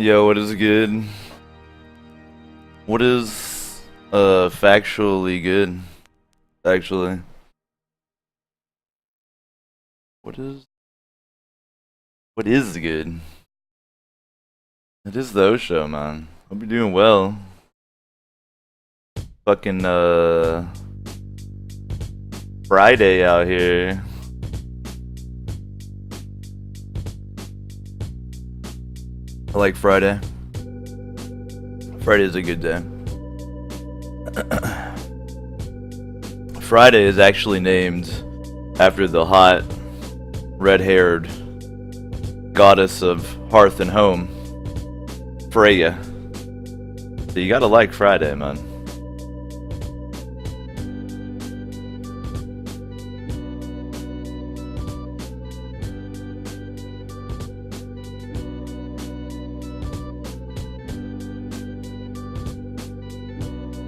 Yo, what is good? What is factually good? Actually, what is good? It is the O show, man. Hope you're doing well. Fucking Friday out here. I like Friday. Friday is a good day. Friday is actually named after the hot, red-haired goddess of hearth and home, Freya. So you gotta like Friday, man.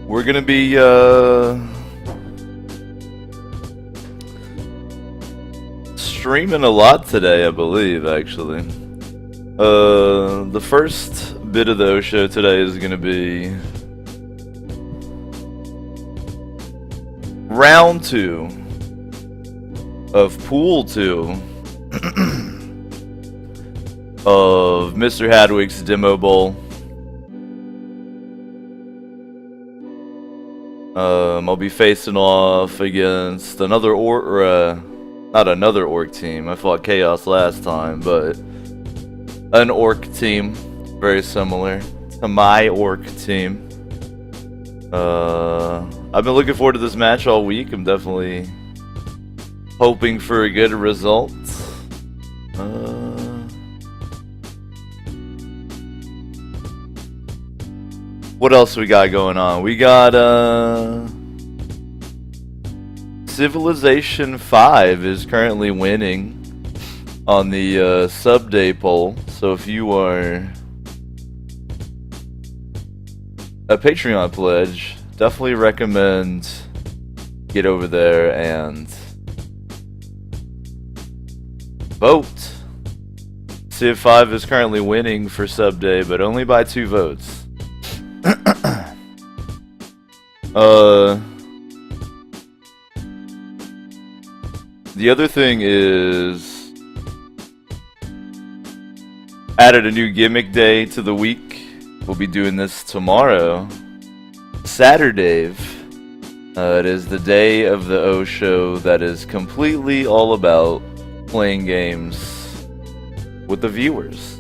We're gonna be streaming a lot today, I believe, actually. The first bit of the O show today is gonna be round 2 of pool 2 of Mr. Hadwick's Demo Bowl. I'll be facing off against another not another orc team. I fought Chaos last time, but an orc team, very similar to my orc team. I've been looking forward to this match all week. I'm definitely hoping for a good result. What else we got going on? We got Civilization 5 is currently winning on the sub day poll. So if you are a Patreon pledge, definitely recommend get over there and vote. Civ 5 is currently winning for sub day, but only by 2 votes. The other thing is added a new gimmick day to the week. We'll be doing this tomorrow, Saturday. It is the day of the O show that is completely all about playing games with the viewers.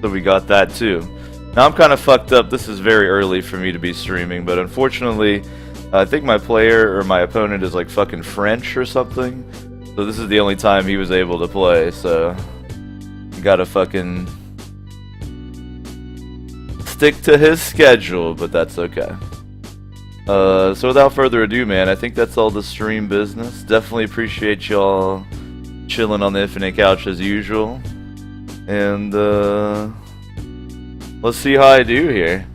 So we got that too. Now I'm kind of fucked up. This is very early for me to be streaming, but unfortunately, I think my player or my opponent is like fucking French or something. So this is the only time he was able to play, so you gotta fucking stick to his schedule, but that's okay. So without further ado, man, I think that's all the stream business. Definitely appreciate y'all chilling on the Infinite Couch as usual. And let's see how I do here.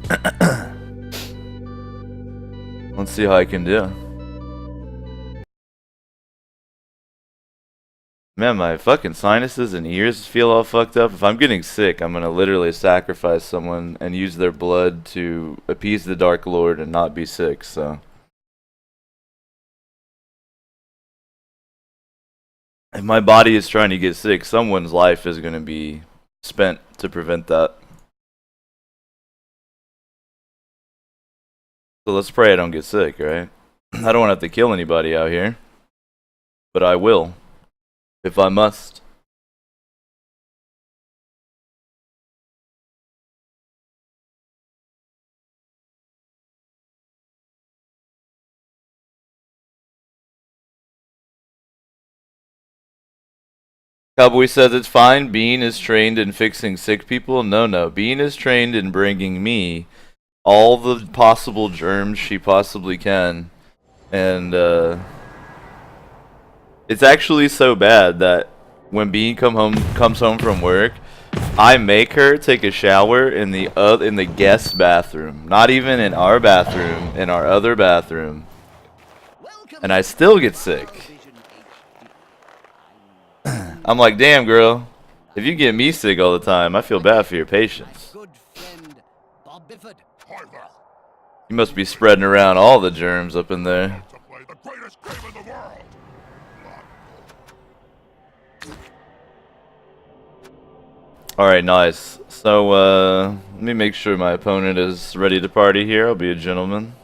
Let's see how I can do. Man, my fucking sinuses and ears feel all fucked up. If I'm getting sick, I'm gonna literally sacrifice someone and use their blood to appease the Dark Lord and not be sick, so. If my body is trying to get sick, someone's life is gonna be spent to prevent that. So let's pray I don't get sick, right? I don't want to have to kill anybody out here. But I will. If I must. Cowboy says it's fine. Bean is trained in fixing sick people. No. Bean is trained in bringing me all the possible germs she possibly can. And it's actually so bad that when Bean comes home from work, I make her take a shower in the guest bathroom, not even in our bathroom, in our other bathroom, and I still get sick. I'm like, damn, girl, If you get me sick all the time, I feel bad for your patience. You must be spreading around all the germs up in there. Alright, nice. So, let me make sure my opponent is ready to party here. I'll be a gentleman.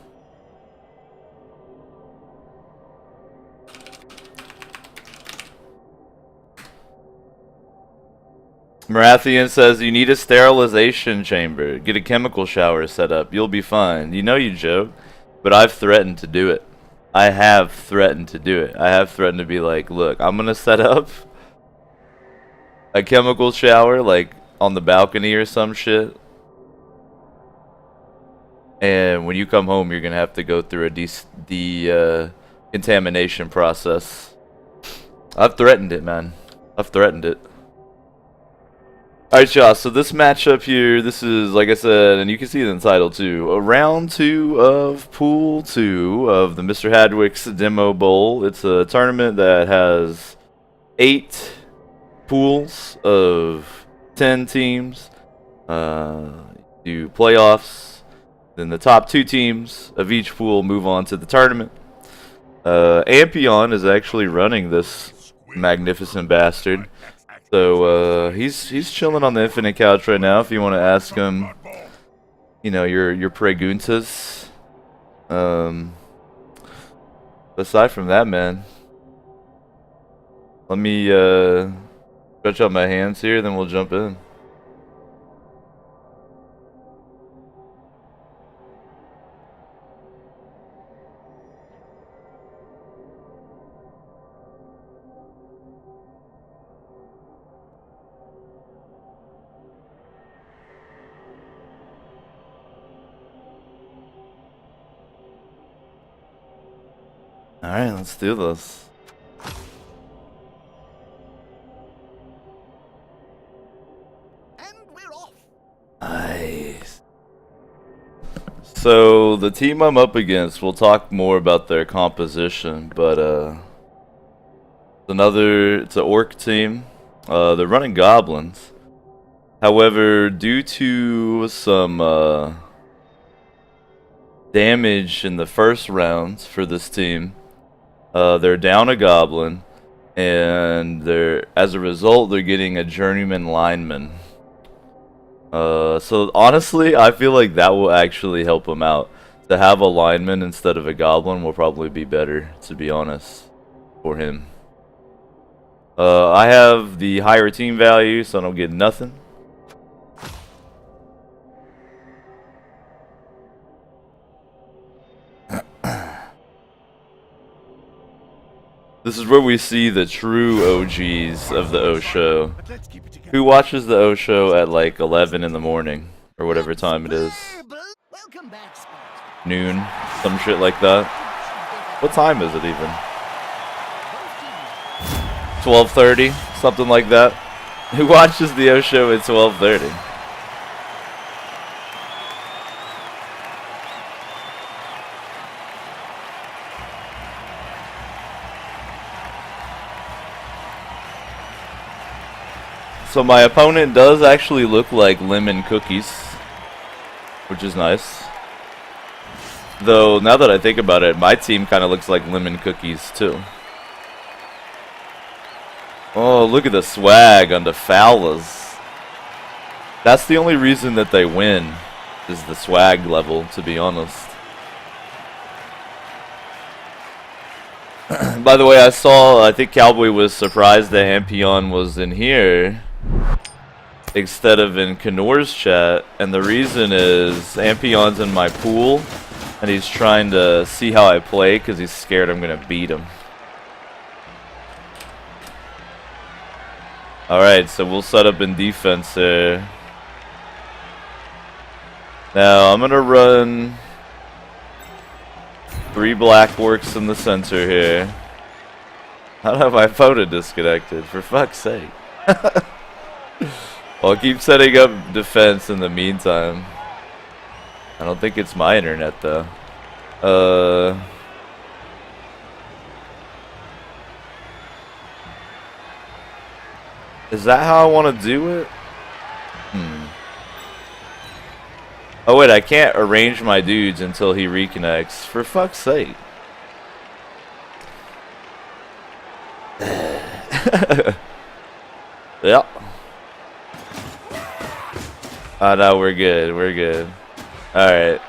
Marathian says, you need a sterilization chamber. Get a chemical shower set up. You'll be fine. You know you joke, but I've threatened to do it. I have threatened to do it. I have threatened to be like, look, I'm going to set up a chemical shower, like, on the balcony or some shit. And when you come home, you're going to have to go through a contamination process. I've threatened it, man. I've threatened it. Alright, y'all, so this matchup here, this is, like I said, and you can see it in the title too, round 2 of Pool 2 of the Mr. Hadwick's Demo Bowl. It's a tournament that has 8 pools of 10 teams. Do playoffs, then the top 2 teams of each pool move on to the tournament. Ampion is actually running this magnificent bastard. So he's chilling on the infinite couch right now. If you want to ask him, you know, your preguntas. Aside from that, man, let me stretch out my hands here, then we'll jump in. Alright, let's do this. And we're off. Nice. So, the team I'm up against, we'll talk more about their composition, but it's an orc team. They're running goblins. However, due to some damage in the first round for this team, they're down a goblin, and as a result, they're getting a journeyman lineman. So honestly, I feel like that will actually help them out. To have a lineman instead of a goblin will probably be better, to be honest, for him. I have the higher team value, so I don't get nothing. This is where we see the true OGs of the O Show. Who watches the O Show at like 11 in the morning? Or whatever time it is. Noon. Some shit like that. What time is it even? 12:30? Something like that. Who watches the O Show at 12:30? So my opponent does actually look like lemon cookies, which is nice. Though, now that I think about it, my team kind of looks like lemon cookies too. Oh, look at the swag on the Fowlers. That's the only reason that they win, is the swag level, to be honest. By the way, I think Cowboy was surprised that Ampion was in here instead of in Knorr's chat, and the reason is Ampion's in my pool and he's trying to see how I play because he's scared I'm gonna beat him. Alright, so we'll set up in defense here. Now I'm gonna run 3 black orcs in the center here. How have my photo disconnected? For fuck's sake. I'll keep setting up defense in the meantime. I don't think it's my internet though. Is that how I want to do it? Oh wait, I can't arrange my dudes until he reconnects. For fuck's sake. Yep. Oh no, we're good. We're good. Alright.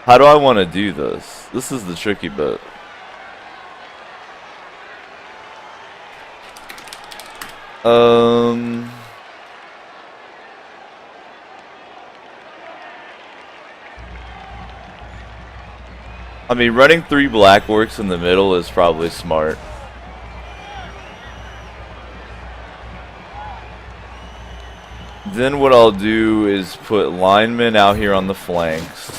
How do I want to do this? This is the tricky bit. I mean, running 3 black orcs in the middle is probably smart. Then what I'll do is put linemen out here on the flanks.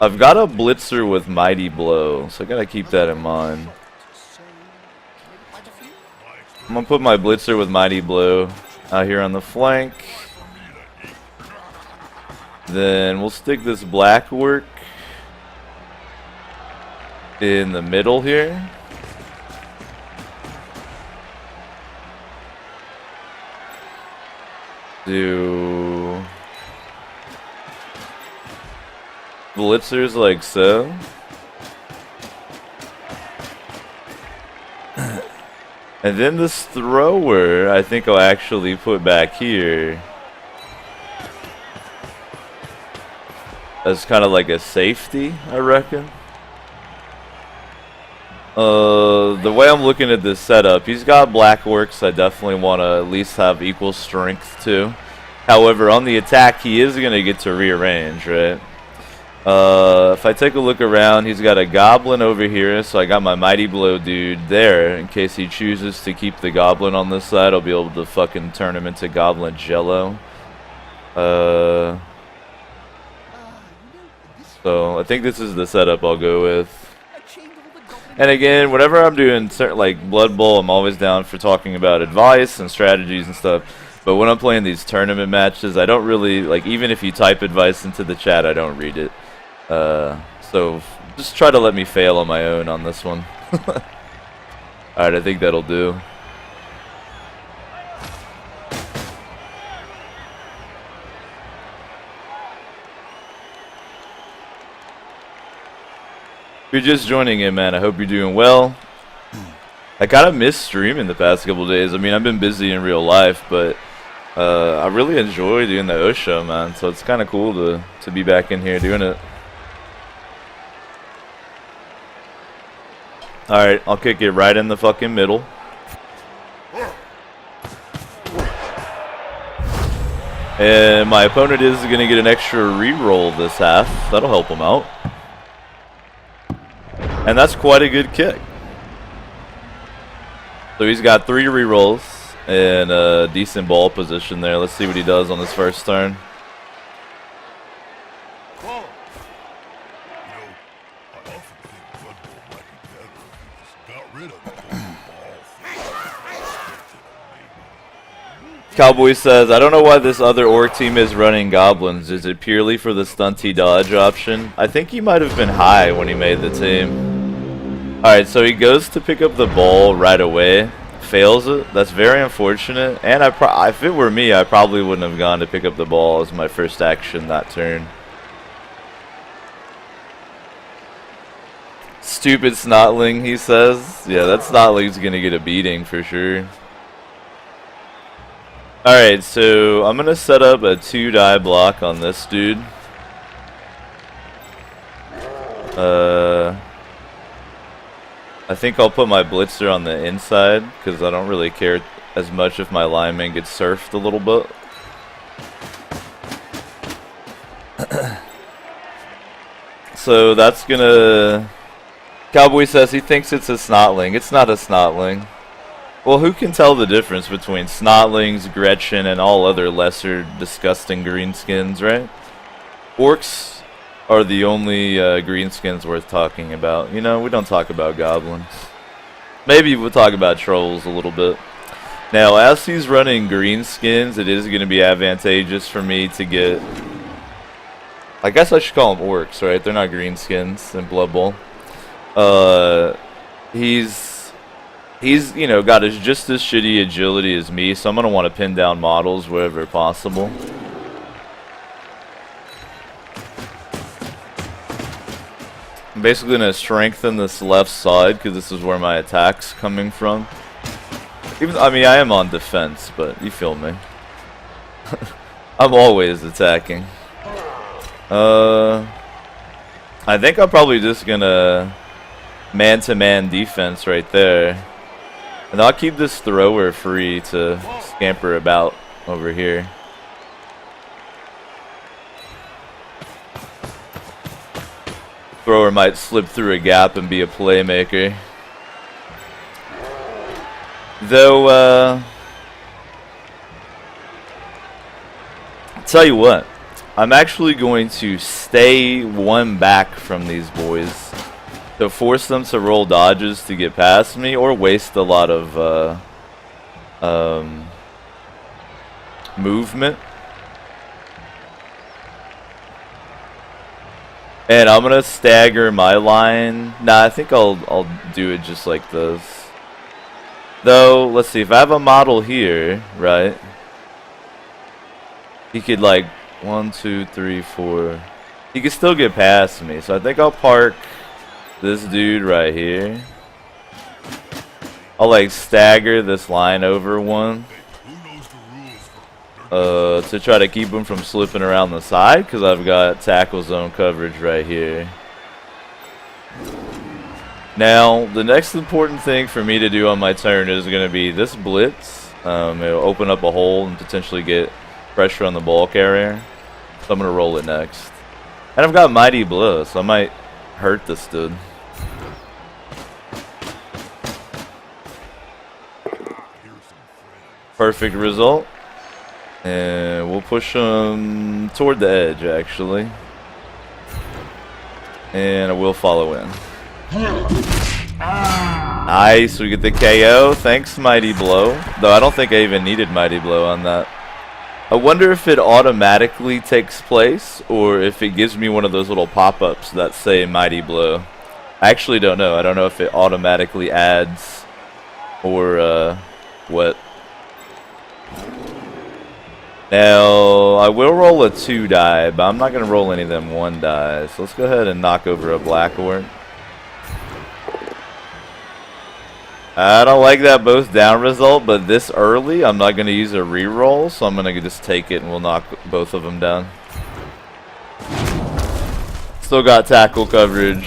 I've got a blitzer with mighty blow, so I gotta keep that in mind. I'm gonna put my blitzer with mighty blow out here on the flank. Then we'll stick this black work in the middle here. Do blitzers like so. And then this thrower, I think I'll actually put back here as kind of like a safety, I reckon. The way I'm looking at this setup, he's got black orcs I definitely want to at least have equal strength to. However, on the attack, he is going to get to rearrange, right? If I take a look around, he's got a goblin over here, so I got my mighty blow dude there. In case he chooses to keep the goblin on this side, I'll be able to fucking turn him into goblin jello. So I think this is the setup I'll go with. And again, whenever I'm doing certain, like Blood Bowl, I'm always down for talking about advice and strategies and stuff. But when I'm playing these tournament matches, I don't really, like, even if you type advice into the chat, I don't read it. So just try to let me fail on my own on this one. Alright, I think that'll do. If you're just joining in, man, I hope you're doing well. I kind of missed streaming the past couple days. I mean, I've been busy in real life, but I really enjoy doing the O show, man. So it's kind of cool to be back in here doing it. Alright, I'll kick it right in the fucking middle. And my opponent is going to get an extra reroll this half. That'll help him out. And that's quite a good kick. So he's got 3 rerolls and a decent ball position there. Let's see what he does on his first turn. Cowboy says, I don't know why this other orc team is running goblins. Is it purely for the stunty dodge option? I think he might have been high when he made the team. Alright, so he goes to pick up the ball right away. Fails it. That's very unfortunate. And if it were me, I probably wouldn't have gone to pick up the ball as my first action that turn. Stupid snotling, he says. Yeah, that snotling's gonna get a beating for sure. Alright, so I'm gonna set up a 2-die block on this dude. I think I'll put my blitzer on the inside because I don't really care as much if my lineman gets surfed a little bit. So that's gonna... Cowboy says he thinks it's a snotling. It's not a snotling. Well, who can tell the difference between snotlings, Gretchen, and all other lesser disgusting greenskins, right? Orcs are the only greenskins worth talking about. You know, we don't talk about goblins. Maybe we'll talk about trolls a little bit. Now, as he's running greenskins, it is going to be advantageous for me to get I guess I should call them orcs, right? They're not greenskins in Blood Bowl. He's you know, got just as shitty agility as me, so I'm gonna want to pin down models wherever possible. I'm basically gonna strengthen this left side because this is where my attack's coming from. Even, I mean, I am on defense, but you feel me. I'm always attacking. I think I'm probably just gonna man-to-man defense right there. And I'll keep this thrower free to scamper about over here. Thrower might slip through a gap and be a playmaker. Though, tell you what, I'm actually going to stay one back from these boys to force them to roll dodges to get past me, or waste a lot of movement. And I'm gonna stagger my line. Nah, I think I'll do it just like this. Though, let's see, if I have a model here, right? He could like 1, 2, 3, 4. He could still get past me, so I think I'll park this dude right here. I'll like stagger this line over one to try to keep him from slipping around the side, because I've got tackle zone coverage right here. Now, the next important thing for me to do on my turn is going to be this blitz. It'll open up a hole and potentially get pressure on the ball carrier. So I'm going to roll it next. And I've got Mighty Blow, so I might hurt this dude. Perfect result. And we'll push him toward the edge, actually. And I will follow in. Nice, we get the KO. Thanks, Mighty Blow. Though I don't think I even needed Mighty Blow on that. I wonder if it automatically takes place, or if it gives me one of those little pop-ups that say Mighty Blow. I actually don't know. I don't know if it automatically adds, or what. Now, I will roll a 2 die, but I'm not going to roll any of them 1 die. So let's go ahead and knock over a Black Orc. I don't like that both down result, but this early, I'm not going to use a reroll, so I'm going to just take it and we'll knock both of them down. Still got tackle coverage,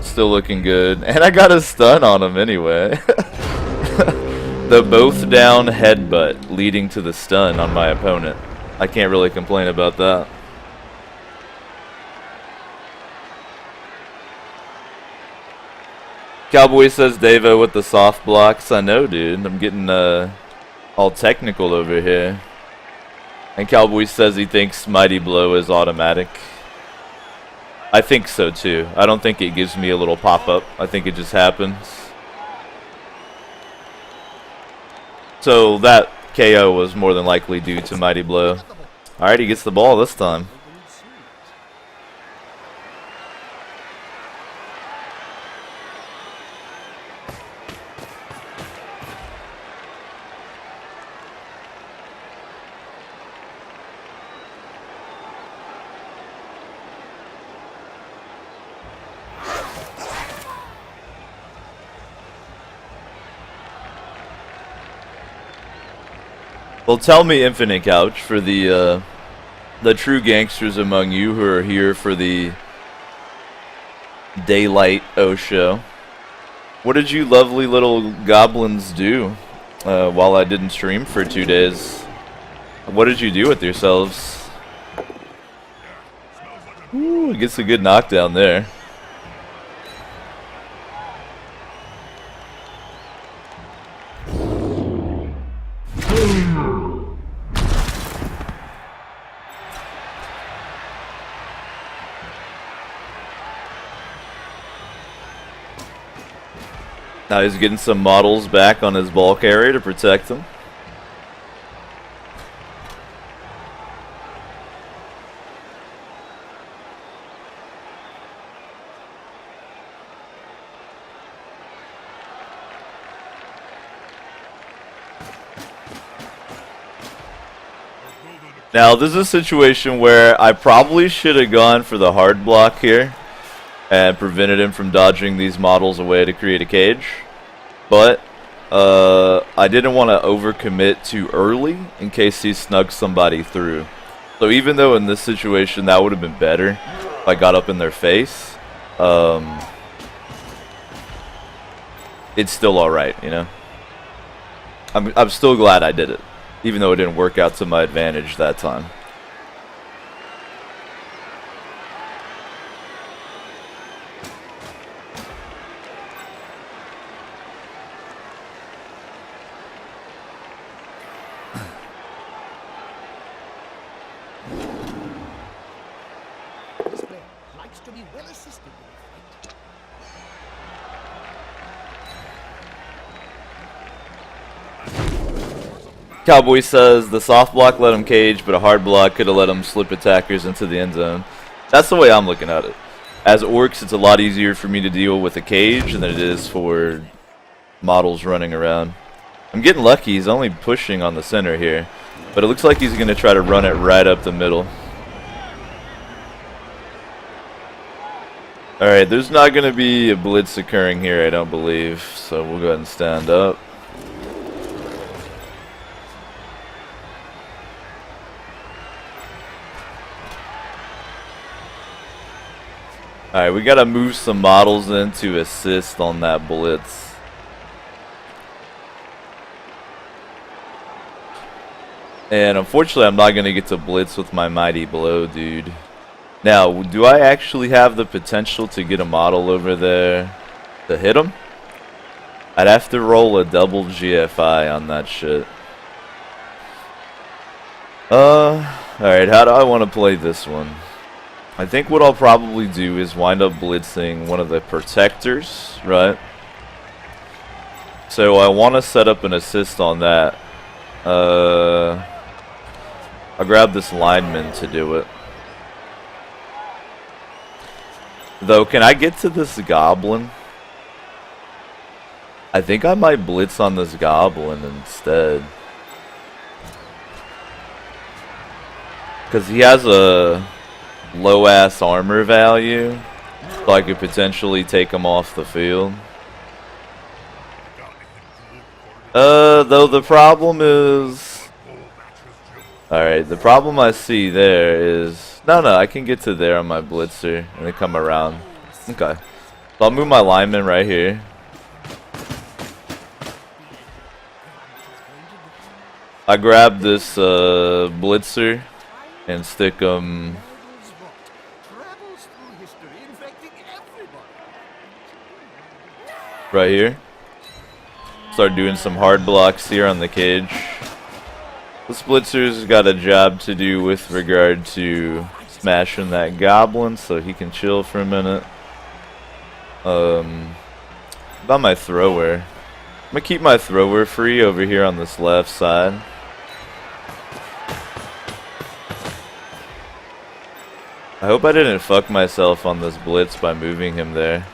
still looking good, and I got a stun on him anyway. The both down headbutt leading to the stun on my opponent. I can't really complain about that. Cowboy says Davo with the soft blocks. I know, dude. I'm getting all technical over here. And Cowboy says he thinks Mighty Blow is automatic. I think so too. I don't think it gives me a little pop-up. I think it just happens. So that KO was more than likely due to Mighty Blow. Alright, he gets the ball this time. Well, tell me, Infinite Couch, for the true gangsters among you who are here for the Daylight O show. What did you lovely little goblins do while I didn't stream for 2 days? What did you do with yourselves? Ooh, gets a good knockdown there. Now he's getting some models back on his ball carrier to protect him. Now, this is a situation where I probably should have gone for the hard block here and prevented him from dodging these models away to create a cage. But I didn't want to overcommit too early in case he snuck somebody through. So even though in this situation that would have been better if I got up in their face, it's still alright, you know? I'm still glad I did it, even though it didn't work out to my advantage that time. This player likes to be well assisted in a fight. Cowboy says the soft block let him cage, but a hard block could have let him slip attackers into the end zone. That's the way I'm looking at it. As orcs, it's a lot easier for me to deal with a cage than it is for models running around. I'm getting lucky. He's only pushing on the center here, but it looks like he's going to try to run it right up the middle. Alright, there's not going to be a blitz occurring here, I don't believe, so we'll go ahead and stand up. Alright, we gotta move some models in to assist on that blitz. And unfortunately, I'm not gonna get to blitz with my mighty blow, dude. Now, do I actually have the potential to get a model over there to hit him? I'd have to roll a double GFI on that shit. Alright, how do I want to play this one? I think what I'll probably do is wind up blitzing one of the protectors, right? So I want to set up an assist on that. I'll grab this lineman to do it. Though, can I get to this goblin? I think I might blitz on this goblin instead. Because he has a low-ass armor value, so I could potentially take him off the field. Though the problem is... Alright, the problem I see there is... No, I can get to there on my blitzer and then come around. Okay. So I'll move my lineman right here. I grab this blitzer and stick him right here. Start doing some hard blocks here on the cage. The Splitzer's got a job to do with regard to smashing that goblin, so he can chill for a minute. About my thrower. I'm gonna keep my thrower free over here on this left side. I hope I didn't fuck myself on this blitz by moving him there.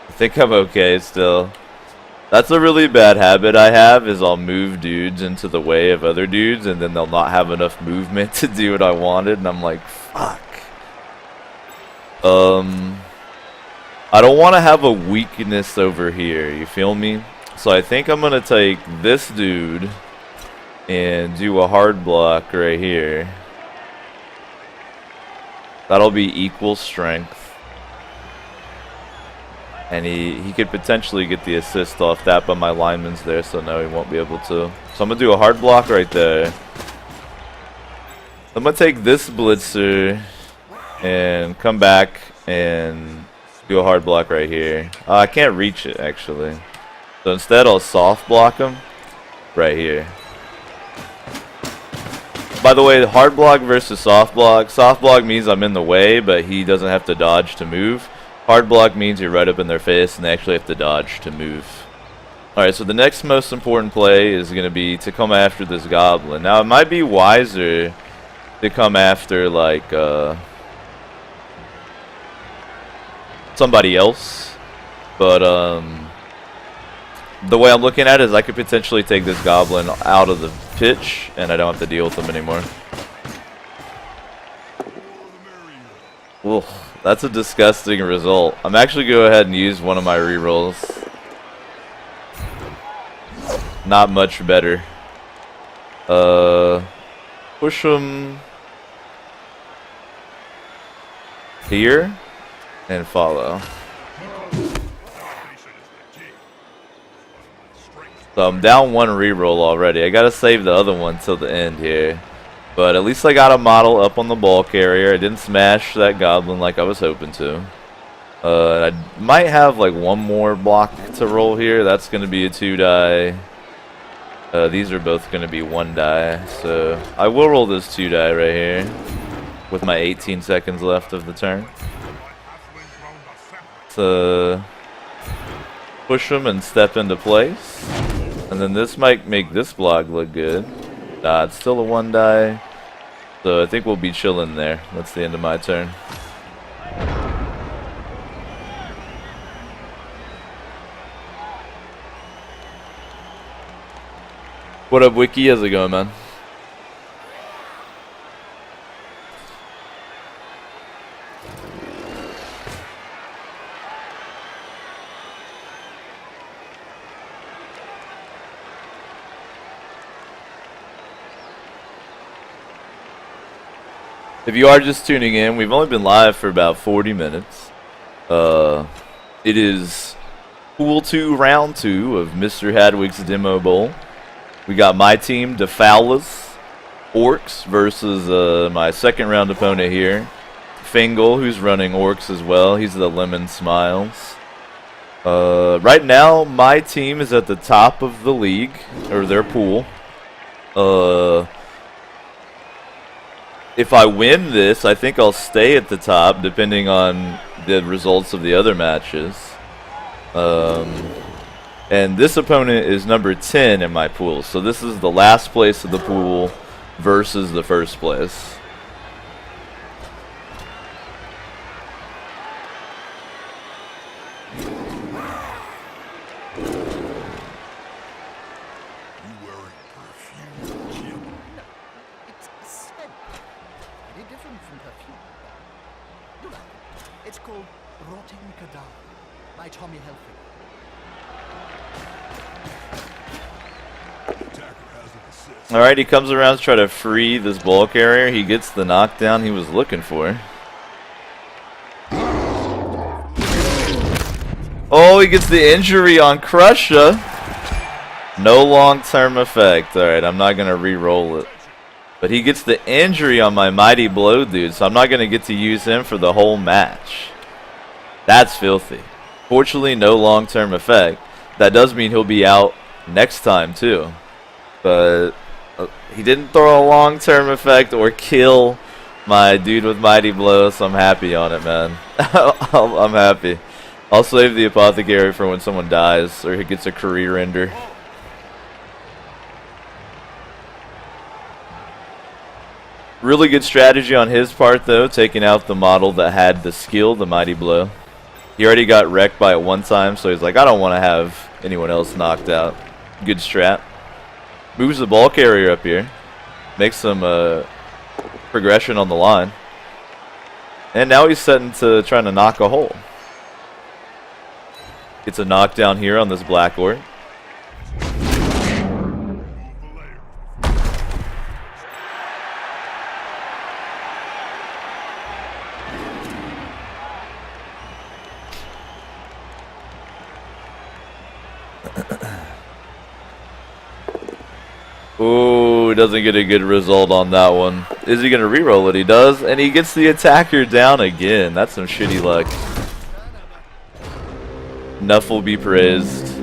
I think I'm okay still. That's a really bad habit I have, is I'll move dudes into the way of other dudes and then they'll not have enough movement to do what I wanted, and I'm like, fuck. I don't want to have a weakness over here, you feel me? So I think I'm gonna take this dude and do a hard block right here. That'll be equal strength. And he could potentially get the assist off that, but my lineman's there, so no, he won't be able to. So I'm going to do a hard block right there. I'm going to take this blitzer and come back and do a hard block right here. I can't reach it, actually. So instead, I'll soft block him right here. By the way, hard block versus soft block. Soft block means I'm in the way, but he doesn't have to dodge to move. Hard block means you're right up in their face and they actually have to dodge to move. Alright, so the next most important play is going to be to come after this goblin. Now, it might be wiser to come after, like, somebody else. But, The way I'm looking at it is I could potentially take this goblin out of the pitch, and I don't have to deal with him anymore. Ugh, that's a disgusting result. I'm actually going to go ahead and use one of my rerolls. Not much better. Push him here and follow. So I'm down one reroll already. I gotta save the other one till the end here. But at least I got a model up on the ball carrier. I didn't smash that goblin like I was hoping to. I might have like one more block to roll here. That's gonna be a 2-die. These are both gonna be 1-die. So I will roll this 2-die right here with my 18 seconds left of the turn. To push them and step into place. And then this might make this block look good. Nah, it's still a 1-die. So I think we'll be chilling there. That's the end of my turn. What up, Wiki? How's it going, man? If you are just tuning in, we've only been live for about 40 minutes. It is Pool 2, Round 2 of Mr. Hadwig's Demo Bowl. We got my team, Defowlers, Orcs, versus my second round opponent here, Fingal, who's running Orcs as well. He's the Lemon Smiles. Right now, my team is at the top of the league, or their pool. If I win this, I think I'll stay at the top, depending on the results of the other matches. And this opponent is number 10 in my pool, so this is the last place of the pool versus the first place. It's called Rotting Cadaver by Tommy Helfrich. Alright, he comes around to try to free this ball carrier. He gets the knockdown he was looking for. Oh, he gets the injury on Crusher. No long-term effect. Alright, I'm not going to re-roll it. But he gets the injury on my Mighty Blow dude, so I'm not going to get to use him for the whole match. That's filthy. Fortunately, no long-term effect. That does mean he'll be out next time, too. But he didn't throw a long-term effect or kill my dude with Mighty Blow, so I'm happy on it, man. I'm happy. I'll save the Apothecary for when someone dies or he gets a career ender. Really good strategy on his part, though, taking out the model that had the skill, the Mighty Blow. He already got wrecked by it one time, so he's like, I don't want to have anyone else knocked out. Good strat. Moves the ball carrier up here. Makes some progression on the line. And now he's setting to trying to knock a hole. Gets a knockdown here on this Black Orc. Ooh, doesn't get a good result on that one. Is he going to re-roll it? He does, and he gets the attacker down again. That's some shitty luck. Enough will be praised.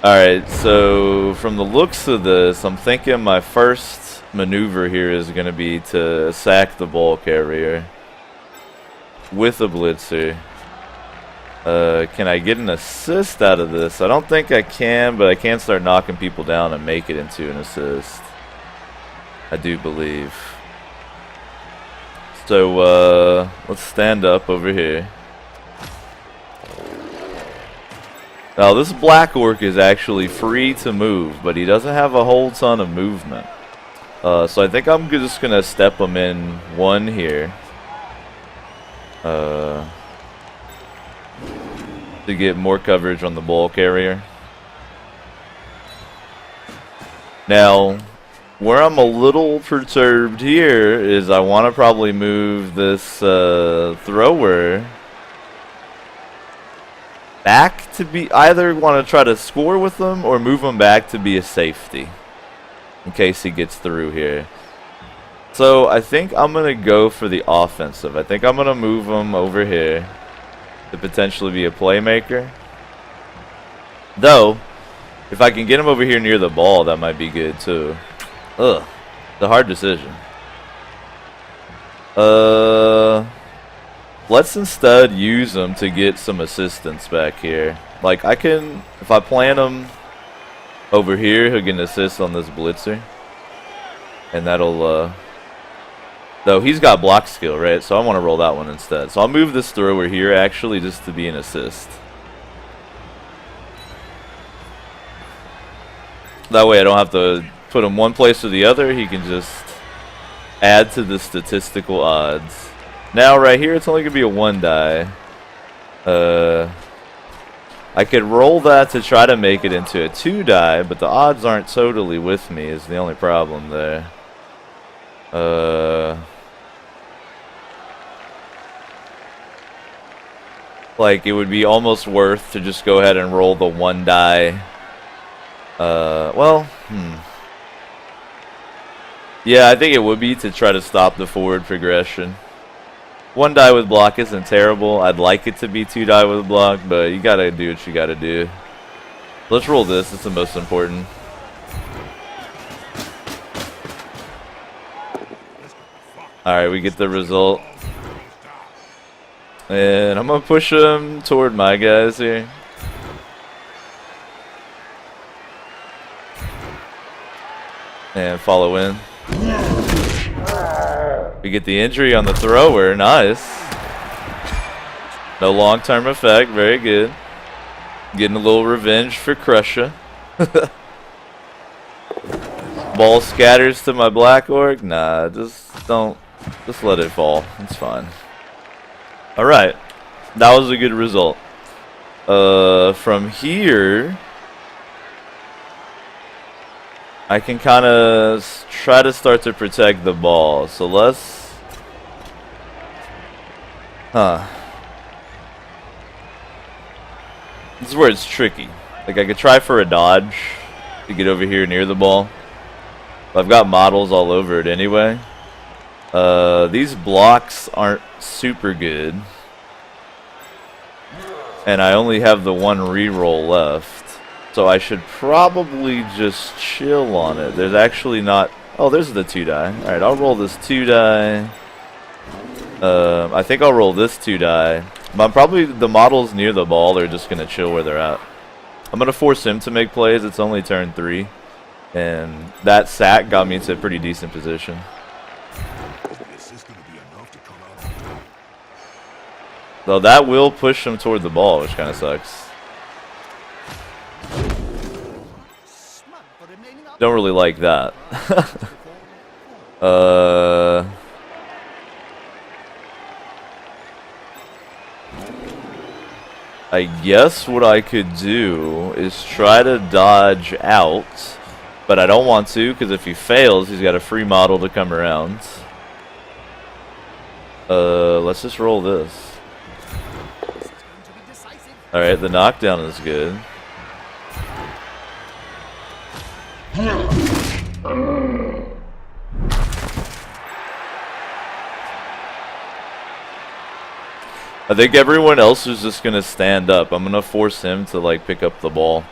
Alright, so from the looks of this, I'm thinking my first maneuver here is going to be to sack the ball carrier with a blitzer. Can I get an assist out of this? I don't think I can, but I can start knocking people down and make it into an assist. I do believe. So, let's stand up over here. Now this black orc is actually free to move, but he doesn't have a whole ton of movement. So I think I'm just gonna step him in one here. To get more coverage on the ball carrier. Now, where I'm a little perturbed here is I want to probably move this thrower back to be either want to try to score with him or move him back to be a safety in case he gets through here. So I think I'm going to go for the offensive. I think I'm going to move him over here to potentially be a playmaker. Though, if I can get him over here near the ball, that might be good too. Ugh, it's a hard decision. Let's instead use him to get some assistance back here. Like I can, if I plant him over here, he'll get an assist on this blitzer. And that'll, though he's got block skill, right? So I want to roll that one instead. So I'll move this thrower here actually just to be an assist. That way I don't have to put him one place or the other. He can just add to the statistical odds. Now right here it's only going to be a 1 die. I could roll that to try to make it into a 2 die, but the odds aren't totally with me is the only problem there. Like it would be almost worth to just go ahead and roll the 1 die. Yeah, I think it would be to try to stop the forward progression. 1 die with block isn't terrible. I'd like it to be 2 die with block, but you gotta do what you gotta do. Let's roll this. It's the most important. Alright, we get the result. And I'm gonna push him toward my guys here. And follow in. We get the injury on the thrower. Nice. No long-term effect. Very good. Getting a little revenge for Crusher. Ball scatters to my black orc. Nah, just don't. Just let it fall. It's fine. Alright. That was a good result. From here, I can kind of try to start to protect the ball. So let's... This is where it's tricky. Like I could try for a dodge to get over here near the ball. I've got models all over it anyway. These blocks aren't super good. And I only have the 1 reroll left. So I should probably just chill on it. There's actually not... Oh, there's the 2 die. Alright, I'll roll this 2 die. I think I'll roll this 2 die. But probably the models near the ball are just going to chill where they're at. I'm going to force him to make plays. It's only turn 3. And that sack got me into a pretty decent position. Though that will push him toward the ball, which kind of sucks. Don't really like that. I guess what I could do is try to dodge out, but I don't want to because if he fails, he's got a free model to come around. Let's just roll this. Alright, the knockdown is good. I think everyone else is just gonna stand up. I'm gonna force him to like pick up the ball.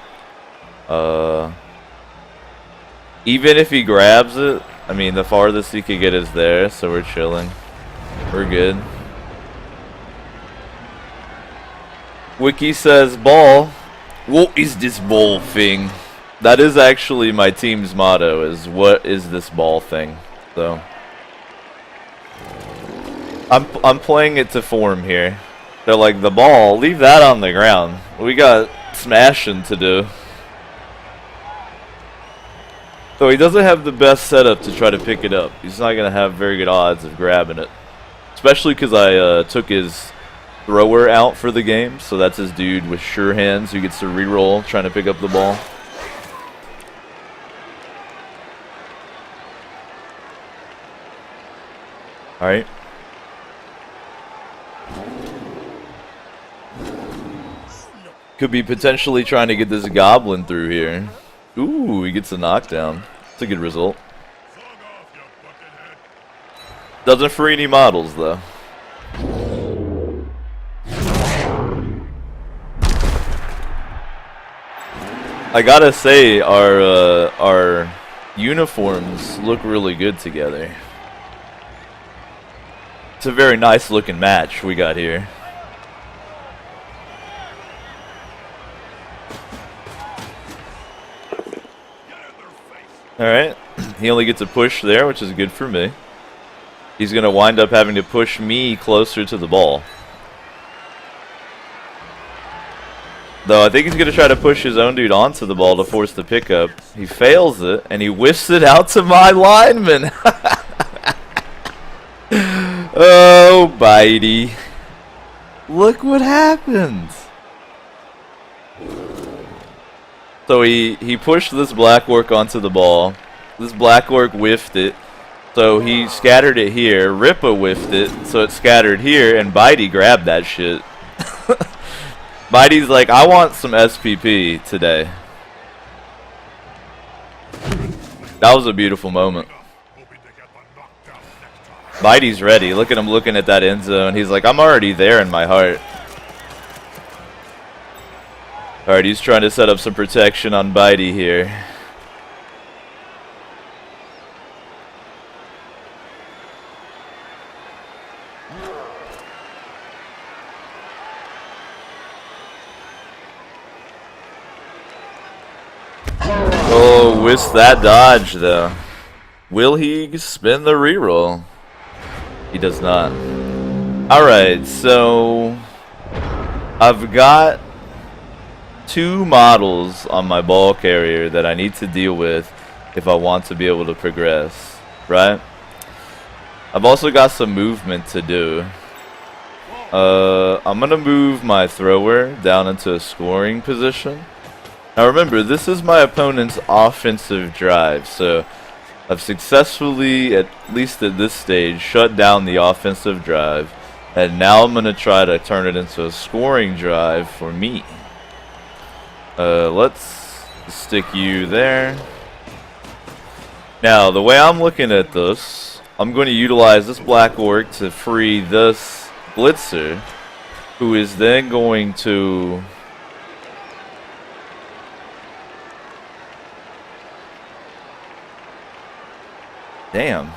Even if he grabs it, I mean the farthest he could get is there, so we're chilling. We're good. Wiki says ball. What is this ball thing? That is actually my team's motto, is what is this ball thing? So I'm playing it to form here. They're like, the ball, leave that on the ground. We got smashing to do. So he doesn't have the best setup to try to pick it up. He's not going to have very good odds of grabbing it. Especially because I took his thrower out for the game. So that's his dude with sure hands who gets to reroll trying to pick up the ball. Alright. Could be potentially trying to get this goblin through here. Ooh, he gets a knockdown. That's a good result. Doesn't free any models, though. I gotta say, our uniforms look really good together. It's a very nice looking match we got here. Alright, he only gets a push there, which is good for me. He's going to wind up having to push me closer to the ball. Though I think he's going to try to push his own dude onto the ball to force the pickup. He fails it, and he whiffs it out to my lineman. Oh, Bitey. Look what happens. So he pushed this black orc onto the ball. This black orc whiffed it. So he scattered it here. Rippa whiffed it. So it scattered here. And Bitey grabbed that shit. Bitey's like, I want some SPP today. That was a beautiful moment. Bitey's ready. Look at him looking at that end zone. He's like, I'm already there in my heart. Alright, he's trying to set up some protection on Bitey here. Oh, whiffs that dodge though. Will he spin the reroll? He does not. Alright, so I've got 2 models on my ball carrier that I need to deal with if I want to be able to progress, right? I've also got some movement to do. I'm gonna move my thrower down into a scoring position. Now remember, this is my opponent's offensive drive, so I've successfully, at least at this stage, shut down the offensive drive, and now I'm gonna try to turn it into a scoring drive for me. Let's stick you there. Now, the way I'm looking at this, I'm going to utilize this black orc to free this blitzer, who is then going to damn.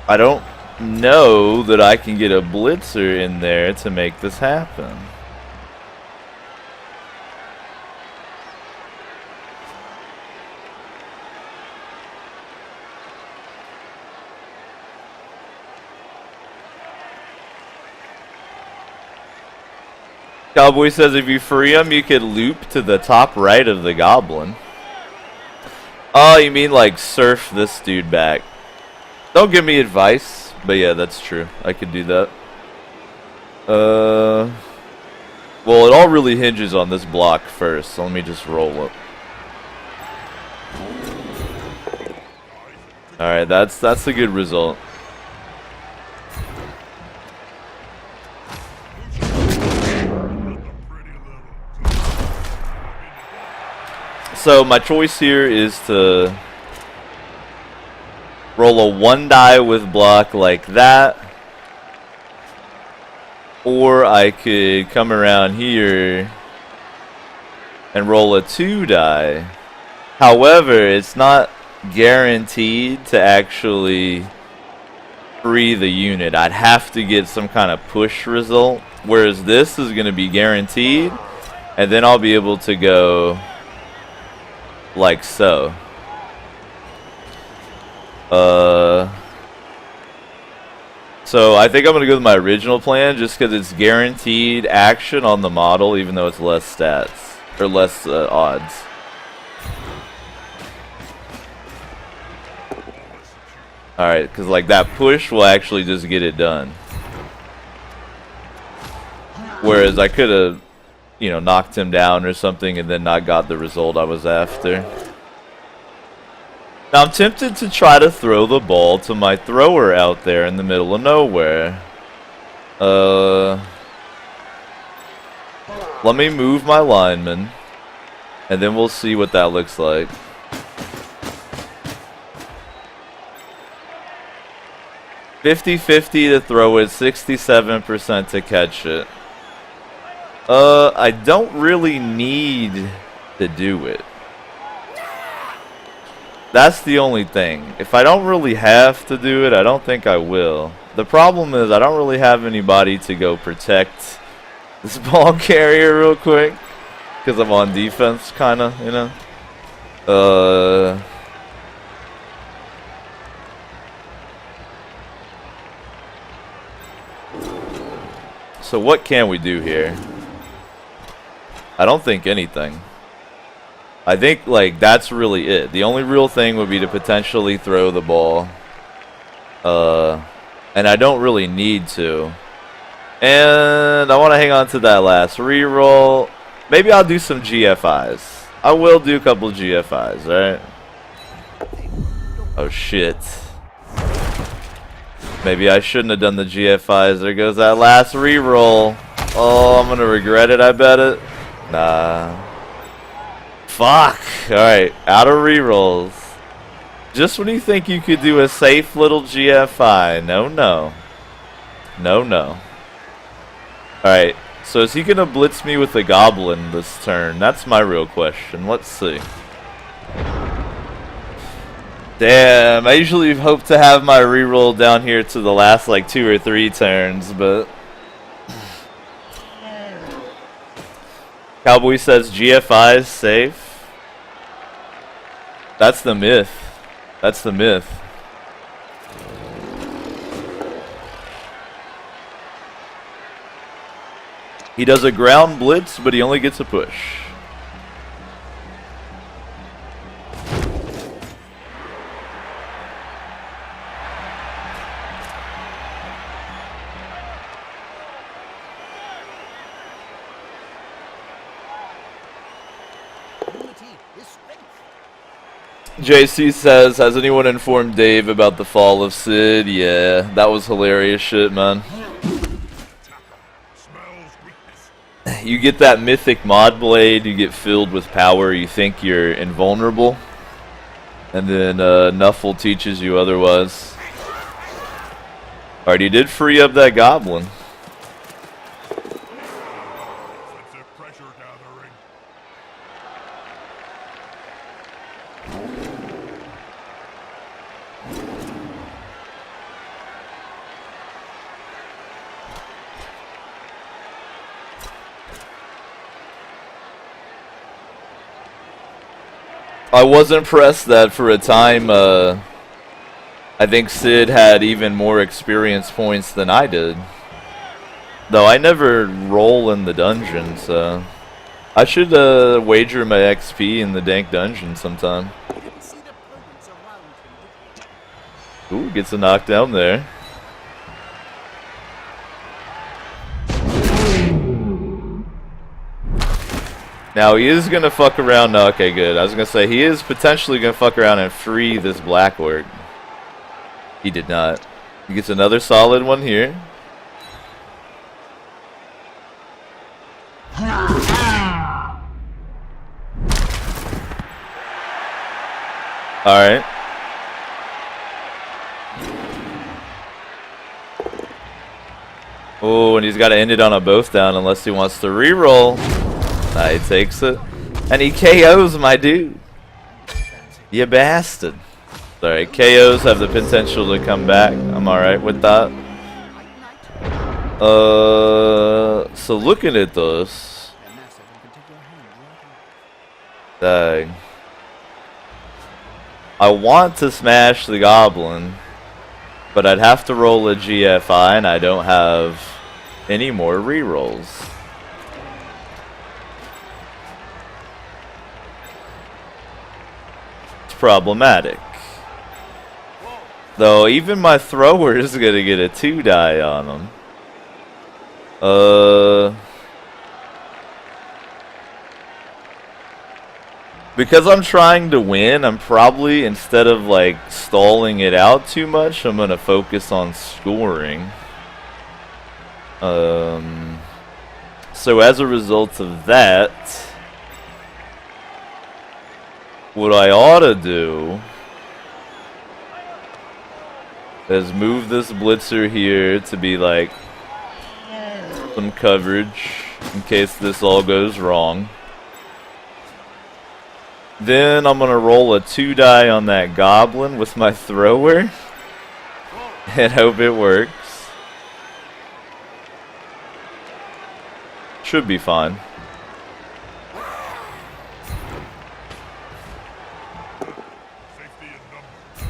I don't know that I can get a blitzer in there to make this happen. Cowboy says if you free him, you could loop to the top right of the goblin. Oh, you mean like surf this dude back? Don't give me advice, but yeah, that's true. I could do that. Well, it all really hinges on this block first, so let me just roll it. Alright, that's a good result. So my choice here is to roll a 1 die with block like that, or I could come around here and roll a 2 die. However, it's not guaranteed to actually free the unit. I'd have to get some kind of push result, whereas this is going to be guaranteed, and then I'll be able to go like so. So I think I'm gonna go with my original plan just because it's guaranteed action on the model, even though it's less stats or less odds. All right, because like that push will actually just get it done. Whereas I could have, you know, knocked him down or something and then not got the result I was after. Now I'm tempted to try to throw the ball to my thrower out there in the middle of nowhere. Let me move my lineman, and then we'll see what that looks like. $50-50 to throw it, 67% to catch it. I don't really need to do it. That's the only thing. If I don't really have to do it, I don't think I will. The problem is I don't really have anybody to go protect this ball carrier real quick. Because I'm on defense, kind of, you know. So what can we do here? I don't think anything. I think, like, that's really it. The only real thing would be to potentially throw the ball. And I don't really need to. And I want to hang on to that last reroll. Maybe I'll do some GFIs. I will do a couple of GFIs, right? Oh, shit. Maybe I shouldn't have done the GFIs. There goes that last reroll. Oh, I'm going to regret it, I bet it. Nah. Fuck. Alright, out of rerolls. Just when you think you could do a safe little GFI. No, no. No, no. Alright, so is he going to blitz me with the goblin this turn? That's my real question. Let's see. Damn, I usually hope to have my reroll down here to the last like 2 or 3 turns, but... Cowboy says GFI is safe. That's the myth. That's the myth. He does a ground blitz, but he only gets a push. JC says, has anyone informed Dave about the fall of Sid? Yeah, that was hilarious shit, man. You get that mythic mod blade, you get filled with power, you think you're invulnerable, and then Nuffle teaches you otherwise. Alright, he did free up that goblin. I was impressed that for a time, I think Sid had even more experience points than I did. Though I never roll in the dungeon, so... I should wager my XP in the dank dungeon sometime. Ooh, gets a knockdown there. Now, he is going to fuck around. No, okay, good. I was going to say, he is potentially going to fuck around and free this black orc. He did not. He gets another solid one here. Alright. Oh, and he's got to end it on a both down unless he wants to reroll. Nah, he takes it. And he KOs my dude. You bastard. Sorry, KOs have the potential to come back. I'm alright with that. So looking at this. Dang. I want to smash the goblin, but I'd have to roll a GFI, and I don't have any more rerolls. It's problematic. Though even my thrower is gonna get a 2-die on him. Because I'm trying to win, I'm probably, instead of like stalling it out too much, I'm gonna focus on scoring. So as a result of that, what I ought to do is move this blitzer here to be like some coverage in case this all goes wrong. Then I'm gonna roll a 2-die on that goblin with my thrower and hope it works. Should be fine.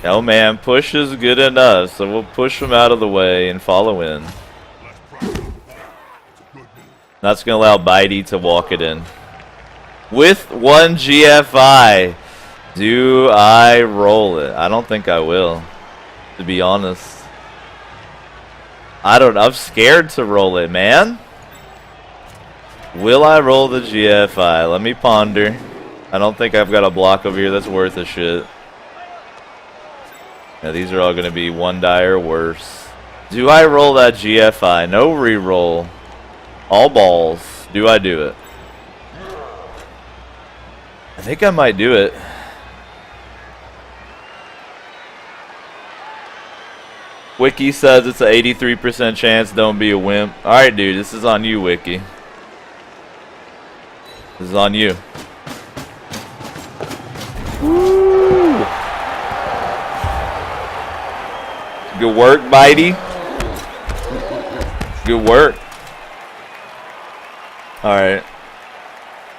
Oh man, push is good enough, so we'll push him out of the way and follow in. That's gonna allow Bitey to walk it in. With 1 GFI, do I roll it? I don't think I will, to be honest. I'm scared to roll it, man. Will I roll the GFI? Let me ponder. I don't think I've got a block over here that's worth a shit. Yeah, these are all going to be 1-die or worse. Do I roll that GFI? No reroll. All balls. Do I do it? I think I might do it. Wiki says it's an 83% chance, don't be a wimp. Alright, dude, this is on you, Wiki. This is on you. Woo! Good work, Bitey. Good work. Alright.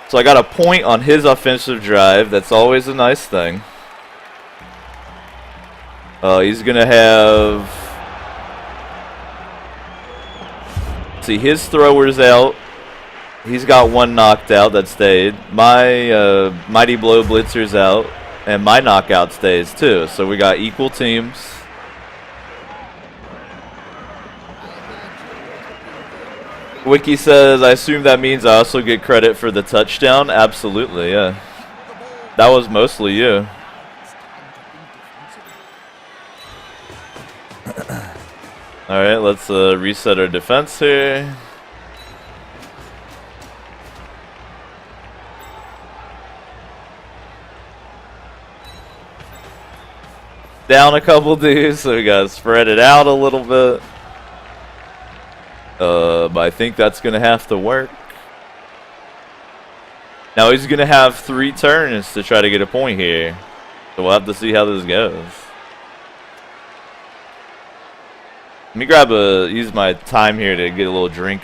So I got a point on his offensive drive. That's always a nice thing. He's going to have... See, his thrower's out. He's got 1 knocked out that stayed. My Mighty Blow Blitzer's out. And my knockout stays too. So we got equal teams. Wiki says, I assume that means I also get credit for the touchdown? Absolutely, yeah. That was mostly you. Alright, let's reset our defense here. Down a couple dudes, so we gotta spread it out a little bit. But I think that's gonna have to work. Now he's gonna have 3 turns to try to get a point here. So we'll have to see how this goes. Let me use my time here to get a little drink.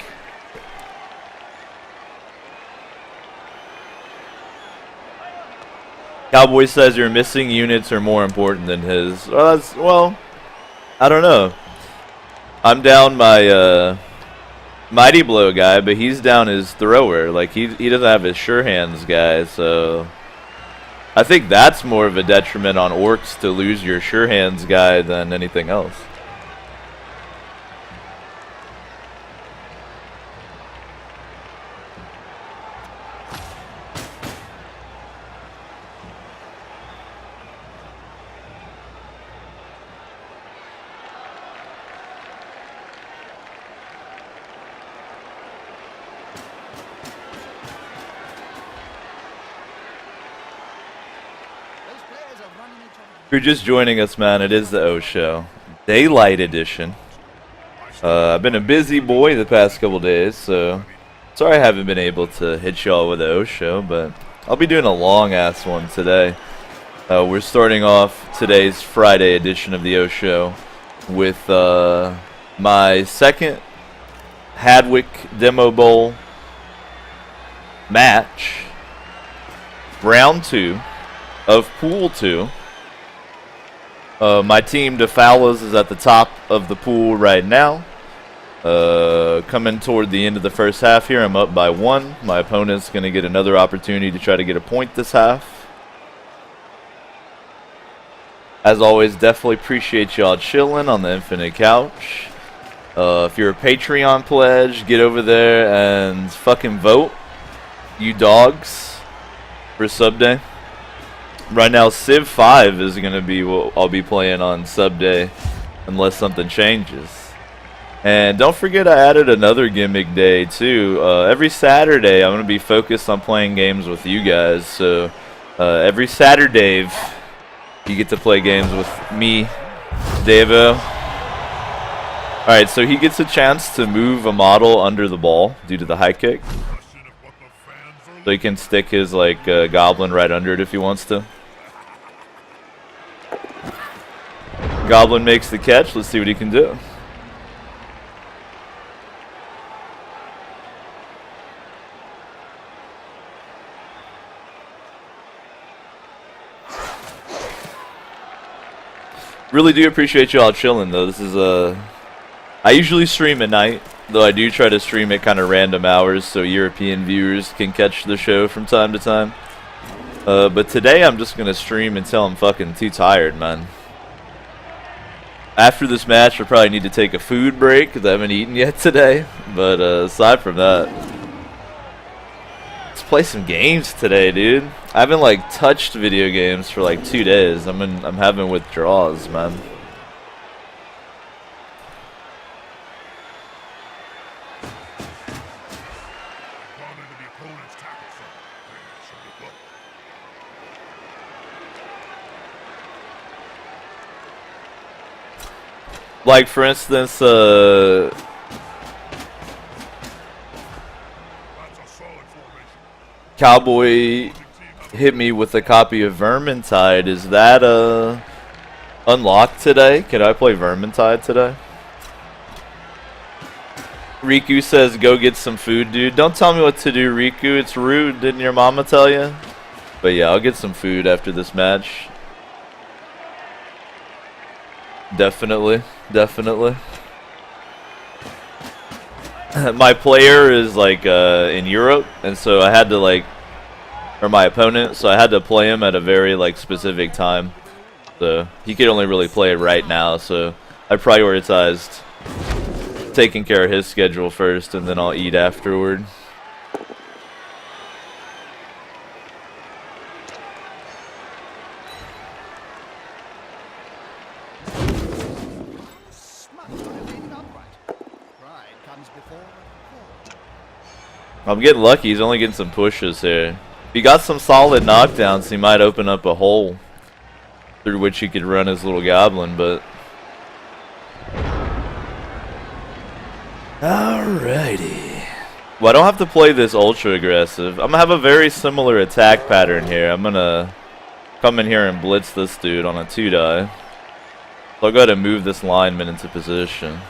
Cowboy says your missing units are more important than his. Well, I don't know. I'm down my Mighty Blow guy, but he's down his thrower. Like he doesn't have his sure hands guy, so I think that's more of a detriment on orcs to lose your sure hands guy than anything else. If you're just joining us, man, it is the O Show. Daylight edition. I've been a busy boy the past couple days, so sorry I haven't been able to hit y'all with the O Show, but I'll be doing a long-ass one today. We're starting off today's Friday edition of the O Show with my second Hadwick Demo Bowl match, round 2 of Pool 2. My team, Defalas, is at the top of the pool right now. Coming toward the end of the first half here, I'm up by 1. My opponent's going to get another opportunity to try to get a point this half. As always, definitely appreciate y'all chilling on the Infinite Couch. If you're a Patreon pledge, get over there and fucking vote, you dogs, for sub day. Right now, Civ 5 is going to be what I'll be playing on sub day unless something changes. And don't forget I added another gimmick day too. Every Saturday I'm going to be focused on playing games with you guys. So every Saturday you get to play games with me, Davo. Alright, so he gets a chance to move a model under the ball due to the high kick. So he can stick his like goblin right under it if he wants to. Goblin makes the catch. Let's see what he can do. Really do appreciate y'all chilling though. This is I usually stream at night, though I do try to stream at kind of random hours so European viewers can catch the show from time to time. But today I'm just gonna stream until I'm fucking too tired, man. After this match, I probably need to take a food break because I haven't eaten yet today. But aside from that, let's play some games today, dude. I haven't like touched video games for like 2 days. I'm having withdrawals, man. Like for instance, Cowboy hit me with a copy of Vermintide. Is that unlocked today? Can I play Vermintide today? Riku says go get some food, dude. Don't tell me what to do, Riku. It's rude. Didn't your mama tell you? But yeah, I'll get some food after this match. Definitely. Definitely. My player is like in Europe, and so I had to like, or my opponent, so I had to play him at a very like specific time. So he could only really play it right now, so I prioritized taking care of his schedule first, and then I'll eat afterward. I'm getting lucky. He's only getting some pushes here. If he got some solid knockdowns, he might open up a hole through which he could run his little goblin, but... Alrighty. Well, I don't have to play this ultra aggressive. I'm gonna have a very similar attack pattern here. I'm gonna come in here and blitz this dude on a 2-die. So I'll go ahead and move this lineman into position.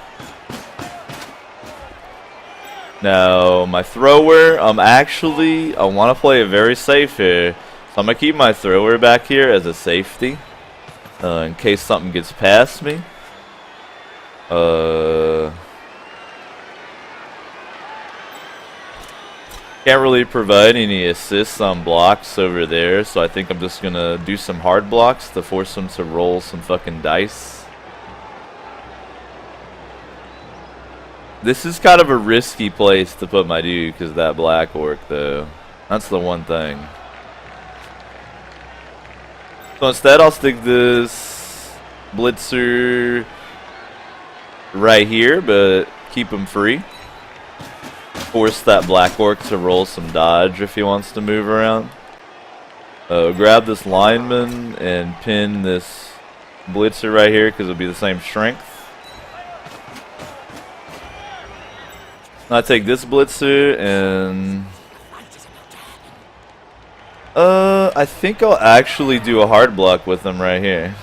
Now, my thrower, I want to play it very safe here. So I'm going to keep my thrower back here as a safety. In case something gets past me. Can't really provide any assists on blocks over there. So I think I'm just going to do some hard blocks to force him to roll some fucking dice. This is kind of a risky place to put my dude because of that black orc, though. That's the one thing. So instead, I'll stick this blitzer right here, but keep him free. Force that black orc to roll some dodge if he wants to move around. Grab this lineman and pin this blitzer right here because it'll be the same strength. I take this blitzer and I think I'll actually do a hard block with him right here.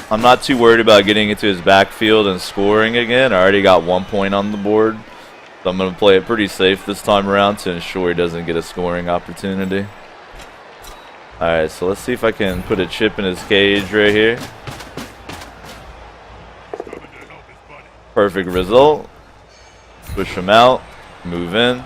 I'm not too worried about getting into his backfield and scoring again. I already got 1 point on the board, so I'm going to play it pretty safe this time around to ensure he doesn't get a scoring opportunity. Alright, so let's see if I can put a chip in his cage right here. Perfect result. Push him out. Move in.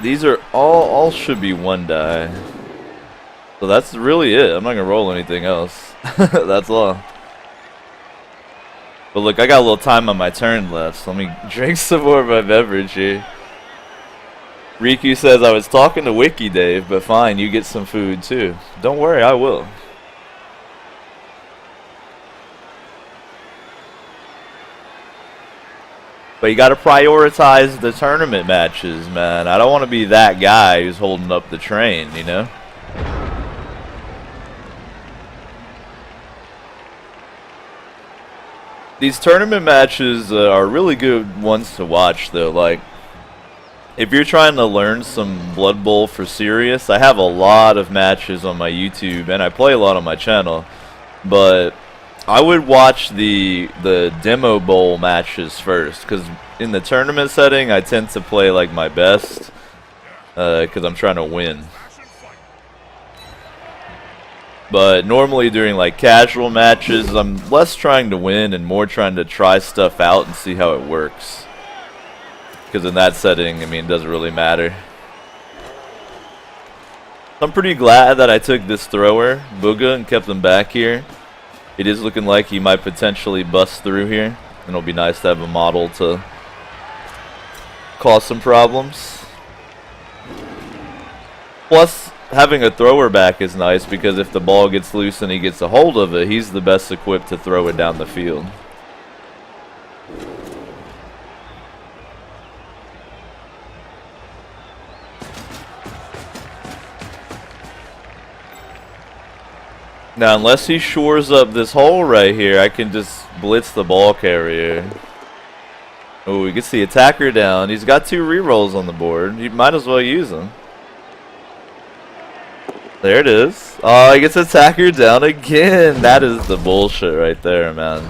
These are all should be 1 die. So that's really it. I'm not gonna roll anything else. That's all. But look, I got a little time on my turn left, so let me drink some more of my beverage here. Riku says, I was talking to Wiki Dave, but fine, you get some food too. Don't worry, I will. But you gotta prioritize the tournament matches, man. I don't want to be that guy who's holding up the train, you know? These tournament matches are really good ones to watch, though. Like, if you're trying to learn some Blood Bowl for serious, I have a lot of matches on my YouTube, and I play a lot on my channel. But I would watch the demo bowl matches first, because in the tournament setting, I tend to play like my best, because I'm trying to win. But normally during like casual matches, I'm less trying to win and more trying to try stuff out and see how it works. Because in that setting, I mean, it doesn't really matter. I'm pretty glad that I took this thrower, Booga, and kept him back here. It is looking like he might potentially bust through here. And it'll be nice to have a model to cause some problems. Plus, having a thrower back is nice because if the ball gets loose and he gets a hold of it, he's the best equipped to throw it down the field. Now, unless he shores up this hole right here, I can just blitz the ball carrier. Oh, he gets the attacker down. He's got 2 rerolls on the board. You might as well use them. There it is. Oh, he gets attacker down again. That is the bullshit right there, man.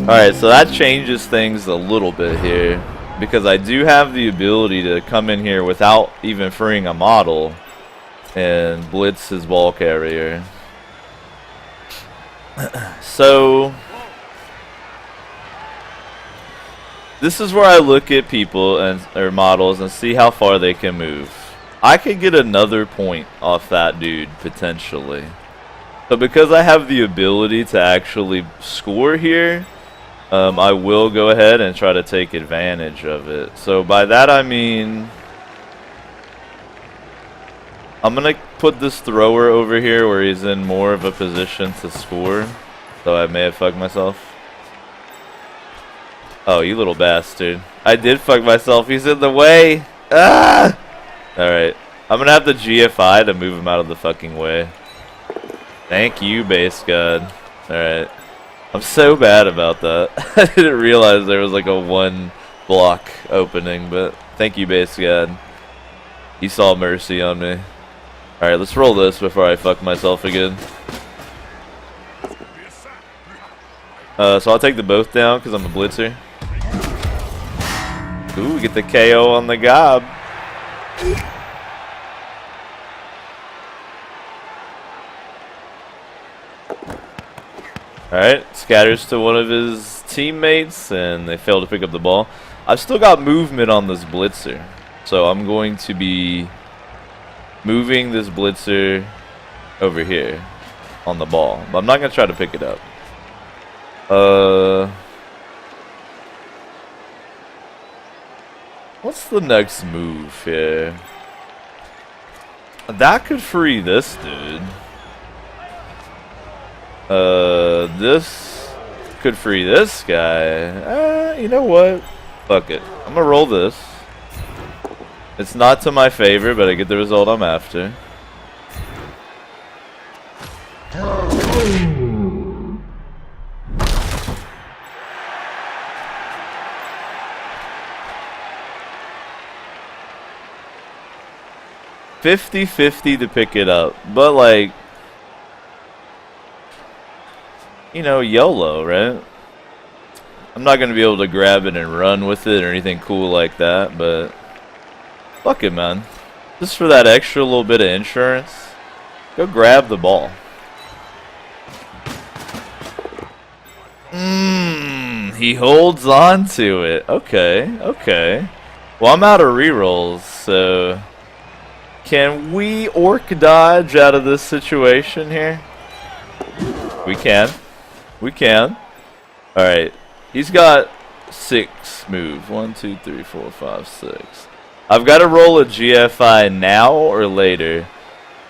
Alright, so that changes things a little bit here. Because I do have the ability to come in here without even freeing a model and blitz his ball carrier. So this is where I look at people and or models and see how far they can move. I could get another point off that dude potentially. But because I have the ability to actually score here, I will go ahead and try to take advantage of it. So by that I mean I'm going to put this thrower over here where he's in more of a position to score. So I may have fucked myself. Oh, you little bastard. I did fuck myself. He's in the way. Ah! Alright. I'm going to have the GFI to move him out of the fucking way. Thank you, base god. Alright. I'm so bad about that. I didn't realize there was like a 1 block opening, but thank you, base god. You saw mercy on me. Alright, let's roll this before I fuck myself again. So I'll take the both down because I'm a blitzer. Ooh, we get the KO on the gob. Alright, scatters to one of his teammates and they fail to pick up the ball. I've still got movement on this blitzer. So I'm going to be moving this blitzer over here on the ball. But I'm not going to try to pick it up. What's the next move here? That could free this dude. This could free this guy. You know what? Fuck it. I'm gonna roll this. It's not to my favor, but I get the result I'm after. $50-50 to pick it up, but like you know, YOLO, right? I'm not going to be able to grab it and run with it or anything cool like that, but fuck it, man. Just for that extra little bit of insurance, go grab the ball. He holds on to it. Okay, okay. Well, I'm out of rerolls, so can we orc dodge out of this situation here? We can. We can. Alright. He's got 6 moves. 1, 2, 3, 4, 5, 6. I've got to roll a GFI now or later.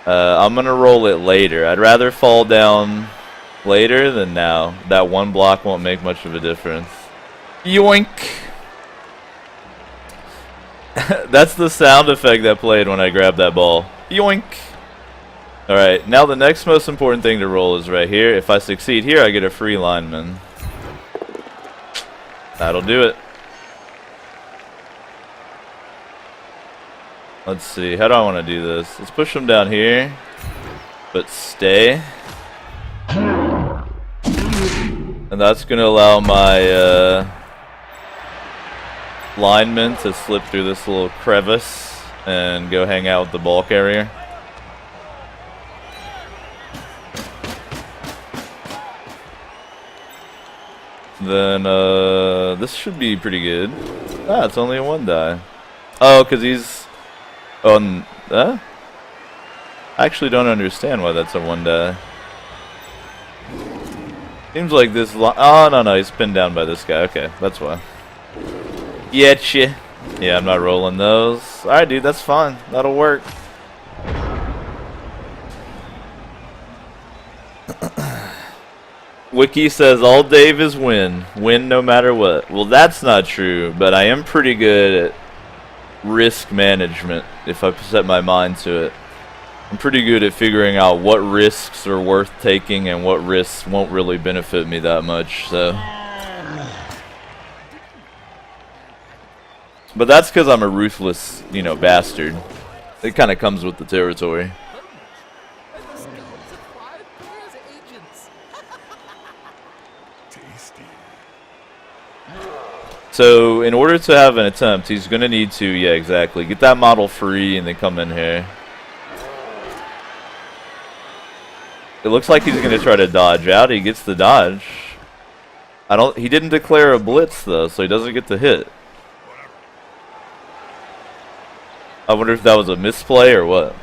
I'm going to roll it later. I'd rather fall down later than now. That one block won't make much of a difference. Yoink! That's the sound effect that played when I grabbed that ball. Yoink! Alright, now the next most important thing to roll is right here. If I succeed here, I get a free lineman. That'll do it. Let's see, how do I want to do this? Let's push him down here, but stay. And that's going to allow my lineman to slip through this little crevice and go hang out with the ball carrier. Then this should be pretty good. Ah, it's only a 1 die. Oh, because he's on. I actually don't understand why that's a 1 die. Seems like this. Oh no, he's pinned down by this guy. Okay, that's why. Getcha. Yeah, I'm not rolling those. All right, dude, that's fine. That'll work. Wiki says all Dave is win. Win no matter what. Well, that's not true, but I am pretty good at risk management if I set my mind to it. I'm pretty good at figuring out what risks are worth taking and what risks won't really benefit me that much, so. But that's because I'm a ruthless, you know, bastard. It kind of comes with the territory. So, in order to have an attempt, he's going to need to, yeah, exactly, get that model free and then come in here. It looks like he's going to try to dodge out. He gets the dodge. He didn't declare a blitz, though, so he doesn't get to hit. I wonder if that was a misplay or what.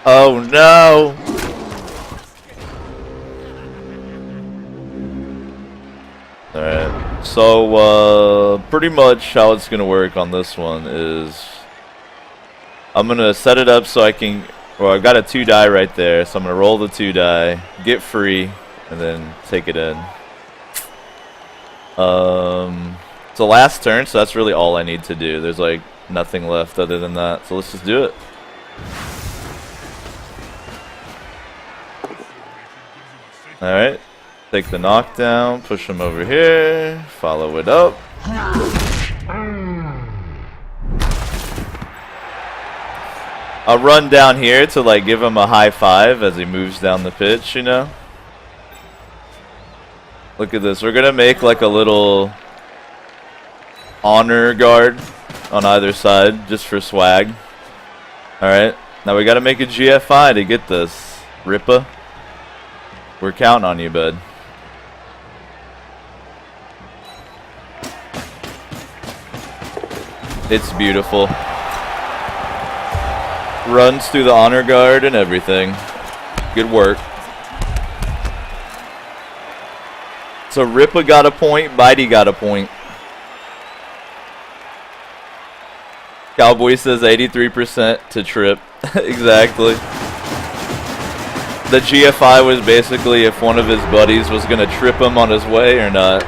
Oh no! Alright, so pretty much how it's gonna work on this one is I'm gonna set it up so I can, well, I've got a 2 die right there, so I'm gonna roll the 2 die, get free, and then take it in. It's the last turn, so that's really all I need to do. There's like nothing left other than that, so let's just do it. Alright, take the knockdown, push him over here, follow it up. I'll run down here to like give him a high 5 as he moves down the pitch, you know? Look at this, we're gonna make like a little honor guard on either side just for swag. Alright, now we gotta make a GFI to get this. Rippa. We're counting on you, bud. It's beautiful. Runs through the honor guard and everything. Good work. So Rippa got a point, Bitey got a point. Cowboy says 83% to trip. Exactly. The GFI was basically if one of his buddies was going to trip him on his way or not.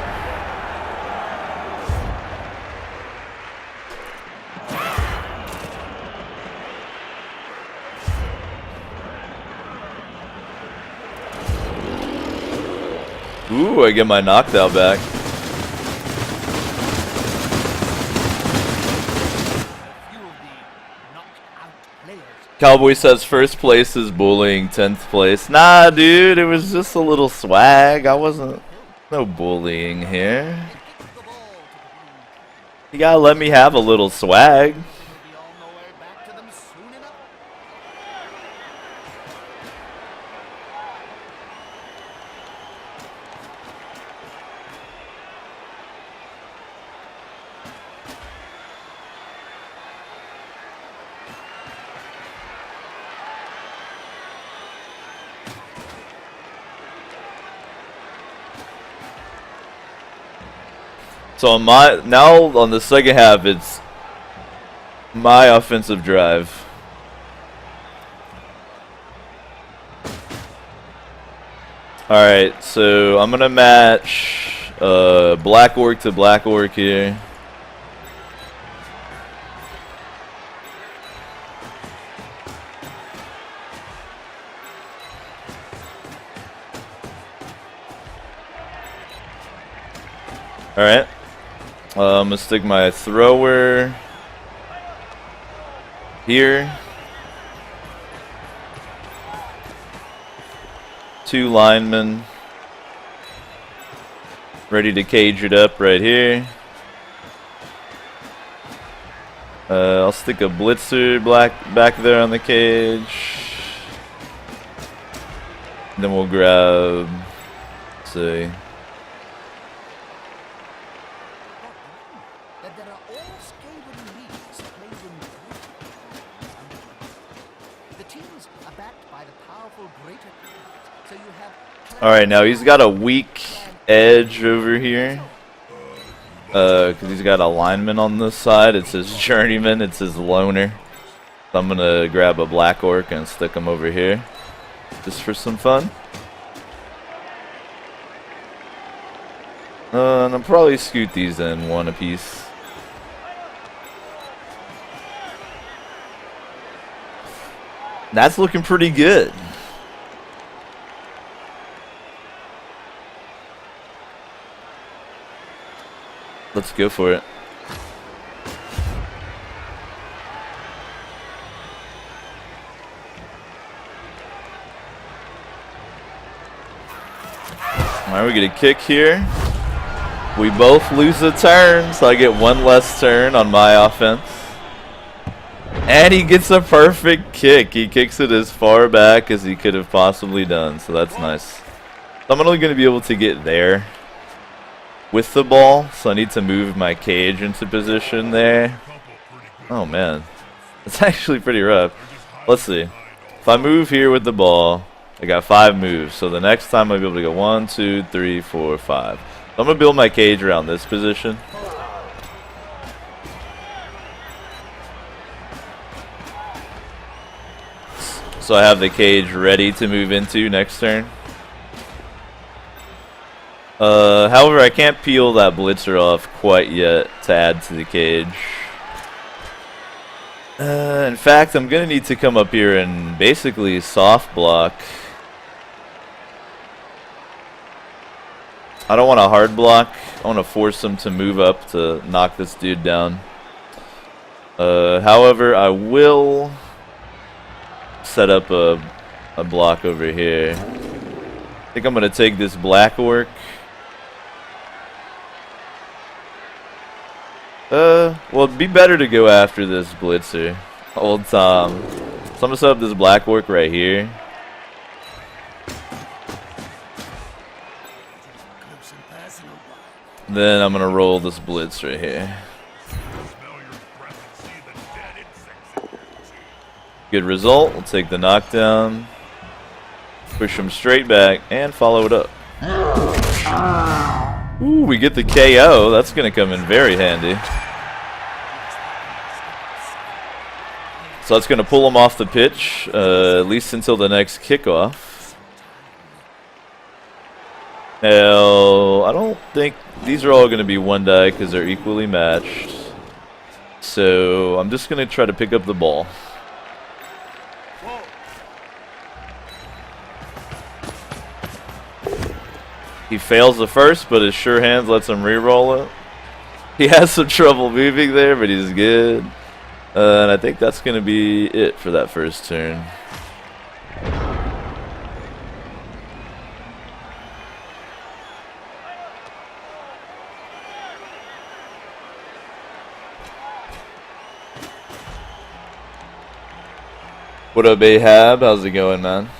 Ooh, I get my knockdown back. Cowboy says first place is bullying, 10th place. Nah, dude, it was just a little swag. I wasn't. No bullying here. You gotta let me have a little swag. So on on the second half, it's my offensive drive. All right, so I'm gonna match black orc to black orc here. All right. I'm gonna stick my thrower here. 2 linemen ready to cage it up right here. I'll stick a blitzer back there on the cage. Then we'll grab, let's see. Alright, now he's got a weak edge over here. Because he's got a lineman on this side. It's his journeyman, it's his loner. So I'm going to grab a black orc and stick him over here. Just for some fun. And I'll probably scoot these in one apiece. That's looking pretty good. Let's go for it. Alright, we get a kick here. We both lose a turn, so I get one less turn on my offense. And he gets a perfect kick. He kicks it as far back as he could have possibly done, so that's nice. I'm only going to be able to get there with the ball, so I need to move my cage into position there. Oh man, it's actually pretty rough. Let's see. If I move here with the ball, I got 5 moves, so the next time I'll be able to go 1, 2, 3, 4, 5. So I'm gonna build my cage around this position. So I have the cage ready to move into next turn. However, I can't peel that blitzer off quite yet to add to the cage. In fact, I'm going to need to come up here and basically soft block. I don't want a hard block. I want to force him to move up to knock this dude down. However, I will set up a block over here. I think I'm going to take this black orc. Well, it'd be better to go after this blitzer. Old Tom. So I'm gonna set up this black orc right here. Then I'm gonna roll this blitz right here. Good result. We'll take the knockdown, push him straight back, and follow it up. Ooh, we get the KO. That's gonna come in very handy. So that's going to pull him off the pitch, at least until the next kickoff. Now, I don't think these are all going to be one die because they're equally matched. So I'm just going to try to pick up the ball. He fails the first, but his sure hands lets him re-roll it. He has some trouble moving there, but he's good. And I think that's going to be it for that first turn. What up, Ahab? How's it going, man?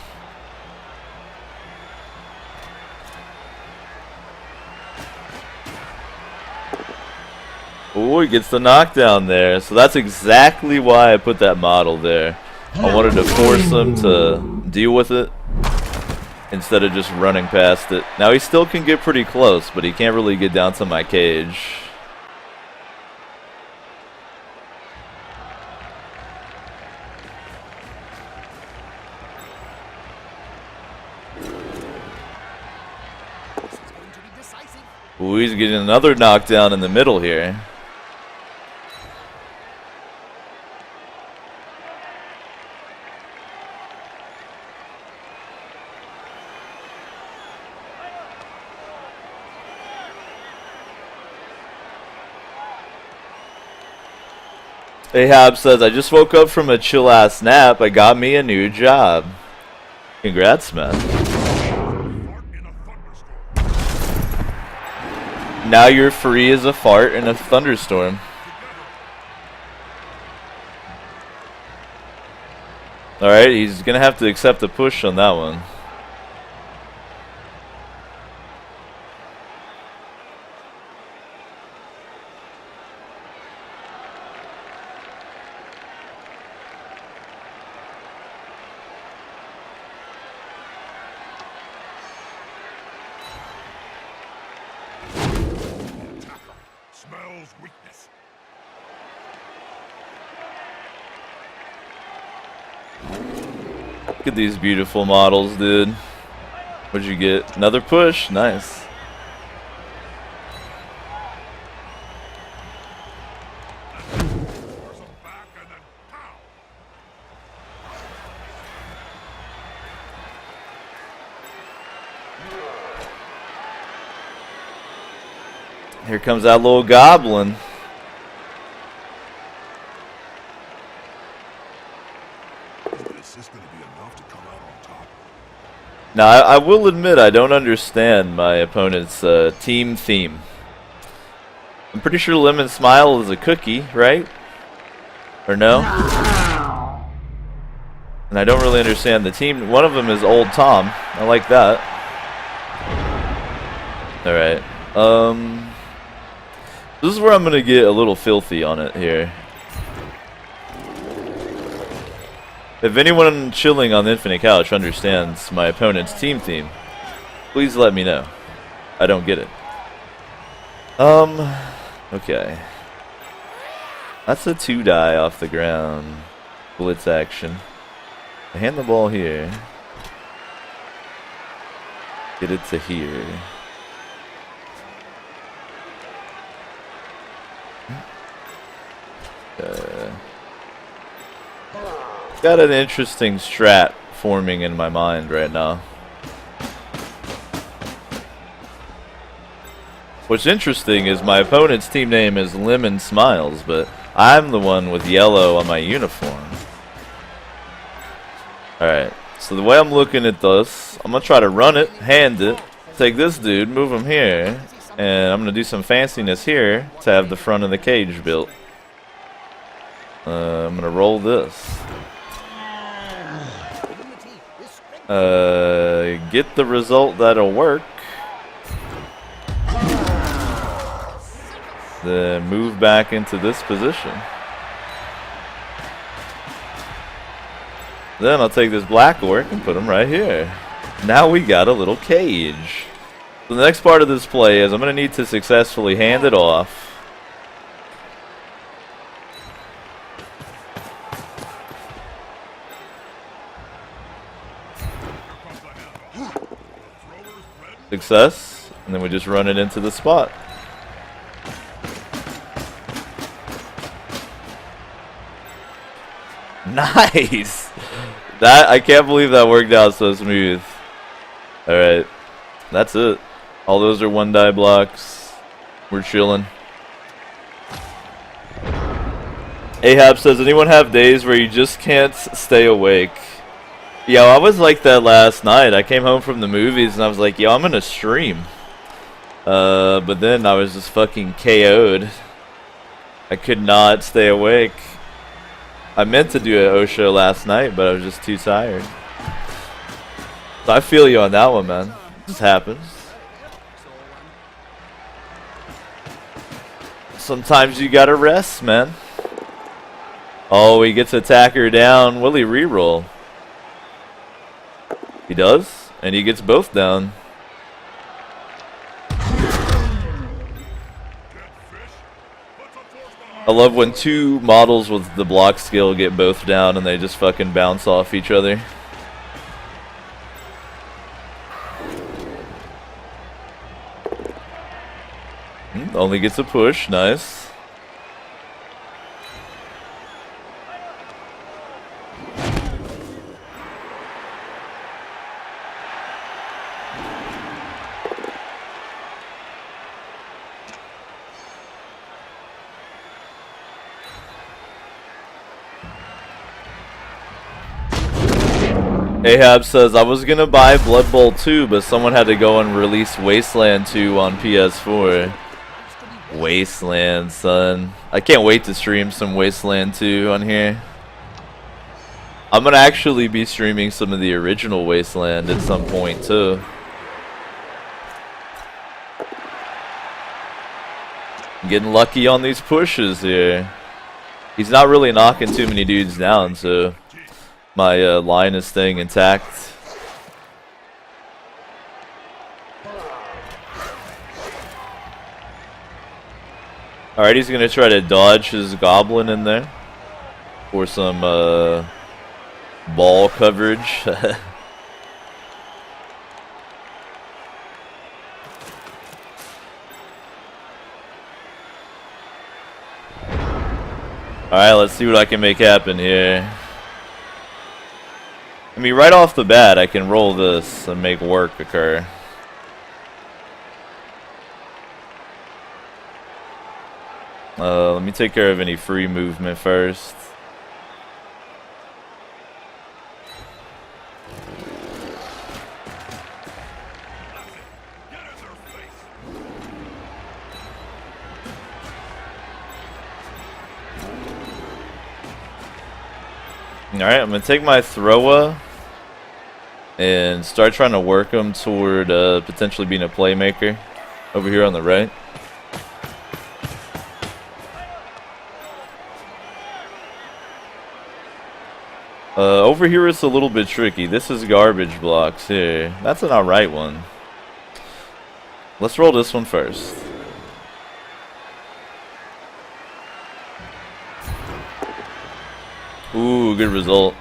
Oh, he gets the knockdown there. So that's exactly why I put that model there. I wanted to force him to deal with it instead of just running past it. Now he still can get pretty close, but he can't really get down to my cage. Ooh, he's getting another knockdown in the middle here. Ahab says, I just woke up from a chill-ass nap. I got me a new job. Congrats, man. Now you're free as a fart in a thunderstorm. Alright, he's gonna have to accept the push on that one. Weakness. Look at these beautiful models, dude. What'd you get? Another push? Nice. Here comes that little goblin. This is going to be enough to come out on top. Now, I will admit I don't understand my opponent's team theme. I'm pretty sure Lemon Smile is a cookie, right? Or no? And I don't really understand the team. One of them is Old Tom. I like that. Alright. This is where I'm going to get a little filthy on it here. If anyone chilling on the Infinite Couch understands my opponent's team theme, please let me know. I don't get it. Okay. That's a 2-die off the ground. Blitz action. Hand the ball here. Get it to here. Got an interesting strat forming in my mind right now. What's interesting is my opponent's team name is Lemon Smiles, but I'm the one with yellow on my uniform. Alright, so the way I'm looking at this, I'm going to try to run it, hand it, take this dude, move him here, and I'm going to do some fanciness here to have the front of the cage built. I'm going to roll this. Get the result that'll work. Then move back into this position. Then I'll take this black orc and put him right here. Now we got a little cage. So the next part of this play is I'm going to need to successfully hand it off. Success, and then we just run it into the spot. Nice! That, I can't believe that worked out so smooth. Alright, that's it. All those are 1-die blocks. We're chilling. Ahab says, anyone have days where you just can't stay awake? Yo, I was like that last night. I came home from the movies and I was like, yo, I'm gonna stream. But then I was just fucking KO'd. I could not stay awake. I meant to do an O show last night, but I was just too tired. So I feel you on that one, man. It just happens. Sometimes you gotta rest, man. Oh, he gets attacker down. Will he reroll? He does, and he gets both down. I love when two models with the block skill get both down and they just fucking bounce off each other. Only gets a push, nice. Ahab says, I was gonna buy Blood Bowl 2, but someone had to go and release Wasteland 2 on PS4. Wasteland, son. I can't wait to stream some Wasteland 2 on here. I'm gonna actually be streaming some of the original Wasteland at some point, too. Getting lucky on these pushes here. He's not really knocking too many dudes down, so my line is staying intact. Alright, he's gonna try to dodge his goblin in there for some ball coverage. Alright, let's see what I can make happen here. I mean, right off the bat, I can roll this and make work occur. Let me take care of any free movement first. Alright, I'm going to take my thrower and start trying to work him toward potentially being a playmaker over here on the right. Over here it's a little bit tricky. This is garbage blocks here. That's an alright one. Let's roll this one first. Ooh, good result.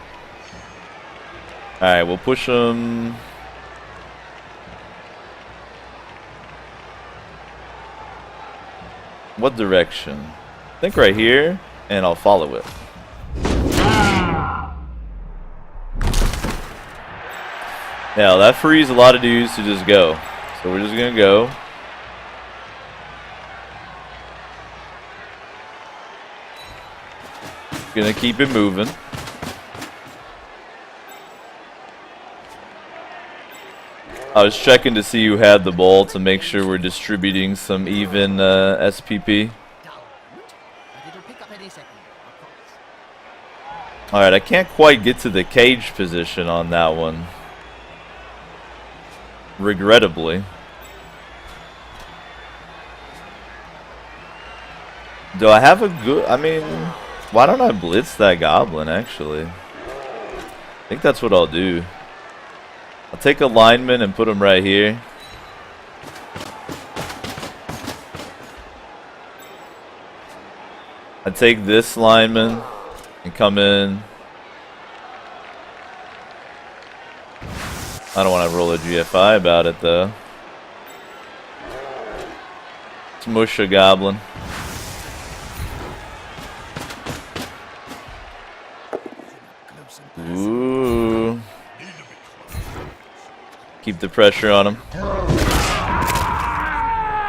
Alright, we'll push him. What direction? I think right here, and I'll follow it. Now, that frees a lot of dudes to just go. So we're just gonna go. Gonna keep it moving. I was checking to see who had the ball to make sure we're distributing some even SPP. Alright, I can't quite get to the cage position on that one. Regrettably. Do I have a good... I mean... Why don't I blitz that goblin, actually? I think that's what I'll do. I'll take a lineman and put him right here. I take this lineman and come in. I don't want to roll a GFI about it, though. Smush a goblin. Ooh. Keep the pressure on him.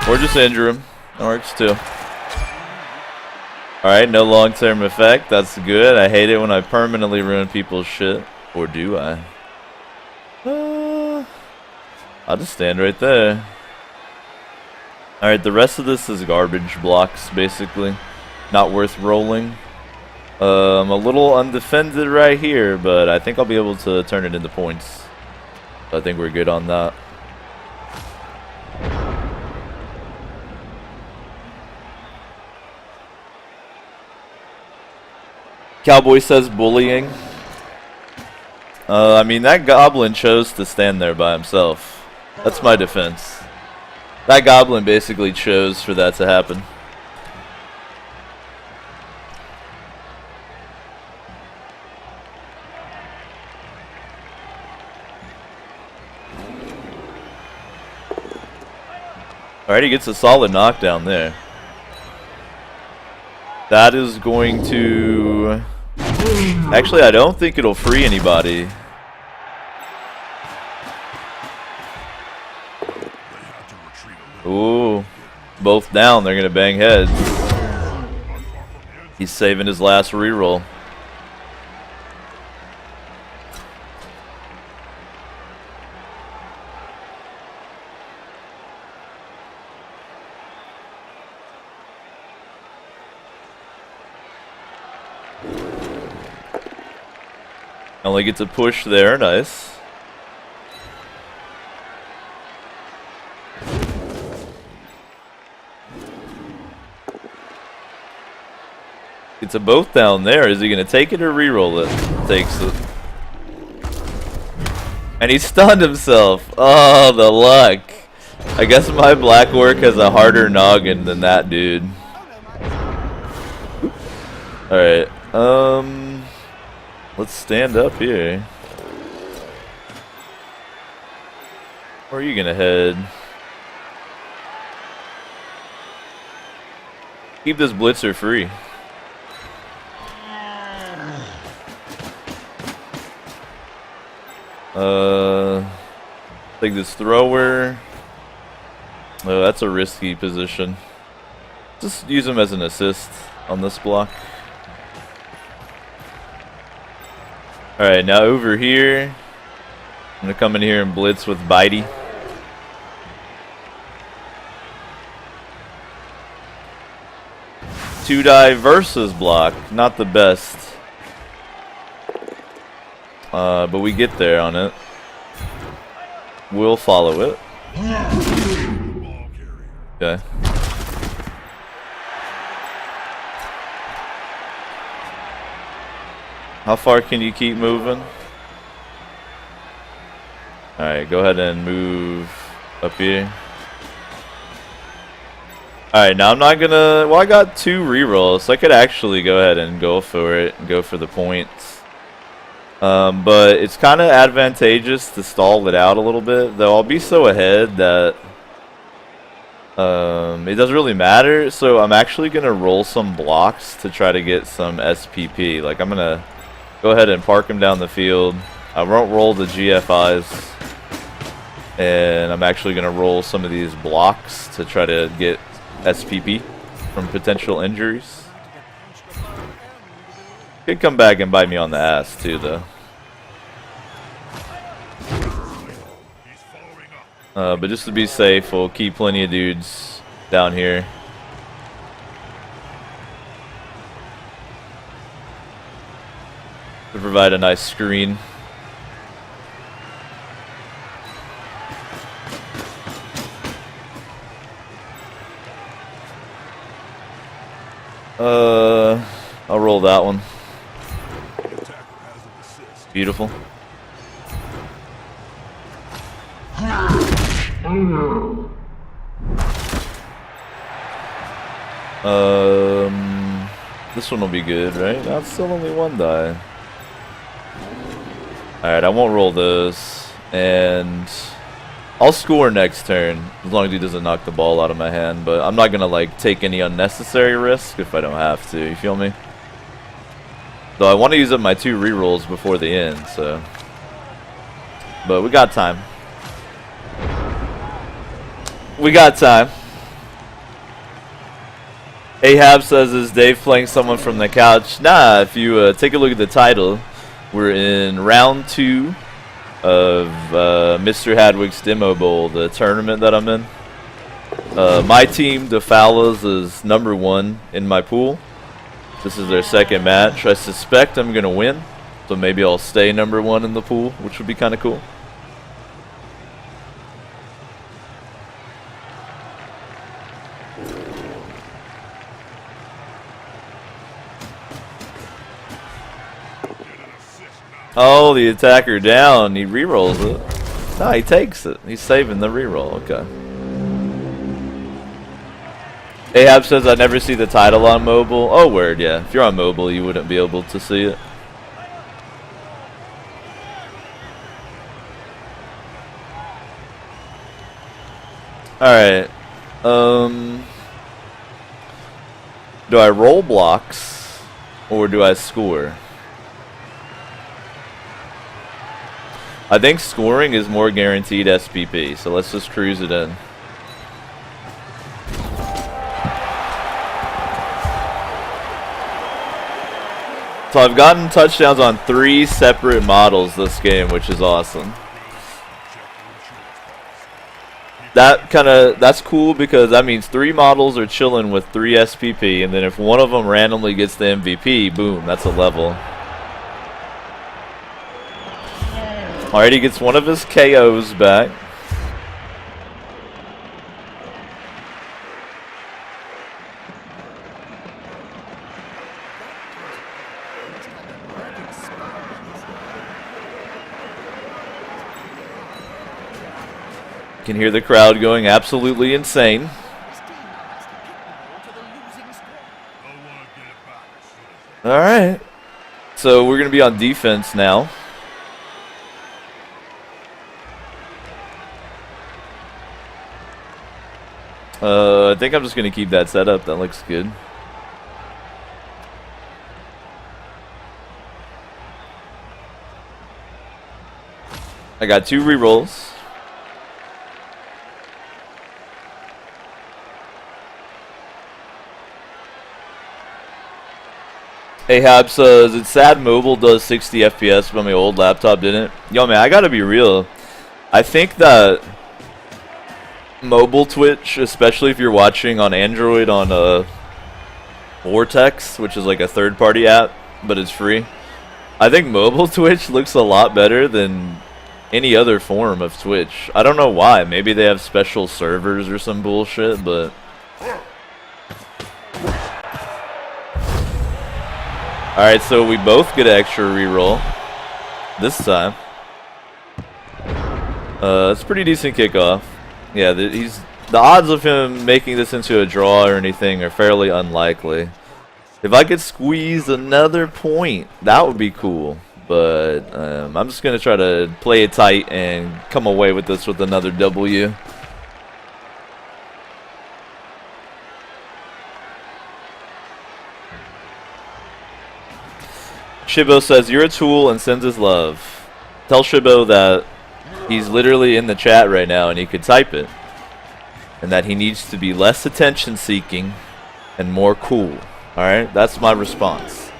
Or just injure him. That works too. Alright, no long-term effect. That's good. I hate it when I permanently ruin people's shit. Or do I? I'll just stand right there. Alright, the rest of this is garbage blocks, basically. Not worth rolling. I'm a little undefended right here, but I think I'll be able to turn it into points. I think we're good on that. Cowboy says bullying. I mean, that goblin chose to stand there by himself. That's my defense. That goblin basically chose for that to happen. Alright, he gets a solid knockdown there. That is going to... Actually, I don't think it'll free anybody. Ooh. Both down. They're going to bang heads. He's saving his last reroll. Only gets a push there, nice. Gets a both down there. Is he going to take it or reroll it? Takes it. And he stunned himself. Oh, the luck. I guess my black orc has a harder noggin than that dude. Alright, let's stand up here. Where are you gonna head? Keep this blitzer free. Take this thrower. Oh, that's a risky position. Just use him as an assist on this block. Alright, now over here, I'm going to come in here and blitz with Bitey. Two die versus block, not the best. But we get there on it. We'll follow it. Okay. How far can you keep moving? Alright, go ahead and move up here. Alright, now I'm not gonna... Well, I got 2 rerolls, so I could actually go ahead and go for it and go for the points. But it's kind of advantageous to stall it out a little bit, though I'll be so ahead that it doesn't really matter. So I'm actually going to roll some blocks to try to get some SPP. Like, I'm going to go ahead and park him down the field. I won't roll the GFIs. And I'm actually going to roll some of these blocks to try to get SPP from potential injuries. Could come back and bite me on the ass too, though. But just to be safe, we'll keep plenty of dudes down here. To provide a nice screen. I'll roll that one. Beautiful. This one will be good, right? That's still only 1 die. Alright, I won't roll this. And I'll score next turn, as long as he doesn't knock the ball out of my hand. But I'm not going to, like, take any unnecessary risk if I don't have to. You feel me? Though I want to use up my 2 rerolls before the end, so... But we got time. We got time. Ahab says, is Dave playing someone from the couch? Nah, if you take a look at the title, we're in round 2 of Mr. Hadwig's Demo Bowl, the tournament that I'm in. My team, the Fowlas, is number 1 in my pool. This is their second match. I suspect I'm going to win, so maybe I'll stay number 1 in the pool, which would be kind of cool. Oh, the attacker down. He rerolls it. No, he takes it. He's saving the reroll. Okay. Ahab says, I never see the title on mobile. Oh, word, yeah. If you're on mobile, you wouldn't be able to see it. Alright. Do I roll blocks or do I score? I think scoring is more guaranteed SPP, so let's just cruise it in. So I've gotten touchdowns on 3 separate models this game, which is awesome. That's cool because that means 3 models are chilling with 3 SPP, and then if one of them randomly gets the MVP, boom, that's a level. Alright, he gets one of his KOs back. Can hear the crowd going absolutely insane. Alright. So we're going to be on defense now. I think I'm just going to keep that setup. That looks good. I got 2 rerolls. Ahab says, it's sad mobile does 60 FPS, but my old laptop didn't. Yo, man, I gotta be real. I think that mobile Twitch, especially if you're watching on Android on Vortex, which is like a third-party app, but it's free. I think mobile Twitch looks a lot better than any other form of Twitch. I don't know why. Maybe they have special servers or some bullshit, but... Alright, so we both get an extra reroll this time. It's a pretty decent kickoff. Yeah, the odds of him making this into a draw or anything are fairly unlikely. If I could squeeze another point, that would be cool. But I'm just going to try to play it tight and come away with this with another W. Shibo says, you're a tool and sends his love. Tell Shibo that he's literally in the chat right now and he could type it. And that he needs to be less attention seeking and more cool. Alright, that's my response.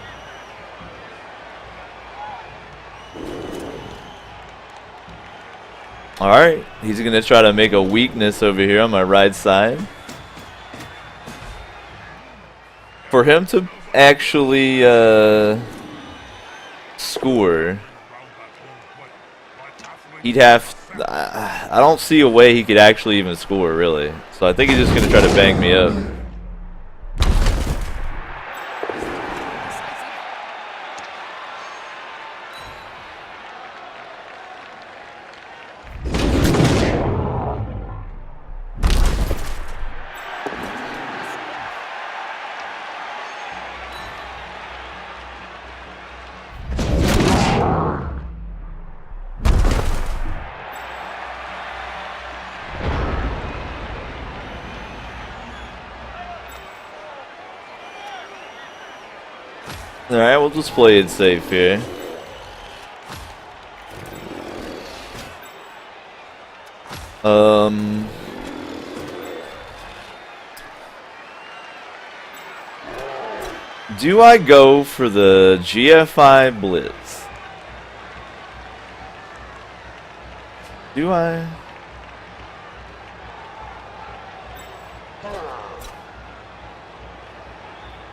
Alright, he's going to try to make a weakness over here on my right side. For him to actually score, he'd have... I don't see a way he could actually even score, really. So I think he's just going to try to bang me up. Alright, we'll just play it safe here. Do I go for the GFI Blitz? Do I?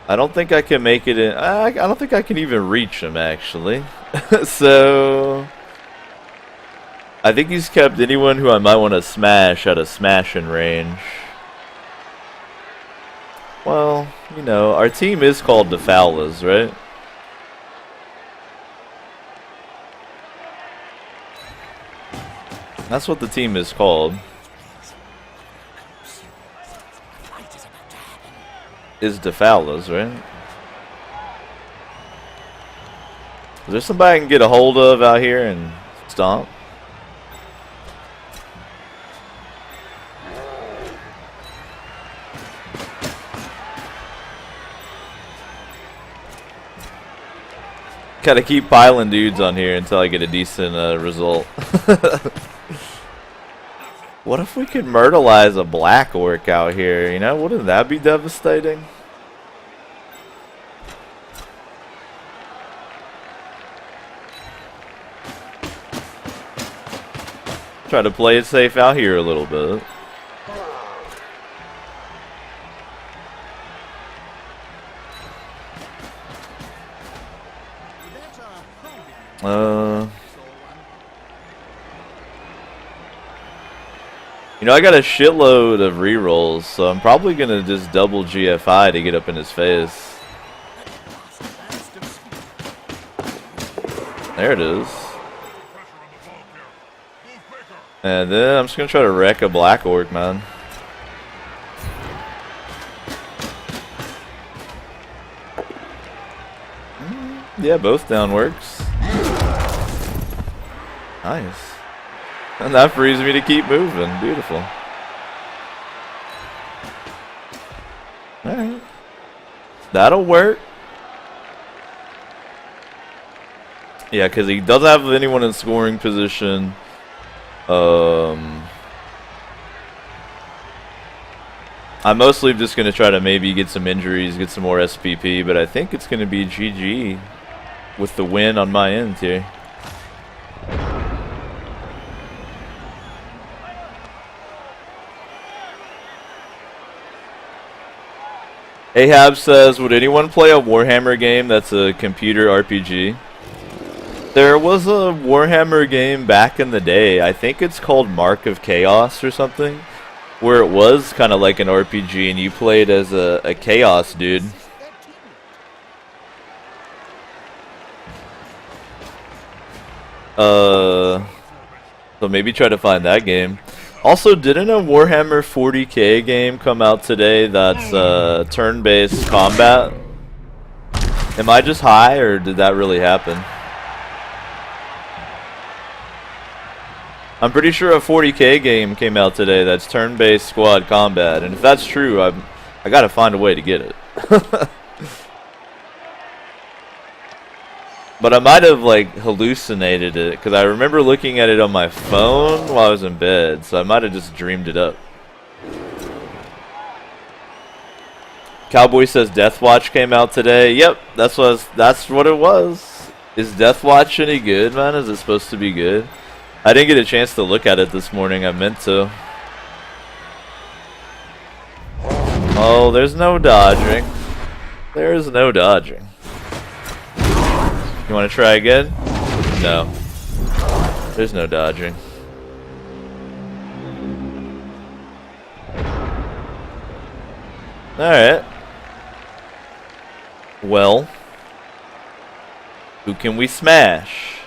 I don't think I can make it in. I don't think I can even reach him, actually. So I think he's kept anyone who I might want to smash at a smashing range. Well, you know, our team is called the Fowlers, right? That's what the team is called. Is the Fowlers, right? Is there somebody I can get a hold of out here and stomp? Gotta keep piling dudes on here until I get a decent result. What if we could myrtleize a black orc out here? You know, wouldn't that be devastating? Try to play it safe out here a little bit. You know, I got a shitload of rerolls, so I'm probably gonna just double GFI to get up in his face. There it is. And then I'm just gonna try to wreck a black orc, man. Yeah, both down works. Nice. And that frees me to keep moving. Beautiful. Alright. That'll work. Yeah, because he doesn't have anyone in scoring position. I'm mostly just going to try to maybe get some injuries, get some more SPP, but I think it's going to be GG with the win on my end here. Ahab says, would anyone play a Warhammer game that's a computer RPG? There was a Warhammer game back in the day. I think it's called Mark of Chaos or something, where it was kind of like an RPG and you played as a Chaos dude. So maybe try to find that game. Also, didn't a Warhammer 40k game come out today that's turn-based combat? Am I just high, or did that really happen? I'm pretty sure a 40k game came out today that's turn-based squad combat, and if that's true, I gotta find a way to get it. But I might have like hallucinated it, because I remember looking at it on my phone while I was in bed, so I might have just dreamed it up. Cowboy says Deathwatch came out today. Yep, that's what it was. Is Deathwatch any good, man? Is it supposed to be good? I didn't get a chance to look at it this morning. I meant to. Oh, there's no dodging. There is no dodging. You want to try again? No. There's no dodging. Alright. Well. Who can we smash?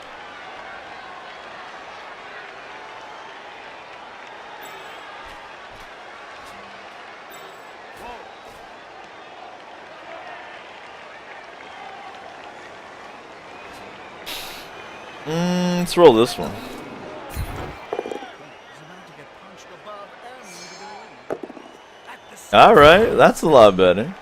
Let's roll this one. Alright, that's a lot better.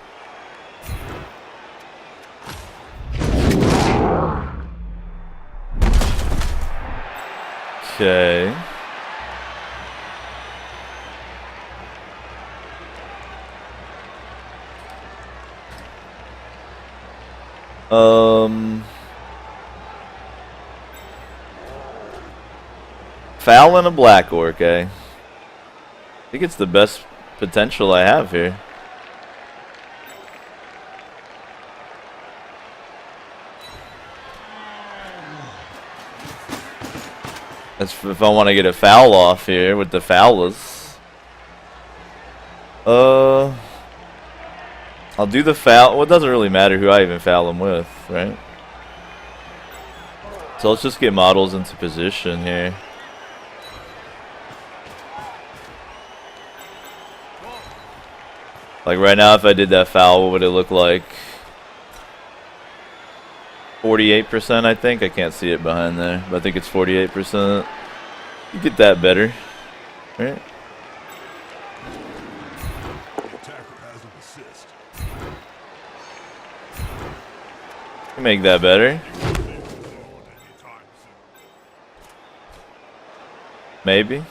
Okay. Foul and a black orc, eh? I think it's the best potential I have here. That's if I want to get a foul off here with the foulers. I'll do the foul. Well, it doesn't really matter who I even foul him with, right? So let's just get models into position here. Like right now, if I did that foul, what would it look like? 48%, I think. I can't see it behind there, but I think it's 48%. You get that better, right? You make that better. Maybe.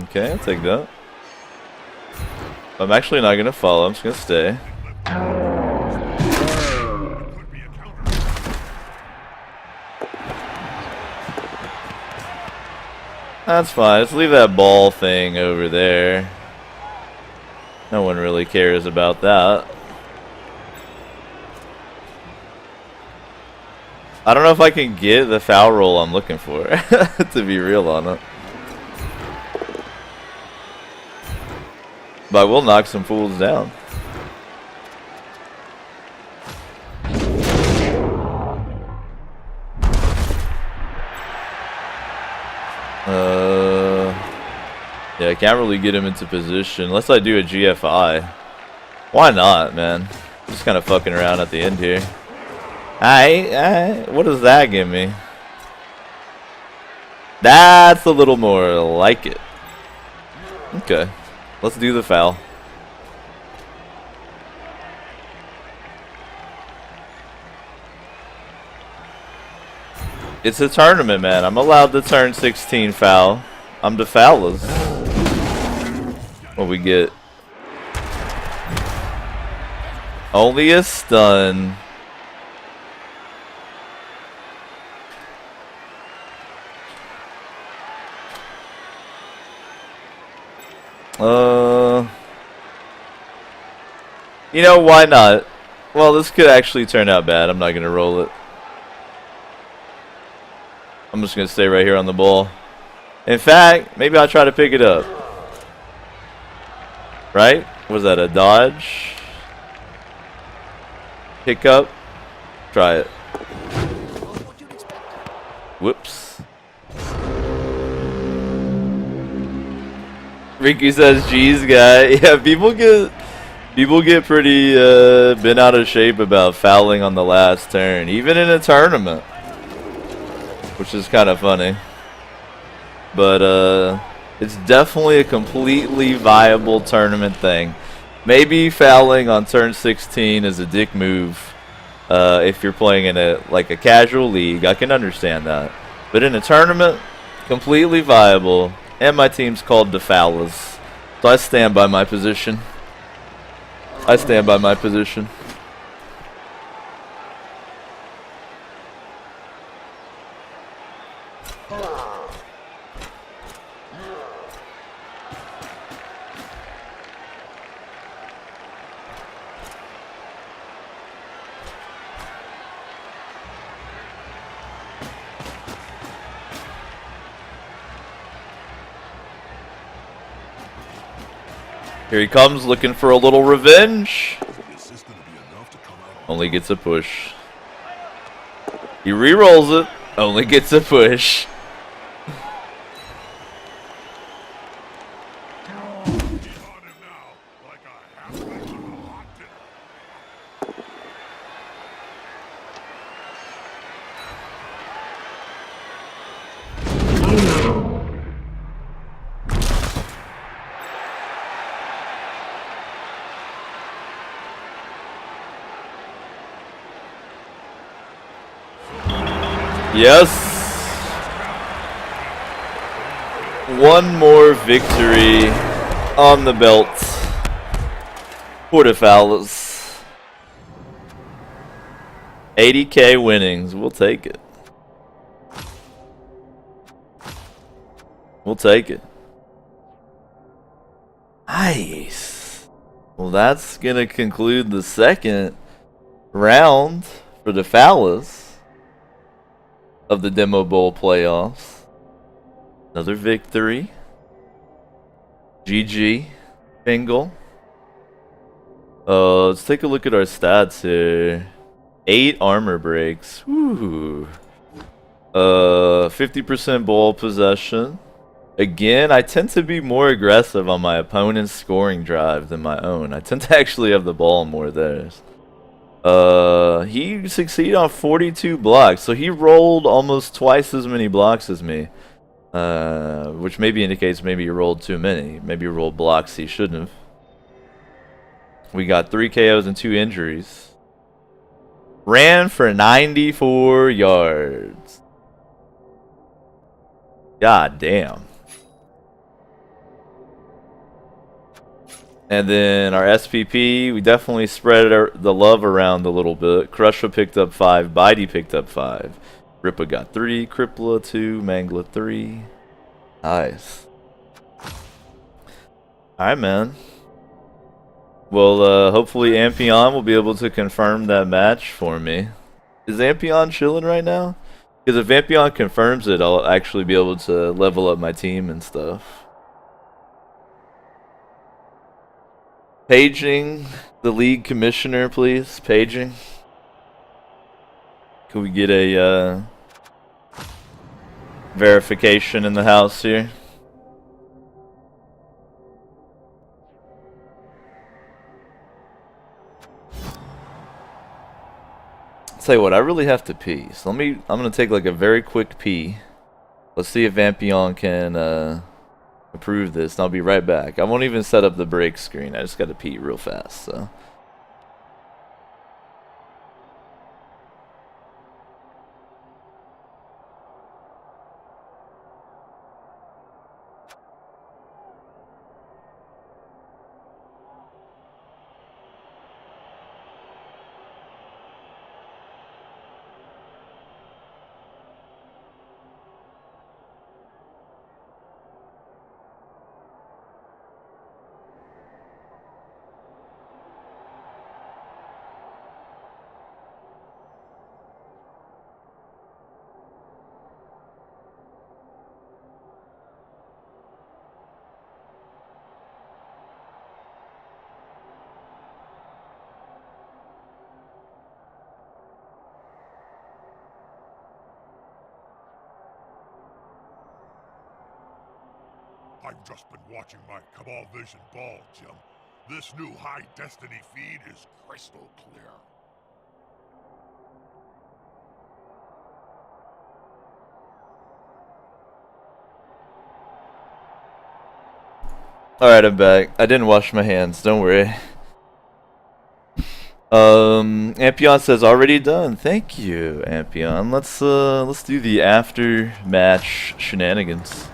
Okay, I'll take that. I'm actually not gonna follow, I'm just gonna stay. That's fine, let's leave that ball thing over there. No one really cares about that. I don't know if I can get the foul roll I'm looking for, to be real on it. But I will knock some fools down. Yeah, I can't really get him into position unless I do a GFI. Why not, man? Just kind of fucking around at the end here. What does that give me? That's a little more like it. Okay. Let's do the foul. It's a tournament, man. I'm allowed to turn 16 foul. I'm the foulers. What we get? Only a stun. You know, why not? Well, this could actually turn out bad. I'm not going to roll it. I'm just going to stay right here on the ball. In fact, maybe I'll try to pick it up. Right? Was that a dodge? Pick up? Try it. Whoops. Ricky says, "Geez, guy." Yeah, people get pretty bent out of shape about fouling on the last turn, even in a tournament, which is kind of funny. But it's definitely a completely viable tournament thing. Maybe fouling on turn 16 is a dick move if you're playing in a casual league. I can understand that, but in a tournament, completely viable. And my team's called the Foulers. So I stand by my position. I stand by my position. Here he comes, looking for a little revenge. Only gets a push. He re-rolls it. Only gets a push. Yes. one more victory on the belt for the Fowlers. 80K winnings. We'll take it. We'll take it. Nice. Well, that's going to conclude the second round for the Fowlers of the Demo Bowl playoffs. Another victory. GG. Bingle. Let's take a look at our stats here. 8 armor breaks. Woo. 50% ball possession. Again, I tend to be more aggressive on my opponent's scoring drive than my own. I tend to actually have the ball more theirs. He succeeded on 42 blocks, so he rolled almost twice as many blocks as me. Which maybe indicates maybe he rolled too many. Maybe he rolled blocks he shouldn't have. We got 3 KOs and 2 injuries. Ran for 94 yards. God damn. And then our SPP, we definitely spread the love around a little bit. Crusher picked up 5. Bitey picked up 5. Rippa got 3. Crippla 2. Mangla 3. Nice. Alright, man. Well, hopefully Ampion will be able to confirm that match for me. Is Ampion chilling right now? Because if Ampion confirms it, I'll actually be able to level up my team and stuff. Paging the league commissioner, please. Paging. Can we get a verification in the house here? Tell you what, I really have to pee. So I'm gonna take like a very quick pee. Let's see if Ampion can approve this, and I'll be right back. I won't even set up the break screen. I just gotta pee real fast, so. I've just been watching my Cabal Vision ball, Jim. This new high destiny feed is crystal clear. Alright, I'm back. I didn't wash my hands, don't worry. Ampion says already done. Thank you, Ampion. Let's do the after match shenanigans.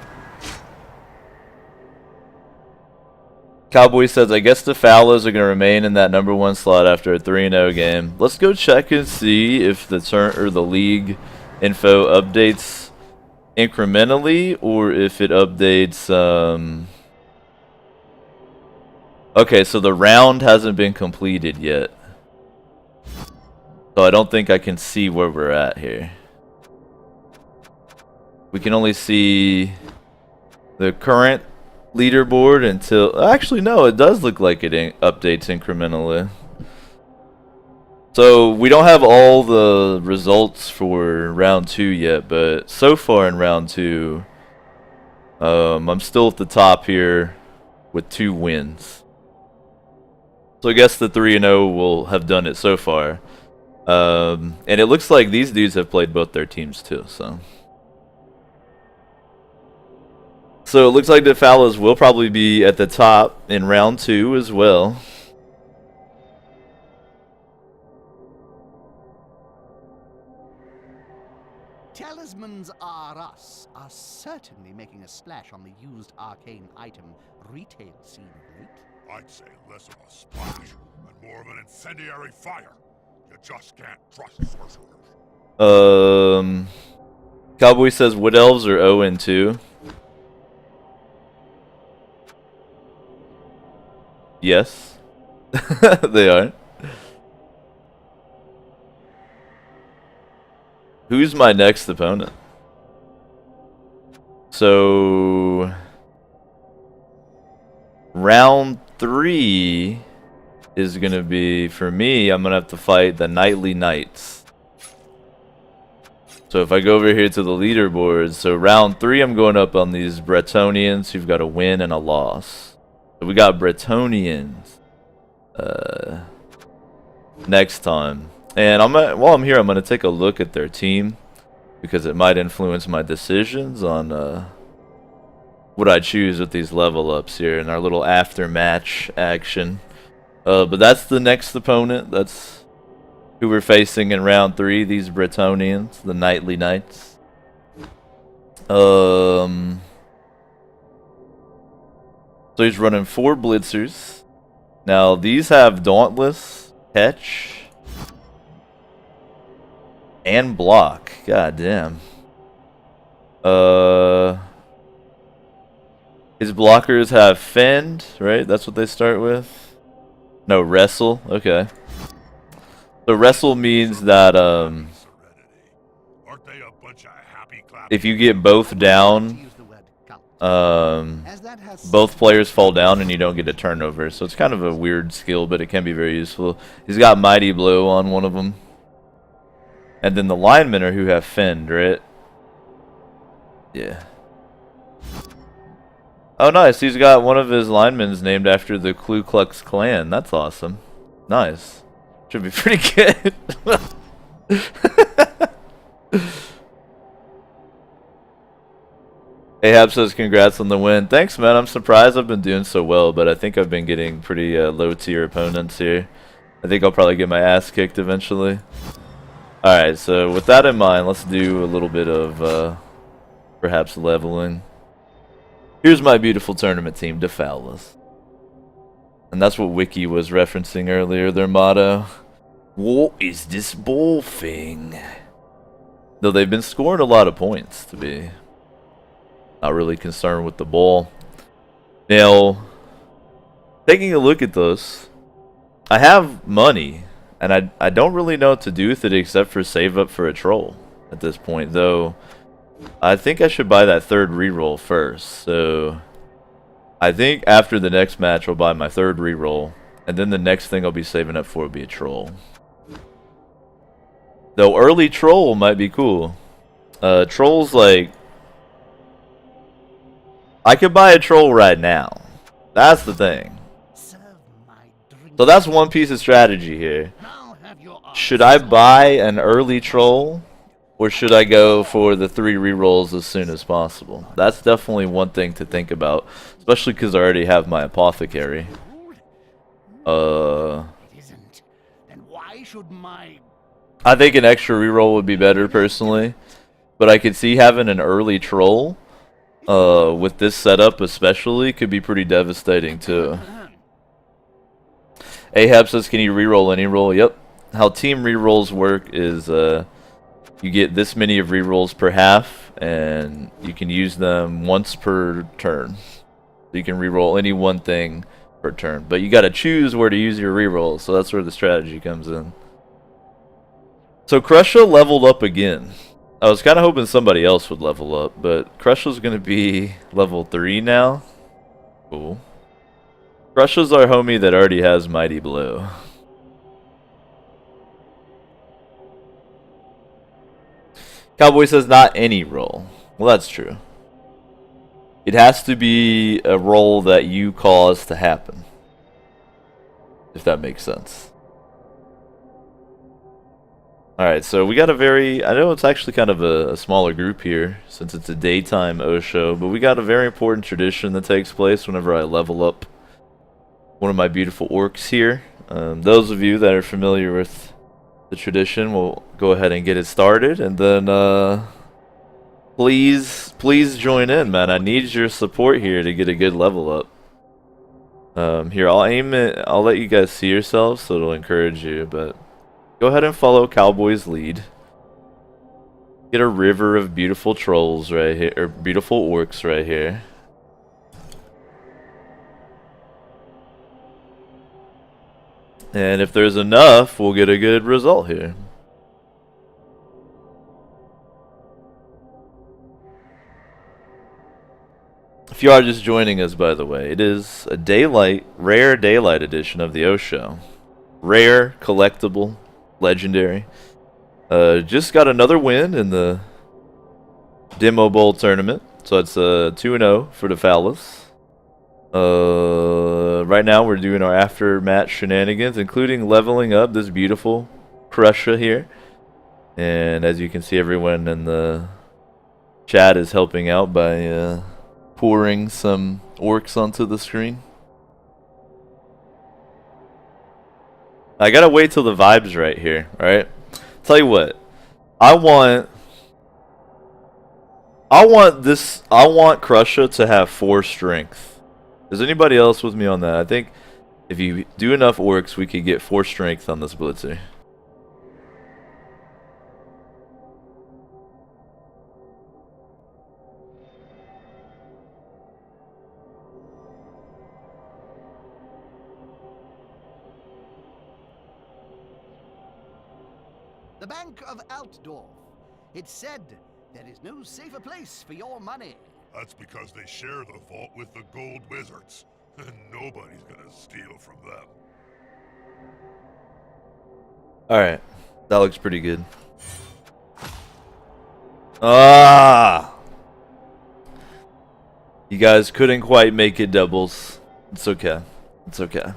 Cowboy says, I guess the Fowlers are going to remain in that #1 slot after a 3-0 game. Let's go check and see if the league info updates incrementally or if it updates. Okay, so the round hasn't been completed yet. So I don't think I can see where we're at here. We can only see the current leaderboard until... Actually, no, it does look like it updates incrementally. So we don't have all the results for round 2 yet, but so far in round 2, I'm still at the top here with 2 wins. So I guess the 3-0 will have done it so far. And it looks like these dudes have played both their teams too, so... So it looks like the Fowlers will probably be at the top in round 2 as well. Talismans R Us are certainly making a splash on the used arcane item retail scene of late. I'd say less of a splash and more of an incendiary fire. You just can't trust sorcerers. Cowboy says Wood Elves are 0-2. Yes. They are. Who's my next opponent? So round 3 is gonna be, for me, I'm gonna have to fight the Nightly Knights. So if I go over here to the leaderboard, so round 3 I'm going up on these Bretonians who've got a win and a loss. So we got Bretonians next time. And while I'm here, I'm gonna take a look at their team because it might influence my decisions on what I choose with these level ups here in our little after match action. But that's the next opponent. That's who we're facing in round 3. These Bretonians, the Nightly Knights. So he's running 4 Blitzers. Now these have Dauntless, Catch, and Block. God damn. His blockers have Fend, right? That's what they start with. No, Wrestle. Okay. So Wrestle means that if you get both down, both players fall down and you don't get a turnover. So it's kind of a weird skill, but it can be very useful. He's got Mighty Blow on one of them. And then the linemen are who have Fend, right? Yeah. Oh, nice. He's got one of his linemen's named after the Ku Klux Klan. That's awesome. Nice. Should be pretty good. Ahab says congrats on the win. Thanks, man. I'm surprised I've been doing so well, but I think I've been getting pretty low-tier opponents here. I think I'll probably get my ass kicked eventually. Alright, so with that in mind, let's do a little bit of perhaps leveling. Here's my beautiful tournament team, Defaulas. And that's what Wiki was referencing earlier, their motto. What is this ball thing? Though they've been scoring a lot of points, to be not really concerned with the ball. Now, taking a look at this, I have money, and I don't really know what to do with it except for save up for a troll at this point, though. I think I should buy that third reroll first, so I think after the next match I'll buy my third reroll, and then the next thing I'll be saving up for will be a troll. Though early troll might be cool. Trolls, like, I could buy a troll right now. That's the thing. So that's one piece of strategy here. Should I buy an early troll, or should I go for the 3 rerolls as soon as possible? That's definitely one thing to think about, especially because I already have my apothecary. I think an extra reroll would be better personally, but I could see having an early troll with this setup especially could be pretty devastating too. Ahab says, can you reroll any roll? Yep. How team rerolls work is you get this many of rerolls per half, and you can use them once per turn. So you can reroll any one thing per turn, but you got to choose where to use your rerolls. So that's where the strategy comes in. So Crusha leveled up again. I was kind of hoping somebody else would level up, but Crusha's going to be level 3 now. Cool. Crusha's our homie that already has Mighty Blow. Cowboy says not any roll. Well, that's true. It has to be a roll that you cause to happen, if that makes sense. Alright, so we got a very... I know it's actually kind of a smaller group here, since it's a daytime Osho, but we got a very important tradition that takes place whenever I level up one of my beautiful orcs here. Those of you that are familiar with the tradition will go ahead and get it started, and then please join in, man. I need your support here to get a good level up. Here, I'll aim it. I'll let you guys see yourselves, so it'll encourage you. But go ahead and follow Cowboy's lead. Get a river of beautiful trolls right here, or beautiful orcs right here. And if there's enough, we'll get a good result here. If you are just joining us, by the way, it is a rare daylight edition of the O Show. Rare, collectible, legendary. Just got another win in the Demo Bowl tournament. So it's 2-0 for the fellas. Right now we're doing our after-match shenanigans, including leveling up this beautiful Crusher here. And as you can see, everyone in the chat is helping out by pouring some orcs onto the screen. I gotta wait till the vibe's right here, alright? Tell you what, I want Crusher to have 4 strength. Is anybody else with me on that? I think if you do enough orcs, we could get 4 strength on this blitzer. The Bank of Altdorf. It's said there is no safer place for your money. That's because they share the vault with the gold wizards, and nobody's gonna steal from them. Alright, that looks pretty good. Ah! You guys couldn't quite make it doubles. It's okay. It's okay.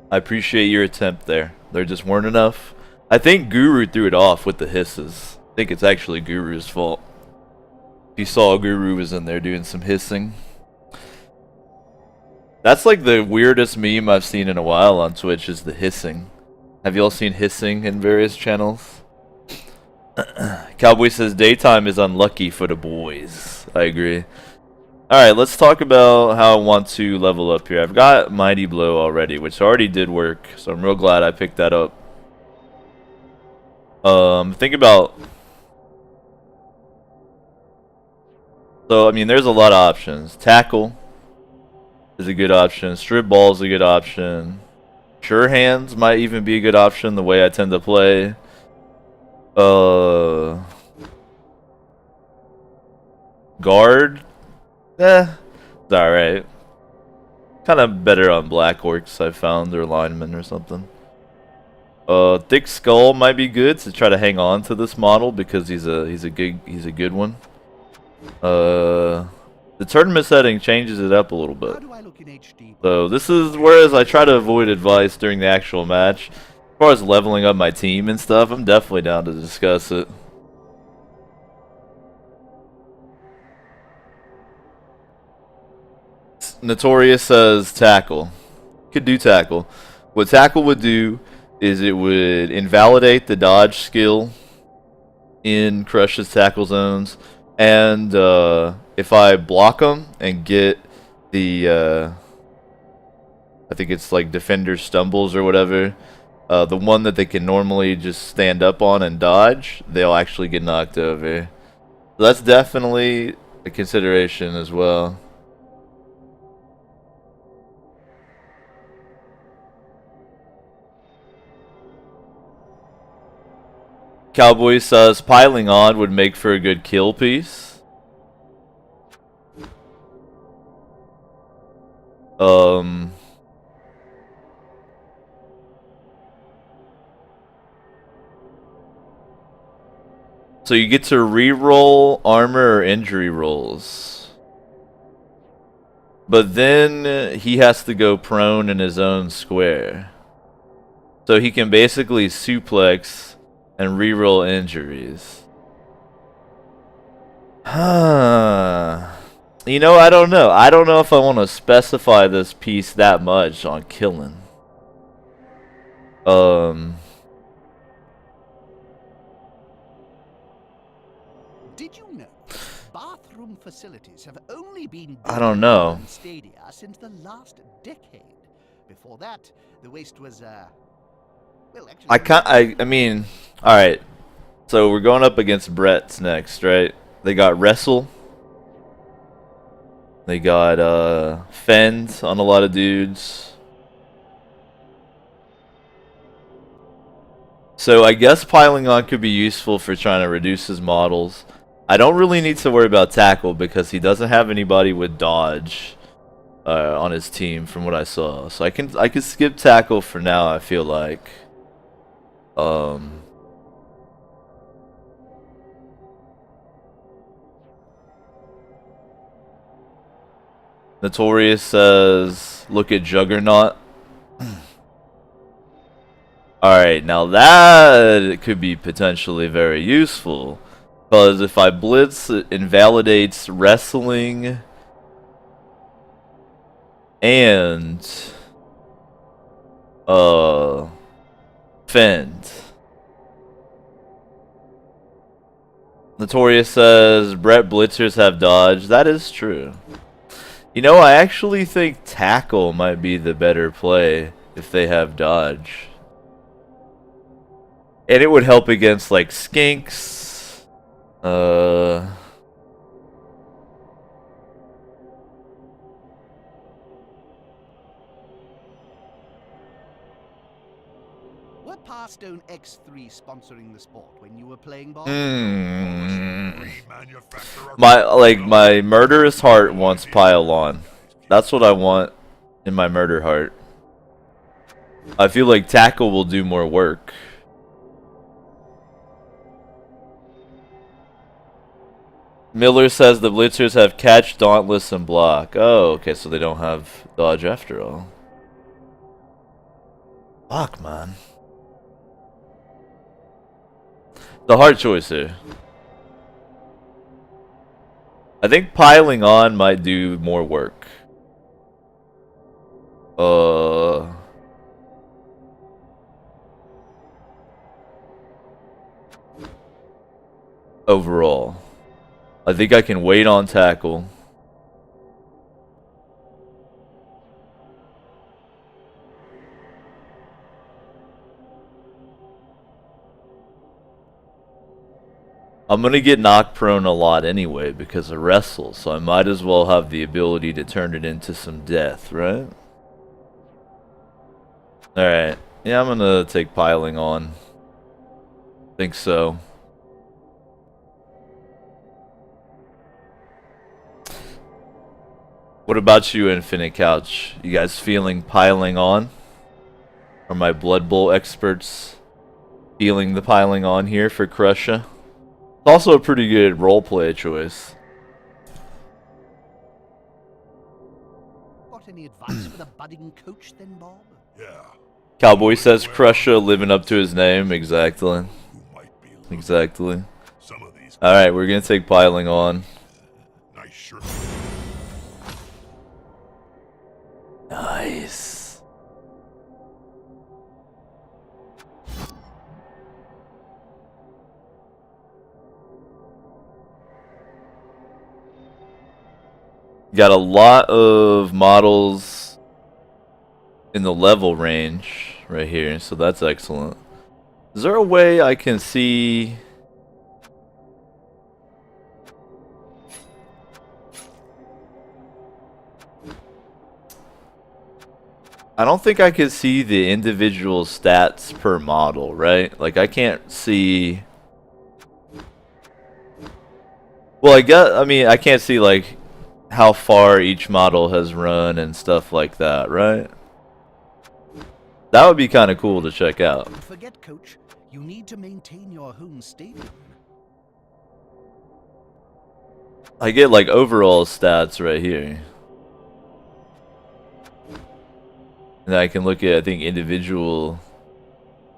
I appreciate your attempt there. There just weren't enough. I think Guru threw it off with the hisses. I think it's actually Guru's fault. If you saw, Guru was in there doing some hissing. That's like the weirdest meme I've seen in a while on Twitch, is the hissing. Have you all seen hissing in various channels? Cowboy says daytime is unlucky for the boys. I agree. Alright, let's talk about how I want to level up here. I've got Mighty Blow already, which already did work, so I'm real glad I picked that up. Think about... So, I mean, there's a lot of options. Tackle is a good option. Strip Ball is a good option. Sure Hands might even be a good option, the way I tend to play. Guard? It's alright. Kind of better on Black Orcs, I found, or Linemen or something. Thick Skull might be good to try to hang on to this model because he's a good one. The tournament setting changes it up a little bit. So this is whereas I try to avoid advice during the actual match. As far as leveling up my team and stuff, I'm definitely down to discuss it. Notorious says tackle. Could do tackle. What tackle would do is it would invalidate the dodge skill in Crush's tackle zones, and if I block them and get the I think it's like defender stumbles or whatever, the one that they can normally just stand up on and dodge, they'll actually get knocked over. So that's definitely a consideration as well. Cowboy says piling on would make for a good kill piece. So you get to re-roll armor or injury rolls. But then he has to go prone in his own square. So he can basically suplex and re-roll injuries. You know, I don't know. I don't know if I want to specify this piece that much on killing. Did you know bathroom facilities have only been I don't know. built in stadia since the last decade? Before that, the waste was well, actually, I mean, all right. So we're going up against Brett's next, right? They got Wrestle. They got Fend on a lot of dudes. So I guess piling on could be useful for trying to reduce his models. I don't really need to worry about tackle because he doesn't have anybody with dodge on his team from what I saw. So I can skip tackle for now, I feel like. Notorious says, look at Juggernaut. Alright, now that could be potentially very useful. Because if I blitz, it invalidates wrestling and Fend. Notorious says Brett blitzers have dodge. That is true. You know, I actually think tackle might be the better play if they have dodge. And it would help against like skinks. Were Stone X3 sponsoring the sport when you were playing ball? My murderous heart wants pile on. That's what I want in my murder heart. I feel like tackle will do more work. Miller says the blitzers have catch, dauntless, and block. Oh, okay, so they don't have dodge after all. Fuck, man. The hard choice here. I think piling on might do more work. Overall, I think I can wait on tackle. I'm gonna get knocked prone a lot anyway because of wrestle, so I might as well have the ability to turn it into some death, right? Alright. Yeah, I'm gonna take piling on. Think so. What about you, Infinite Couch? You guys feeling piling on? Are my Blood Bowl experts feeling the piling on here for Crusha? It's also a pretty good roleplay choice. Got any advice for the budding coach then, Bob? Yeah. Cowboy says Crusha living up to his name. Exactly. Exactly. Alright, we're gonna take piling on. Nice shirt. Nice. Got a lot of models in the level range right here, so that's excellent. Is there a way I can see... I don't think I can see the individual stats per model, right? Like, I can't see... Well, I mean, I can't see, like, how far each model has run and stuff like that, right? That would be kind of cool to check out. Don't forget, coach, you need to maintain your home stadium. I get, like, overall stats right here. And I can look at, I think, individual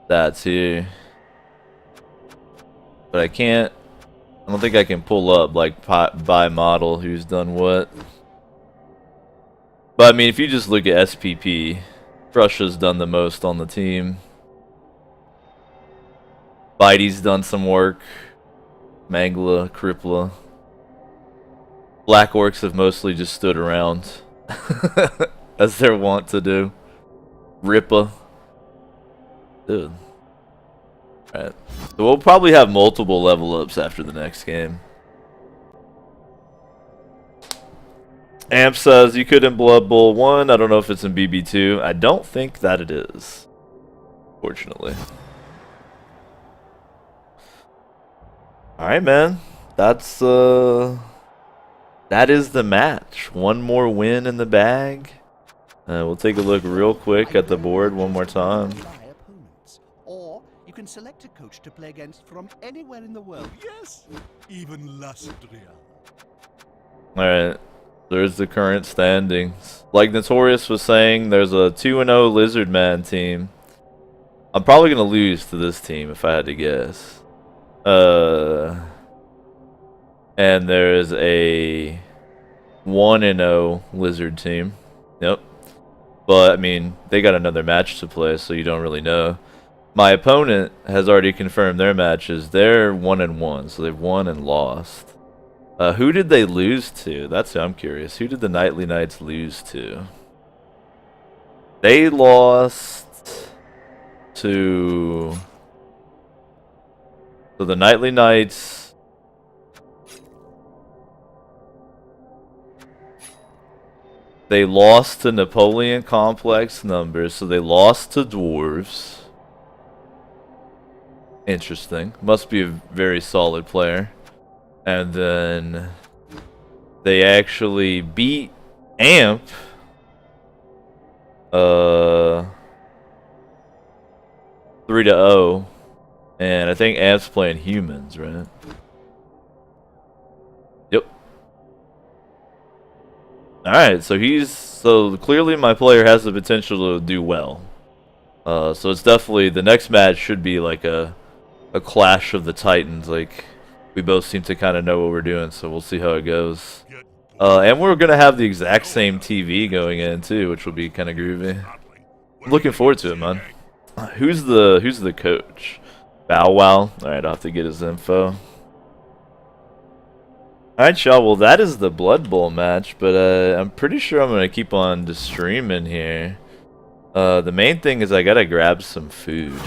stats here. But I can't... I don't think I can pull up, like, by model who's done what. But, I mean, if you just look at SPP, Russia's done the most on the team. Bitey's done some work. Mangla, Kripla. Black Orcs have mostly just stood around. As they're wont to do. Rippa. Dude. Alright. So we'll probably have multiple level ups after the next game. Amp says you could in Blood Bowl 1. I don't know if it's in BB2. I don't think that it is. Fortunately. Alright, man. That's that is the match. One more win in the bag. We'll take a look real quick at the board one more time. Or you can select a coach to play against from anywhere in the world. Yes, even Lastria. Alright. There's the current standings. Like Notorious was saying, there's a 2-0 Lizardman team. I'm probably going to lose to this team if I had to guess. And there's a 1-0 Lizard team. Yep. But, I mean, they got another match to play, so you don't really know. My opponent has already confirmed their matches. They're 1-1, so they've won and lost. Who did they lose to? That's who I'm curious. Who did the Nightly Knights lose to? They lost to... So the Nightly Knights... They lost to Napoleon Complex numbers, so they lost to Dwarves. Interesting. Must be a very solid player. And then they actually beat Amp 3-0. And I think Amp's playing humans, right? Yep. Alright, so clearly my player has the potential to do well. So it's definitely, the next match should be like a clash of the titans. Like, we both seem to kind of know what we're doing, so we'll see how it goes. And we're gonna have the exact same TV going in too, which will be kind of groovy. I'm looking forward to it, man. Who's the coach? Bow Wow. Alright, I'll have to get his info. Alright, y'all. Well, that is the Blood Bowl match, but I'm pretty sure I'm gonna keep on just streaming here. The main thing is I gotta grab some food.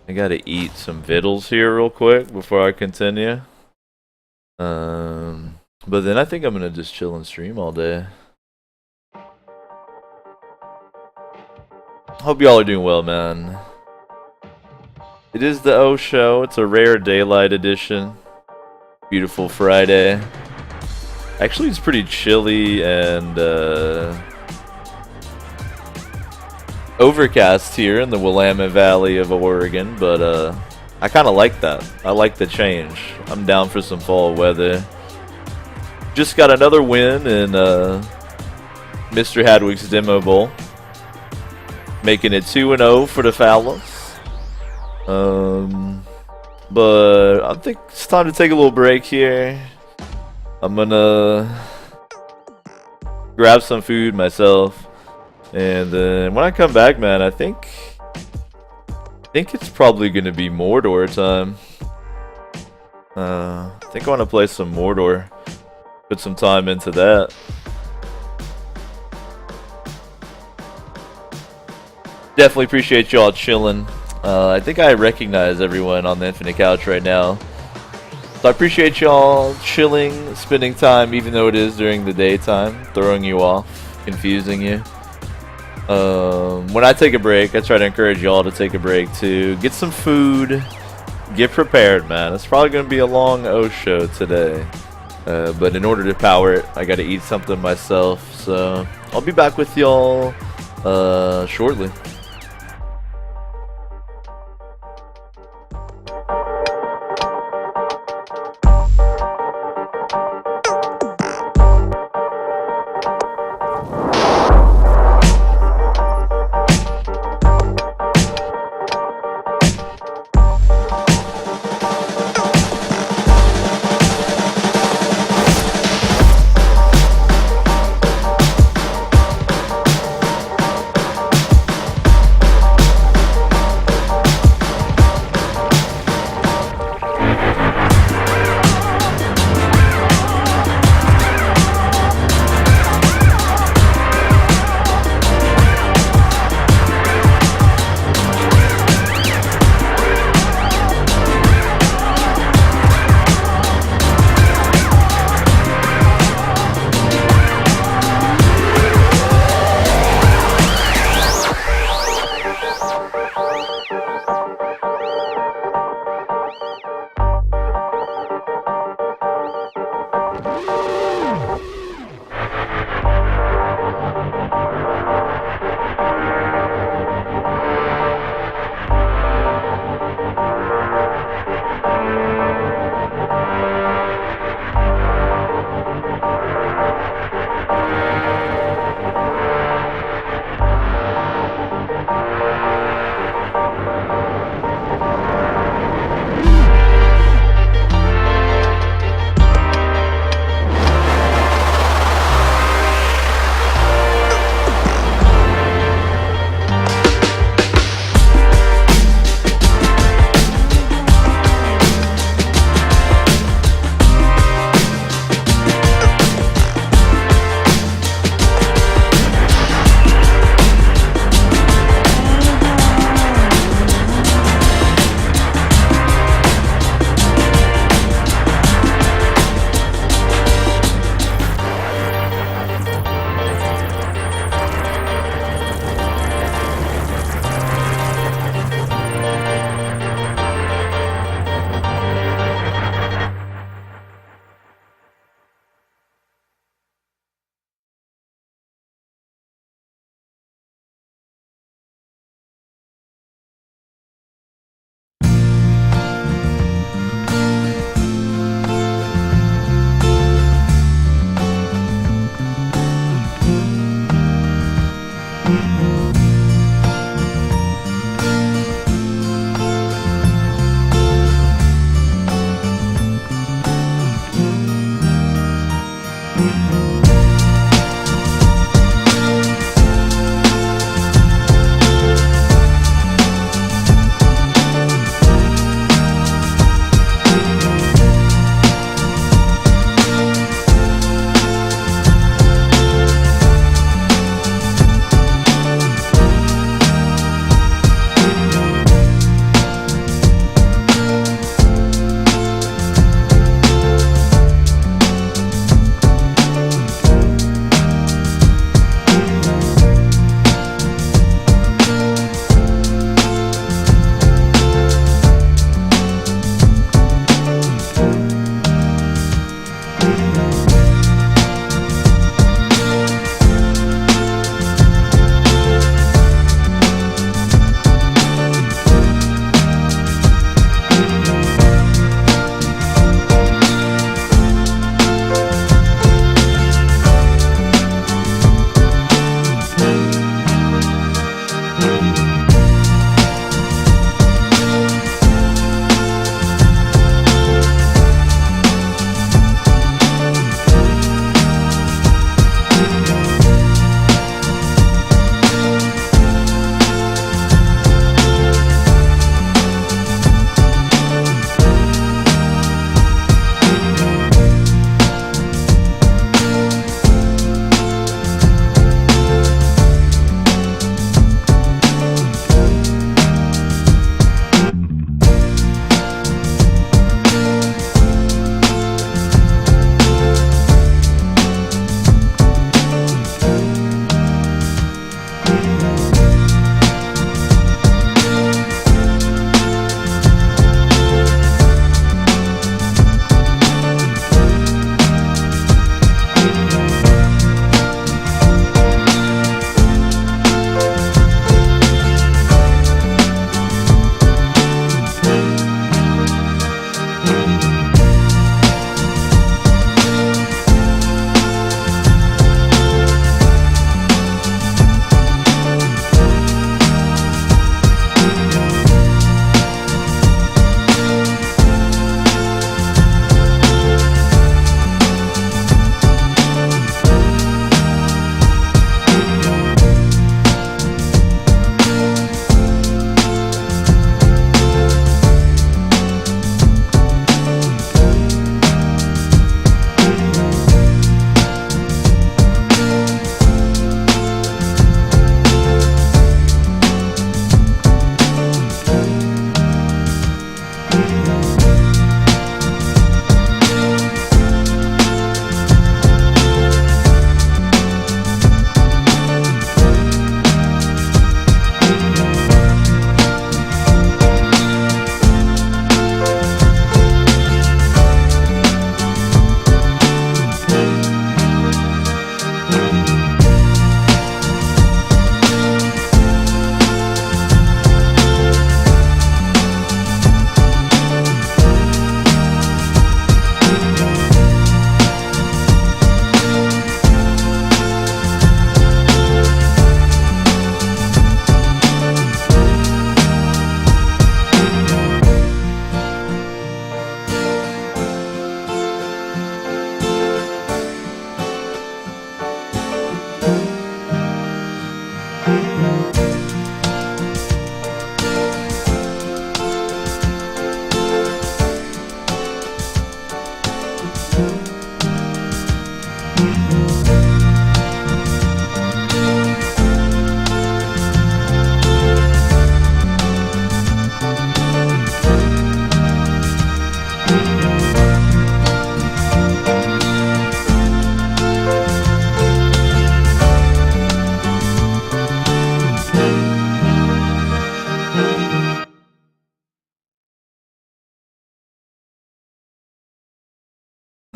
I gotta eat some vittles here real quick before I continue. But then I think I'm gonna just chill and stream all day. Hope y'all are doing well, man. It is the O show. It's a rare daylight edition. Beautiful Friday. Actually, it's pretty chilly and overcast here in the Willamette Valley of Oregon, but I kind of like that. I like the change. I'm down for some fall weather. Just got another win in Mr. Hadwig's Demo Bowl, making it 2-0 for the Fowlers. But I think it's time to take a little break here. I'm gonna grab some food myself. And then when I come back, man, I think it's probably gonna be Mordor time. I think I want to play some Mordor. Put some time into that. Definitely appreciate y'all chilling. I think I recognize everyone on the Infinite Couch right now. So I appreciate y'all chilling, spending time, even though it is during the daytime, throwing you off, confusing you. When I take a break, I try to encourage y'all to take a break too. Get some food. Get prepared, man. It's probably going to be a long O show today. But in order to power it, I got to eat something myself. So I'll be back with y'all shortly.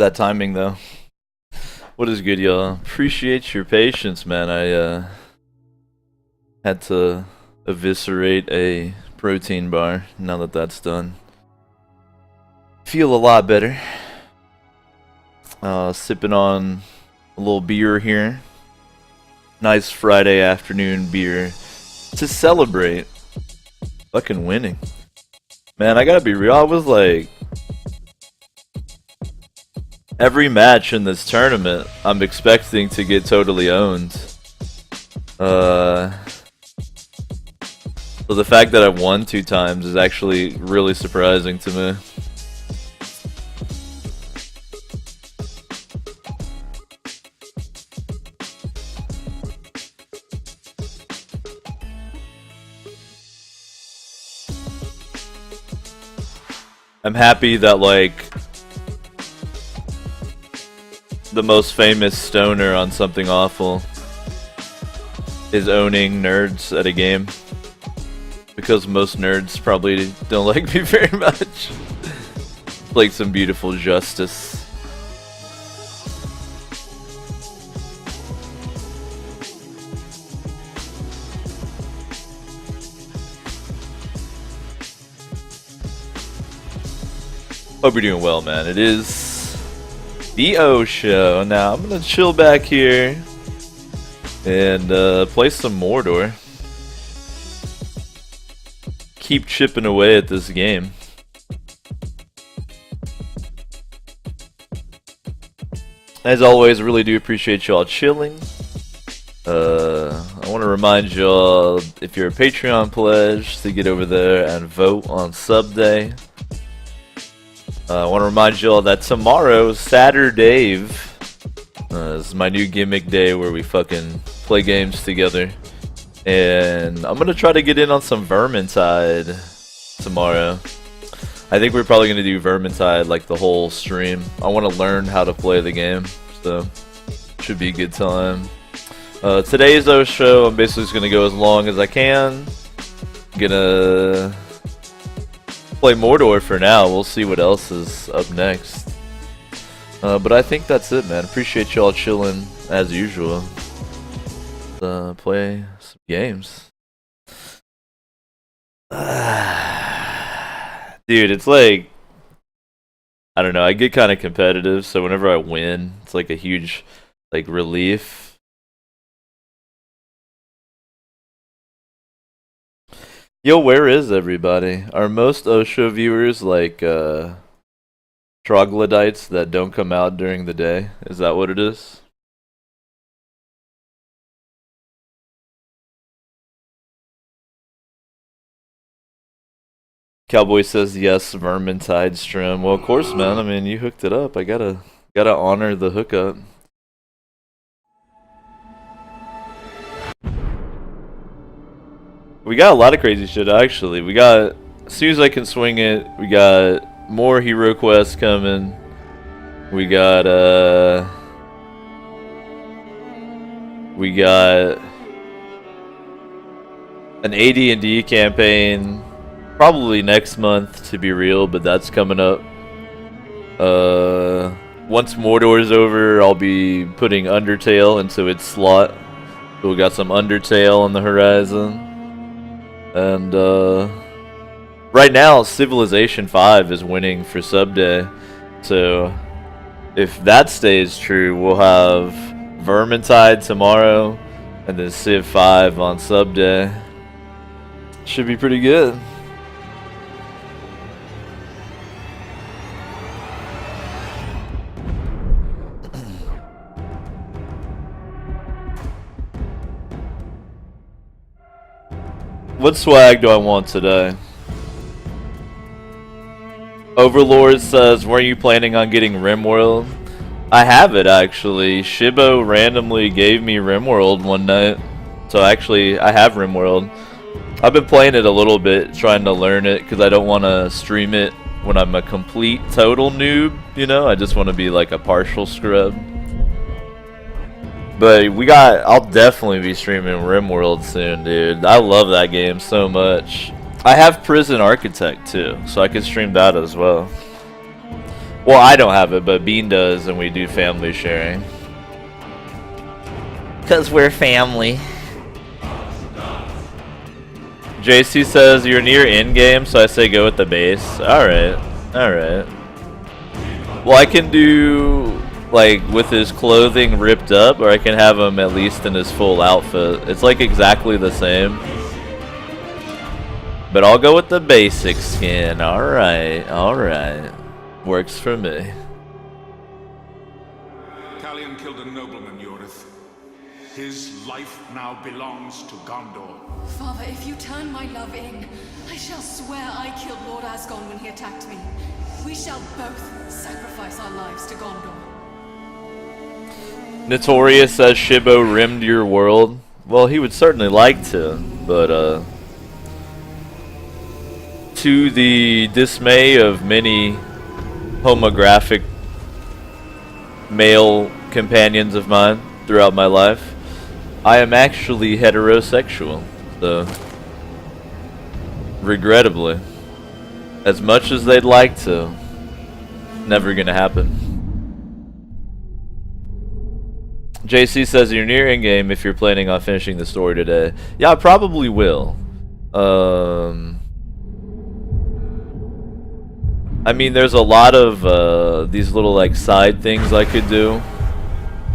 That timing though. What is good, y'all? Appreciate your patience, man. I had to eviscerate a protein bar. Now that that's done, feel a lot better. Sipping on a little beer here. Nice Friday afternoon beer to celebrate fucking winning. Man, I gotta be real. I was like, every match in this tournament, I'm expecting to get totally owned. So the fact that I've won 2 times is actually really surprising to me. I'm happy that, like, the most famous stoner on Something Awful is owning nerds at a game, because most nerds probably don't like me very much. Like some beautiful justice. Hope you're doing well, man. It is the O show. Now I'm gonna chill back here and play some Mordor. Keep chipping away at this game. As always, I really do appreciate y'all chilling. I want to remind y'all, if you're a Patreon pledge, to get over there and vote on Sub Day. I want to remind y'all that tomorrow, Saturday, is my new gimmick day where we fucking play games together. And I'm going to try to get in on some Vermintide tomorrow. I think we're probably going to do Vermintide like the whole stream. I want to learn how to play the game, so should be a good time. Today's O show, I'm basically just going to go as long as I can. Gonna play Mordor for now. We'll see what else is up next. But I think that's it, man. Appreciate y'all chilling as usual. Play some games. Dude, it's like, I don't know, I get kind of competitive, so whenever I win, it's like a huge like relief. Yo, where is everybody? Are most Osho viewers like troglodytes that don't come out during the day? Is that what it is? Cowboy says yes, Vermintide stream. Well, of course, man. I mean, you hooked it up. I gotta honor the hookup. We got a lot of crazy shit, actually. We got, as soon as I can swing it, we got more hero quests coming. We got an AD&D campaign, probably next month to be real, but that's coming up. Once Mordor's over, I'll be putting Undertale into its slot. So we got some Undertale on the horizon. And right now, Civilization 5 is winning for Sub Day. So if that stays true, we'll have Vermintide tomorrow and then Civ 5 on Sub Day. Should be pretty good. What swag do I want today? Overlord says, were you planning on getting RimWorld? I have it, actually. Shibo randomly gave me RimWorld one night. So actually, I have RimWorld. I've been playing it a little bit, trying to learn it, because I don't want to stream it when I'm a complete, total noob, you know? I just want to be like a partial scrub. But I'll definitely be streaming RimWorld soon, dude. I love that game so much. I have Prison Architect too, so I can stream that as well. Well, I don't have it, but Bean does, and we do family sharing. Because we're family. JC says you're near in-game, so I say go with the base. Alright, alright. Well, I can do, like, with his clothing ripped up, or I can have him at least in his full outfit. It's, like, exactly the same. But I'll go with the basic skin. Alright, alright. Works for me. Talion killed a nobleman, Yorith. His life now belongs to Gondor. Father, if you turn my love in, I shall swear I killed Lord Asgon when he attacked me. We shall both sacrifice our lives to Gondor. Notorious says Shibbo rimmed your world. Well, he would certainly like to, but to the dismay of many homographic male companions of mine throughout my life, I am actually heterosexual. So, regrettably, as much as they'd like to, never gonna happen. JC says you're near in-game if you're planning on finishing the story today. Yeah, I probably will. I mean, there's a lot of these little like side things I could do.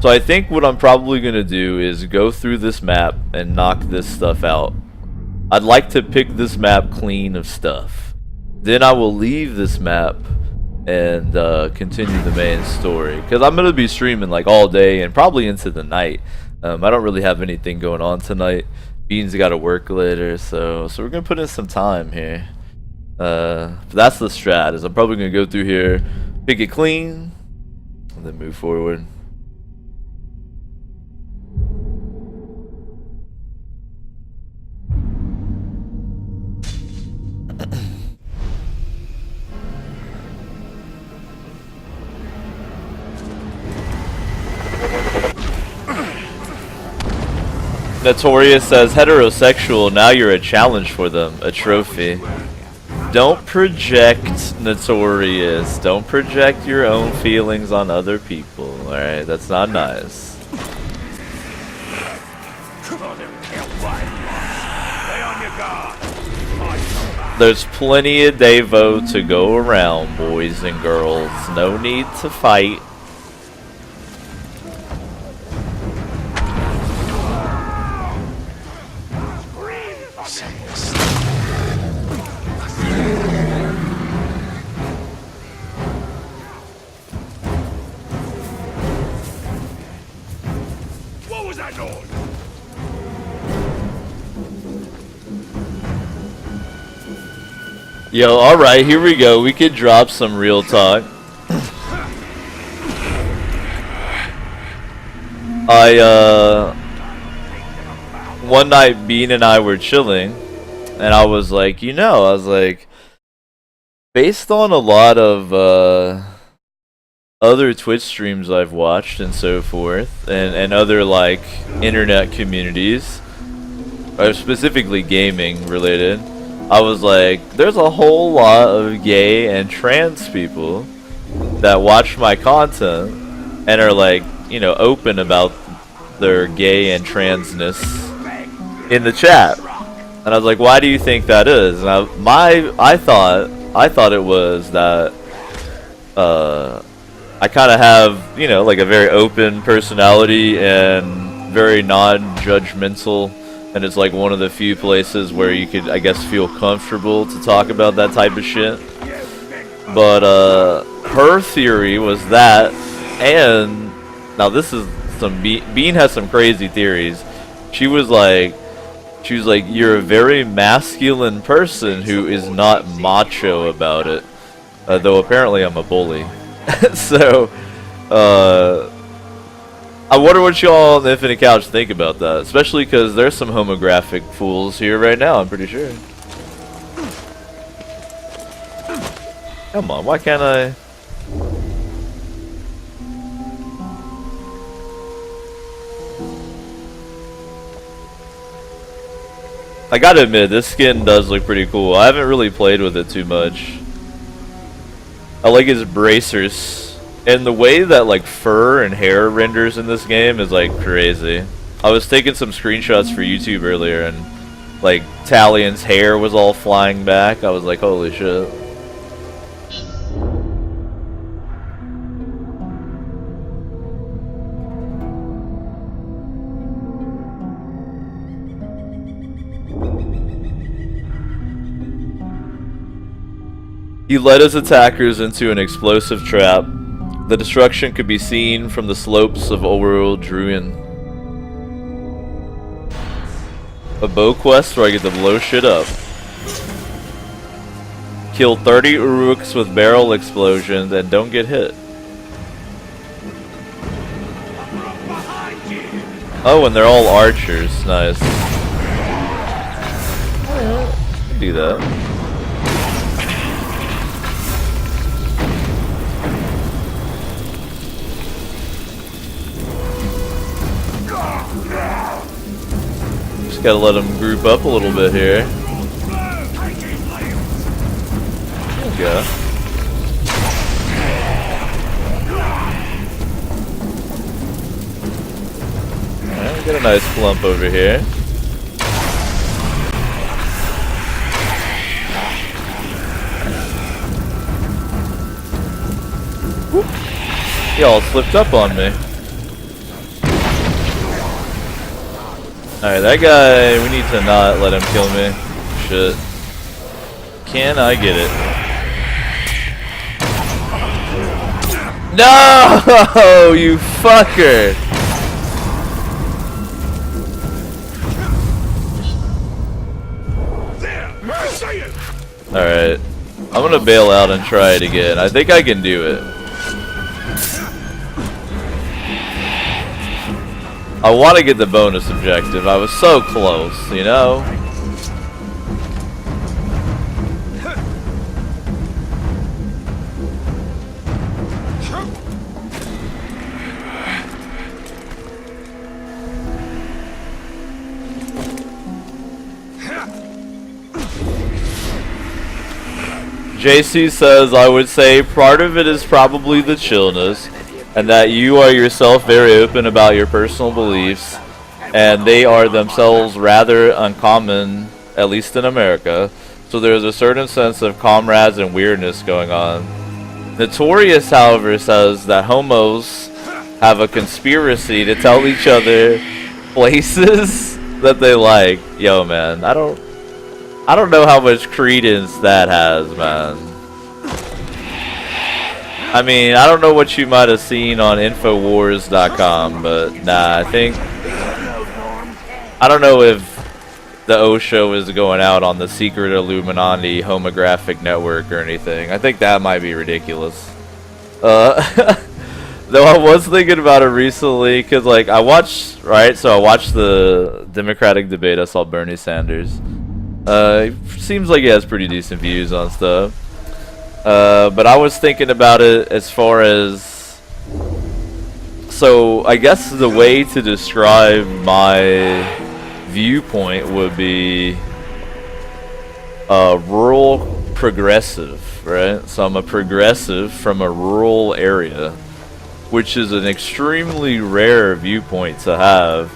So I think what I'm probably gonna do is go through this map and knock this stuff out. I'd like to pick this map clean of stuff. Then I will leave this map and continue the main story. Because I'm gonna be streaming like all day and probably into the night. I don't really have anything going on tonight. Bean's got to work later, so we're gonna put in some time here. But that's the strat. Is I'm probably gonna go through here, pick it clean, and then move forward. Notorious says heterosexual, now you're a challenge for them, a trophy. Don't project, Notorious. Don't project your own feelings on other people, alright? That's not nice. There's plenty of Devo to go around, boys and girls. No need to fight. Yo, alright, here we go. We could drop some real talk. One night Bean and I were chilling, and I was like, based on a lot of other Twitch streams I've watched and so forth, and other like internet communities, or specifically gaming related, I was like, there's a whole lot of gay and trans people that watch my content and are like, you know, open about their gay and transness in the chat. And I was like, why do you think that is? And I thought it was that I kind of have, you know, like a very open personality and very non-judgmental. And it's like one of the few places where you could, I guess, feel comfortable to talk about that type of shit. But her theory was that, and now this is some Bean has some crazy theories. She was like, you're a very masculine person who is not macho about it. Though apparently I'm a bully. So, I wonder what y'all on the Infinite Couch think about that. Especially because there's some homographic fools here right now, I'm pretty sure. Come on, why can't I? I gotta admit, this skin does look pretty cool. I haven't really played with it too much. I like his bracers. And the way that like fur and hair renders in this game is like crazy. I was taking some screenshots for YouTube earlier and like Talion's hair was all flying back. I was like, holy shit. He led his attackers into an explosive trap. The destruction could be seen from the slopes of Old Druin. A bow quest where I get to blow shit up. Kill 30 Uruks with barrel explosions and don't get hit. Oh, and they're all archers. Nice. Alright, do that. Just gotta let them group up a little bit here. There we go. Alright, we got a nice clump over here. Whoop. Y'all slipped up on me. Alright, that guy, we need to not let him kill me. Shit. Can I get it? No, you fucker! Alright. I'm gonna bail out and try it again. I think I can do it. I want to get the bonus objective. I was so close, you know? JC says, I would say part of it is probably the chillness, and that you are yourself very open about your personal beliefs, and they are themselves rather uncommon, at least in America, so there is a certain sense of comrades and weirdness going on. Notorious, however, says that homos have a conspiracy to tell each other places that they like. Yo, man, I don't know how much credence that has, man. I mean, I don't know what you might have seen on Infowars.com, but nah, I don't know if the O show is going out on the secret Illuminati homographic network or anything. I think that might be ridiculous. Though I was thinking about it recently, because like I watched the Democratic debate. I saw Bernie Sanders. Seems like he has pretty decent views on stuff. But I was thinking about it as far as, so I guess the way to describe my viewpoint would be rural progressive, right? So I'm a progressive from a rural area, which is an extremely rare viewpoint to have.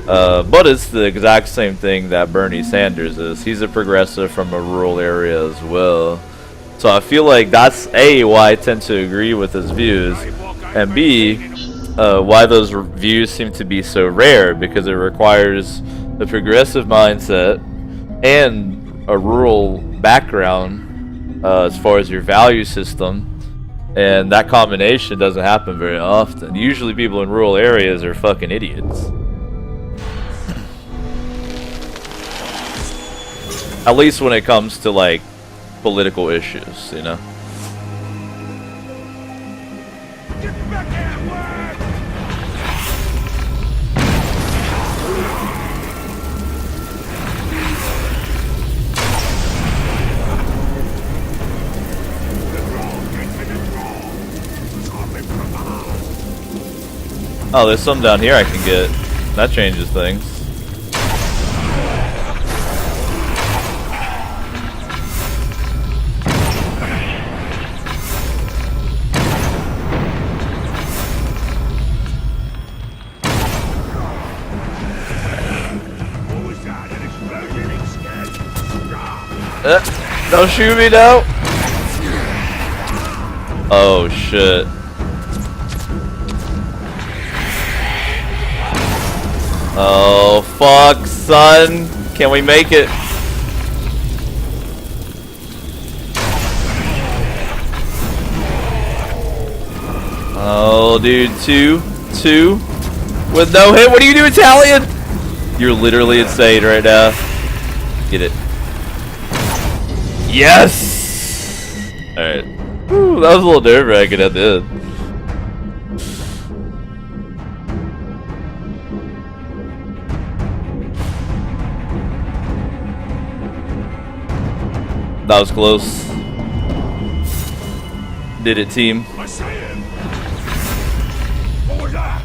But it's the exact same thing that Bernie Sanders is. He's a progressive from a rural area as well. So I feel like that's A, why I tend to agree with his views, and B, why those views seem to be so rare, because it requires a progressive mindset and a rural background as far as your value system, and that combination doesn't happen very often. Usually people in rural areas are fucking idiots. At least when it comes to like political issues, you know. Oh, there's some down here I can get. That changes things. Don't shoot me now. Oh shit. Oh fuck, son. Can we make it? Oh dude, two with no hit. What do you do, Italian? You're literally insane right now. Get it. Yes! Alright. That was a little nerve-wracking at the end. That was close. Did it, team. I say it. What was that?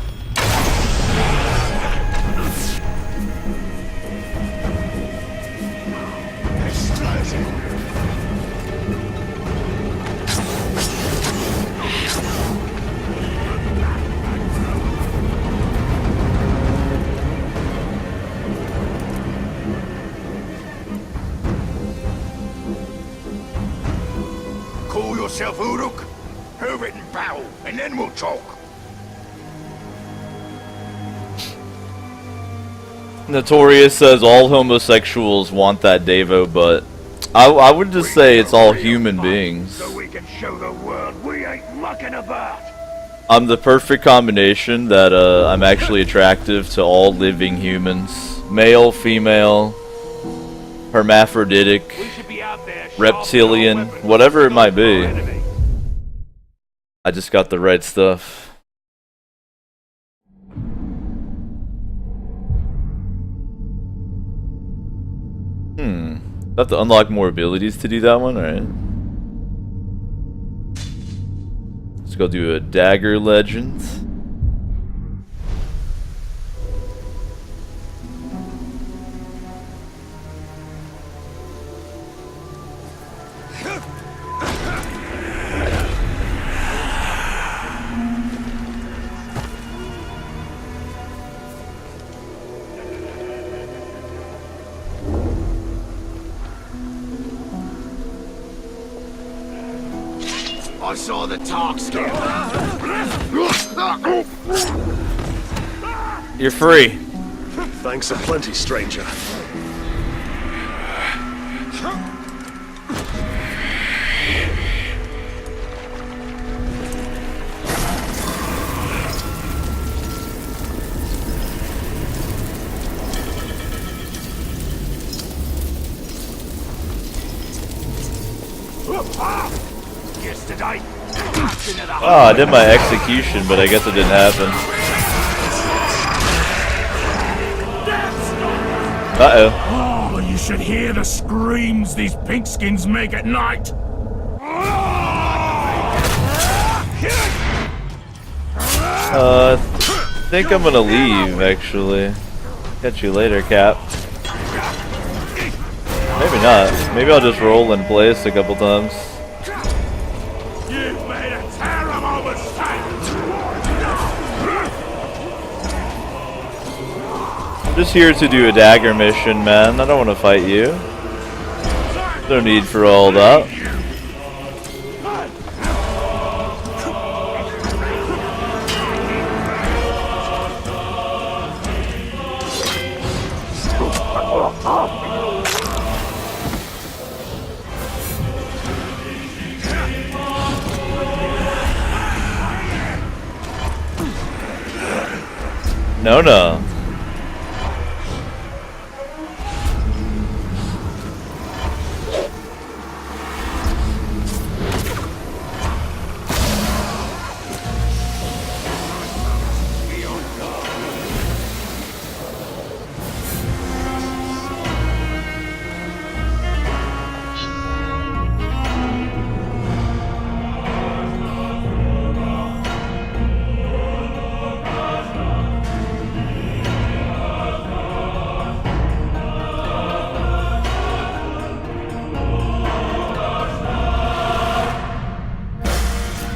Call yourself Uruk? Prove it in battle, and then we'll talk. Notorious says all homosexuals want that Devo, but I would just say it's all human beings. So we can show the world we ain't mucking about. I'm the perfect combination that I'm actually attractive to all living humans. Male, female, hermaphroditic, reptilian, whatever it might be. I just got the right stuff. I have to unlock more abilities to do that one, alright. Let's go do a dagger legend. I saw the talk scale. You're free. Thanks aplenty, stranger. Oh, I did my execution, but I guess it didn't happen. Uh-oh. Oh, you should hear the screams these pinkskins make at night. I think I'm gonna leave, actually. Catch you later, Cap. Maybe not. Maybe I'll just roll in place a couple times. You've made a terrible mistake. I'm just here to do a dagger mission, man. I don't want to fight you. No need for all that. No.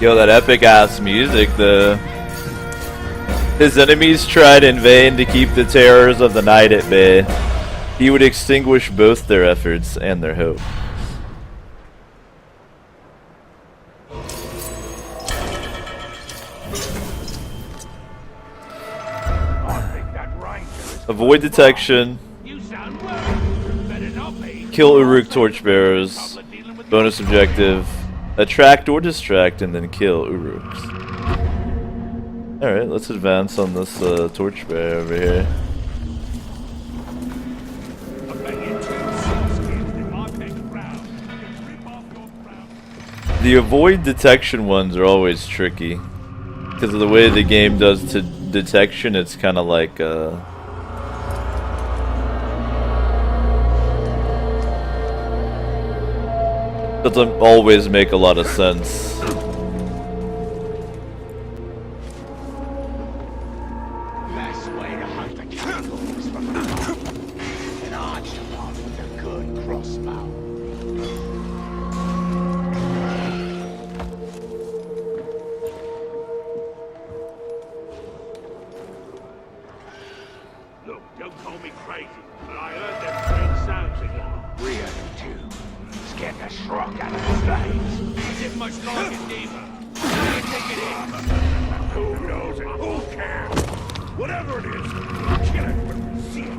Yo, that epic ass music, though. His enemies tried in vain to keep the terrors of the night at bay. He would extinguish both their efforts and their hope. Avoid detection. You sound worried. Better not be. Kill Uruk torchbearers. Bonus objective. Attract or distract and then kill Uruks. Alright, let's advance on this torchbearer over here. The avoid detection ones are always tricky. Because of the way the game does to detection, it's kind of like doesn't always make a lot of sense. Best way to hunt the cannibals from the top. An archer with a good crossbow. Look, don't call me crazy, but I heard them strange sounds again. We heard them too. Scared the shrug out of the slaves. Didn't much like it neither. Take it in. Who knows it? Who cares? Whatever it is, we'll kill it when we see it.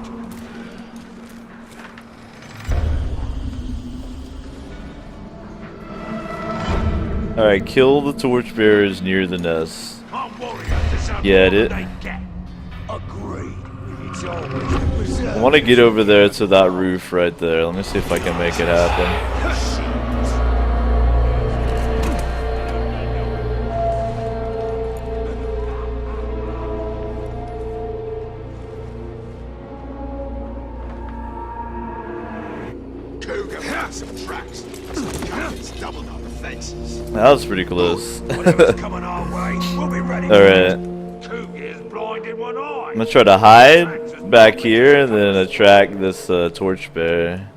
Alright, kill the torchbearers near the nest. Can't worry about this. Get it. Agreed. It's always the preserve. I want to get over there to that roof right there. Let me see if I can make it happen. That was pretty close. Alright. I'm gonna try to hide back here and then attract this torchbearer.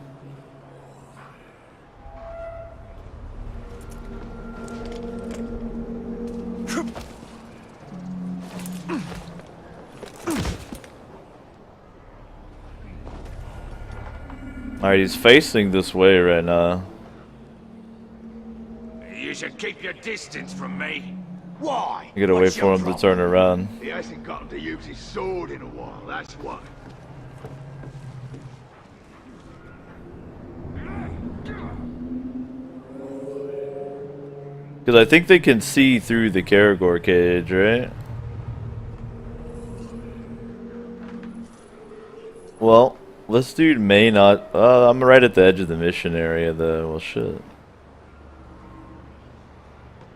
Alright, he's facing this way right now. You should keep your distance from me. Why? I gotta wait for him to turn around. He hasn't gotten to use his sword in a while, that's why. Because I think they can see through the Karagor cage, right? Well, this dude may not... I'm right at the edge of the mission area, though. Well, shit.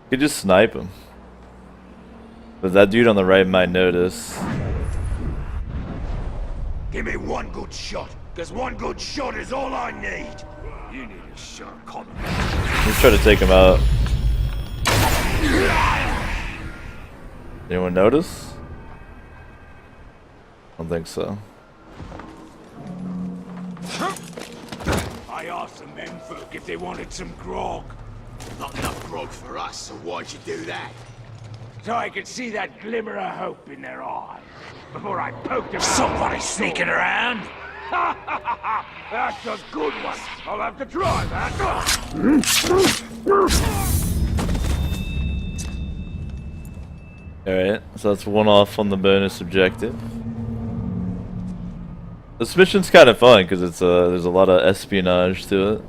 Could just snipe him. But that dude on the right might notice. Give me one good shot, because one good shot is all I need. You need a sharp comment. Let's try to take him out. Anyone notice? I don't think so. I asked the menfolk if they wanted some grog. Not enough grog for us, so why'd you do that? So I could see that glimmer of hope in their eye before I poked them. Somebody sneaking around? That's a good one. I'll have to try that. Alright, so that's one off on the bonus objective. This mission's kind of fun because it's there's a lot of espionage to it.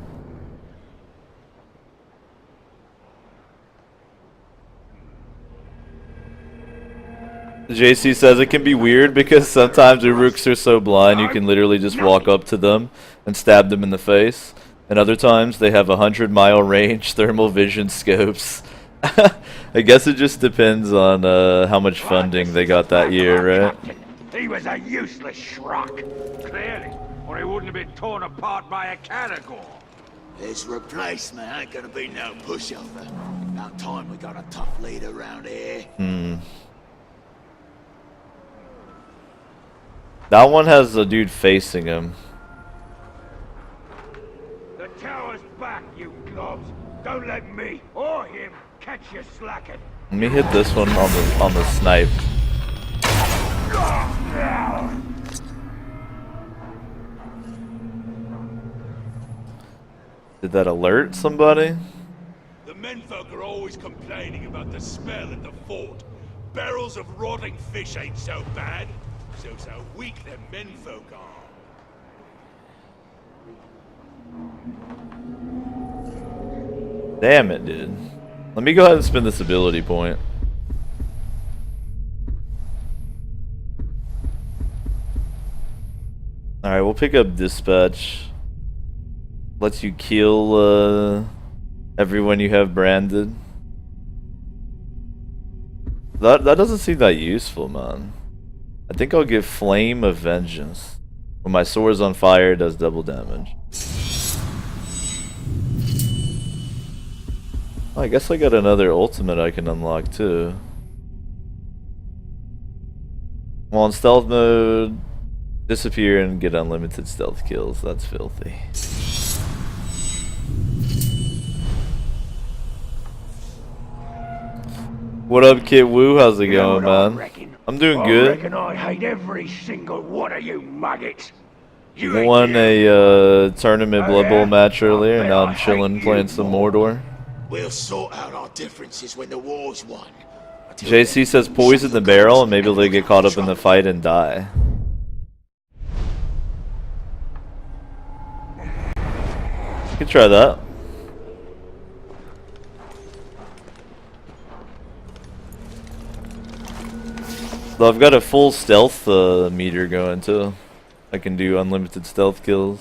JC says it can be weird because sometimes Uruks are so blind you can literally just walk up to them and stab them in the face. And other times they have 100-mile range thermal vision scopes. I guess it just depends on how much funding they got that year, right? He was a useless schrock. Clearly, or he wouldn't have been torn apart by a Karagor. This replacement ain't gonna be no pushover. About time we got a tough leader around here. That one has a dude facing him. The tower's back, you globs. Don't let me or him catch you slacking. Let me hit this one on the snipe. Did that alert somebody? The menfolk are always complaining about the smell at the fort. Barrels of rotting fish ain't so bad. Shows how weak them menfolk are. Damn it, dude. Let me go ahead and spin this ability point. Alright, we'll pick up Dispatch. Lets you kill everyone you have branded. That doesn't seem that useful, man. I think I'll get Flame of Vengeance. When my sword's on fire, it does double damage. Oh, I guess I got another ultimate I can unlock too. Well, in stealth mode, disappear and get unlimited stealth kills. That's filthy. What up, Kid Woo? How's it going, man? I'm doing good. I reckon I hate every single one of you maggots. Won a tournament Blood Bowl match earlier, and now I'm chilling playing some Mordor. We'll sort out our differences when the war's won. JC says poison the barrel, and maybe they get caught up in the fight and die. You could try that. Though I've got a full stealth meter going too. I can do unlimited stealth kills.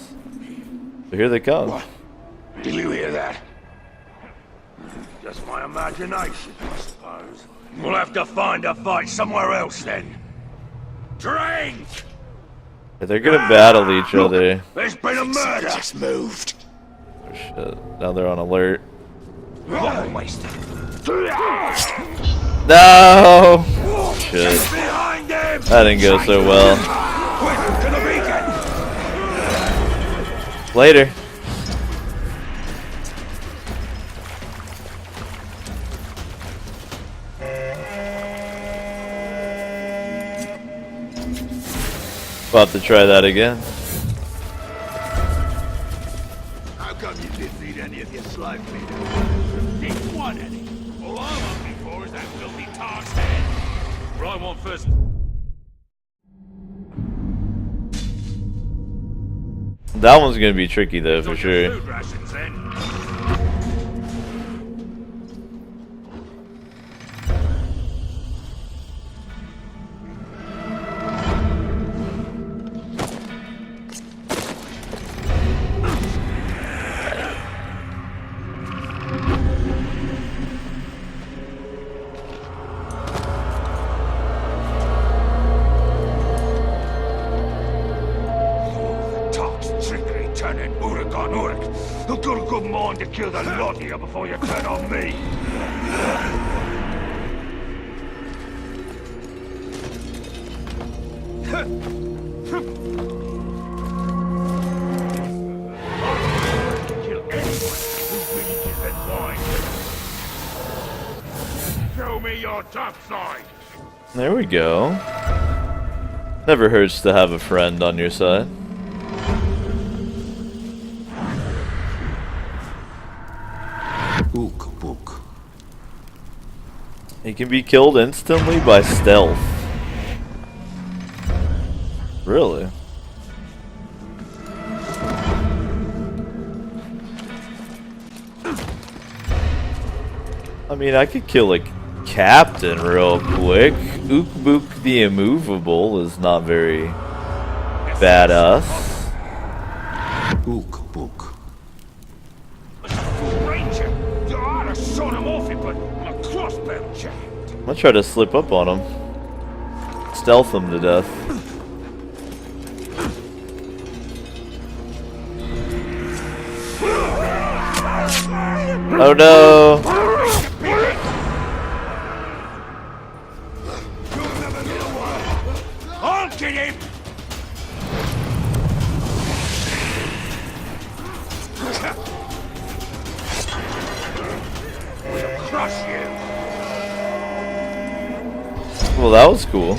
So here they come. What? Did you hear that? Just my imagination, I suppose. We'll have to find a fight somewhere else then. Drink! They're gonna battle each other. There's been a murder! Just moved. Oh shit. Now they're on alert. No! Shit. That didn't go so well. Later. About to try that again. How come you didn't need any of your slave leaders? Didn't want any. All I'm hungry for is that filthy tar's head. What I want first. That one's gonna be tricky though, for sure. Food rations, then. I've got a good mind to kill the lot of you before you turn on me. Kill anyone who reaches and winds. Show me your tough side. There we go. Never hurts to have a friend on your side. Book. He can be killed instantly by stealth. Really? I mean, I could kill a captain real quick. Ook Book the Immovable is not very badass. Book. I'm gonna try to slip up on him. Stealth him to death. Oh no! I'll get him! We'll crush you! Well, that was cool.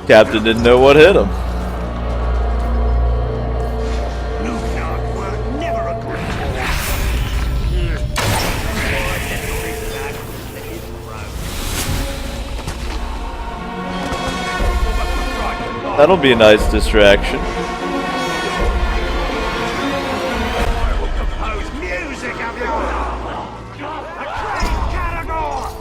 Captain didn't know what hit him. That'll be a nice distraction. I will compose music of your love. A great category.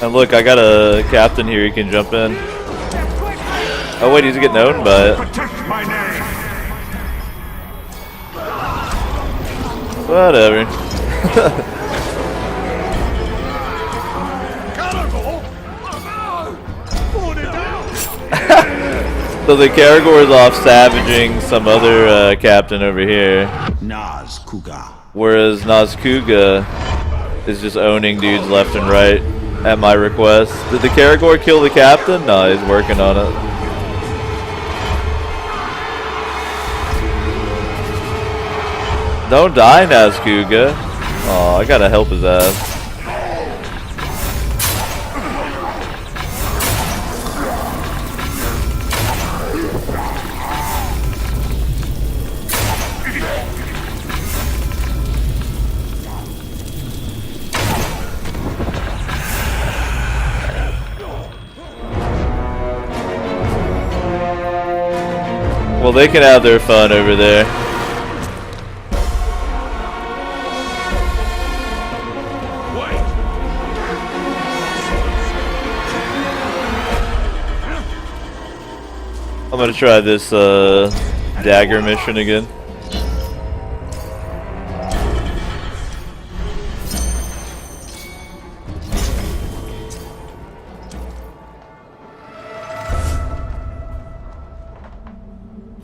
And look, I got a captain here. He can jump in. Oh wait, he's getting owned by it. Protect my name. Whatever. So the Karagor is off savaging some other captain over here. Nazkuga. Whereas Nazkuga is just owning dudes left and right at my request. Did the Karagor kill the captain? No, he's working on it. Don't die, Nazkuga. Aw, I gotta help his ass. Well, they can have their fun over there. I'm gonna try this dagger mission again.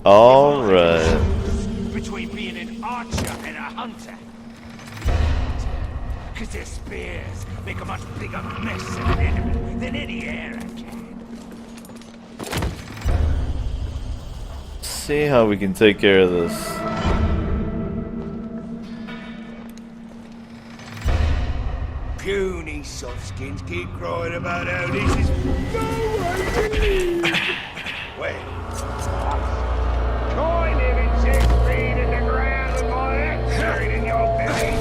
All right. Between being an archer and a hunter. Because their spears make a much bigger mess of an enemy than any arrow can. See how we can take care of this. Puny softskins keep crying about how this is Wait. Toy living 6 feet in the ground with my axe buried in your belly.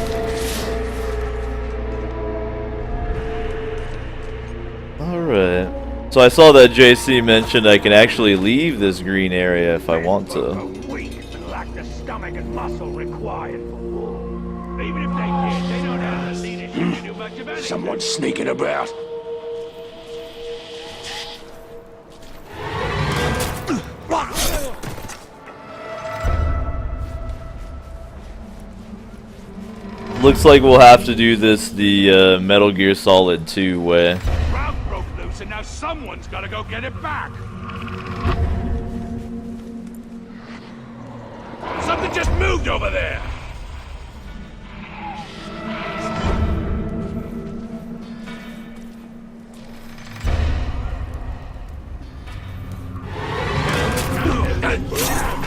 Alright. So I saw that JC mentioned I can actually leave this green area if I want to. Weak and lack the stomach and muscle required for war. Even if they did, they don't have the leadership to do much of anything. Someone's sneaking about. Looks like we'll have to do this the Metal Gear Solid 2 way. Route broke loose and now someone's gotta go get it back. Something just moved over there.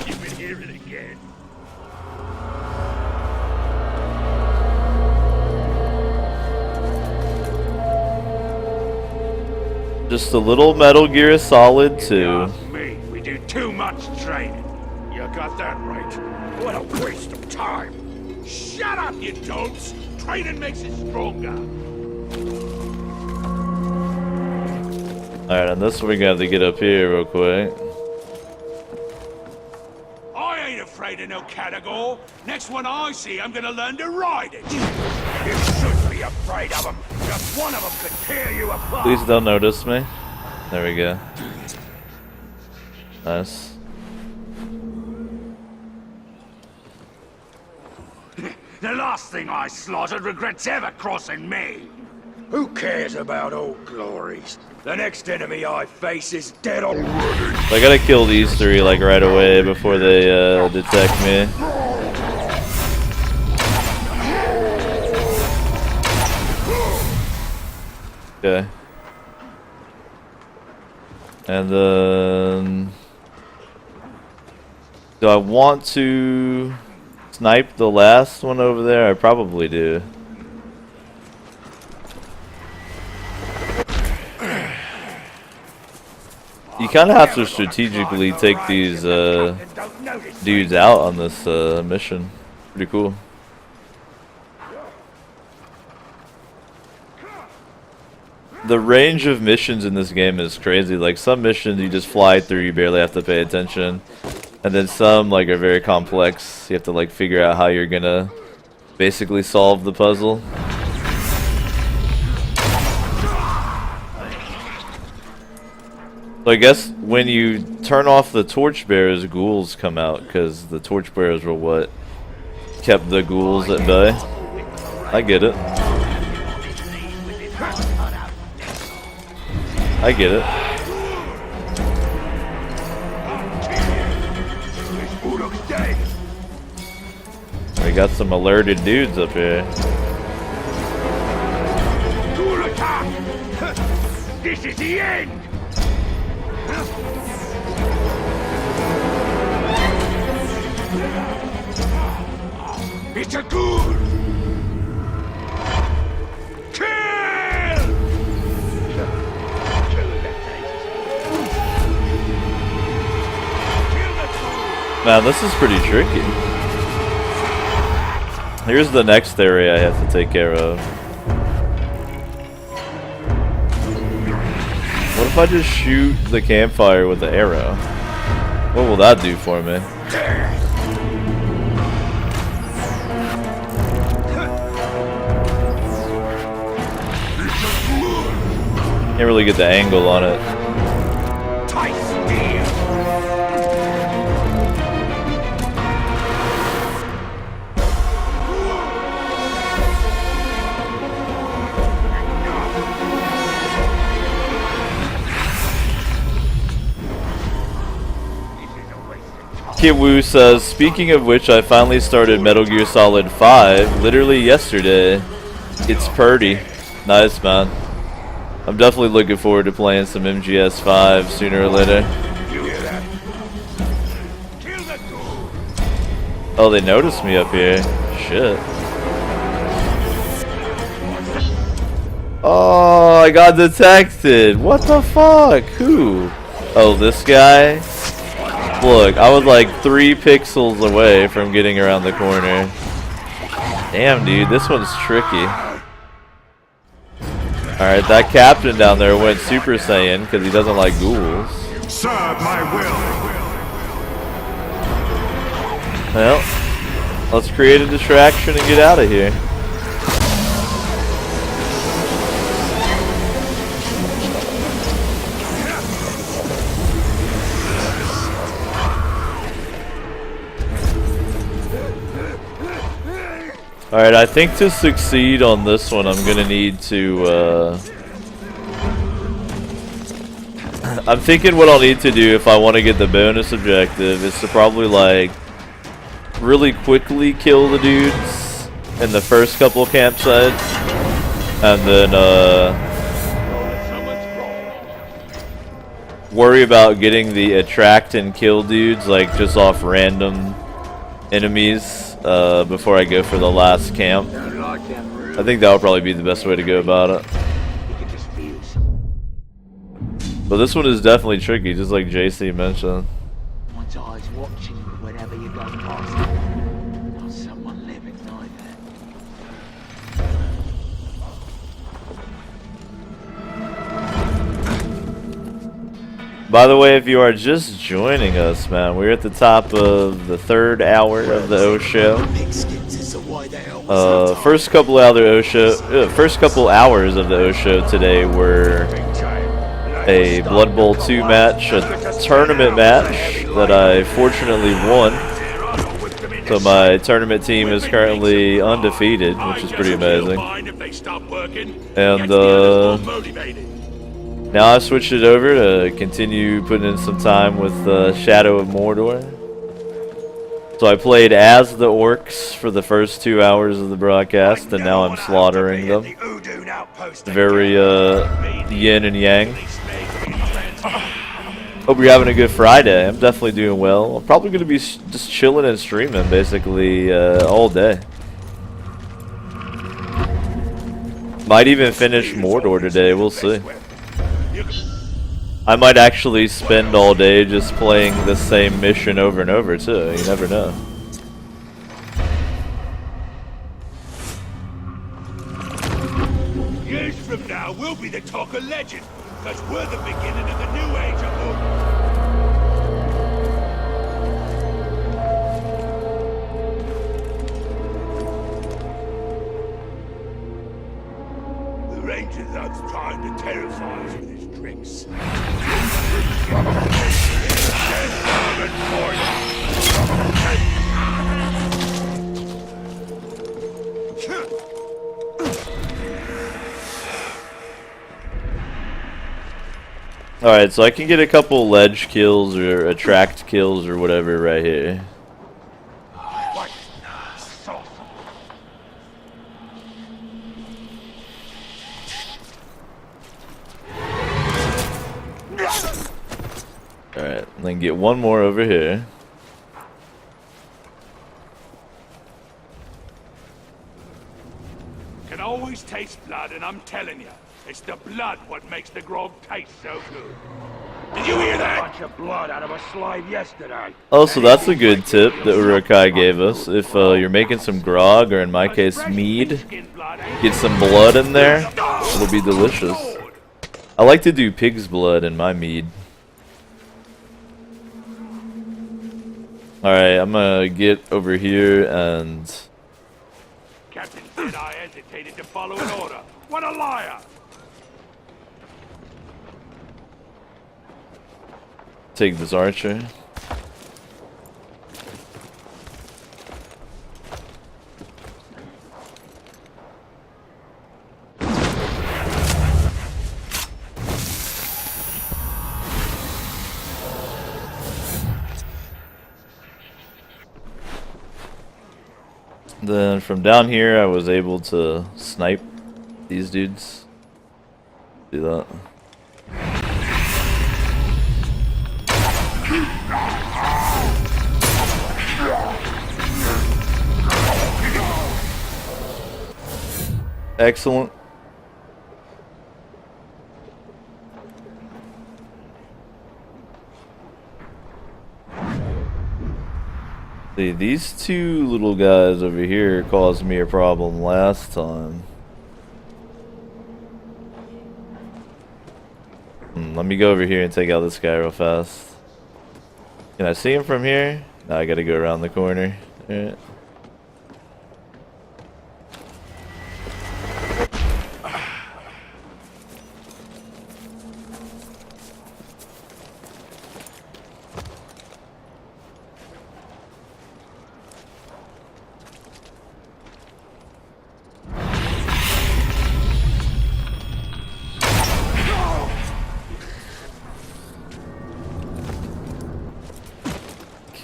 You've been hearing it again. Just a little Metal Gear Solid 2. Ask me, we do too much training. You got that right. What a waste of time. Shut up, you don'ts. Training makes it stronger. Alright, and this we're gonna have to get up here real quick. I ain't afraid of no Katagor. Next one I see, I'm gonna learn to ride it. You should be afraid of them. Just one of them could tear you apart. Please don't notice me. There we go. Nice. The last thing I slaughtered regrets ever crossing me. Who cares about old glories? The next enemy I face is dead already. I gotta kill these three like right away before they detect me. Okay. And then do I want to snipe the last one over there? I probably do. You kind of have to strategically take these dudes out on this mission. Pretty cool. the range of missions in this game is crazy. Like some missions you just fly through, you barely have to pay attention, and then some like are very complex. You have to like figure out how you're gonna basically solve the puzzle. So I guess when you turn off the torchbearers, ghouls come out, because the torchbearers were what kept the ghouls at bay. I get it. I get it. We got some alerted dudes up here. This is the end! It's a ghoul! Kill! Man, this is pretty tricky. Here's the next area I have to take care of. What if I just shoot the campfire with the arrow? What will that do for me? Can't really get the angle on it. Kit Woo says, speaking of which, I finally started Metal Gear Solid 5 literally yesterday. It's purty. Nice, man. I'm definitely looking forward to playing some MGS 5 sooner or later. Oh, they noticed me up here. Shit. Oh, I got detected. What the fuck? Who? Oh, this guy? Look, I was like 3 pixels away from getting around the corner. Damn, dude, this one's tricky. Alright, that captain down there went Super Saiyan because he doesn't like ghouls. Serve my will. Well, let's create a distraction and get out of here. Alright, I think to succeed on this one, I'm gonna need to, I'm thinking what I'll need to do if I want to get the bonus objective is to probably, like, really quickly kill the dudes in the first couple campsites, and then, worry about getting the attract and kill dudes, like, just off random enemies. Before I go for the last camp. I think that would probably be the best way to go about it. But this one is definitely tricky, just like JC mentioned. One's eyes watching whenever you go past. Not someone living neither. By the way, if you are just joining us, man, we're at the top of the 3rd hour of the O show. First couple hours of the O show today were a Blood Bowl 2 match, a tournament match that I fortunately won. So my tournament team is currently undefeated, which is pretty amazing. And now I switched it over to continue putting in some time with Shadow of Mordor. So I played as the orcs for the first 2 hours of the broadcast, and now I'm slaughtering them. Very yin and yang. Hope you're having a good Friday. I'm definitely doing well. I'm probably going to be just chilling and streaming basically all day. Might even finish Mordor today, we'll see. I might actually spend all day just playing the same mission over and over too, you never know. Years from now, we'll be the talk of legend, because we're the beginning of the new age of Mordor. The ranger that's trying to terrify us with his tricks. Alright, so I can get a couple ledge kills or attract kills or whatever right here. Alright, and then get one more over here. Can always taste blood, and I'm telling you, it's the blood what makes the grog taste so good. Did you hear that? A bunch of blood out of a slave yesterday. Oh, so that's a good tip that Urukai gave us. If you're making some grog, or in my case, mead, get some blood in there, it'll be delicious. I like to do pig's blood in my mead. Alright, I'm gonna get over here and... Captain said I hesitated to follow an order. What a liar! take this archer. Then from down here I was able to snipe these dudes. Do that. Excellent. See, these two little guys over here caused me a problem last time. Let me go over here and take out this guy real fast. Can I see him from here? No, I gotta go around the corner. Alright.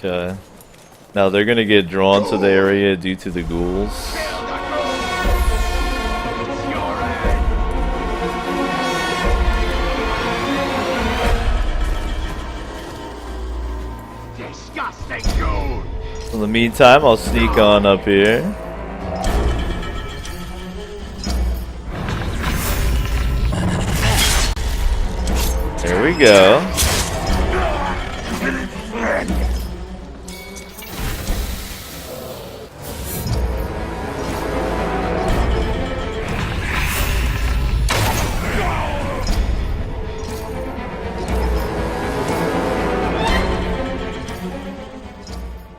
Okay. Now they're gonna get drawn to the area due to the ghouls. In the meantime, I'll sneak on up here. There we go.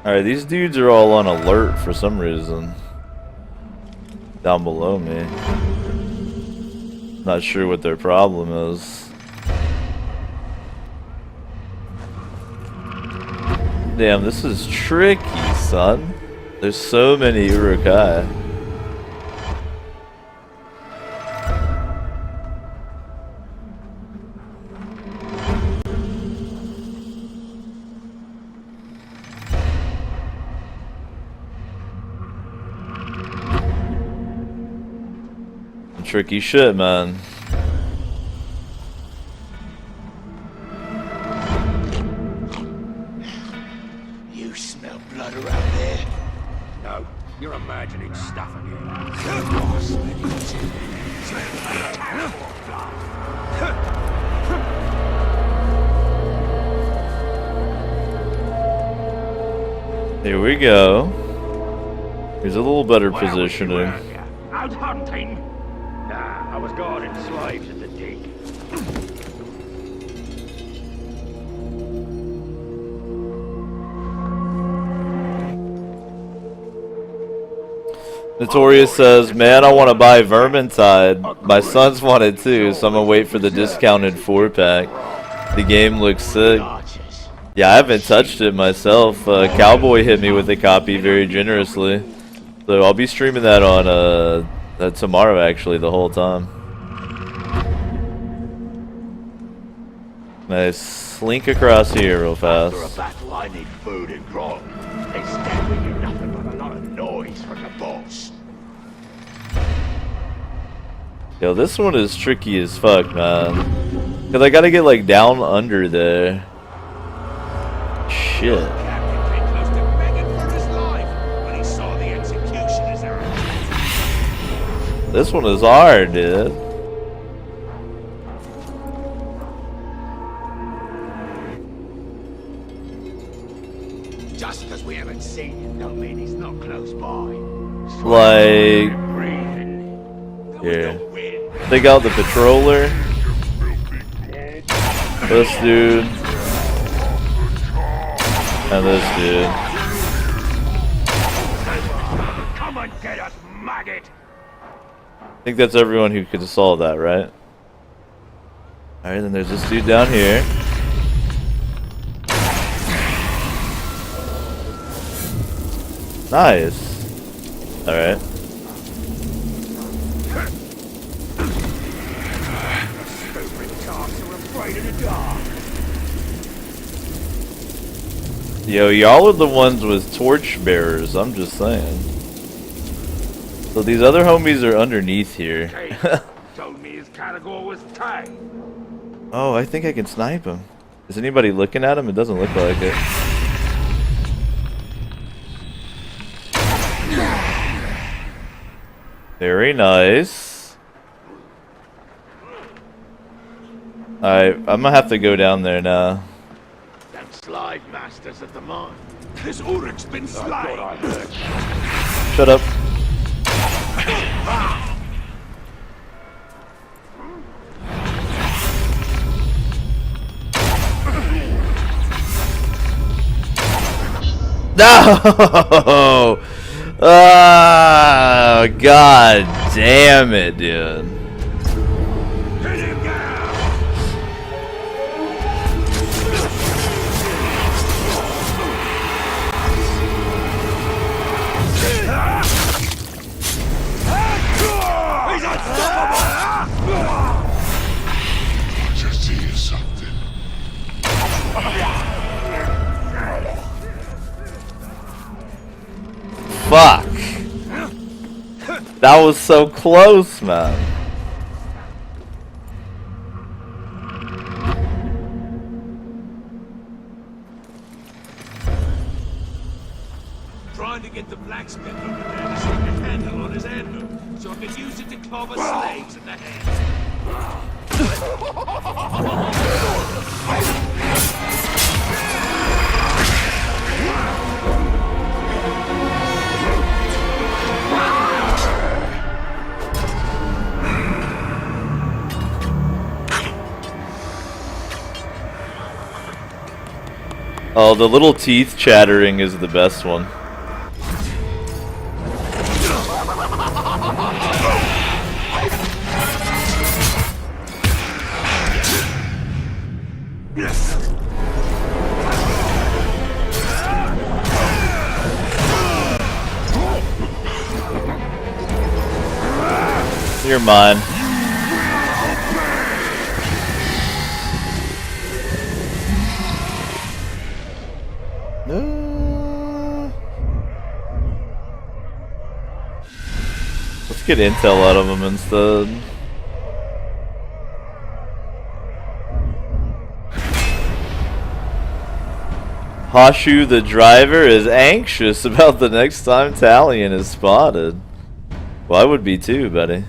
Alright, these dudes are all on alert for some reason. Down below me. Not sure what their problem is. Damn, this is tricky, son. There's so many Urukai. Tricky shit, man. You smell blood around there? No, you're imagining stuff again. Here we go. Here's a little better positioning. Out hunting? Nah, I was guarding slaves at the Notorious says, man, I want to buy Vermintide. My sons want it too, so I'm going to wait for the discounted 4-pack. The game looks sick. Yeah, I haven't touched it myself. Cowboy hit me with a copy very generously. So I'll be streaming that on tomorrow, actually, the whole time. Nice. Slink across here real fast. After a battle, I need food and grog. Instead, we get nothing but a lot of noise from the boss. Yo, this one is tricky as fuck, man. Because I gotta get, like, down under there. Shit. This one is hard, dude. Just because we haven't seen him don't mean he's not close by. Like, here. Take out the patroller. This dude. And this dude. Come and get us, maggot! I think that's everyone who could solve that, right? Alright, then there's this dude down here. Nice. Alright. Yo, y'all are the ones with torch bearers, I'm just saying. So these other homies are underneath here. Told me his category was tight. Oh, I think I can snipe him. Is anybody looking at him? It doesn't look like it. Very nice. Alright, I'm gonna have to go down there now. Them slide masters of the mine. This Ulrich's been slain. Shut up. No! Ah, God damn it, dude. Just see something. Fuck. That was so close, man. Trying to get the blacksmith over there to shake a handle on his anvil, so I can use it to clobber slaves in the head. Oh, the little teeth chattering is the best one. You're mine. No. Let's get intel out of him instead. Hashu the driver is anxious about the next time Talion is spotted. Well, I would be too, buddy.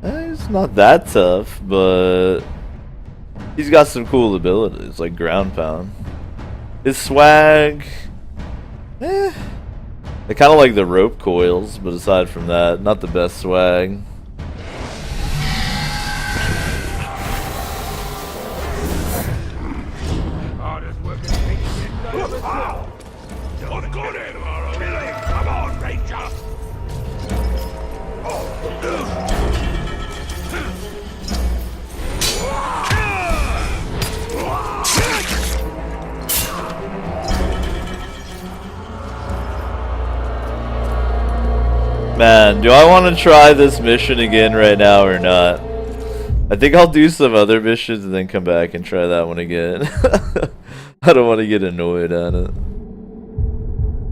He's not that tough, but he's got some cool abilities, like ground pound. His swag, I kind of like the rope coils, but aside from that, not the best swag. I've got him! Kill him! Come on, Ranger! Man, do I want to try this mission again right now or not? I think I'll do some other missions and then come back and try that one again. I don't want to get annoyed at it.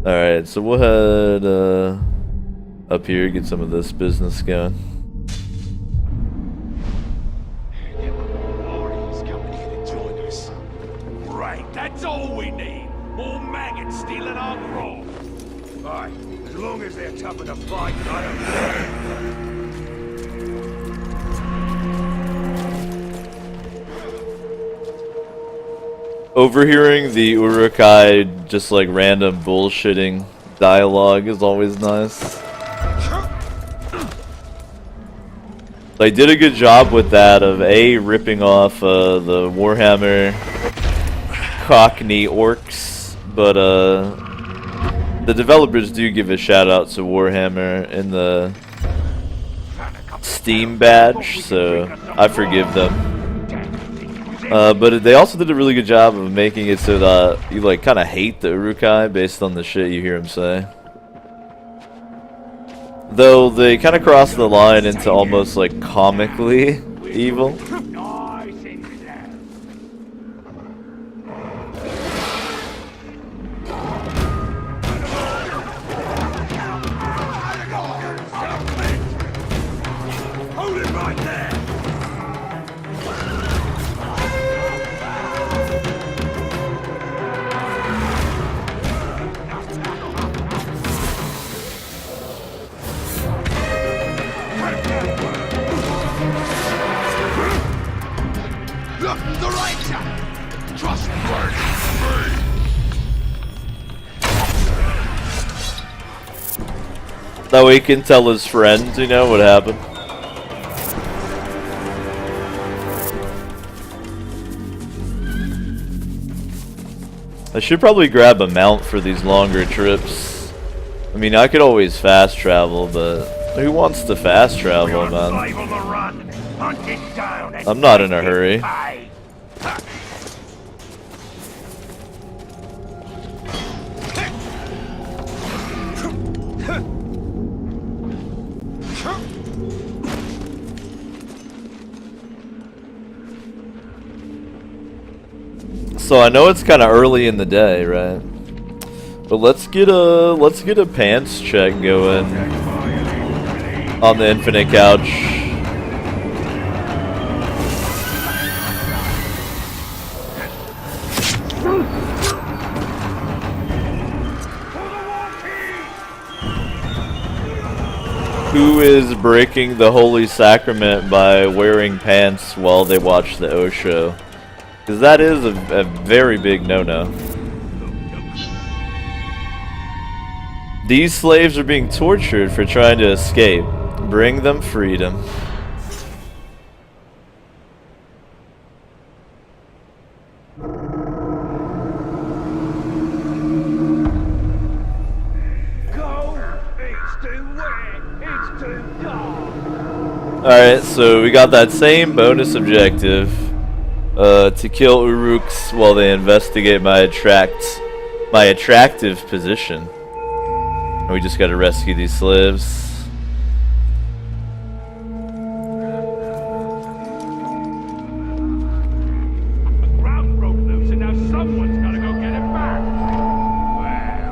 Alright, so we'll head up here, get some of this business going. Right, that's all we need. More maggots stealing our grog. Aye, as long as they're tough enough to fight, I don't care. Overhearing the Uruk-hai just like random bullshitting dialogue is always nice. They did a good job with that of ripping off the Warhammer Cockney orcs, but the developers do give a shout out to Warhammer in the Steam badge, so I forgive them. But they also did a really good job of making it so that you like kind of hate the Uruk-hai based on the shit you hear him say. Though they kind of cross the line into almost like comically evil. Hold it right there! The Ranger! Trustworthy! That way he can tell his friends, you know, what happened. I should probably grab a mount for these longer trips. I mean, I could always fast travel, but who wants to fast travel, man? I'm not in a hurry. So I know it's kind of early in the day, right? But let's get a pants check going on the infinite couch. Who is breaking the holy sacrament by wearing pants while they watch the O show? Because that is a very big no-no. These slaves are being tortured for trying to escape. Bring them freedom. Alright, so we got that same bonus objective. To kill Uruks while they investigate my attractive position. And we just gotta rescue these slaves. Ground broke loose and now someone's gotta go get it back.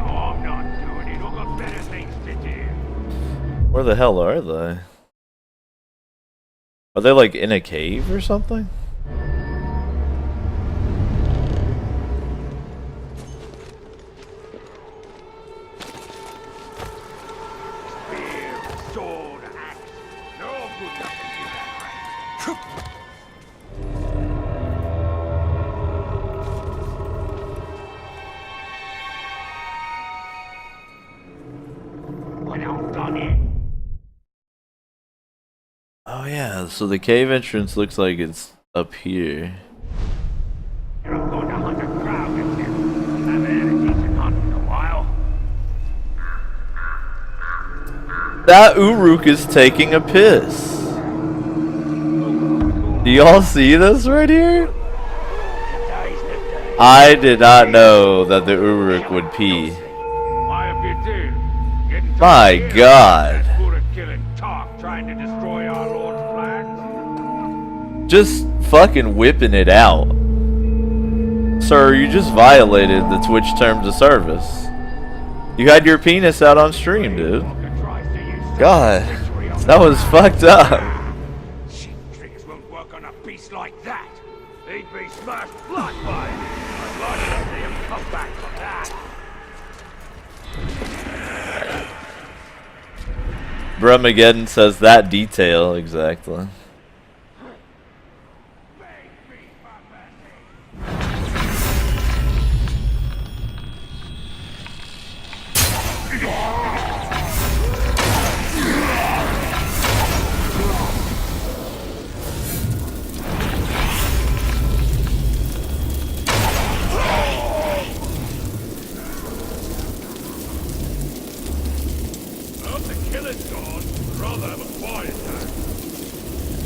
Well, I'm not doing it. I've got better things to do. Where the hell are they? Are they like in a cave or something? Oh yeah, so the cave entrance looks like it's up here. I'm going to hunt a crowd with you. That Uruk is taking a piss. Do y'all see this right here? I did not know that the Uruk would pee. My God. Just fucking whipping it out. Sir, you just violated the Twitch terms of service. You had your penis out on stream, dude. God, that was fucked up. Cheap tricks won't work on a beast like that. He'd be smashed flat by it. I'd like to see him come back from that. Brumageddon says that detail exactly.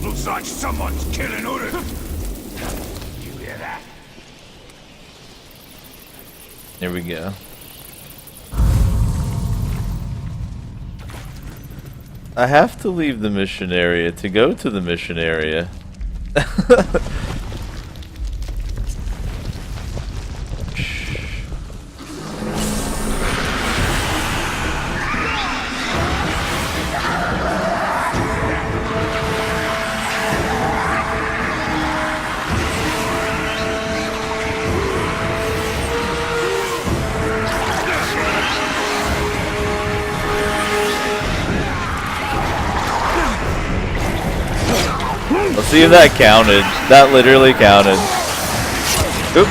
Looks like someone's killing Uruk. You hear that? Here we go. I have to leave the mission area to go to the mission area. Let's see if that counted. That literally counted. Oop.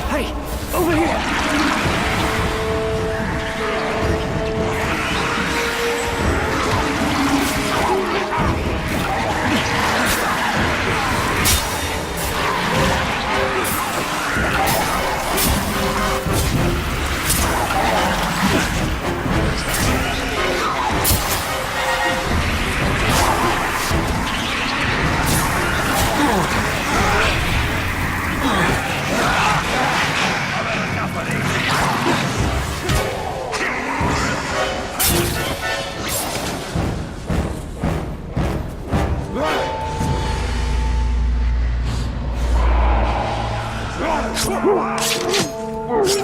Hey, over here!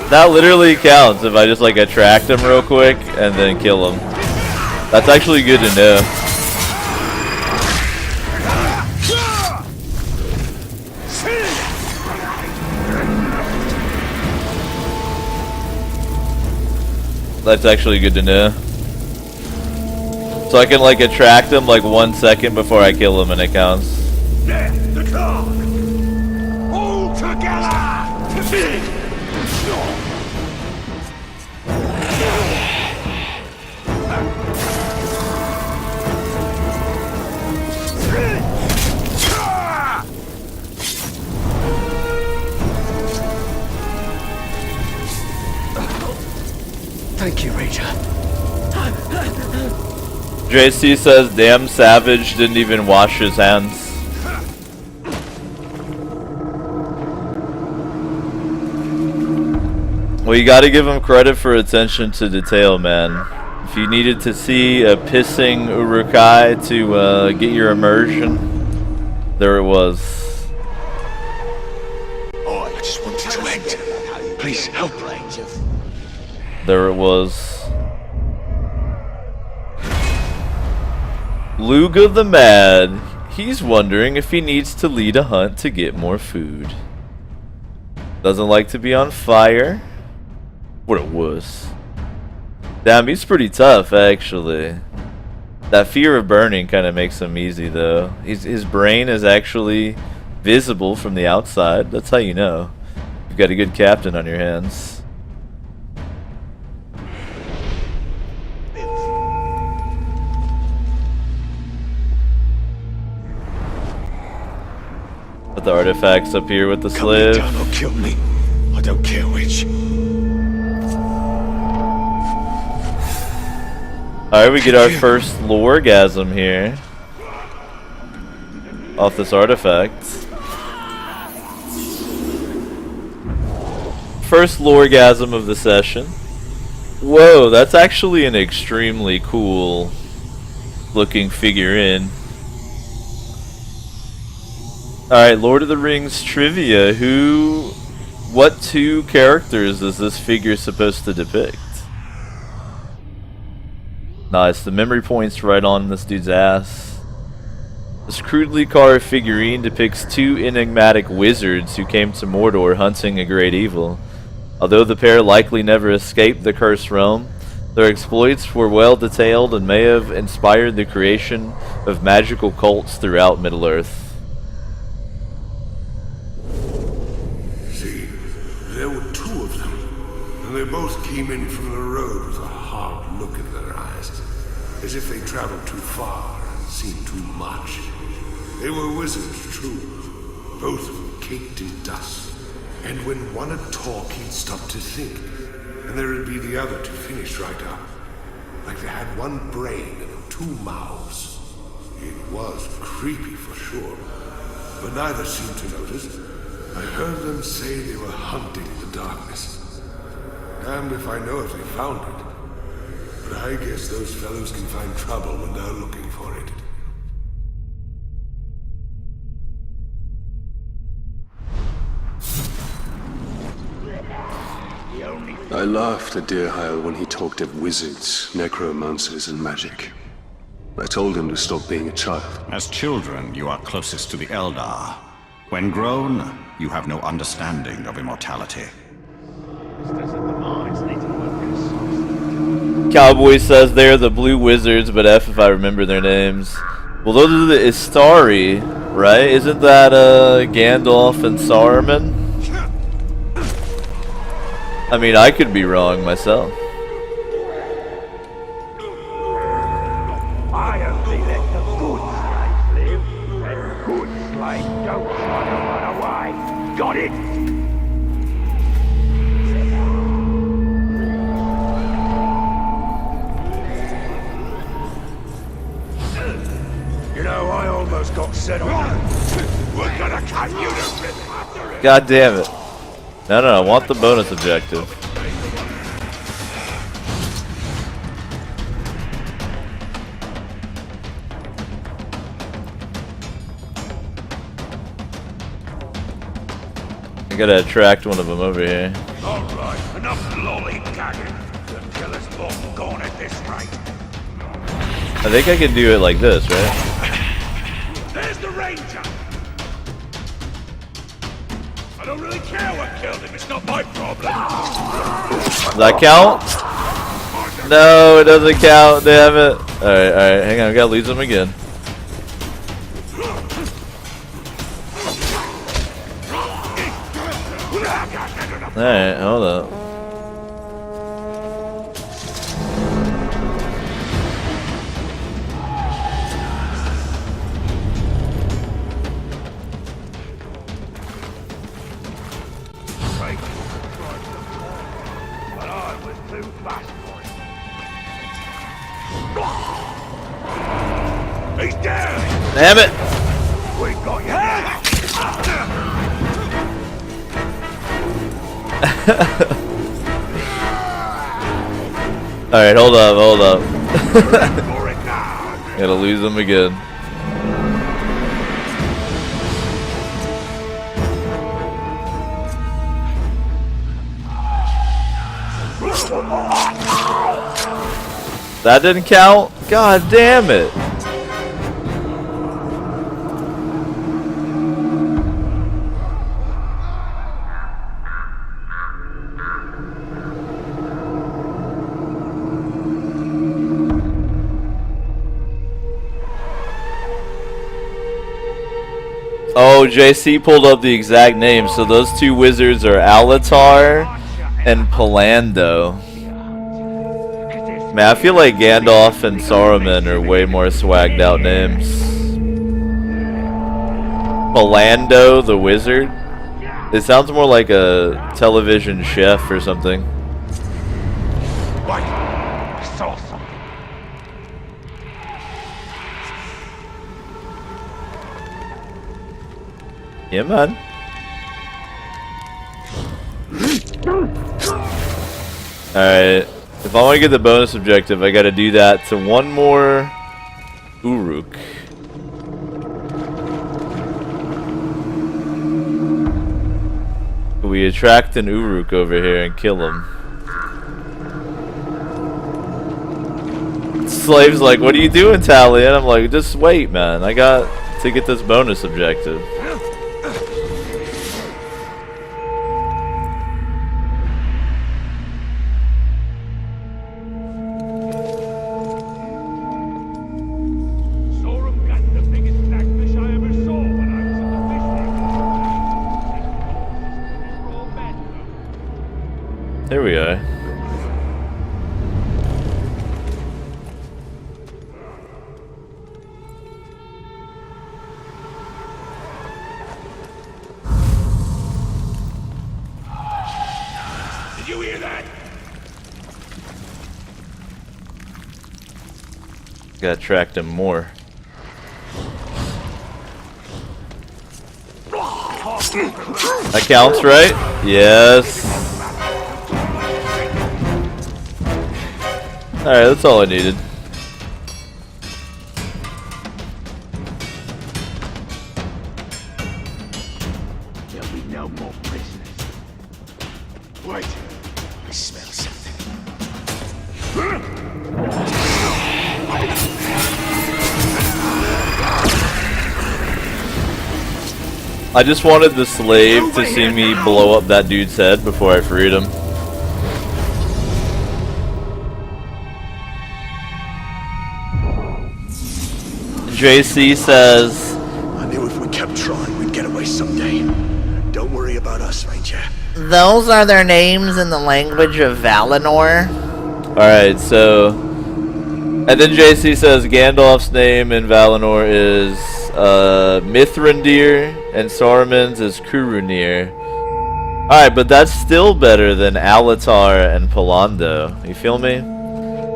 That literally counts if I just like attract him real quick and then kill him. That's actually good to know. That's actually good to know. So I can like attract him like 1 second before I kill him and it counts. There, the car! All together! Thank you, Ranger. JC says, damn Savage didn't even wash his hands. Well, you gotta give him credit for attention to detail, man. If you needed to see a pissing Urukai to get your immersion, there it was. Oh, I just wanted to end. Please help. There it was. Luga the Mad. He's wondering if he needs to lead a hunt to get more food. Doesn't like to be on fire. What a wuss. Damn, he's pretty tough, actually. That fear of burning kind of makes him easy, though. His brain is actually visible from the outside. That's how you know. You've got a good captain on your hands. the artifacts up here with the Cut me slave. down or kill me. I don't care which. Alright, we get our first loregasm here. Off this artifact. First loregasm of the session. Whoa, that's actually an extremely cool looking figurine. Alright, Lord of the Rings trivia. What two characters is this figure supposed to depict? Nice, the memory point's right on this dude's ass. This crudely carved figurine depicts two enigmatic wizards who came to Mordor hunting a great evil. Although the pair likely never escaped the cursed realm, their exploits were well detailed and may have inspired the creation of magical cults throughout Middle-earth. See, there were two of them, and they both came in from the road with a hard look in their eyes, as if they traveled too far and seen too much. They were wizards, true, both of them caked in dust. And when one would talk, he'd stop to think, and there would be the other to finish right up. Like they had one brain and two mouths. It was creepy for sure, but neither seemed to notice. I heard them say they were hunting the darkness. Damned if I know if they found it. But I guess those fellows can find trouble when they're looking for it. I laughed at Deerheil when he talked of wizards, necromancers, and magic. I told him to stop being a child. As children, you are closest to the Eldar. When grown, you have no understanding of immortality. Cowboy says they're the blue wizards, but F if I remember their names. Well, those are the Istari, right? Isn't that Gandalf and Saruman? I mean, I could be wrong myself. I only let the good slaves live, and good slaves don't try to run away. Got it? You know, I almost got set on you. We're gonna cut you to rip after it. God damn it. No, I want the bonus objective. I gotta attract one of them over here. Alright, enough lollygagging. The killer's both gone at this rate. I think I can do it like this, right? There's the ranger! I don't really care what killed him, it's not my problem. Does that count? No, it doesn't count, damn it. Alright, hang on, I gotta lose them again. Alright, hold up. But I was too fast for him. He's down! Damn it! We got you now! Alright, hold up. For it now! Gotta lose them again. That didn't count? God damn it. Oh, JC pulled up the exact names. So those two wizards are Alatar and Palando. Man, I feel like Gandalf and Saruman are way more swagged out names. Palando the Wizard? It sounds more like a television chef or something. Wait, I saw something. Yeah, man. Alright. If I want to get the bonus objective, I gotta do that to one more Uruk. We attract an Uruk over here and kill him. Slave's like, what are you doing, Tally? And I'm like, just wait, man. I got to get this bonus objective. There we are. Did you hear that? Gotta track him more. That counts, right? Yes. Alright, that's all I needed. There'll be no more prisoners. Wait, I smell something. I just wanted the slave to see me blow up that dude's head before I freed him. JC says, I knew if we kept trying, we'd get away someday. Don't worry about us, Ranger. Those are their names in the language of Valinor. Alright, so... And then JC says Gandalf's name in Valinor is Mithrandir, and Saruman's is Kurunir. Alright, but that's still better than Alatar and Palando. You feel me?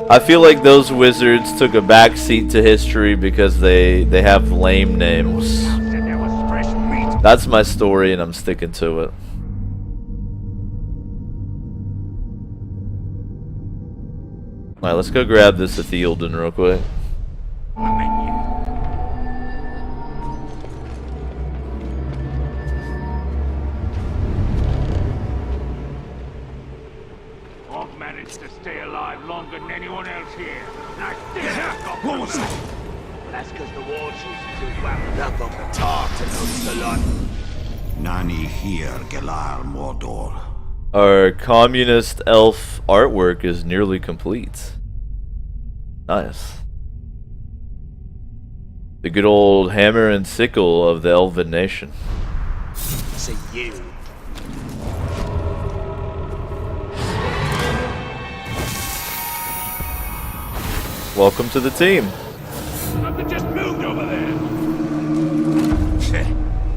I feel like those wizards took a backseat to history because they have lame names. That's my story and I'm sticking to it. Alright, let's go grab this at the Eildon real quick. I've managed to stay alive longer than anyone else here. What was that? That's because the war chiefs are too wound up on the talk to notice the lot. Nani here, Gelar Mordor. Our communist elf artwork is nearly complete. Nice. The good old hammer and sickle of the elven nation. See you. Welcome to the team. Something just moved over there.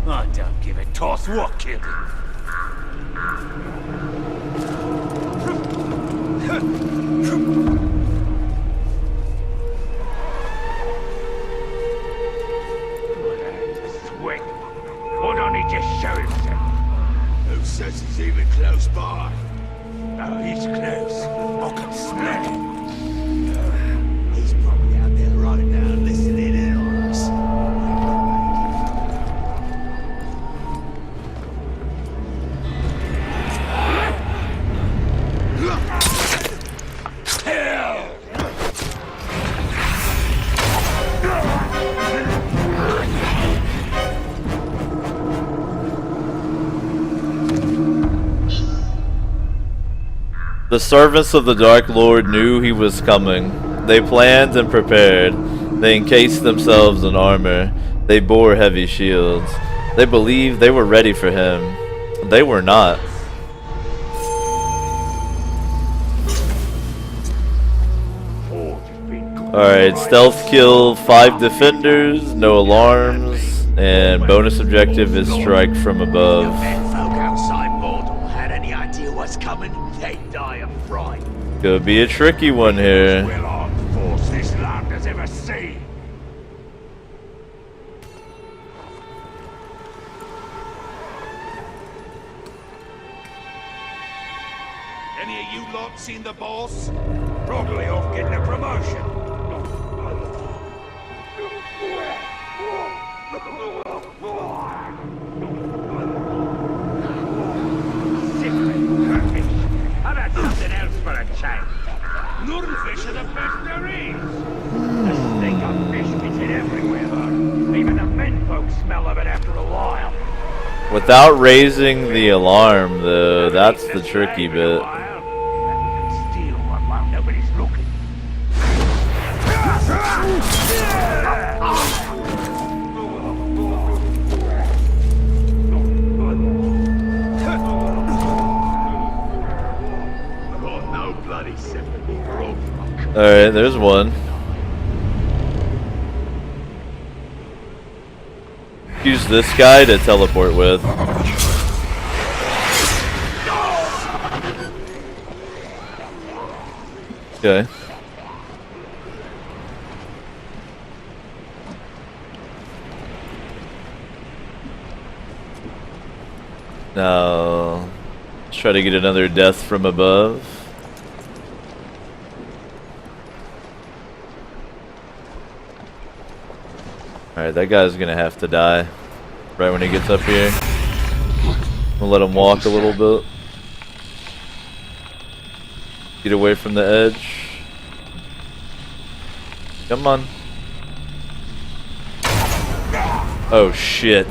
I don't give a toss what killed him. Sweat. Why don't he just show himself? Who says he's even close by? Oh, he's close. I can smell him. He's probably out there right now listening in on us. The servants of the Dark Lord knew he was coming. They planned and prepared. They encased themselves in armor. They bore heavy shields. They believed they were ready for him. They were not. Alright, stealth kill 5 defenders, no alarms. And bonus objective is strike from above. Men folk outside Mordor had any idea what's coming, they'd die of fright. Could be a tricky one here. Well armed force this land has ever seen. Any of you lot seen the boss? Probably off getting a promotion. How about something else for a change? Noodlefish are the best there is. The stink of fish gets it everywhere, though. Even the menfolk smell of it after a while. Without raising the alarm, though, that's the tricky bit. Steal one while nobody's looking. Got no bloody sympathy for old fuck. Alright, there's one. Use this guy to teleport with. Okay. Now, let's try to get another death from above. Alright, that guy's gonna have to die right when he gets up here. We'll let him walk a little bit. Get away from the edge. Come on. Oh shit.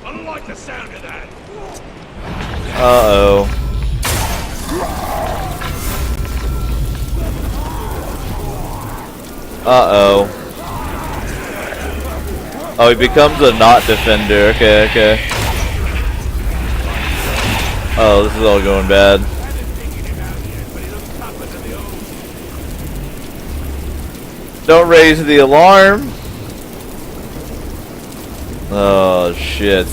I don't like the sound of that. Uh-oh. Uh-oh. Oh, he becomes a not defender. Okay, okay. Oh, this is all going bad. Don't raise the alarm. Oh, shit.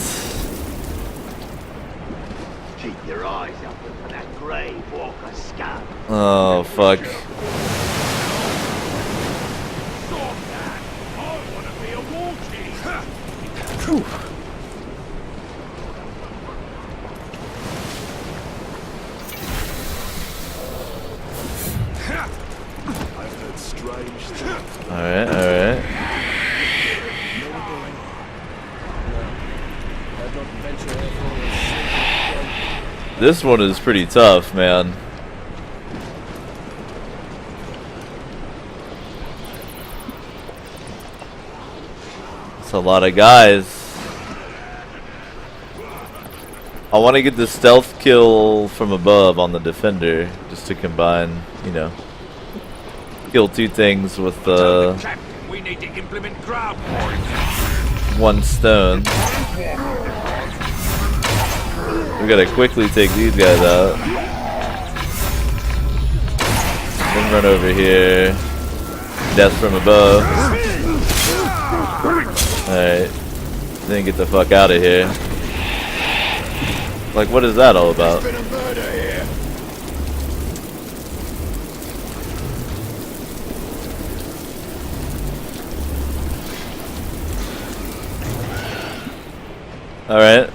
Keep your eyes open for that grave walker scum. Oh, fuck. Alright, alright. This one is pretty tough, man. It's a lot of guys. I want to get the stealth kill from above on the defender, just to combine, you know, kill two things with We need to implement crowd one stone. We gotta quickly take these guys out. Then run over here. Death from above. Alright. Then get the fuck out of here. Like, what is that all about? Alright.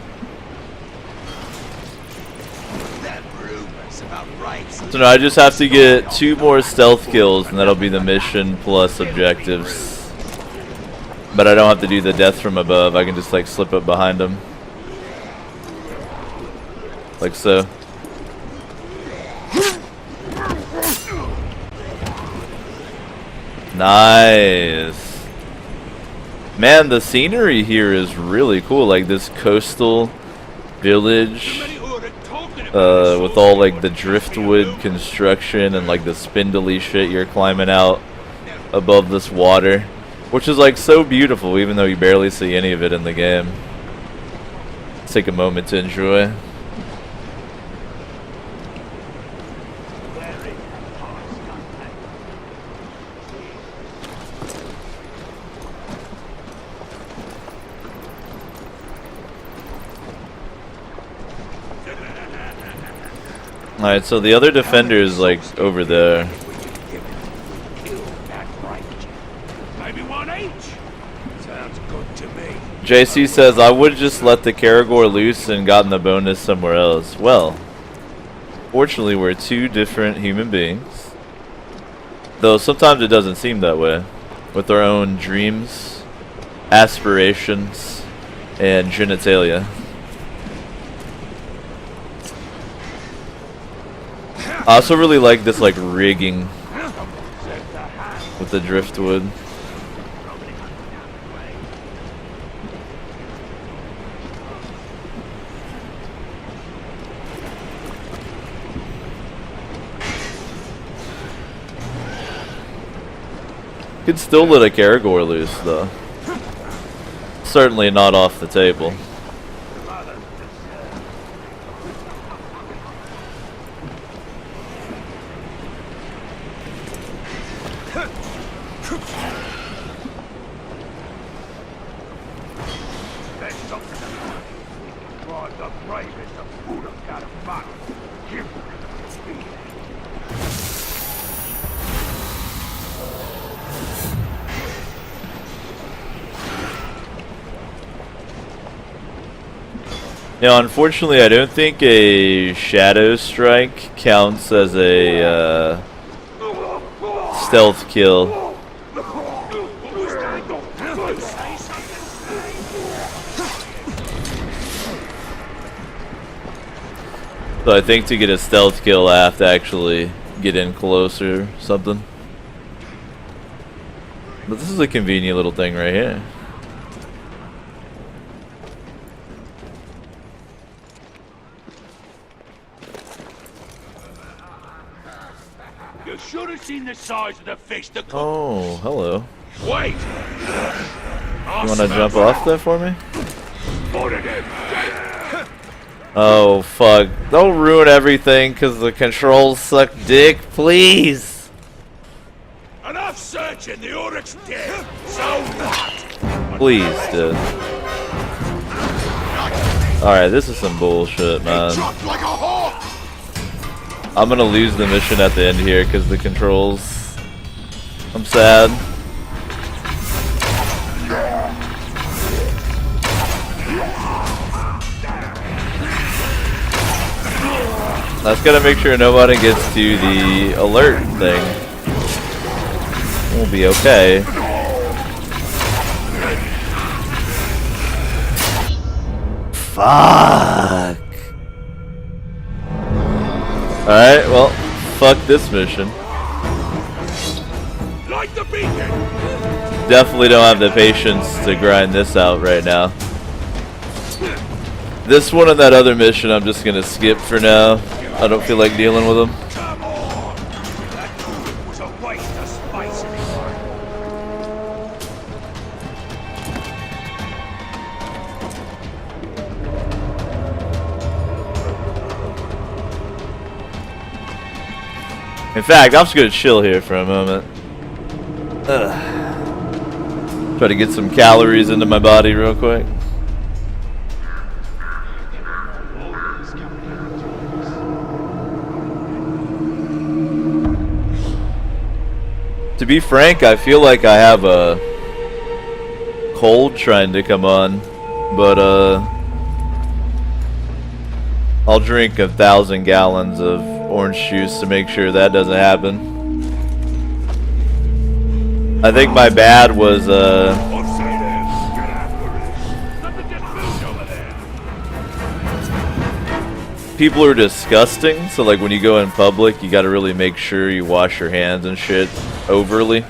So now I just have to get 2 more stealth kills and that'll be the mission plus objectives. But I don't have to do the death from above, I can just like slip up behind them. Like so. Nice. Man, the scenery here is really cool, like this coastal village. With all like the driftwood construction and like the spindly shit you're climbing out above this water, which is like so beautiful even though you barely see any of it in the game. Let's take a moment to enjoy. Alright, so the other defender is like over there. Maybe one each. Sounds good to me. JC says, I would just let the Karagor loose and gotten the bonus somewhere else. Well, fortunately we're two different human beings. Though sometimes it doesn't seem that way. With our own dreams, aspirations, and genitalia. I also really like this like rigging with the driftwood. Could still let a Karagor loose though. Certainly not off the table. Now, unfortunately, I don't think a Shadow Strike counts as a stealth kill. So I think to get a stealth kill, I have to actually get in close or something. But this is a convenient little thing right here. You should have seen the size of the fish that caught. Oh, hello. Wait! You want to jump off there for me? Oh, fuck. Don't ruin everything because the controls suck dick, please. Enough searching, the Uruk's dead. So what? Please, dude. Alright, this is some bullshit, man. I'm gonna lose the mission at the end here because the controls. I'm sad. I just gotta make sure nobody gets to the alert thing. We'll be okay. Fuck. Alright, well, fuck this mission. Light the beacon. Definitely don't have the patience to grind this out right now. This one and that other mission I'm just gonna skip for now. I don't feel like dealing with them. Come on. That was a waste of space anymore. In fact, I'm just gonna chill here for a moment. Ugh. Try to get some calories into my body real quick. To be frank, I feel like I have a cold trying to come on, but I'll drink 1,000 gallons of orange juice to make sure that doesn't happen. I think my bad was people are disgusting, so like when you go in public you gotta really make sure you wash your hands and shit overly.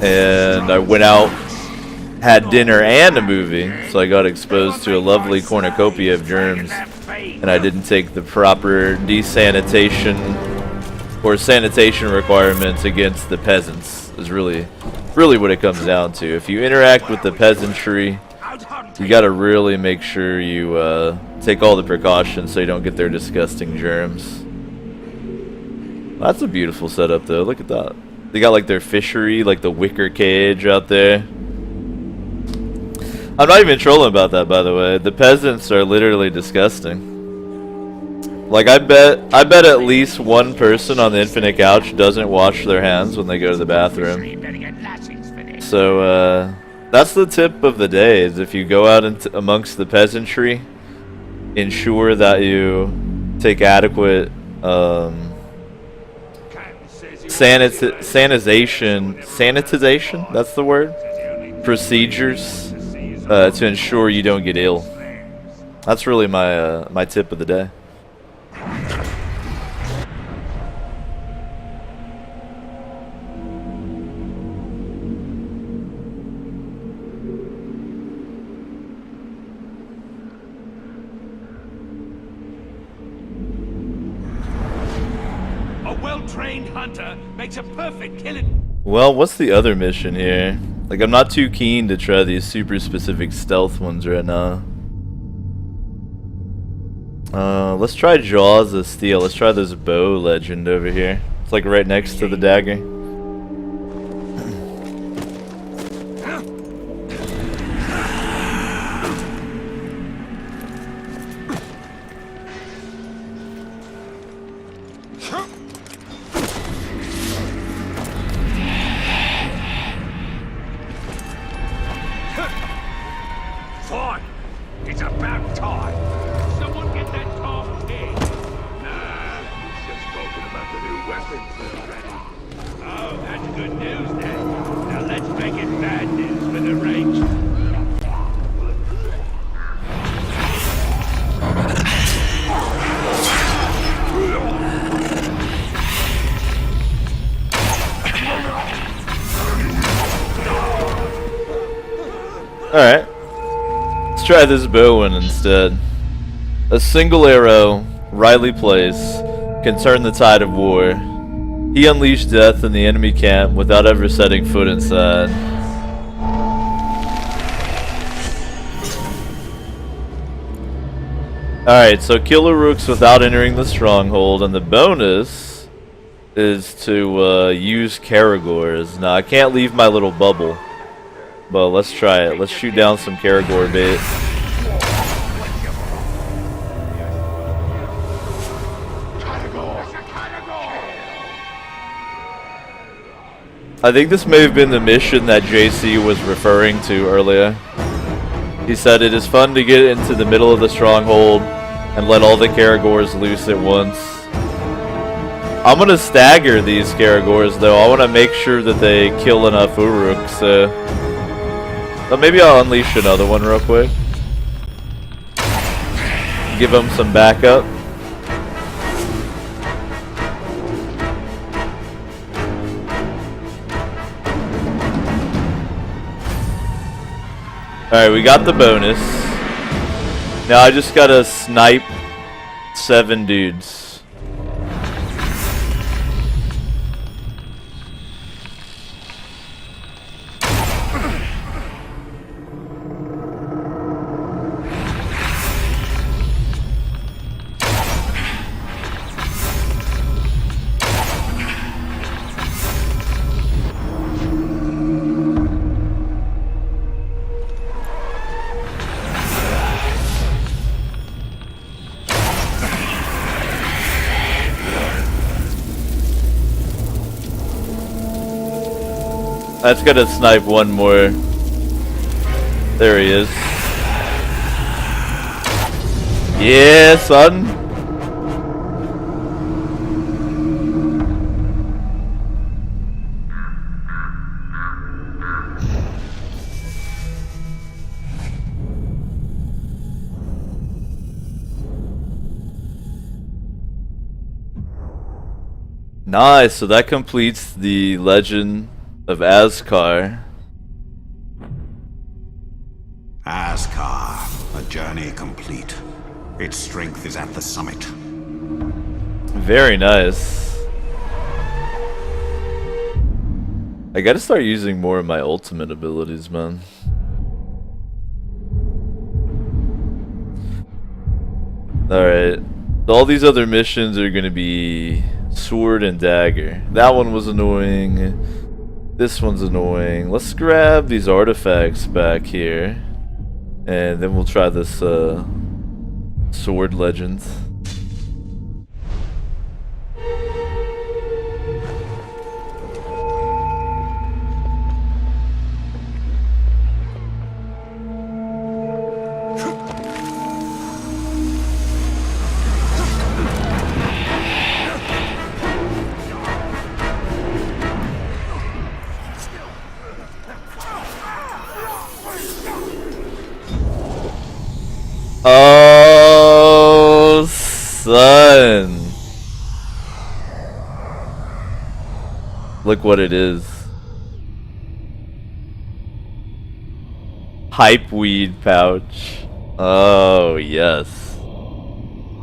And I went out, had dinner and a movie, so I got exposed to a lovely cornucopia of germs, and I didn't take the proper desanitation or sanitation requirements against the peasants is really what it comes down to. If you interact with the peasantry, you gotta really make sure you take all the precautions so you don't get their disgusting germs. That's a beautiful setup though, look at that. They got like their fishery, like the wicker cage out there. I'm not even trolling about that, by the way. The peasants are literally disgusting. Like I bet at least one person on the Infinite Couch doesn't wash their hands when they go to the bathroom. So that's the tip of the day: is if you go out amongst the peasantry, ensure that you take adequate sanitization. That's the word. Procedures to ensure you don't get ill. That's really my my tip of the day. A well-trained hunter makes a perfect killing. Well, what's the other mission here? Like, I'm not too keen to try these super specific stealth ones right now. Let's try Jaws of Steel. Let's try this bow legend over here. It's like right next to the dagger. Fine. It's about time. Someone get that top pig. Nah, he's just talking about the new weapons already. Oh, that's good news then. Now let's make it bad news for the Ranger. Alright. Let's try this bow one instead. A single arrow, rightly placed, can turn the tide of war. He unleashed death in the enemy camp without ever setting foot inside. Alright, so kill Uruks without entering the stronghold, and the bonus is to use Karagors. Now, I can't leave my little bubble, but let's try it. Let's shoot down some Karagor bait. I think this may have been the mission that JC was referring to earlier. He said it is fun to get into the middle of the stronghold and let all the Karagors loose at once. I'm gonna stagger these Karagors though. I want to make sure that they kill enough Uruk, so... But maybe I'll unleash another one real quick. Give them some backup. Alright, we got the bonus. Now I just gotta snipe 7 dudes. That's gonna snipe one more. There he is. Yeah, son. Nice, so that completes the legend of Azkar. Azkar, a journey complete. Its strength is at the summit. Very nice. I gotta start using more of my ultimate abilities, man. Alright. So all these other missions are gonna be sword and dagger. That one was annoying. This one's annoying. Let's grab these artifacts back here, and then we'll try this sword legend. Oh, son. Look what it is. Pipeweed pouch. Oh, yes.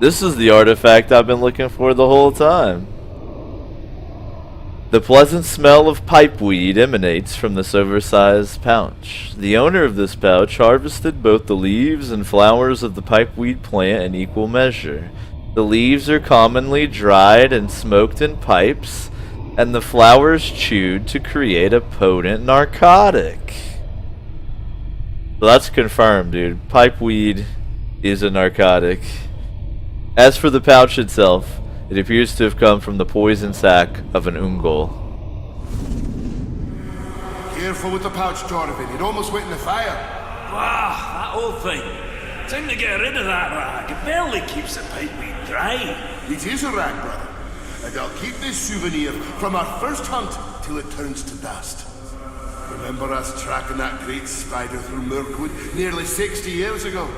This is the artifact I've been looking for the whole time. The pleasant smell of pipeweed emanates from this oversized pouch. The owner of this pouch harvested both the leaves and flowers of the pipeweed plant in equal measure. The leaves are commonly dried and smoked in pipes, and the flowers chewed to create a potent narcotic. So that's confirmed, dude. Pipeweed is a narcotic. As for the pouch itself, it appears to have come from the poison sac of an Ungol. Careful with the pouch, Torvin. It almost went in the fire. That old thing. Time to get rid of that rag. It barely keeps the pipeweed dry. It is a rag, brother. And I'll keep this souvenir from our first hunt till it turns to dust. Remember us tracking that great spider through Mirkwood nearly 60 years ago?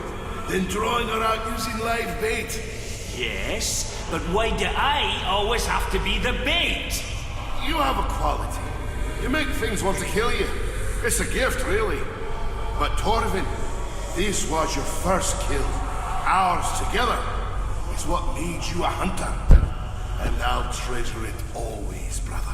Then drawing her out using live bait? Yes, but why do I always have to be the bait? You have a quality. You make things want to kill you. It's a gift, really. But Torvin, this was your first kill. Ours together is what made you a hunter. And I'll treasure it always, brother.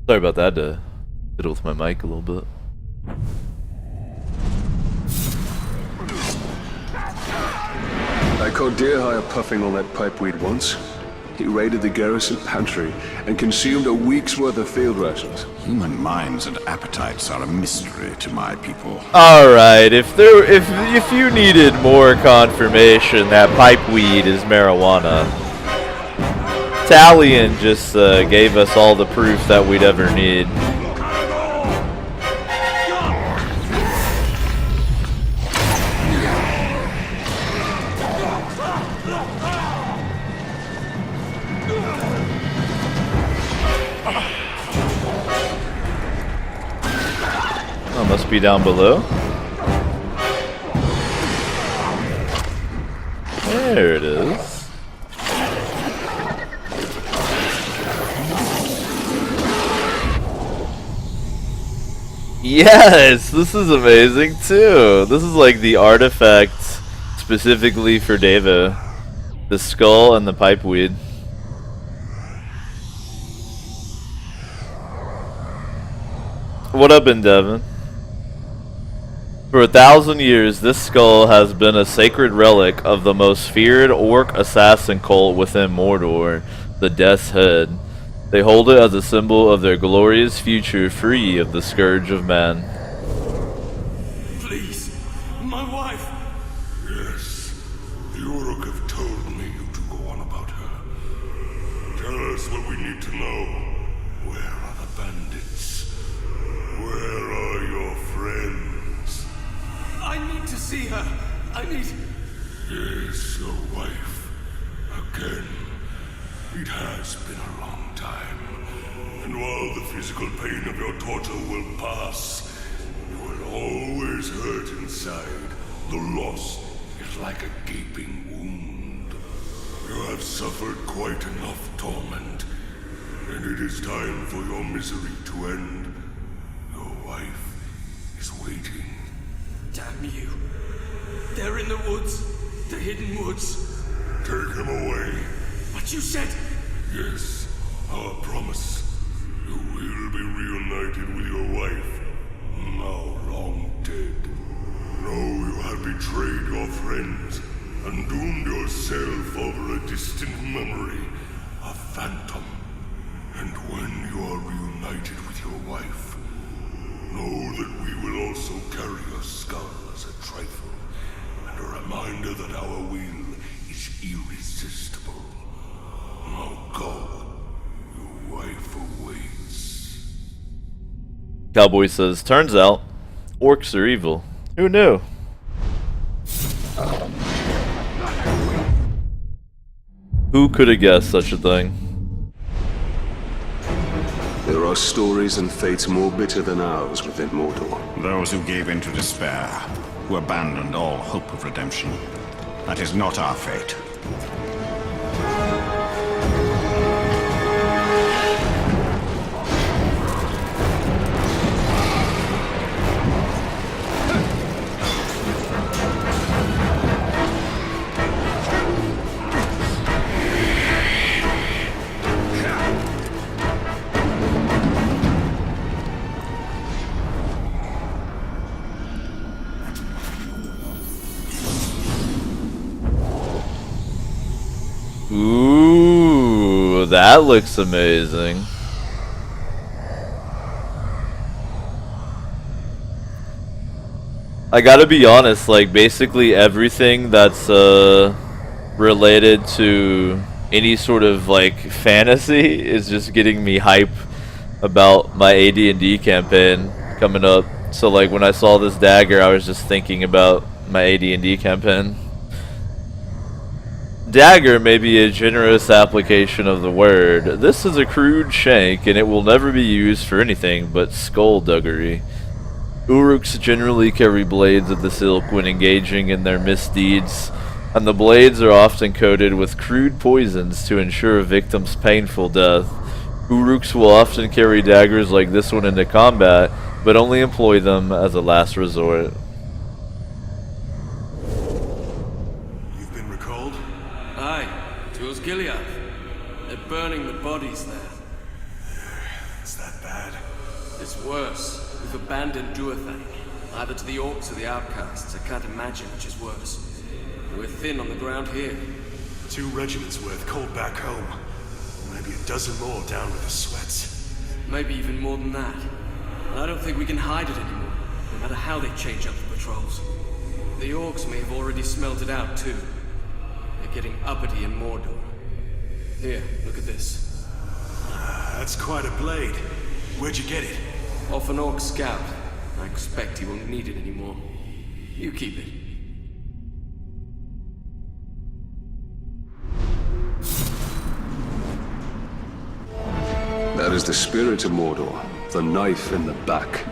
Sorry about that, I had to fiddle with my mic a little bit. I caught Deerhire puffing on that pipeweed once. He raided the garrison pantry and consumed a week's worth of field rations. Human minds and appetites are a mystery to my people. Alright, if you needed more confirmation that pipeweed is marijuana, Talion just gave us all the proof that we'd ever need. Oh, must be down below. There it is. Yes, this is amazing too. This is like the artifact specifically for Devo. The skull and the pipeweed. What up, Devon? For 1,000 years, this skull has been a sacred relic of the most feared orc assassin cult within Mordor, the Death's Head. They hold it as a symbol of their glorious future free of the scourge of man. Please, my wife. Yes, the Uruk have told me you to go on about her. Tell us what we need to know. Where are the bandits? Where are your friends? I need to see her. I need... Yes, your wife. Again. It has been a long time. And while the physical pain of your torture will pass, you will always hurt inside. The loss is like a gaping wound. You have suffered quite enough torment, and it is time for your misery to end. Your wife is waiting. Damn you. They're in the woods. The hidden woods. Take him away. But you said... Yes, our promise. You will be reunited with your wife, now long dead. Know you have betrayed your friends and doomed yourself over a distant memory, a phantom. And when you are reunited with your wife, know that we will also carry your skull as a trifle, and a reminder that our will is irresistible. Cowboy says, turns out, orcs are evil. Who knew? Who could have guessed such a thing? There are stories and fates more bitter than ours within Mordor. Those who gave in to despair, who abandoned all hope of redemption. That is not our fate. Ooh, that looks amazing. I gotta be honest, like basically everything that's related to any sort of like fantasy is just getting me hype about my AD&D campaign coming up. So like when I saw this dagger, I was just thinking about my AD&D campaign. Dagger may be a generous application of the word. This is a crude shank, and it will never be used for anything but skullduggery. Uruks generally carry blades of this ilk when engaging in their misdeeds, and the blades are often coated with crude poisons to ensure a victim's painful death. Uruks will often carry daggers like this one into combat, but only employ them as a last resort. Gilead. They're burning the bodies there. Is that bad? It's worse. We've abandoned Duathang, either to the orcs or the outcasts. I can't imagine which is worse. We're thin on the ground here. 2 regiments worth called back home. Maybe a dozen more down with the sweats. Maybe even more than that. And I don't think we can hide it anymore, no matter how they change up the patrols. The orcs may have already smelt it out too. They're getting uppity in Mordor. Here, look at this. That's quite a blade. Where'd you get it? Off an orc scout. I expect he won't need it anymore. You keep it. That is the spirit of Mordor, the knife in the back.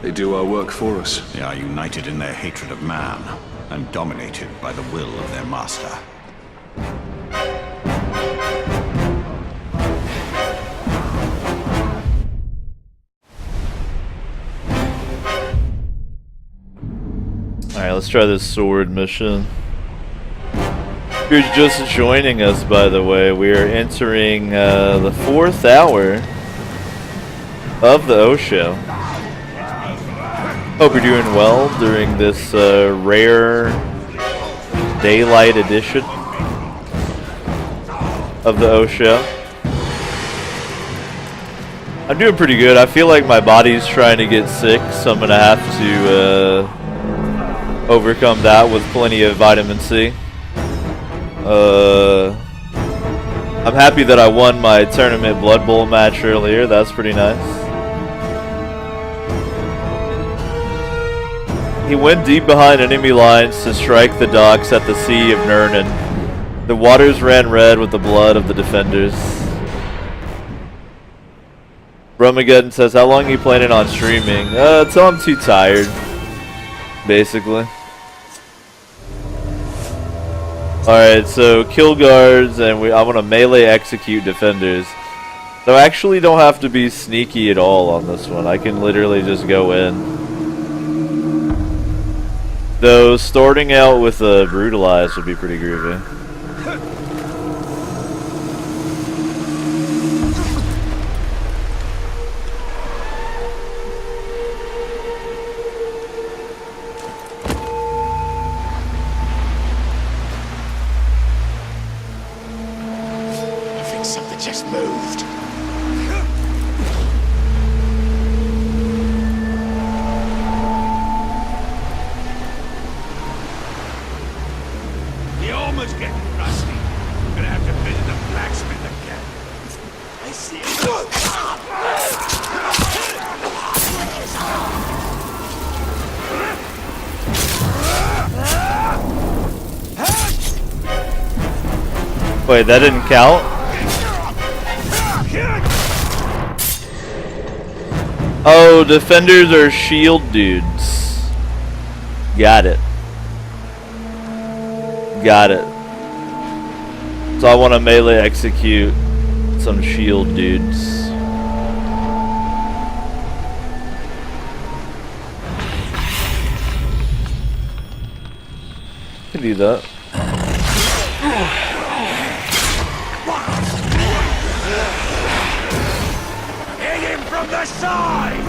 They do our work for us. They are united in their hatred of man, and dominated by the will of their master. Alright, let's try this sword mission. If you're just joining us, by the way, we are entering the 4th hour of the O Show. Hope you're doing well during this rare daylight edition of the O Show. I'm doing pretty good. I feel like my body's trying to get sick, so I'm gonna have to overcome that with plenty of vitamin C. I'm happy that I won my tournament Blood Bowl match earlier. That's pretty nice. He went deep behind enemy lines to strike the docks at the Sea of Nirnan. The waters ran red with the blood of the defenders. Brumageddon says, how long are you planning on streaming? Till I'm too tired, basically. Alright, so kill guards, and I want to melee execute defenders. So I actually don't have to be sneaky at all on this one. I can literally just go in. Though starting out with a brutalize would be pretty groovy. Something just moved. The armor's getting rusty. Gonna have to visit the blacksmith again. I see it. Wait, that didn't count? Oh, defenders are shield dudes. Got it. Got it. So I want to melee execute some shield dudes. Can do that. Hit him from the side!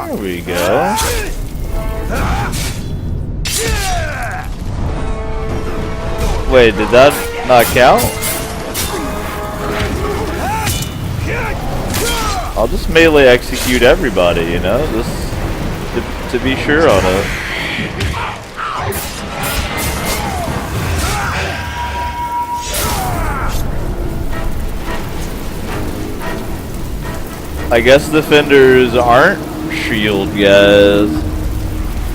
There we go. Wait, did that not count? I'll just melee execute everybody, you know, just to be sure on it. I guess defenders aren't shield guys.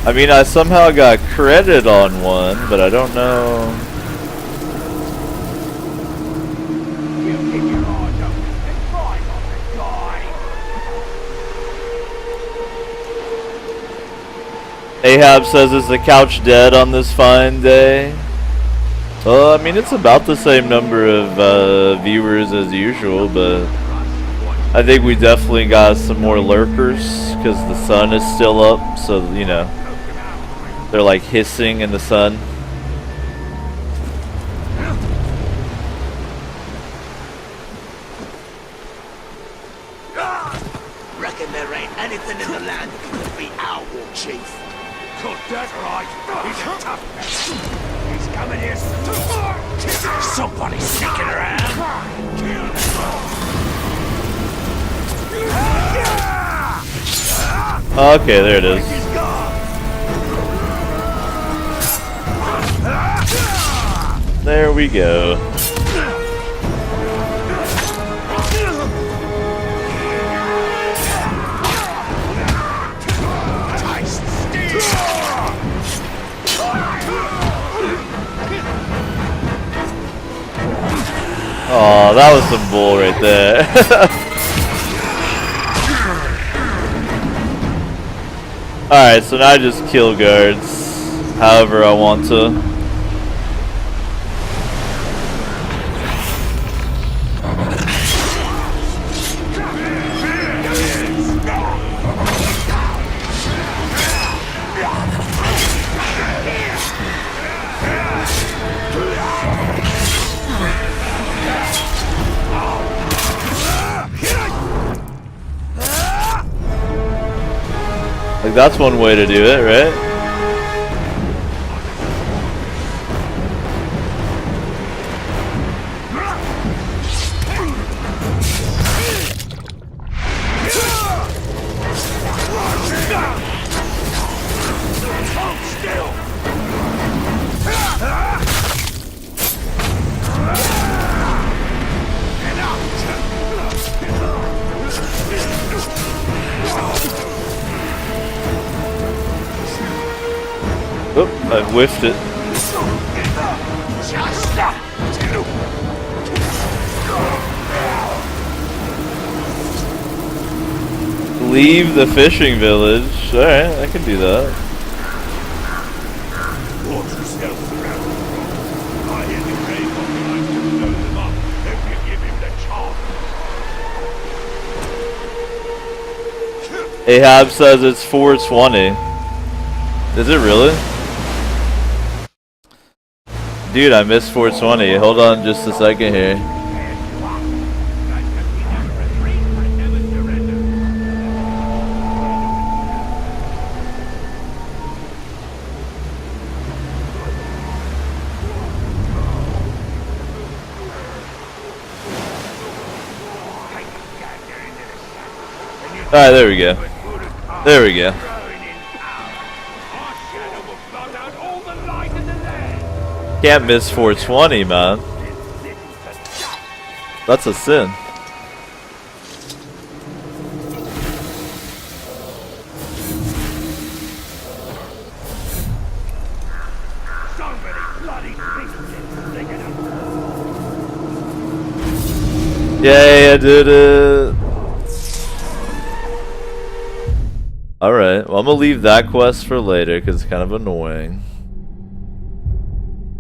I mean, I somehow got credit on one, but I don't know. Ahab says, is the couch dead on this fine day? Well, I mean, it's about the same number of viewers as usual, but I think we definitely got some more lurkers because the sun is still up, so, you know, they're like hissing in the sun. Reckon there ain't anything in the land that can defeat our war chief. Got that right. He's a tough man. He's coming here. Somebody's sneaking around. Okay, there it is. There we go. Oh, that was some bull right there. Alright, so now I just kill guards however I want to. Like, that's one way to do it, right? Oop, I whiffed it. Leave the fishing village. Alright, I can do that. Ahab says it's 420. Is it really? Dude, I missed 420. Hold on just a second here. Alright, there we go. There we go. Can't miss 420, man. That's a sin. Yay, I did it! Alright, well I'm gonna leave that quest for later because it's kind of annoying.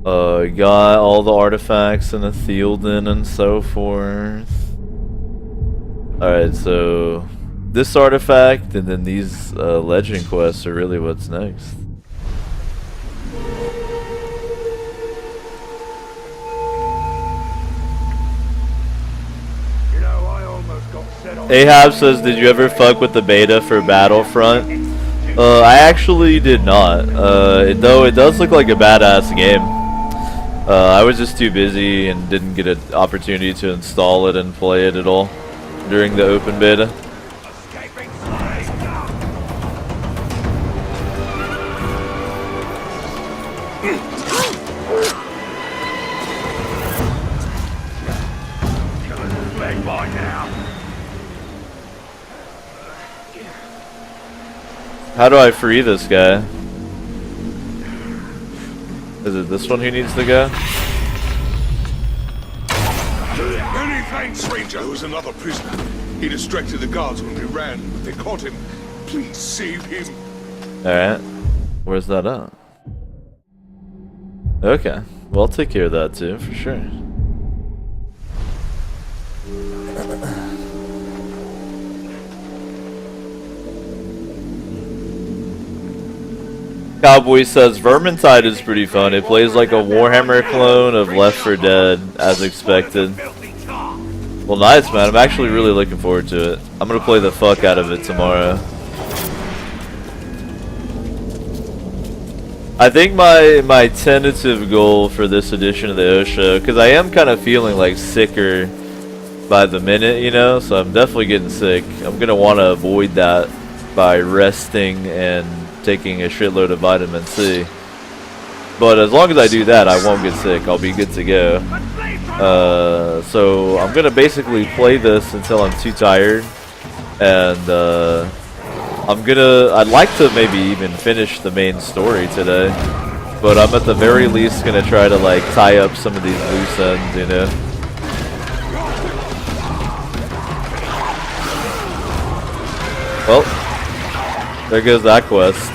Got all the artifacts in the Theoden and so forth. Alright, so this artifact and then these legend quests are really what's next. Ahab says, did you ever fuck with the beta for Battlefront? I actually did not, though it does look like a badass game. I was just too busy and didn't get an opportunity to install it and play it at all during the open beta. How do I free this guy? Is it this one who needs to go? Many thanks, stranger. There was another prisoner. He distracted the guards when we ran, but they caught him. Please save him. Alright. Where's that at? Okay. Well, I'll take care of that too, for sure. Cowboy says Vermintide is pretty fun. It plays like a Warhammer clone of Left 4 Dead, as expected. Well, nice, man. I'm actually really looking forward to it. I'm gonna play the fuck out of it tomorrow. I think my tentative goal for this edition of the OSHA, because I am kind of feeling like sicker by the minute, you know, so I'm definitely getting sick. I'm gonna want to avoid that by resting and taking a shitload of vitamin C. But as long as I do that, I won't get sick. I'll be good to go. So I'm gonna basically play this until I'm too tired, and I'd like to maybe even finish the main story today, but I'm at the very least gonna try to like tie up some of these loose ends, you know. Well, there goes that quest.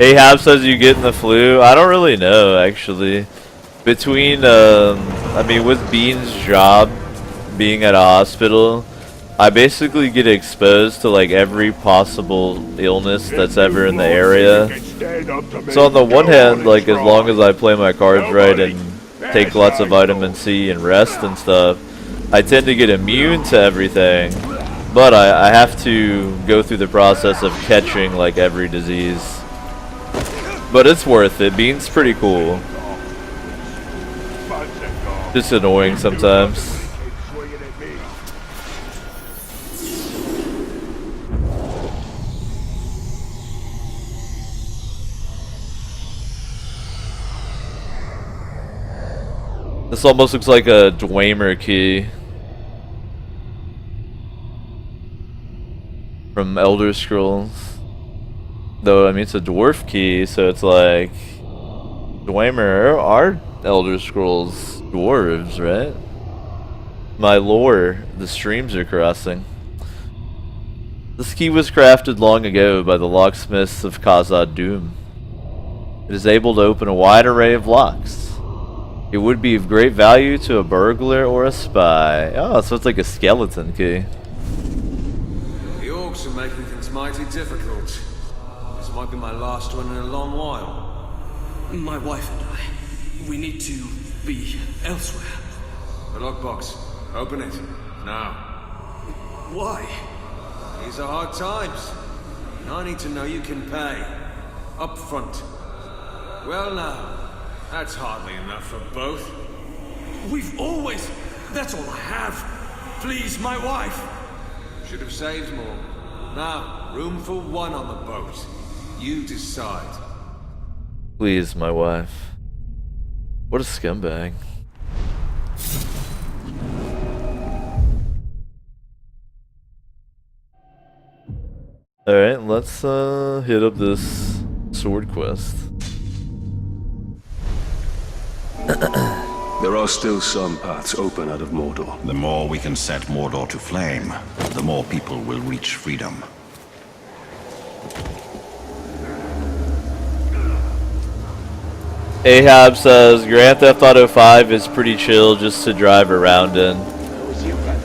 Ahab says you getting the flu. I don't really know, actually. Between, I mean, with Bean's job being at a hospital, I basically get exposed to like every possible illness that's ever in the area. So on the one hand, like as long as I play my cards right and take lots of vitamin C and rest and stuff, I tend to get immune to everything, but I have to go through the process of catching like every disease. But it's worth it. Bean's pretty cool. Just annoying sometimes. This almost looks like a Dwemer key from Elder Scrolls. Though, I mean, it's a dwarf key, so it's like Dwemer are Elder Scrolls dwarves, right? My lore, the streams are crossing. This key was crafted long ago by the locksmiths of Khazad-dûm. It is able to open a wide array of locks. It would be of great value to a burglar or a spy. Oh, so it's like a skeleton key. The orcs are making things mighty difficult. This might be my last one in a long while. My wife and I, we need to be elsewhere. The lockbox. Open it. Now. Why? These are hard times. And I need to know you can pay. Up front. Well now. That's hardly enough for both. We've always... That's all I have. Please, my wife. Should have saved more. Now, room for one on the boat. You decide. Please, my wife. What a scumbag. Alright, let's hit up this sword quest. There are still some paths open out of Mordor. The more we can set Mordor to flame, the more people will reach freedom. Ahab says Grand Theft Auto 5 is pretty chill just to drive around in.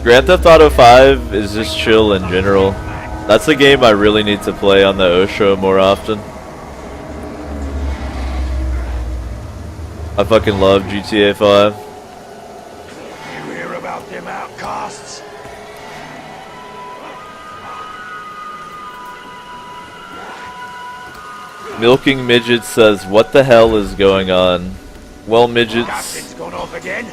Grand Theft Auto 5 is just chill in general. That's a game I really need to play on the Osho more often. I fucking love GTA 5. You hear about them outcasts? Milking Midget says, what the hell is going on? Well, midgets, Captain's gone off again?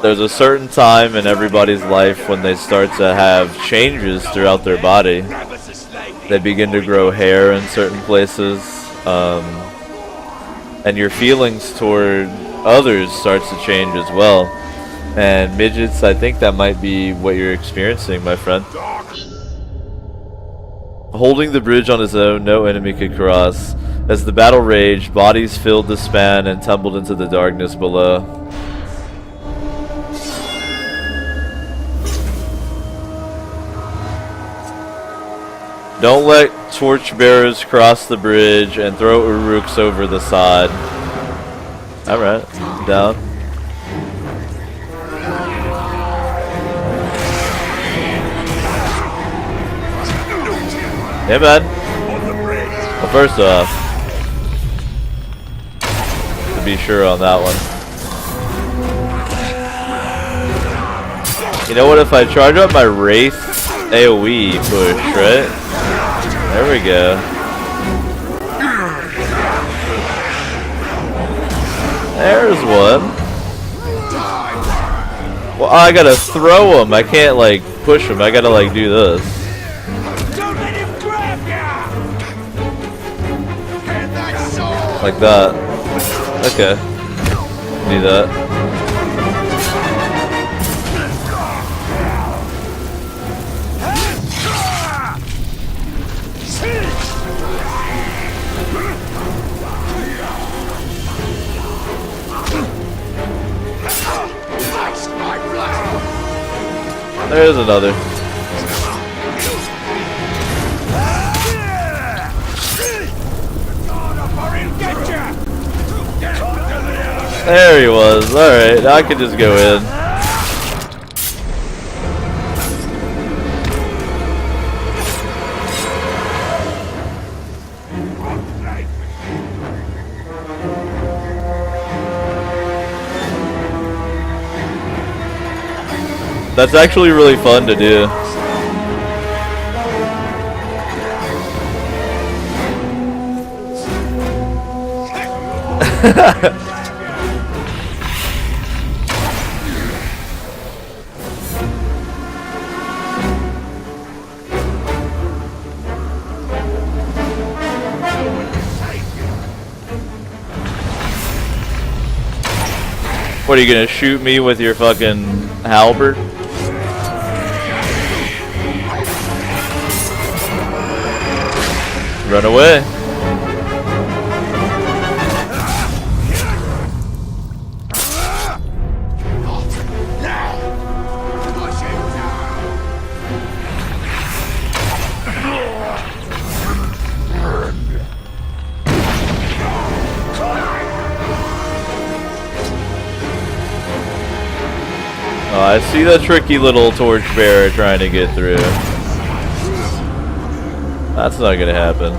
there's a certain time in everybody's life when they start to have changes throughout their body. They begin to grow hair in certain places, and your feelings toward others starts to change as well. And midgets, I think that might be what you're experiencing, my friend. Holding the bridge on his own, no enemy could cross. As the battle raged, bodies filled the span and tumbled into the darkness below. Don't let torchbearers cross the bridge and throw Uruks over the side. Alright, down. Hey man. Well, first off, to be sure on that one. You know what, if I charge up my Wraith AoE push, right? There we go. There's one. Well, I gotta throw him. I can't like push him. I gotta like do this. Like that. Okay. Need that. There's another. There he was. Alright, I can just go in. That's actually really fun to do. What, are you gonna shoot me with your fucking halberd? Run away. Oh, I see the tricky little torchbearer trying to get through. That's not gonna happen.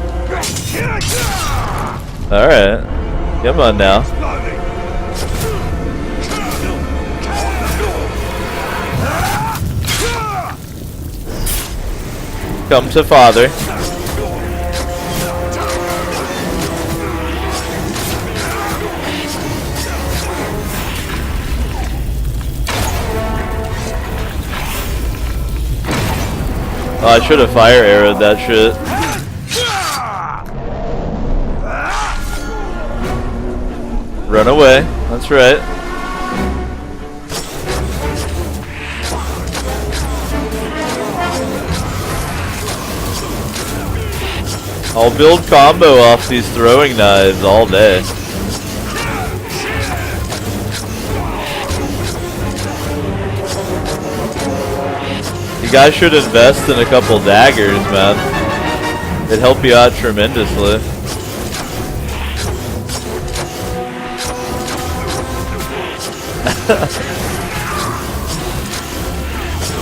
Alright. Come on now. Come to father. Oh, I should have fire arrowed that shit. Run away. That's right. I'll build combo off these throwing knives all day. You guys should invest in a couple daggers, man. It'd help you out tremendously.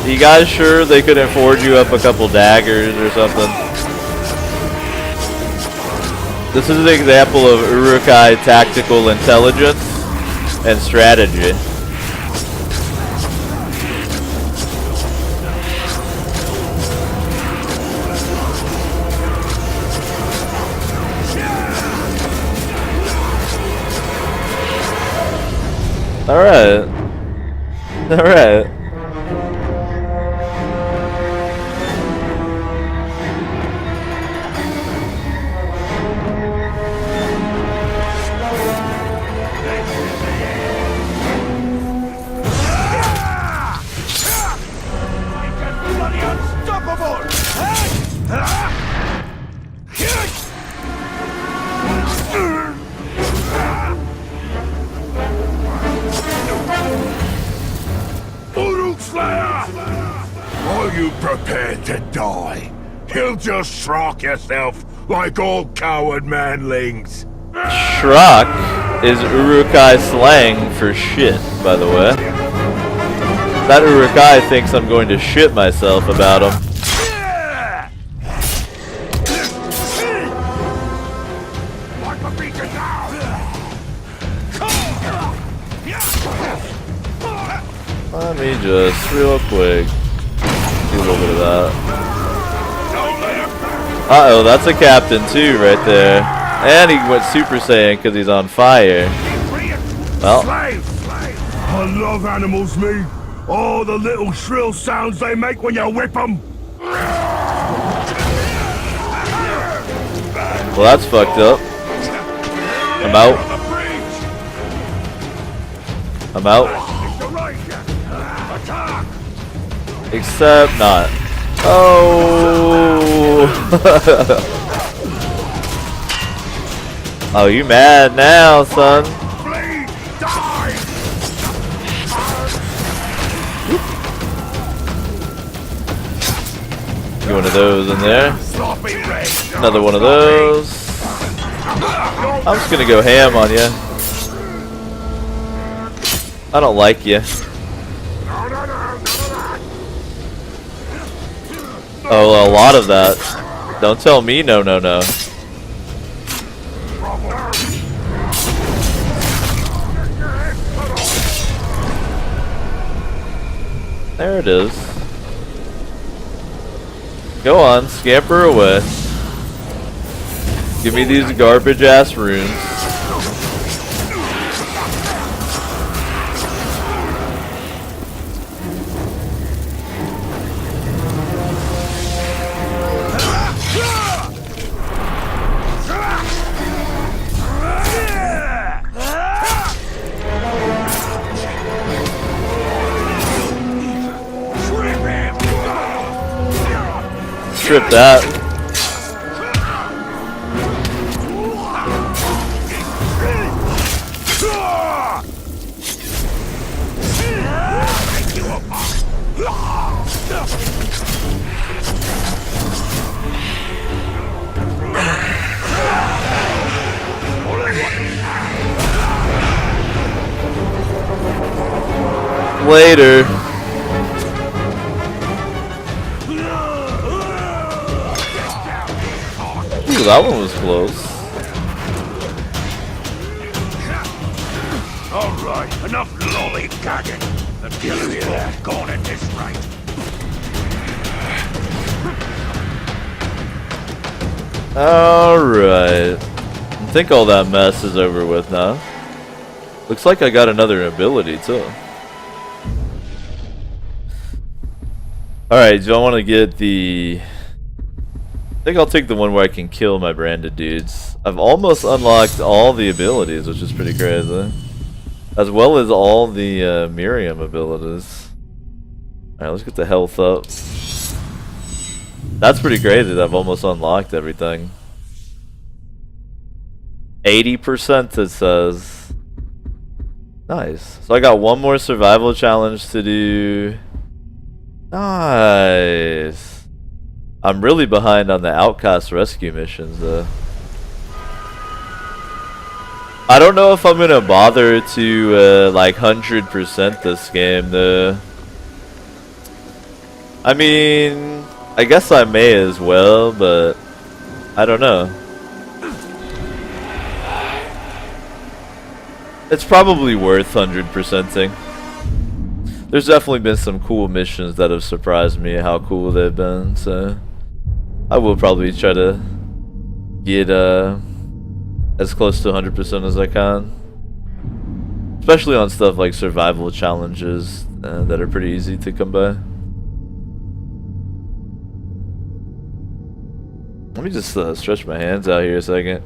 You guys sure they couldn't forge you up a couple daggers or something? This is an example of Uruk-hai tactical intelligence and strategy. Alright. Alright. Are you prepared to die? You'll just shrock yourself like all coward manlings. Shrock is Uruk-hai slang for shit, by the way. That Uruk-hai thinks I'm going to shit myself about him. Let me just, real quick, do a little bit of that. Uh-oh, that's a captain too, right there. And he went Super Saiyan because he's on fire. Well. I love animals, me. All the little shrill sounds they make when you whip them. Well, that's fucked up. I'm out. I'm out. Except not. Oh. Oh, you mad now, son? Get one of those in there. Another one of those. I'm just gonna go ham on you. I don't like you. Oh, a lot of that. Don't tell me no, no, no. There it is. Go on, scamper away. Give me these garbage ass runes. Trip that. Later. Ooh, that one was close. Alright, enough lollygagging. The killers are all gone at this rate. Alright. I think all that mess is over with now. Looks like I got another ability too. Alright, do I want to get the... I think I'll take the one where I can kill my branded dudes. I've almost unlocked all the abilities, which is pretty crazy. As well as all the Miriam abilities. Alright, let's get the health up. That's pretty crazy that I've almost unlocked everything. 80% it says. Nice. So I got one more survival challenge to do. Nice. I'm really behind on the outcast rescue missions though. I don't know if I'm gonna bother to like 100% this game though. I mean, I guess I may as well, but I don't know. It's probably worth 100%ing. There's definitely been some cool missions that have surprised me how cool they've been, so I will probably try to get as close to 100% as I can. Especially on stuff like survival challenges that are pretty easy to come by. Let me just stretch my hands out here a second.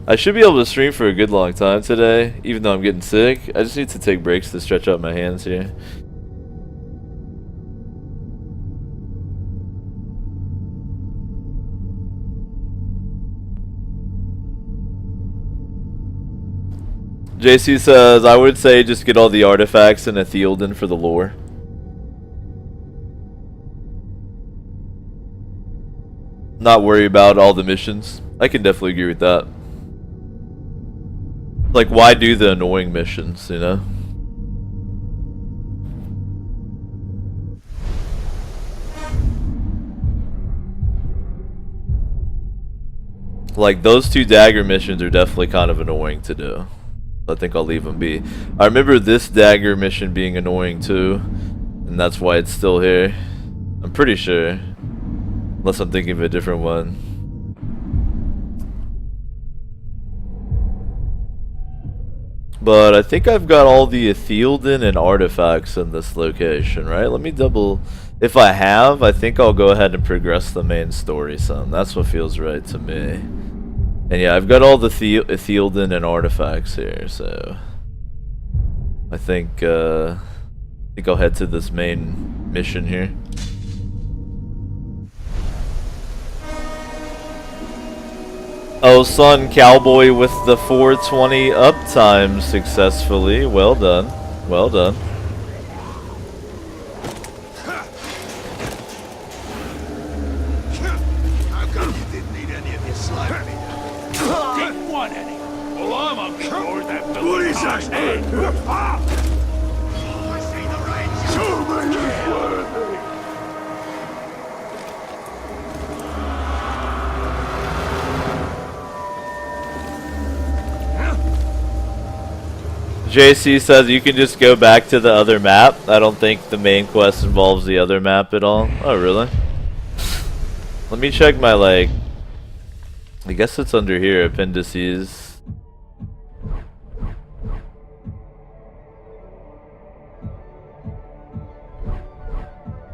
I should be able to stream for a good long time today, even though I'm getting sick. I just need to take breaks to stretch out my hands here. JC says, I would say just get all the artifacts in a Theoden for the lore. Not worry about all the missions. I can definitely agree with that. Like, why do the annoying missions, you know? Like, those two dagger missions are definitely kind of annoying to do. I think I'll leave them be. I remember this dagger mission being annoying too, and that's why it's still here. I'm pretty sure. Unless I'm thinking of a different one. But I think I've got all the Theoden and artifacts in this location, right? Let me double... If I have, I think I'll go ahead and progress the main story some. That's what feels right to me. And yeah, I've got all the Theoden and artifacts here, so... I think I'll head to this main mission here. Oh, son, Cowboy with the 420 uptime successfully. Well done. Well done. How come you didn't need any of your slime meat? Didn't want any. Well, I'm on board that Billy's head. I see the range. So many worthy. JC says you can just go back to the other map. I don't think the main quest involves the other map at all. Oh, really? Let me check my, like... I guess it's under here, appendices.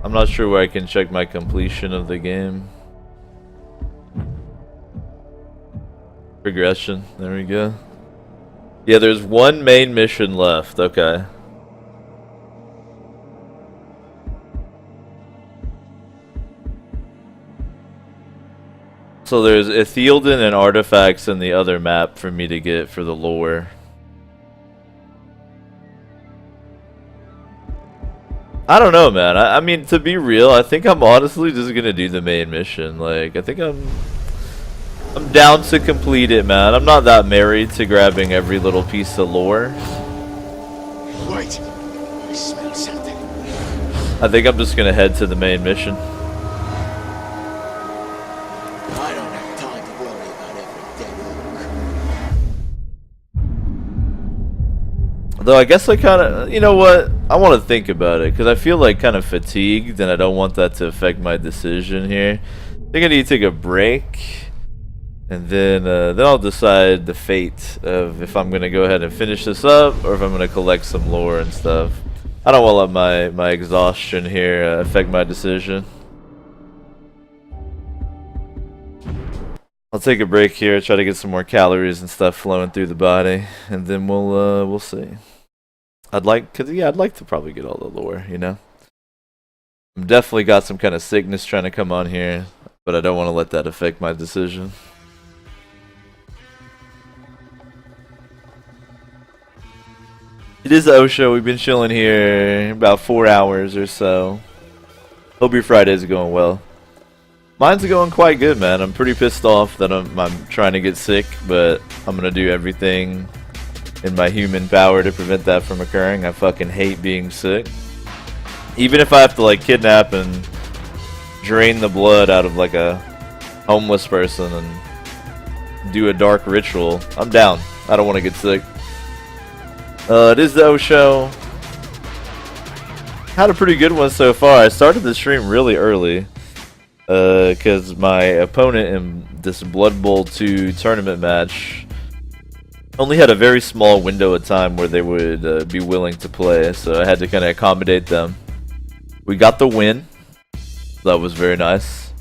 I'm not sure where I can check my completion of the game. Progression, there we go. Yeah, there's one main mission left, okay. So there's Theoden and artifacts in the other map for me to get for the lore. I don't know, man. I mean, to be real, I think I'm honestly just gonna do the main mission. Like, I think I'm down to complete it, man. I'm not that married to grabbing every little piece of lore. Wait, I smell something. I think I'm just gonna head to the main mission. I don't have time to worry about every dead orc. Though I guess I kind of, you know what? I want to think about it because I feel like kind of fatigued, and I don't want that to affect my decision here. I think I need to take a break. And then I'll decide the fate of if I'm going to go ahead and finish this up or if I'm going to collect some lore and stuff. I don't want to let my exhaustion here affect my decision. I'll take a break here, try to get some more calories and stuff flowing through the body, and then we'll see. I'd like to probably get all the lore, you know. I've definitely got some kind of sickness trying to come on here, but I don't want to let that affect my decision. It is the O Show. We've been chilling here about 4 hours or so. Hope your Fridays are going well. Mine's going quite good, man. I'm pretty pissed off that I'm trying to get sick, but I'm gonna do everything in my human power to prevent that from occurring. I fucking hate being sick. Even if I have to like kidnap and drain the blood out of like a homeless person and do a dark ritual, I'm down. I don't want to get sick. It is the O Show. Had a pretty good one so far. I started the stream really early because my opponent in this Blood Bowl 2 tournament match only had a very small window of time where they would be willing to play, so I had to kind of accommodate them. We got the win. That was very nice.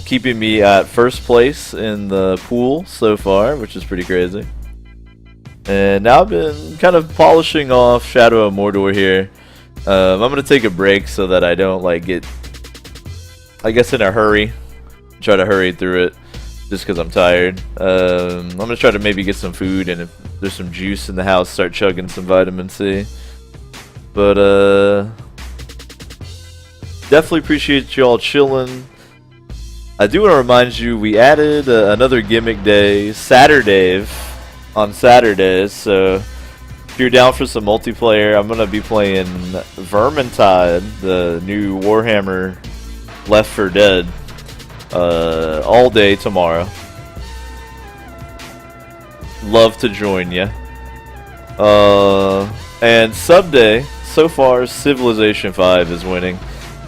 Keeping me at first place in the pool so far, which is pretty crazy. And now I've been kind of polishing off Shadow of Mordor here. I'm going to take a break so that I don't like get, I guess, in a hurry. Try to hurry through it just because I'm tired. I'm going to try to maybe get some food, and if there's some juice in the house, start chugging some vitamin C. But definitely appreciate you all chilling. I do want to remind you we added another gimmick day, Saturday, on Saturdays, so if you're down for some multiplayer, I'm going to be playing Vermintide, the new Warhammer Left 4 Dead, all day tomorrow. Love to join ya. And sub day, so far Civilization 5 is winning.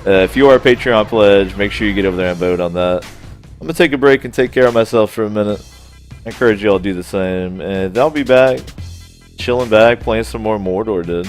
If you are a Patreon pledge, make sure you get over there and vote on that. I'm going to take a break and take care of myself for a minute. I encourage you all to do the same, and I'll be back, chilling back, playing some more Mordor, dude.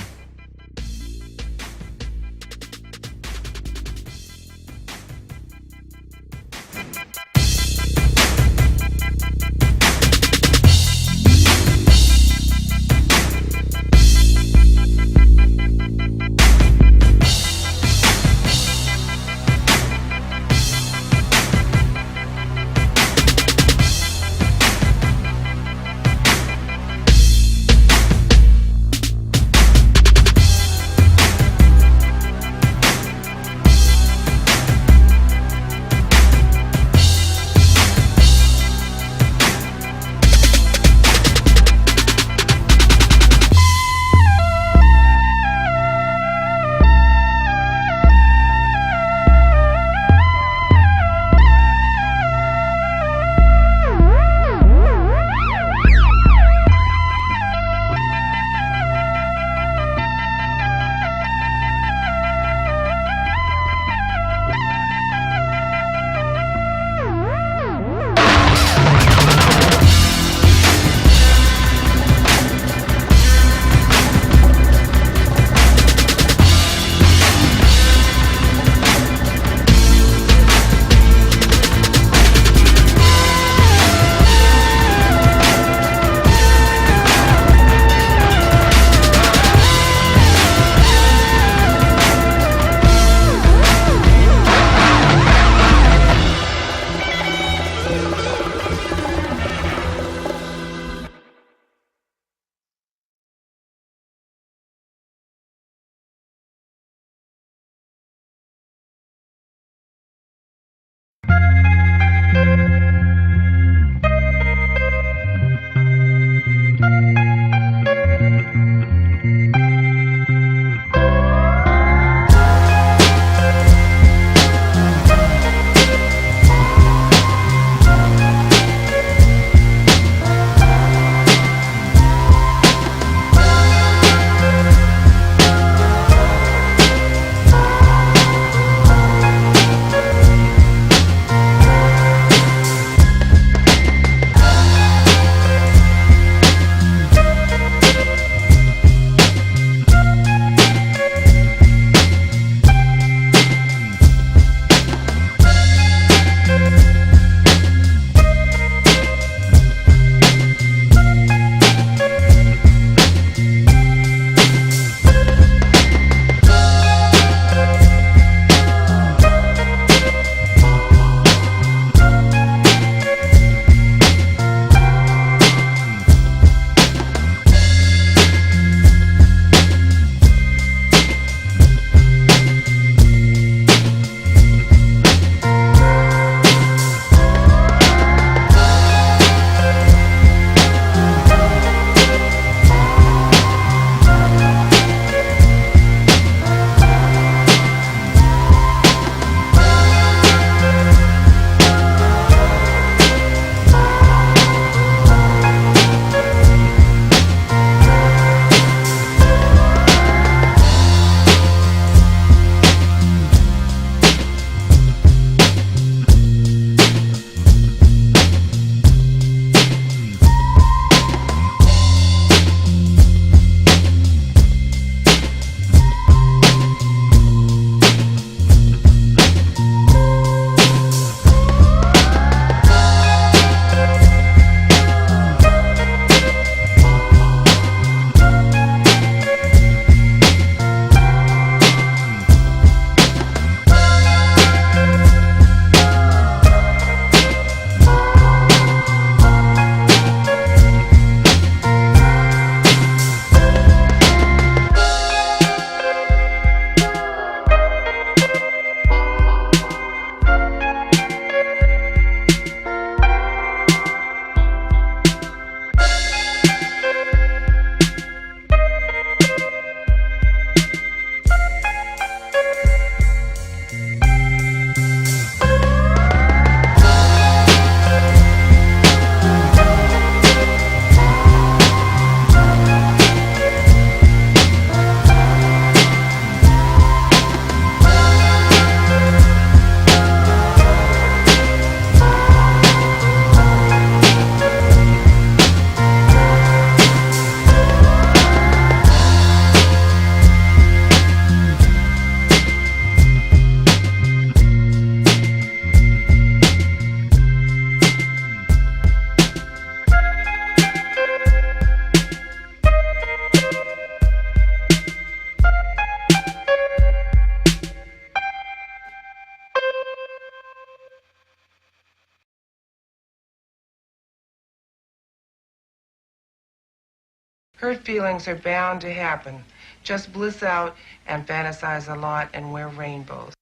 Hurt feelings are bound to happen. Just bliss out and fantasize a lot and wear rainbows.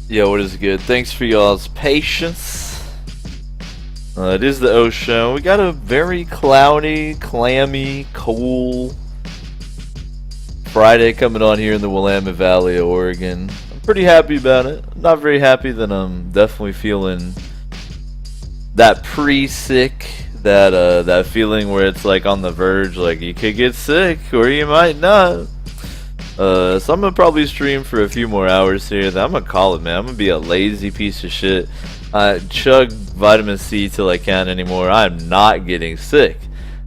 Yo, what is good? Thanks for y'all's patience. It is the O Show. We got a very cloudy, clammy, cool Friday coming on here in the Willamette Valley of Oregon. I'm pretty happy about it. I'm not very happy that I'm definitely feeling that pre-sick, that feeling where it's like on the verge, like you could get sick or you might not. So I'm gonna probably stream for a few more hours here. Then I'm gonna call it, man. I'm gonna be a lazy piece of shit. Chug vitamin C till I can't anymore. I'm not getting sick.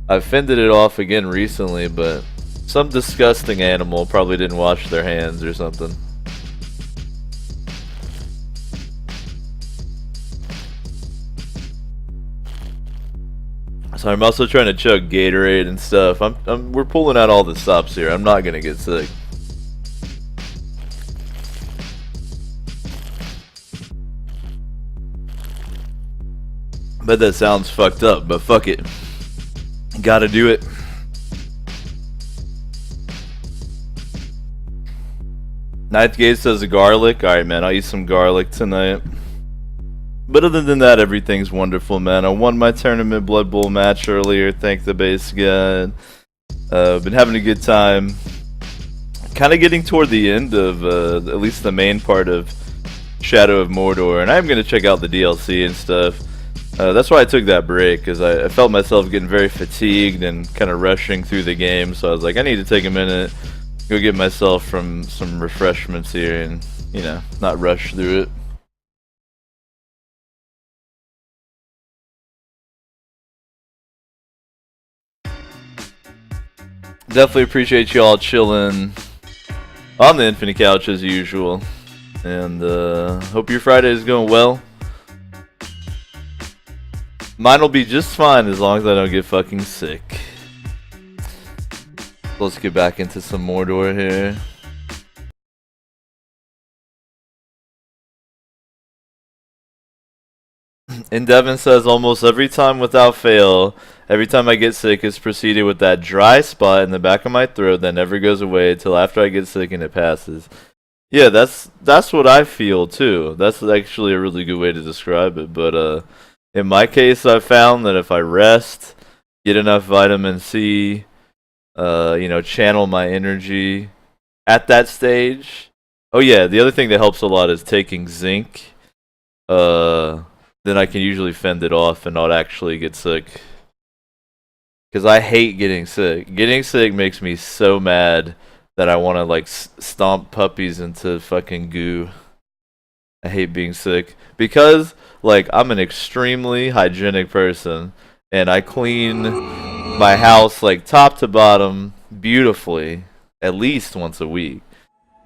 I fended it off again recently, but some disgusting animal probably didn't wash their hands or something. So I'm also trying to chug Gatorade and stuff. We're pulling out all the stops here. I'm not gonna get sick. Bet that sounds fucked up, but fuck it. Gotta do it. Ninth Gate says garlic. Alright, man, I'll eat some garlic tonight. But other than that, everything's wonderful, man. I won my tournament Blood Bowl match earlier, thank the base god. Been having a good time. Kind of getting toward the end of, at least the main part of Shadow of Mordor. And I'm going to check out the DLC and stuff. That's why I took that break, because I felt myself getting very fatigued and kind of rushing through the game. So I was like, I need to take a minute, go get myself some refreshments here and, you know, not rush through it. Definitely appreciate y'all chilling on the Infinite Couch as usual. And hope your Friday is going well. Mine will be just fine as long as I don't get fucking sick. Let's get back into some Mordor here. And Devin says almost every time without fail, every time I get sick, it's preceded with that dry spot in the back of my throat that never goes away until after I get sick and it passes. Yeah, that's what I feel too. That's actually a really good way to describe it. But in my case, I've found that if I rest, get enough vitamin C, you know, channel my energy at that stage. Oh yeah, the other thing that helps a lot is taking zinc. Then I can usually fend it off and not actually get sick. Because I hate getting sick. Getting sick makes me so mad that I want to like stomp puppies into fucking goo. I hate being sick. Because like I'm an extremely hygienic person and I clean my house like top to bottom beautifully at least once a week.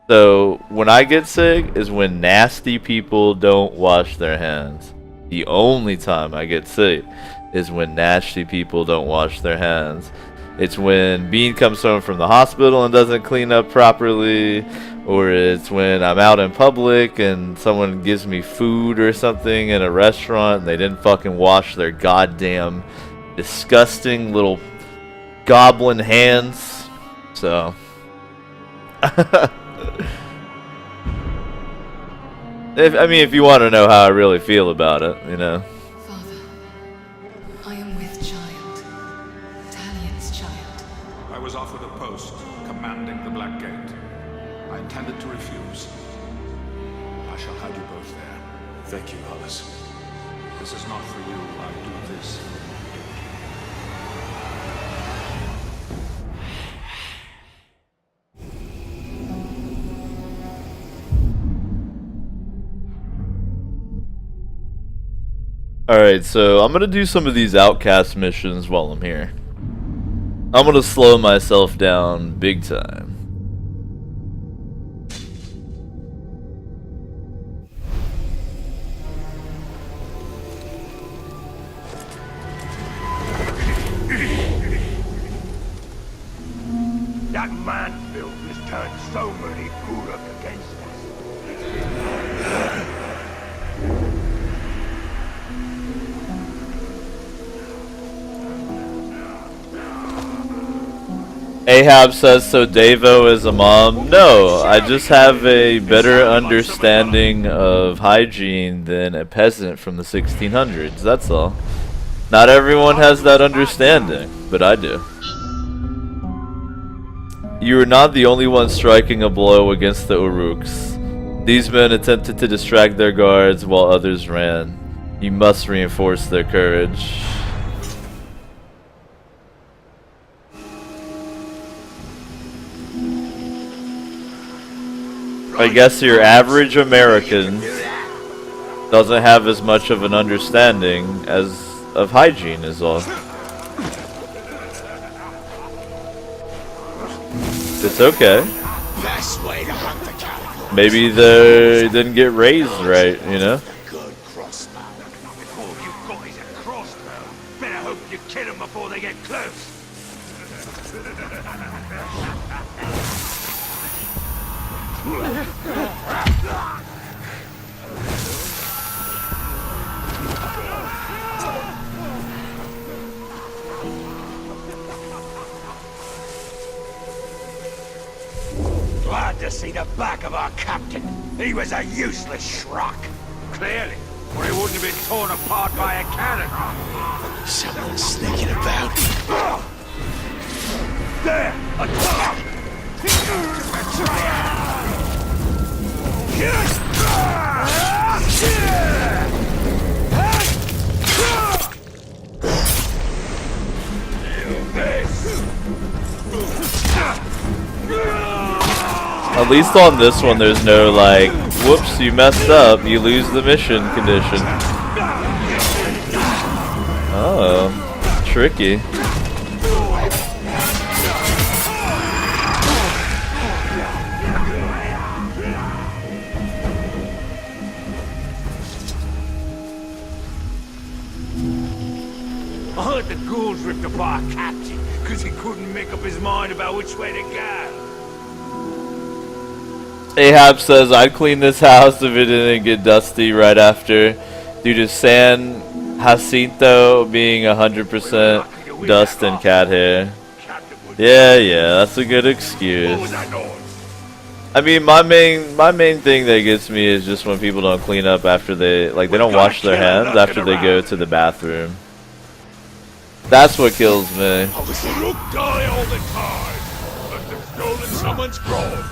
So when I get sick is when nasty people don't wash their hands. The only time I get sick is when nasty people don't wash their hands. It's when Bean comes home from the hospital and doesn't clean up properly, or it's when I'm out in public and someone gives me food or something in a restaurant and they didn't fucking wash their goddamn disgusting little goblin hands. So if you want to know how I really feel about it, you know. I am with child. Talion's child. I was offered a post commanding the Black Gate. I intended to refuse. I shall have you both there. Thank you, Hollis. This is not for you. I do this. Alright, so I'm gonna do some of these outcast missions while I'm here. I'm gonna slow myself down big time. That man-built has turned so many Uruk against us. Ahab says, so Devo is a mom? No, I just have a better understanding of hygiene than a peasant from the 1600s, that's all. Not everyone has that understanding, but I do. You are not the only one striking a blow against the Uruks. These men attempted to distract their guards while others ran. You must reinforce their courage. I guess your average American doesn't have as much of an understanding of hygiene is all. It's okay. Maybe they didn't get raised right, you know? If all you've got is a crossbow, better hope you kill them before they get close. Glad to see the back of our captain. He was a useless schrock. Clearly, or he wouldn't have been torn apart by a cannon. Someone's sneaking about. There! A top! At least on this one there's no like, whoops, you messed up, you lose the mission condition. Oh, tricky. I heard the ghouls ripped apart our captain because he couldn't make up his mind about which way to go. Ahab says, I'd clean this house if it didn't get dusty right after, due to San Jacinto being 100% dust and cat hair. Yeah, that's a good excuse. I mean, my main thing that gets me is just when people don't clean up after they don't wash their hands after they go to the bathroom. That's what kills me. Look die all the time. Must have stolen someone's grog.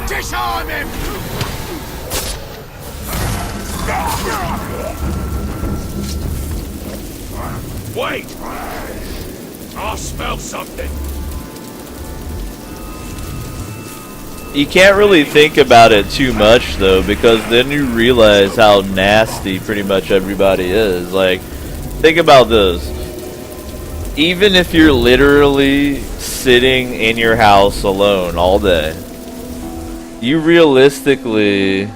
Disarm him! Wait! I'll smell something. You can't really think about it too much though, because then you realize how nasty pretty much everybody is. Like, think about this. Even if you're literally sitting in your house alone all day, you realistically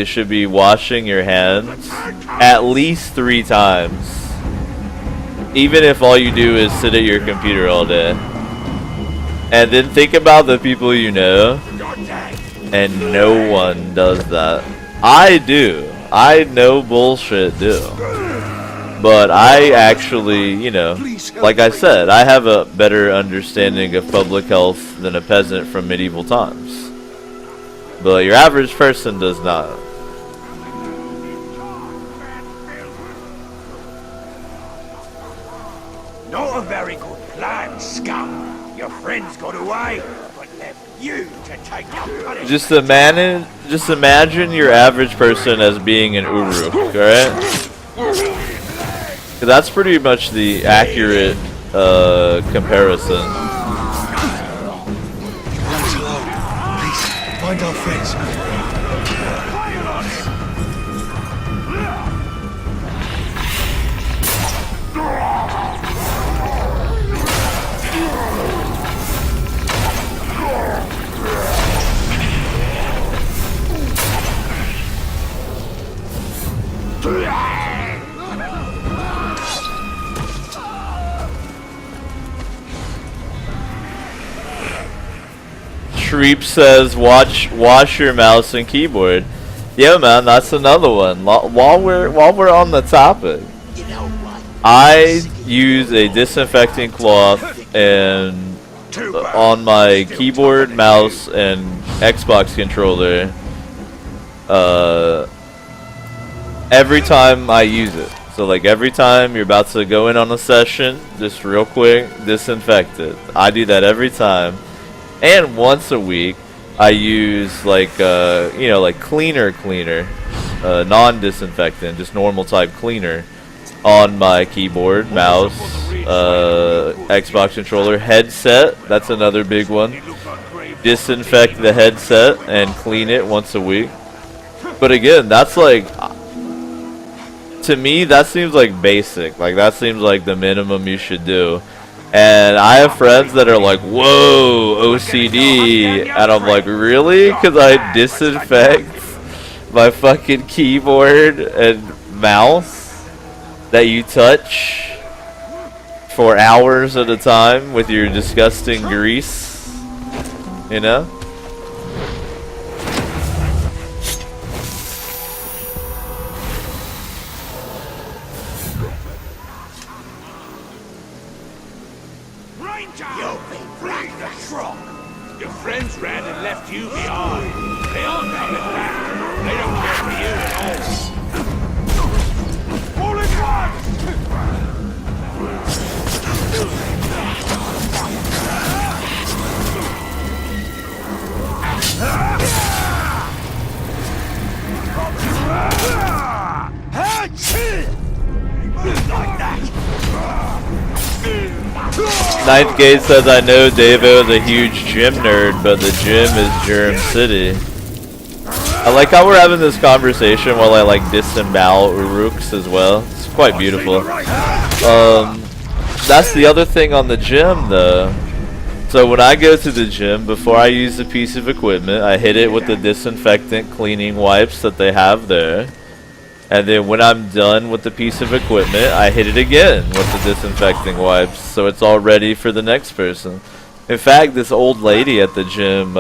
should be washing your hands at least 3 times. Even if all you do is sit at your computer all day. And then think about the people you know, and no one does that. I do. I no bullshit do. But I actually, you know, like I said, I have a better understanding of public health than a peasant from medieval times. But your average person does not. Not a very good plan, scum. Your friends got away, but left you to take the punishment. Just imagine your average person as being an Uruk, alright? That's pretty much the accurate comparison. Please, find our friends. Shreep says, wash your mouse and keyboard. Yeah, man, that's another one. While we're on the topic, I use a disinfecting cloth and on my keyboard, mouse, and Xbox controller every time I use it. So like every time you're about to go in on a session, just real quick, disinfect it. I do that every time. And once a week, I use like like cleaner, non-disinfectant, just normal type cleaner on my keyboard, mouse, Xbox controller, headset. That's another big one. Disinfect the headset and clean it once a week. But again, that's like, to me, that seems like basic. Like that seems like the minimum you should do. And I have friends that are like, whoa, OCD. And I'm like, really? Because I disinfect my fucking keyboard and mouse that you touch for hours at a time with your disgusting grease. You know? Your friends ran and left you behind. They aren't coming back. They don't care for you at all. All at like that. Ninth Gate says, I know Davo is a huge gym nerd, but the gym is Germ City. I like how we're having this conversation while I like disembowel Uruks as well. It's quite beautiful. That's the other thing on the gym though. So when I go to the gym, before I use a piece of equipment, I hit it with the disinfectant cleaning wipes that they have there. And then when I'm done with the piece of equipment, I hit it again with the disinfecting wipes, so it's all ready for the next person. In fact, this old lady at the gym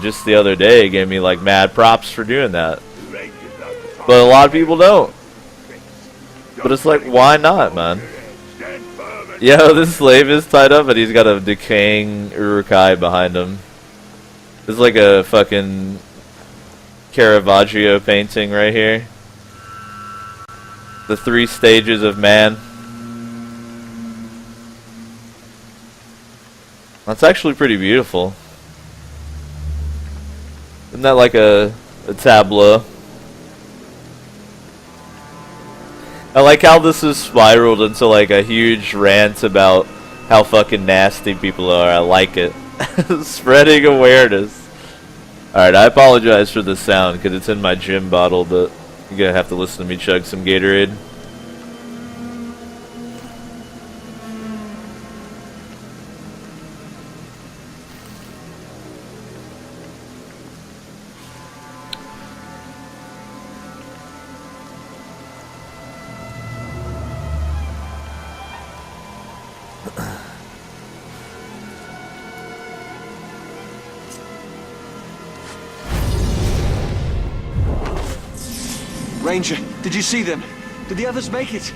just the other day gave me like mad props for doing that. But a lot of people don't. But it's like, why not, man? Yo, this slave is tied up, but he's got a decaying Urukai behind him. This is like a fucking Caravaggio painting right here. The 3 stages of man. That's actually pretty beautiful. Isn't that like a tableau? I like how this is spiraled into like a huge rant about how fucking nasty people are. I like it. Spreading awareness. Alright, I apologize for the sound because it's in my gym bottle, but you're gonna have to listen to me chug some Gatorade. Ranger, did you see them? Did the others make it?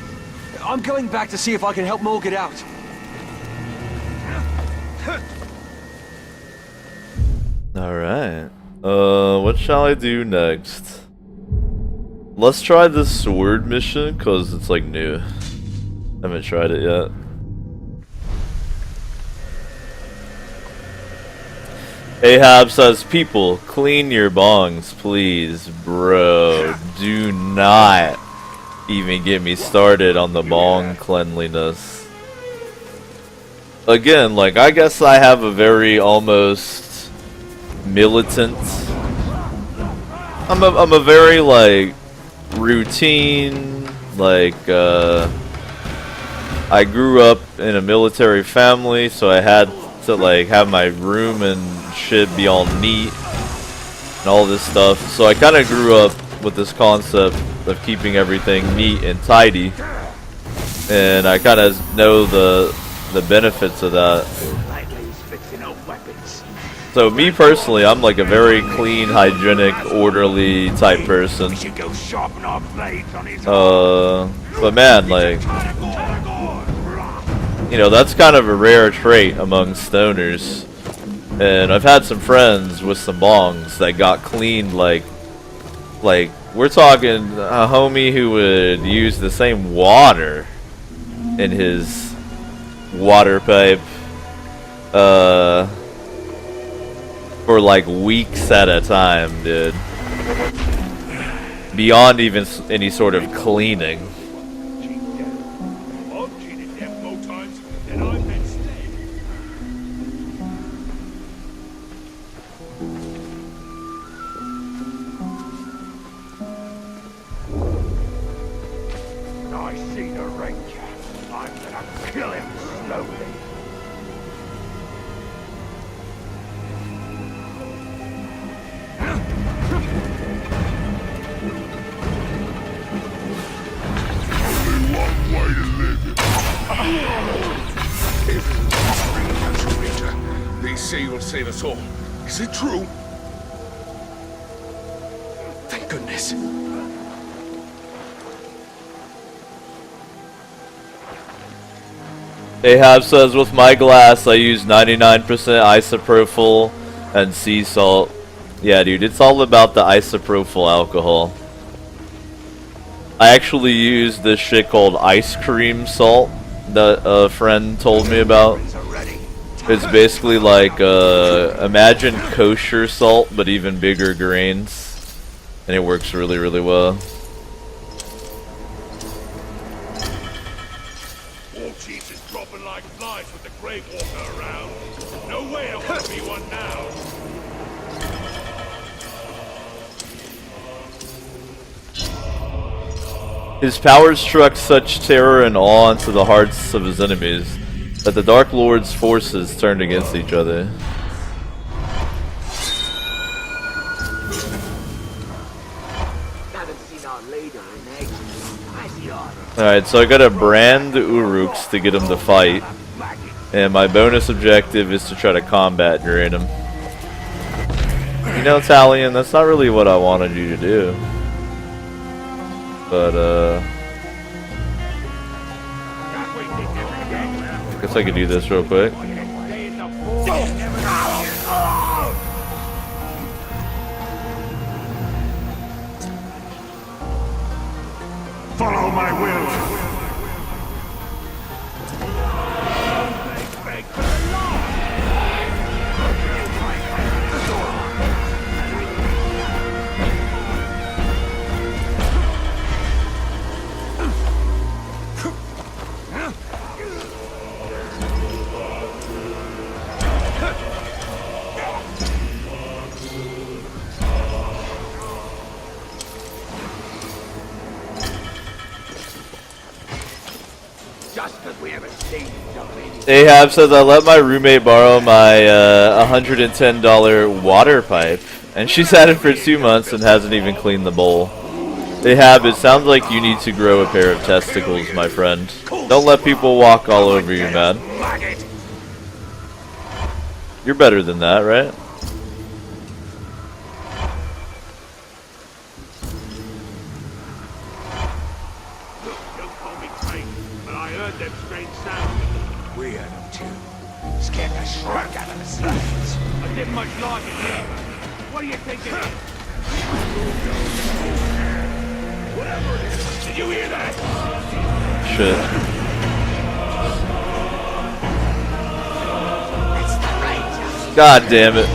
I'm going back to see if I can help Morg get out. Alright. What shall I do next? Let's try the sword mission, because it's like new. I haven't tried it yet. Ahab says, people, clean your bongs, please. Bro, do not even get me started on the bong cleanliness. Again, like, I guess I have a very almost militant... I'm a very, like, routine, like, I grew up in a military family, so I had to, like, have my room and shit be all neat and all this stuff. So I kind of grew up with this concept of keeping everything neat and tidy, and I kind of know the benefits of that. So me personally, I'm like a very clean, hygienic, orderly type person. But man, like, you know, that's kind of a rare trait among stoners. And I've had some friends with some bongs that got cleaned, like we're talking a homie who would use the same water in his water pipe for like weeks at a time, dude. Beyond even any sort of cleaning. I see the ranger. I'm gonna kill him slowly. They say you'll save us all. Is it true? Thank goodness. Ahab says, with my glass, I use 99% isopropyl and sea salt. Yeah, dude, it's all about the isopropyl alcohol. I actually use this shit called ice cream salt that a friend told me about. It's basically like, imagine kosher salt, but even bigger grains. And it works really, really well. War chiefs is dropping like flies with the Grey Walker around. No way I want to be one now. His powers struck such terror and awe into the hearts of his enemies that the Dark Lord's forces turned against each other. Alright, so I gotta brand the Uruks to get him to fight. And my bonus objective is to try to combat drain him. You know, Talion, that's not really what I wanted you to do. But, I guess I could do this real quick. Follow my will. Ahab says, I let my roommate borrow my $110 water pipe, and she's had it for 2 months and hasn't even cleaned the bowl. Ahab, it sounds like you need to grow a pair of testicles, my friend. Don't let people walk all over you, man. You're better than that, right? What do you think it is? Whatever it is. Did you hear that? Shit. God damn it.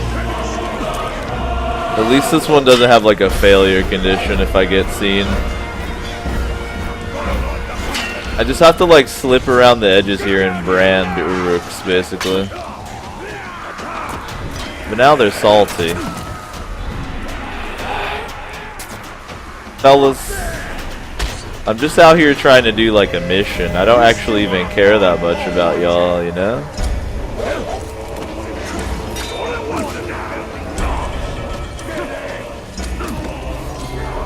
At least this one doesn't have like a failure condition if I get seen. I just have to like slip around the edges here and brand Uruks basically. But now they're salty. Fellas, I'm just out here trying to do like a mission. I don't actually even care that much about y'all, you know?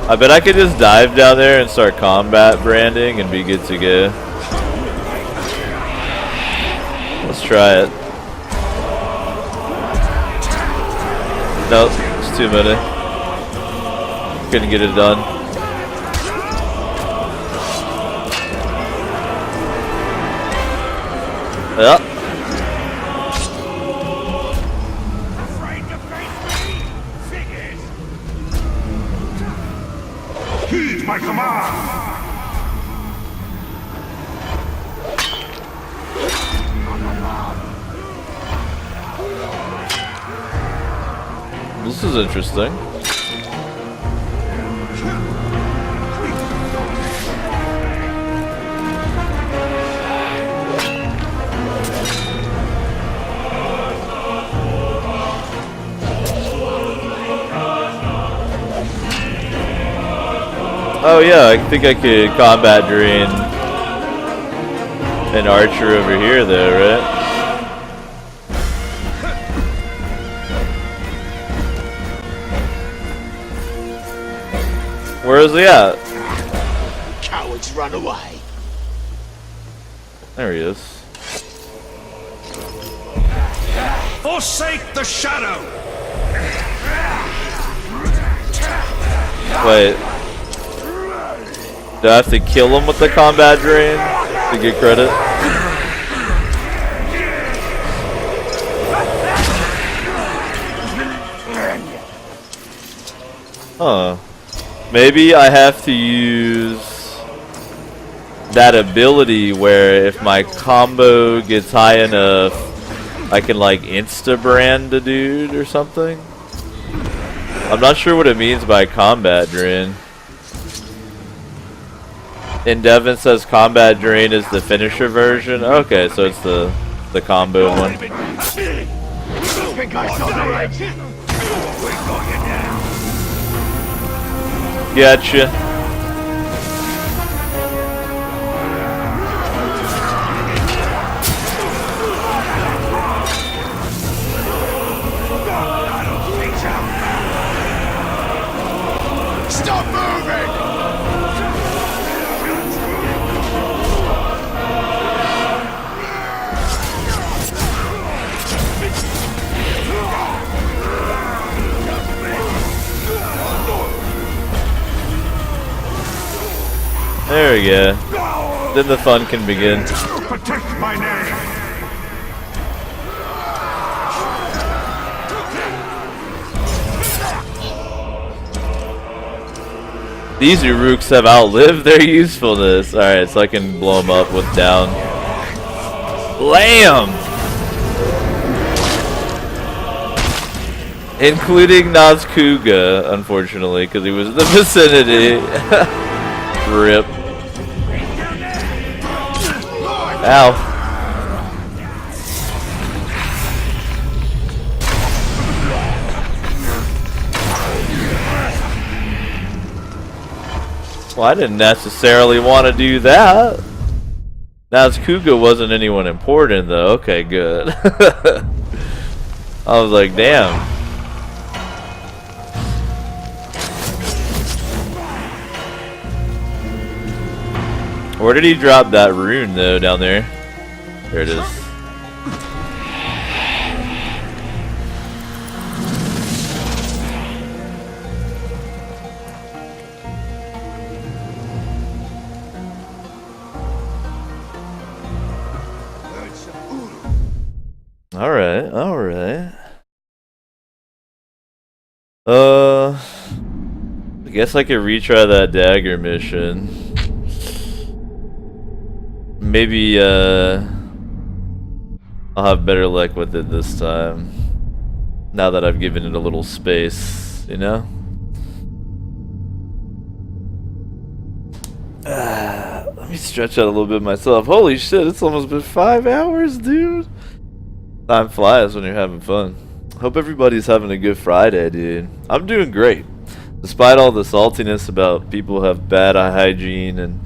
I bet I could just dive down there and start combat branding and be good to go. Let's try it. Nope, it's too many. Couldn't get it done. Yep. Heed my command! This is interesting. Oh yeah, I think I could combat drain an archer over here though, right? Where is he at? Cowards run away. There he is. Forsake the shadow! Wait. Do I have to kill him with the combat drain to get credit? Huh. Maybe I have to use that ability where if my combo gets high enough, I can like insta-brand a dude or something? I'm not sure what it means by combat drain. And Devin says combat drain is the finisher version. Okay, so it's the combo one. Gotcha. Stop moving! There we go. Then the fun can begin. Protect my name! These Uruks have outlived their usefulness. Alright, so I can blow them up with down. Lamb! Including Nazkuga, unfortunately, because he was in the vicinity. Rip. Ow. Well, I didn't necessarily want to do that. Nazkuga wasn't anyone important, though. Okay, good. I was like, damn. Where did he drop that rune, though, down there? There it is. Alright, alright. I guess I could retry that dagger mission. Maybe, I'll have better luck with it this time. Now that I've given it a little space. you know? Let me stretch out a little bit myself. Holy shit, it's almost been 5 hours, dude. Time flies when you're having fun. Hope everybody's having a good Friday, dude. I'm doing great. Despite all the saltiness about people who have bad eye hygiene and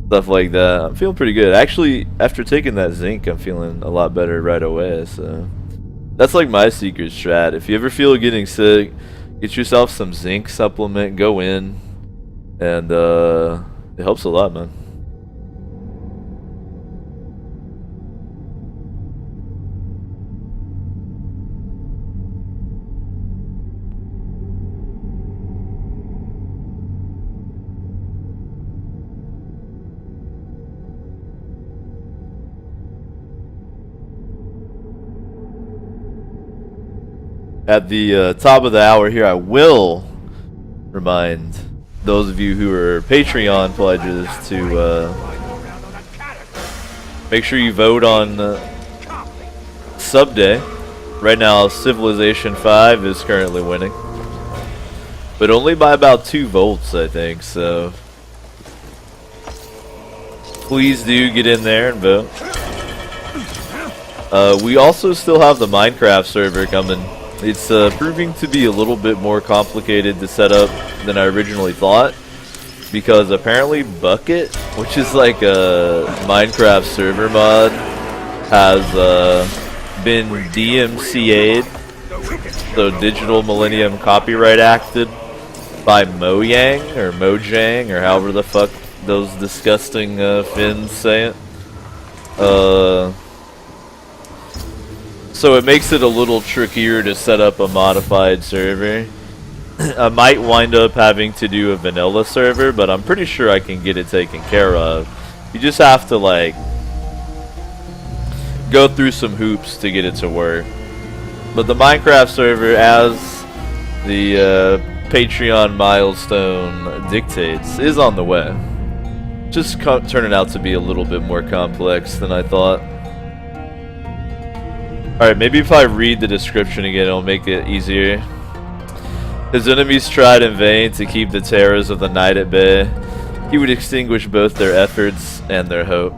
stuff like that, I'm feeling pretty good. Actually, after taking that zinc, I'm feeling a lot better right away, so... That's like my secret strat. If you ever feel getting sick, get yourself some zinc supplement, go in, and it helps a lot, man. At the top of the hour here, I will remind those of you who are Patreon pledges to make sure you vote on Sub Day. Right now, Civilization 5 is currently winning, but only by about 2 votes, I think, so please do get in there and vote. We also still have the Minecraft server coming. It's proving to be a little bit more complicated to set up than I originally thought, because apparently Bucket, which is like a Minecraft server mod, has been DMCA'd, so Digital Millennium Copyright Acted, by Mojang, or Mojang, or however the fuck those disgusting Finns say it. So it makes it a little trickier to set up a modified server. I might wind up having to do a vanilla server, but I'm pretty sure I can get it taken care of. You just have to like go through some hoops to get it to work. But the Minecraft server, as the Patreon milestone dictates, is on the way. Just turning out to be a little bit more complex than I thought. Alright, maybe if I read the description again, it'll make it easier. His enemies tried in vain to keep the terrors of the night at bay. He would extinguish both their efforts and their hope.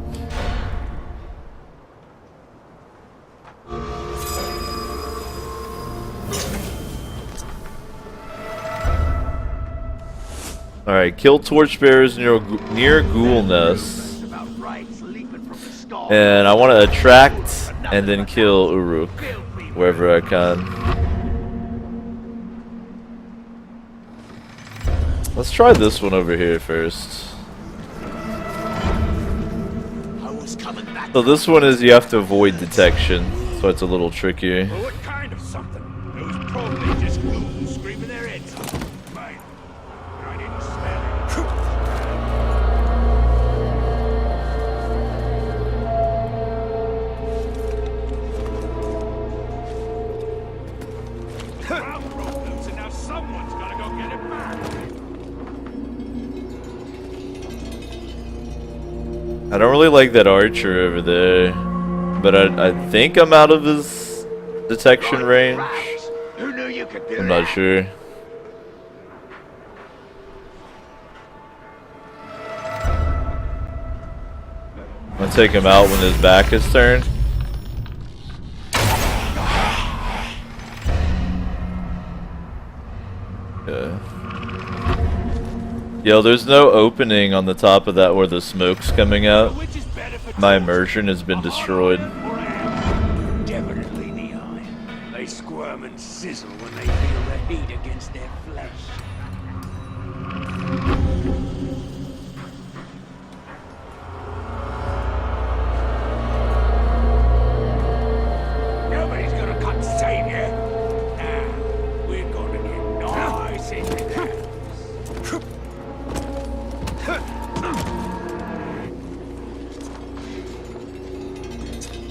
Alright, kill torchbearers near Ghoul Nest. And I want to attract and then kill Uruk wherever I can. Let's try this one over here first. So this one is you have to avoid detection, so it's a little trickier. What kind of something? Those probably just ghouls screaming their heads off. Mate, I didn't smell it. And now someone's gotta go get it back. I don't really like that archer over there, but I think I'm out of his detection range. Who knew you could do I'm not sure. I'm gonna take him out when his back is turned. Yeah. Yo, there's no opening on the top of that where the smoke's coming out. My immersion has been destroyed. Definitely the eye. They squirm and sizzle when they feel the heat against their flesh. Nobody's gonna come save you. Now, we're gonna get nice into that.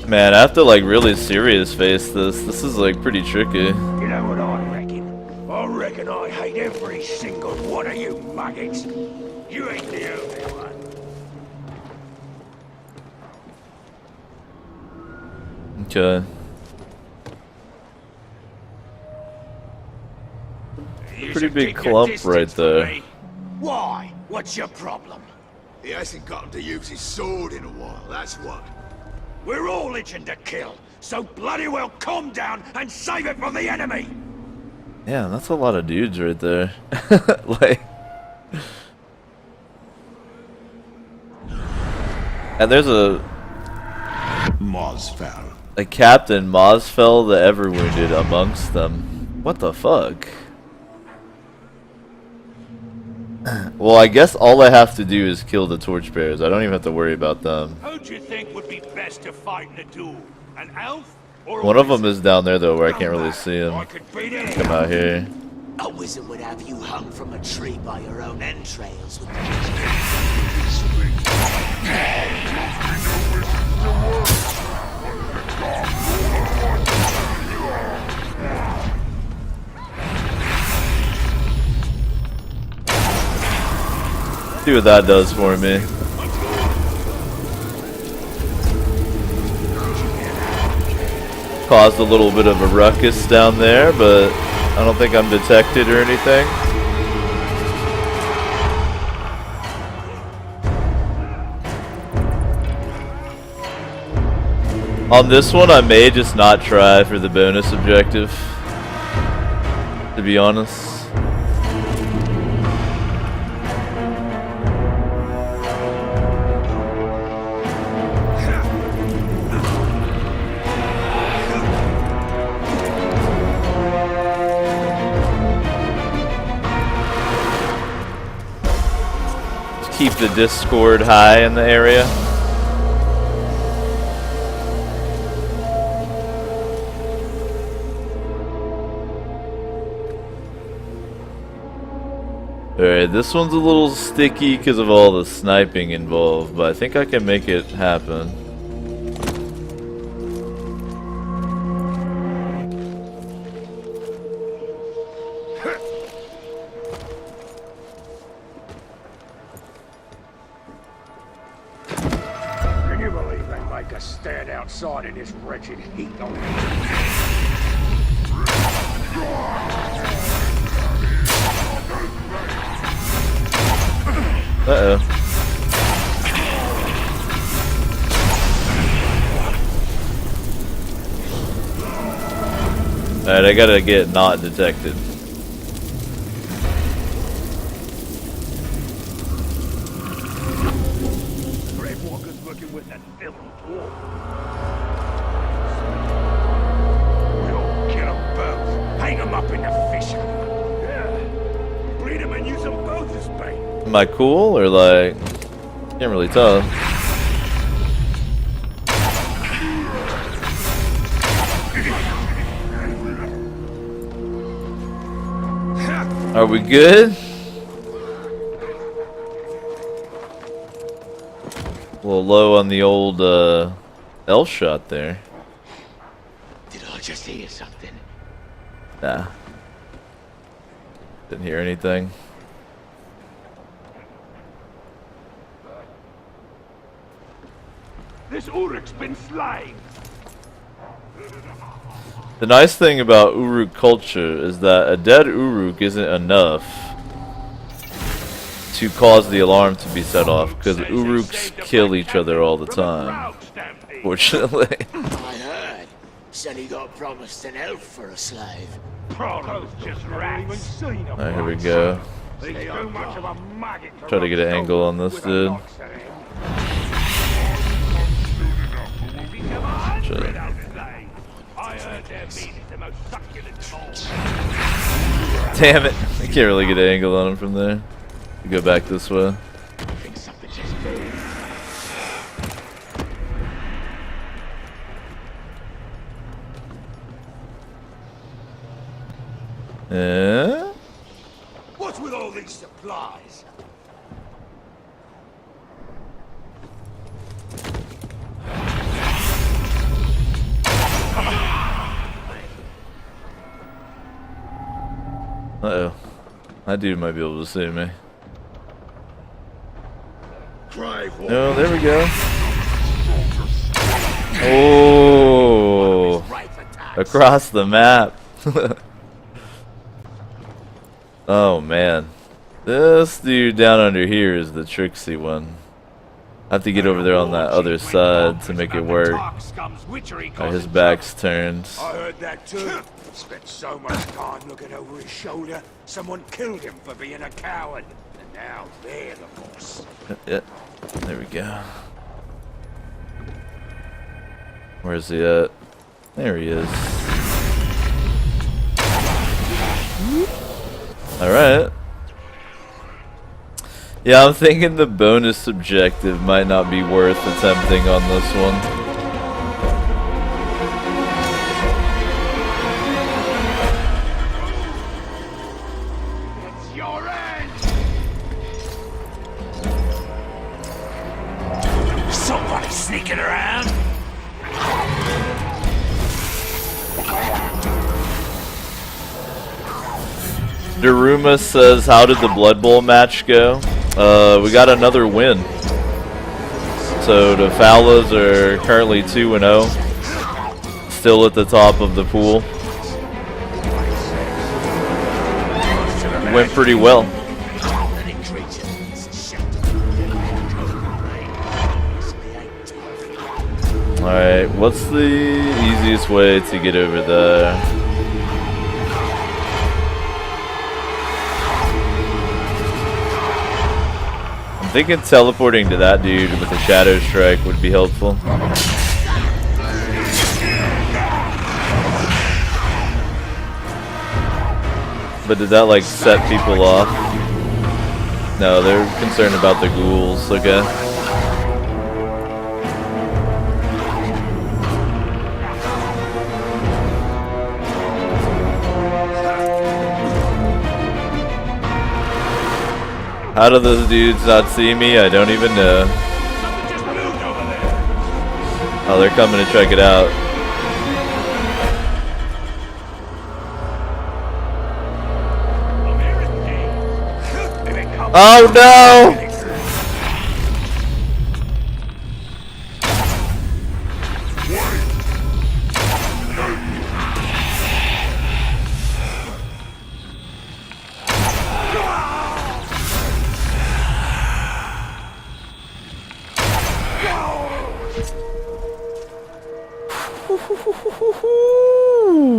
Man, I have to like really serious face this. This is like pretty tricky. You know what I reckon? I reckon I hate every single one of you maggots. You ain't the only one. Okay. pretty big clump right there. Why? What's your problem? He hasn't gotten to use his sword in a while, that's what. We're all itching to kill, so bloody well calm down and save it for the enemy! Yeah, that's a lot of dudes right there. Like, and there's a Mosfell. A Captain Mosfell the Ever Wounded amongst them. What the fuck? Well, I guess all I have to do is kill the torchbearers. I don't even have to worry about them. Who do you think would be best to fight in a duel? An elf or a One of wizard? them is down there though, where I can't really see him. I could beat it. Come out here. A wizard would have you hung from a tree by your own entrails with See what that does for me. Caused a little bit of a ruckus down there, but I don't think I'm detected or anything. On this one, I may just not try for the bonus objective, to be honest. Keep the discord high in the area. Alright, this one's a little sticky because of all the sniping involved, but I think I can make it happen. Can you believe they make us stand outside in this wretched heat on Uh-oh. Alright, I gotta get not detected. Walker's working with that filthy dwarf. We'll kill them both. Hang them up in the fish. Yeah. Breed them and use them both as bait. Am I cool or like, can't really tell. Are we good? A little low on the old L shot there. Did I just hear something? Nah. Didn't hear anything. This Uruk's been slain. The nice thing about Uruk culture is that a dead Uruk isn't enough to cause the alarm to be set off, because Uruks kill each other all the time, fortunately. I heard. Said he got promised an elf for a slave. Prolos just rats. Alright, here we go. He's too much of a maggot to Try to get an angle on this dude. Shit. Damn it! I can't really get an angle on him from there. Go back this way. Yeah? What's with all these supplies? Uh-oh. That dude might be able to see me. Oh, there we go. Oh, across the map. Oh man. This dude down under here is the tricksy one. I have to get over there on that other side to make it work. His back's turned. I heard that too. Spent so much time looking over his shoulder. Someone killed him for being a coward. And now they're the boss. Yeah. There we go. Where's he at? There he is. Alright. Yeah, I'm thinking the bonus objective might not be worth attempting on this one. Somebody sneaking around? Daruma says, how did the Blood Bowl match go? We got another win. So the Fowlas are currently 2-0. Still at the top of the pool. Went pretty well. Alright, what's the easiest way to get over there? I'm thinking teleporting to that dude with a Shadow Strike would be helpful. But did that like set people off? No, they're concerned about the ghouls, okay. How do those dudes not see me? I don't even know. Oh, they're coming to check it out. Oh no!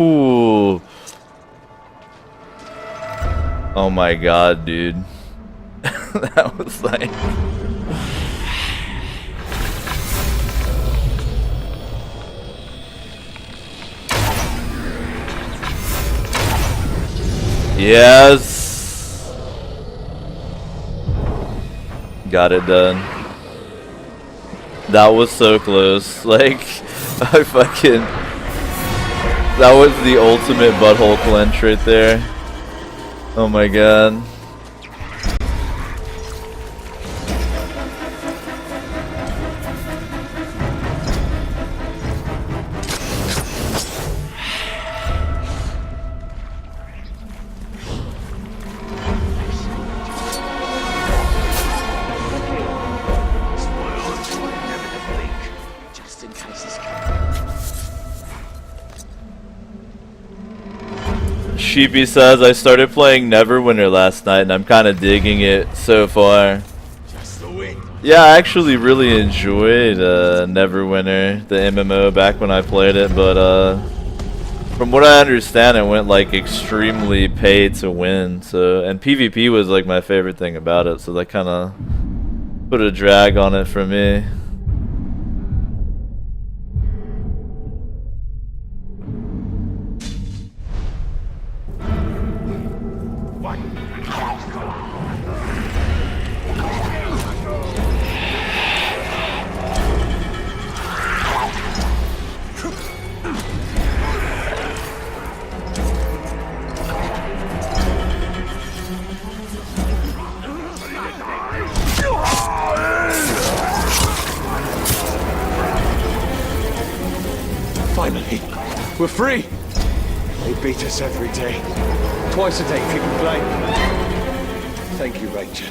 Ooh. Oh my god, dude. That was like... Yes! Got it done. That was so close. Like, I fucking... That was the ultimate butthole clench right there. Oh my god. Sheepy says, I started playing Neverwinter last night and I'm kind of digging it so far. Yeah, I actually really enjoyed Neverwinter, the MMO, back when I played it, but from what I understand it went like extremely pay to win, so, and PvP was like my favorite thing about it, so that kind of put a drag on it for me. Finally, we're free! They beat us every day. Twice a day, people play. Thank you, Ranger.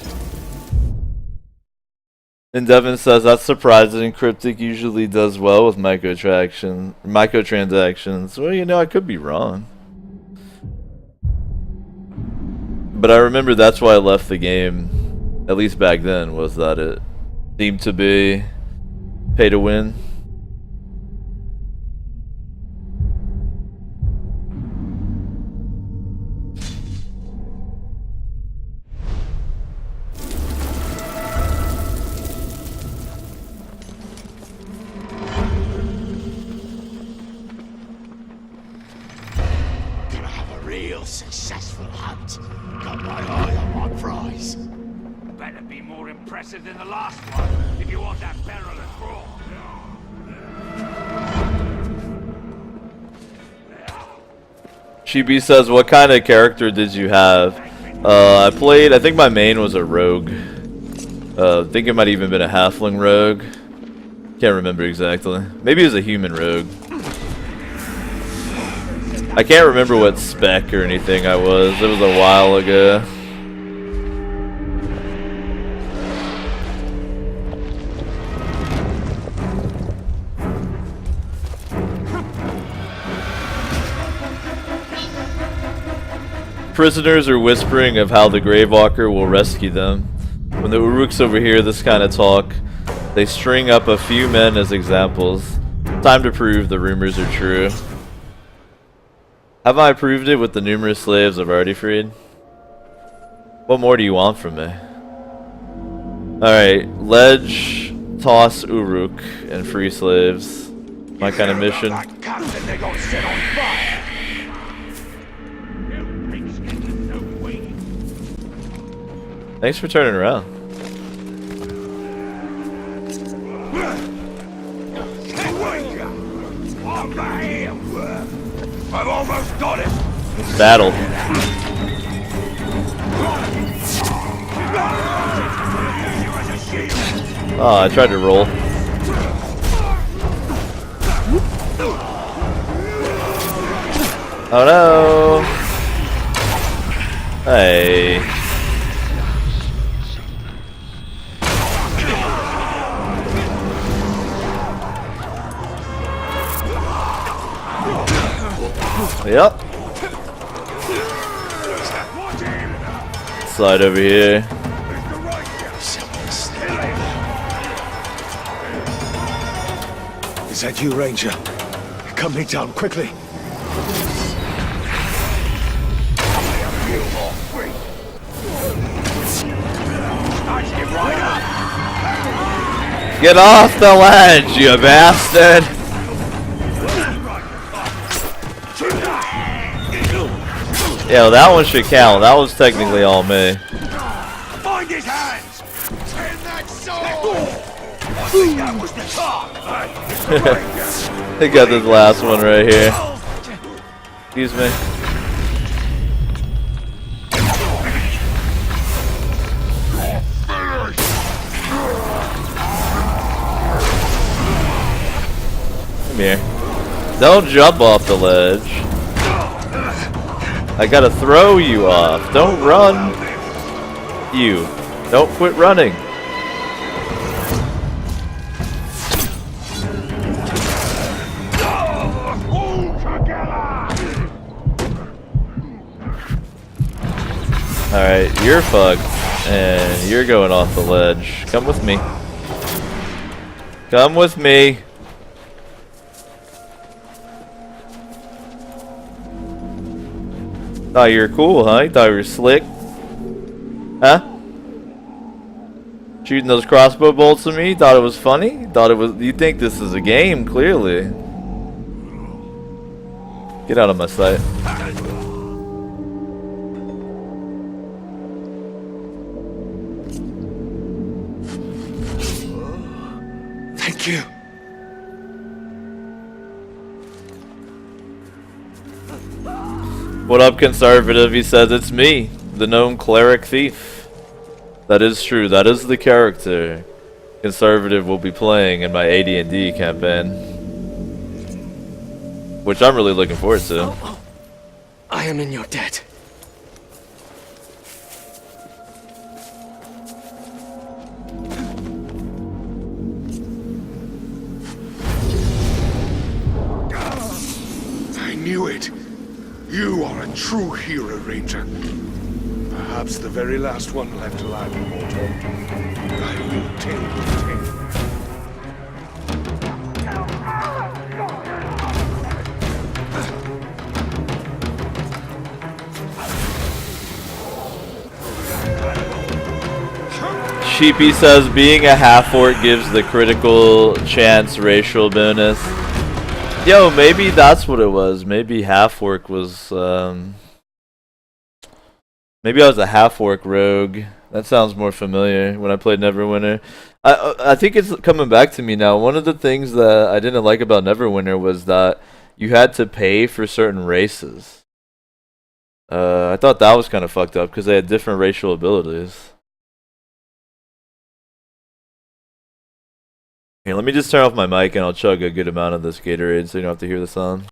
And Devin says, that's surprising. Cryptic usually does well with microtransactions. Well, you know, I could be wrong. But I remember that's why I left the game, at least back then, was that it seemed to be pay to win. Gonna have a real successful hunt. Got my eye on my prize. Better be more impressive than the last one if you want that barrel of grog. Chibi says, what kind of character did you have? I think my main was a rogue. I think it might even been a halfling rogue. Can't remember exactly. Maybe it was a human rogue. I can't remember what spec or anything I was. It was a while ago. Prisoners are whispering of how the Gravewalker will rescue them. When the Uruks overhear this kind of talk, they string up a few men as examples. Time to prove the rumors are true. Have I proved it with the numerous slaves I've already freed? What more do you want from me? Alright, ledge, toss Uruk, and free slaves. My kind of mission. Thanks for turning around. I've almost got it. It's battle. Oh, I tried to roll. Oh no! Hey. Yep. Slide over here. Is that you, Ranger? Come me down quickly. Get off the ledge, you bastard! Yeah, that one should count. That was technically all me. Find his hands! Turn that sword! I think that was the talk! I got this last one right here. Excuse me. Come here. Don't jump off the ledge. I gotta throw you off. Don't run. You. Don't quit running. Alright, you're fucked. And you're going off the ledge. Come with me. Come with me. Thought you were cool, huh? You thought you were slick? Huh? Shooting those crossbow bolts at me? Thought it was funny? Thought it was... You think this is a game, clearly. Get out of my sight. Thank you. What up, conservative? He says it's me, the gnome cleric thief. That is true. That is the character conservative will be playing in my AD&D campaign, which I'm really looking forward to. I am in your debt. I knew it. You are a true hero, Ranger. Perhaps the very last one left alive in Mordor. Sheepy says being a half-orc gives the critical chance racial bonus. Yo, maybe that's what it was. Maybe half-orc was, maybe I was a half-orc rogue. That sounds more familiar when I played Neverwinter. I think it's coming back to me now. One of the things that I didn't like about Neverwinter was that you had to pay for certain races. I thought that was kind of fucked up because they had different racial abilities. Okay, let me just turn off my mic and I'll chug a good amount of this Gatorade so you don't have to hear the sound.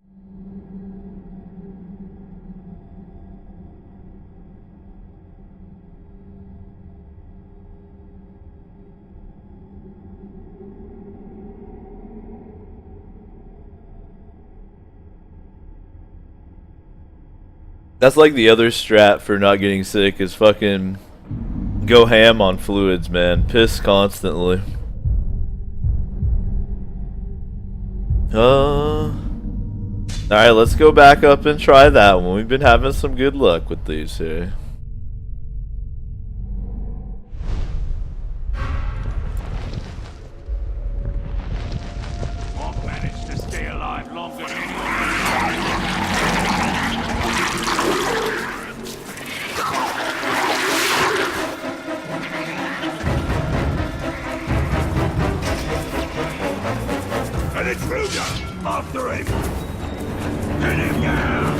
That's like the other strat for not getting sick is fucking go ham on fluids, man. Piss constantly. Alright, let's go back up and try that one. We've been having some good luck with these here. I've managed to stay alive longer than an intruder! After him! Get him down!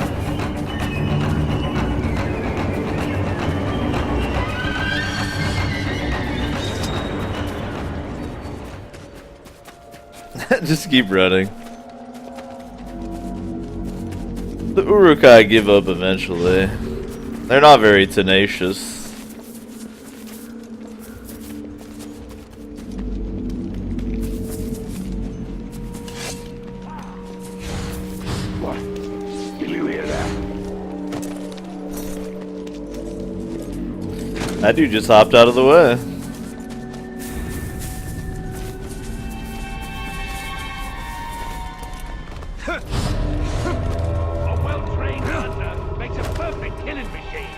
Just keep running. The Uruk-hai give up eventually. They're not very tenacious. What? Did you hear that? That dude just hopped out of the way. A well-trained hunter makes a perfect killing machine.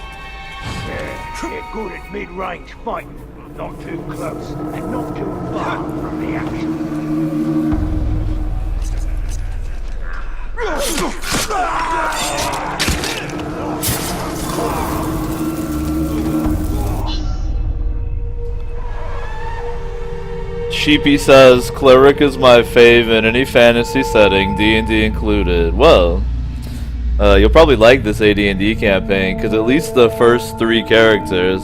Yeah, they're good at mid-range fighting. Not too close and not too far from the action. Sheepy says, Cleric is my fave in any fantasy setting, D&D included. Well, you'll probably like this AD&D campaign, because at least the first 3 characters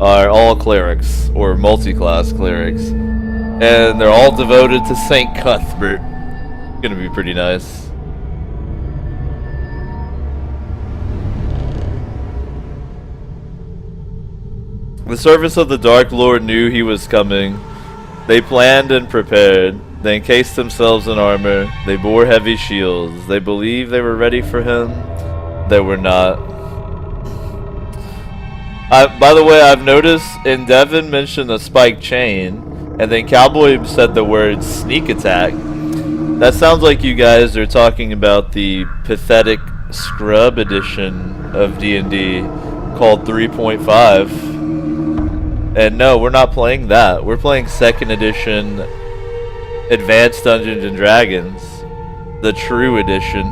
are all clerics, or multi-class clerics. And they're all devoted to St. Cuthbert. It's gonna be pretty nice. The servants of the Dark Lord knew he was coming. They planned and prepared. They encased themselves in armor. They bore heavy shields. They believed they were ready for him. They were not. By the way, I've noticed, and Devin mentioned a spiked chain, and then Cowboy said the word sneak attack. That sounds like you guys are talking about the pathetic scrub edition of D&D called 3.5. And no, we're not playing that. We're playing 2nd edition Advanced Dungeons and Dragons, the true edition.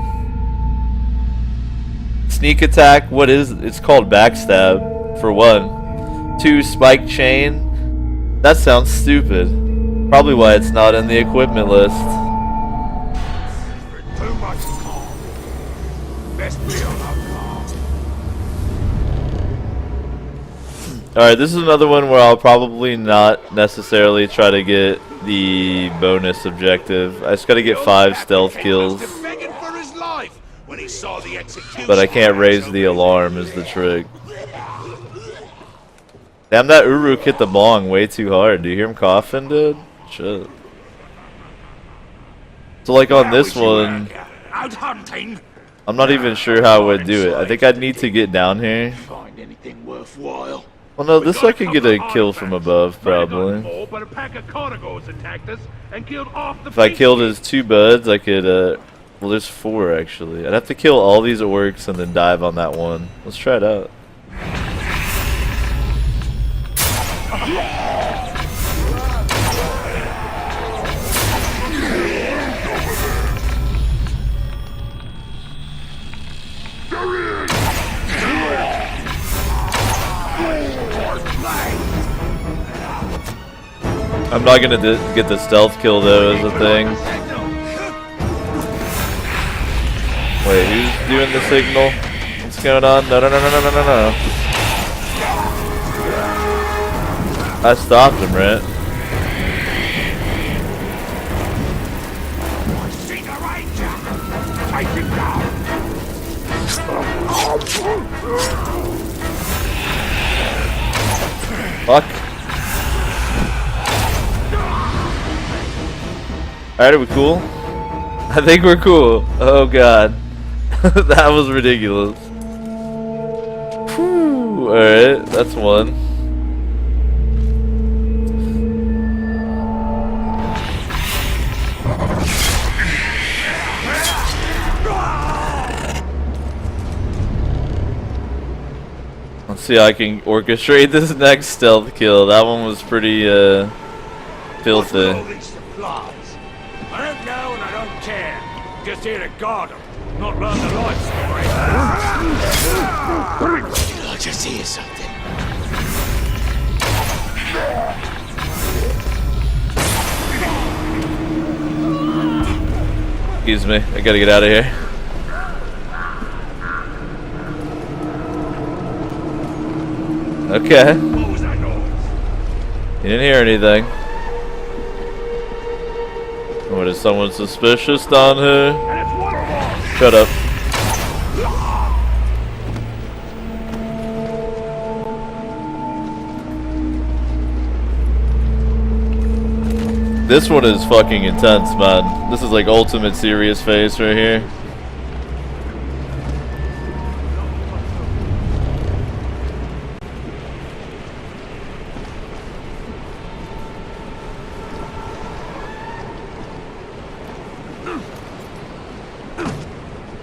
Sneak attack, what is it? It's called backstab, for 1. 2, spike chain. That sounds stupid. Probably why it's not in the equipment list. Too much calm. Best be on our guard. Alright, this is another one where I'll probably not necessarily try to get the bonus objective. I just gotta get 5 stealth kills. But I can't raise the alarm is the trick. Damn, that Uruk hit the bong way too hard. Do you hear him coughing, dude? Shit. So like on this one, Out hunting. I'm not even sure how I would do it. I think I'd need to get down here find anything worthwhile. Well, no, this I could get a kill from above, probably. More, but a pack of carnivores attacked us and killed half the If I killed his 2 buds, I could, well, there's 4, actually. I'd have to kill all these orcs and then dive on that one. Let's try it out. I'm not gonna get the stealth kill though, is the thing. Wait, who's doing the signal? What's going on? No, no, no, no, no, no, no, no. I stopped him, right? Fuck. Alright, are we cool? I think we're cool. Oh god. That was ridiculous. Whew. Alright, that's one. Let's see how I can orchestrate this next stealth kill. That one was pretty filthy. I don't know and I don't care. I'm just here to guard them, not learn the life story. Did I just hear something? Excuse me, I gotta get out of here. Okay. What was that noise? You didn't hear anything. What, is someone suspicious down here? Shut up. This one is fucking intense, man. This is like ultimate serious face right here.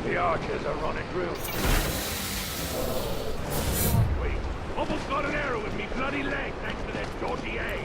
The archers are running through. Wait, almost got an arrow in me bloody leg thanks to that dodgy aim.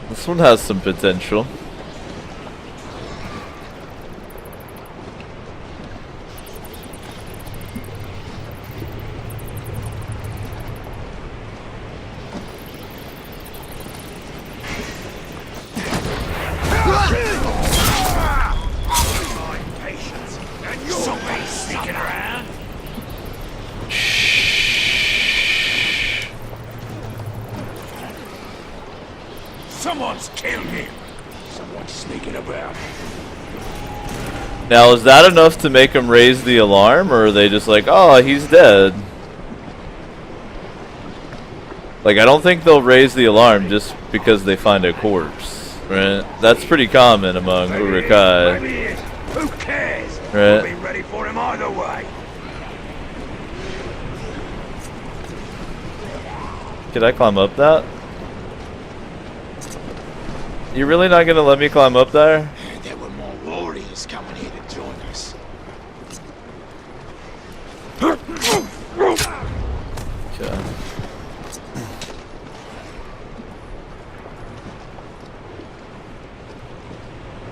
This one has some potential. Someone's killed him. Someone's sneaking about. Now, is that enough to make them raise the alarm, or are they just like, oh, he's dead? Like, I don't think they'll raise the alarm just because they find a corpse, right? That's pretty common among Urukai. Maybe it is. Who cares? Right. We'll be ready for him either way. Could I climb up that? You really not gonna let me climb up there? There were more warriors coming here to join us. Okay.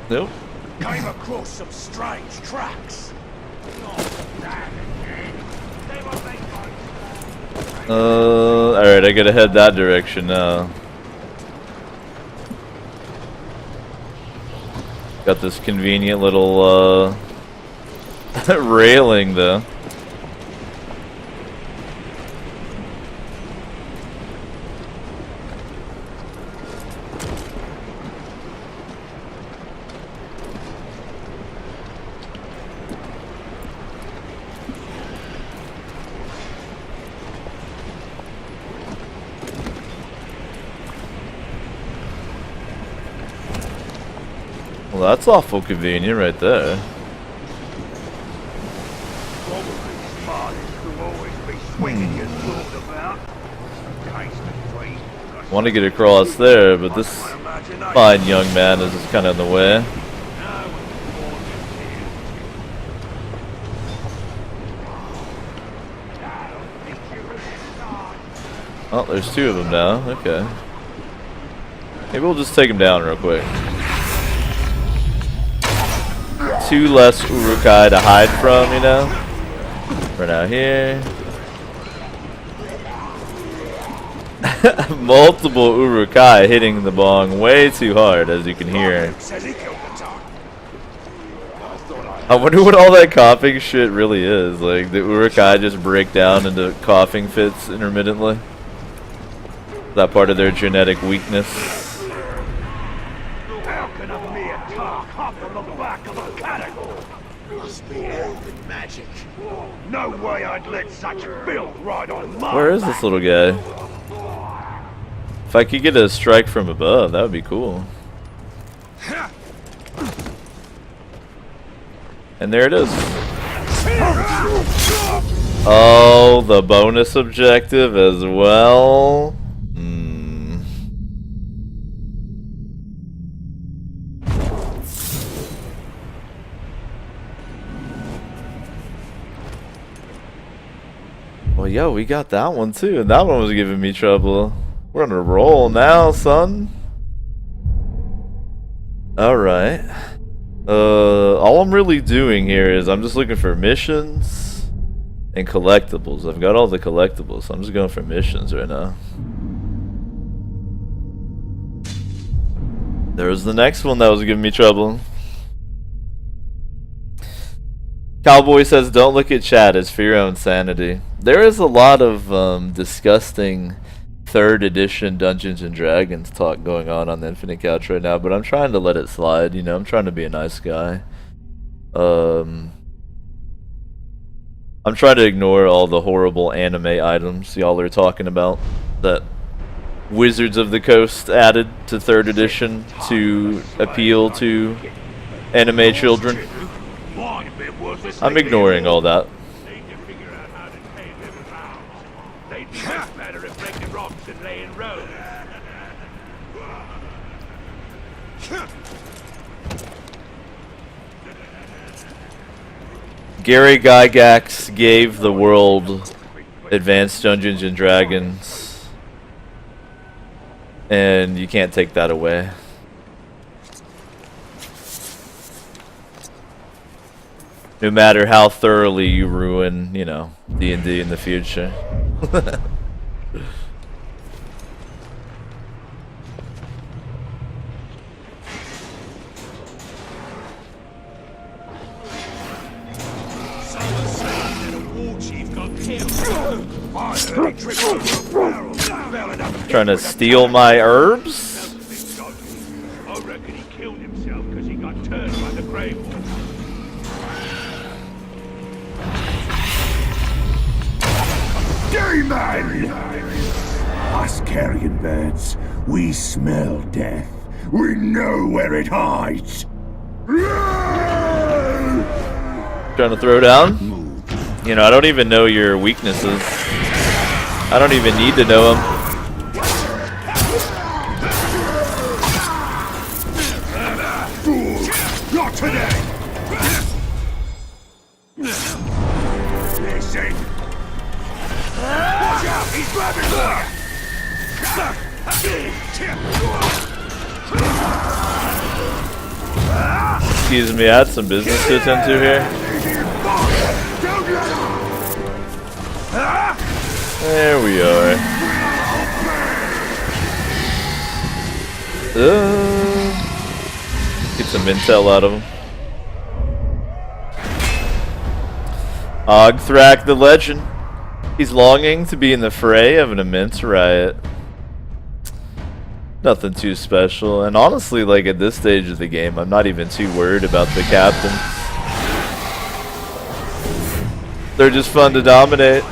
Nope. Came across some strange tracks. Alright, I gotta head that direction now. Got this convenient little railing though. Well, that's awful convenient right there. Want to get across there, but this fine young man is just kind of in the way. Oh, there's two of them now. Okay. Maybe we'll just take him down real quick. Two less Urukai to hide from, you know? Run out here. Multiple Urukai hitting the bong way too hard, as you can hear. I wonder what all that coughing shit really is. Like, the Urukai just break down into coughing fits intermittently. Is that part of their genetic weakness? How can a mere tar hop on the back of a cattle? Must be elven magic. No way I'd let such filth ride on my Where is this little guy? If I could get a strike from above, that would be cool. And there it is. Oh, the bonus objective as well. Well, yo, we got that one too, and that one was giving me trouble. We're on a roll now, son. Alright. All I'm really doing here is I'm just looking for missions and collectibles. I've got all the collectibles, so I'm just going for missions right now. There was the next one that was giving me trouble. Cowboy says, don't look at chat, it's for your own sanity. There is a lot of disgusting 3rd edition Dungeons and Dragons talk going on the Infinite Couch right now, but I'm trying to let it slide, you know, I'm trying to be a nice guy. I'm trying to ignore all the horrible anime items y'all are talking about that Wizards of the Coast added to 3rd edition to appeal to anime children. I'm ignoring all that. Gary Gygax gave the world Advanced Dungeons and Dragons, and you can't take that away. No matter how thoroughly you ruin, you know, D&D in the future. Trying to steal my herbs? I reckon he killed himself because he got turned by the Grey Wolf. Demon! Us carrion birds, we smell death. We know where it hides. Trying to throw down? You know, I don't even know your weaknesses. I don't even need to know them. Not today! Listen. Watch out, he's grabbing for Excuse me, I had some business to attend to here. There we are. Get some intel out of him. Ogthrak the Legend. He's longing to be in the fray of an immense riot. Nothing too special, and honestly, like at this stage of the game, I'm not even too worried about the captains. They're just fun to dominate.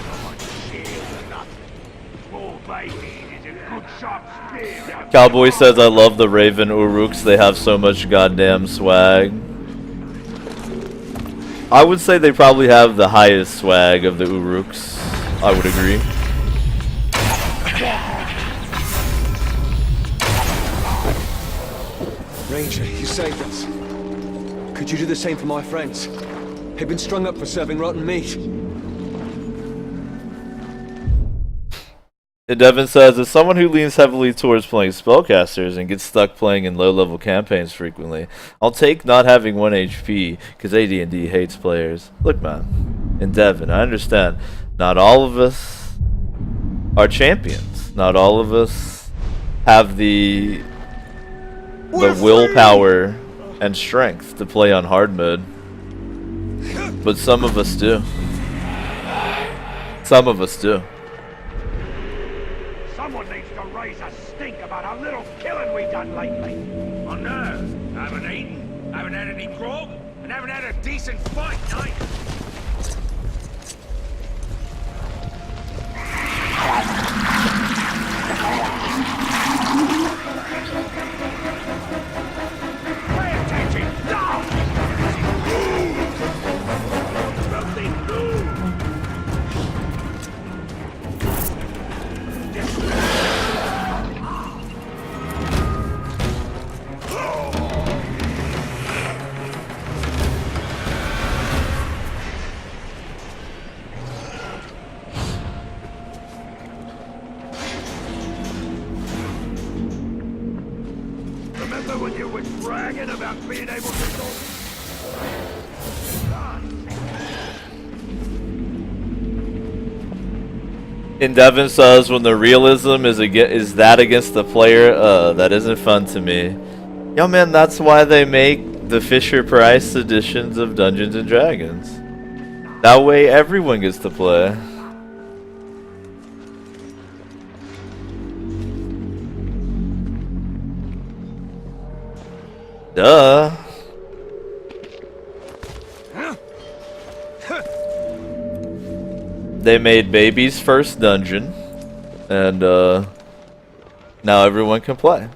Cowboy says, I love the Raven Uruks. They have so much goddamn swag. I would say they probably have the highest swag of the Uruks. I would agree. Ranger, you saved us. Could you do the same for my friends? They've been strung up for serving rotten meat. Devin says, as someone who leans heavily towards playing spellcasters and gets stuck playing in low-level campaigns frequently, I'll take not having 1 HP, because AD&D hates players. Look, man, and Devin, I understand, not all of us are champions. Not all of us have the willpower and strength to play on hard mode. But some of us do. Some of us do. Someone needs to raise a stink about how little killing we done lately. Oh no, I haven't eaten, haven't had any grog, and haven't had a decent fight either. Pay attention! Remember when you were bragging about being able to go? And Devin says, when the realism is that against the player, that isn't fun to me. Yo, man, that's why they make the Fisher Price editions of Dungeons and Dragons. That way, everyone gets to play. Duh. They made Baby's first dungeon, and now everyone can play.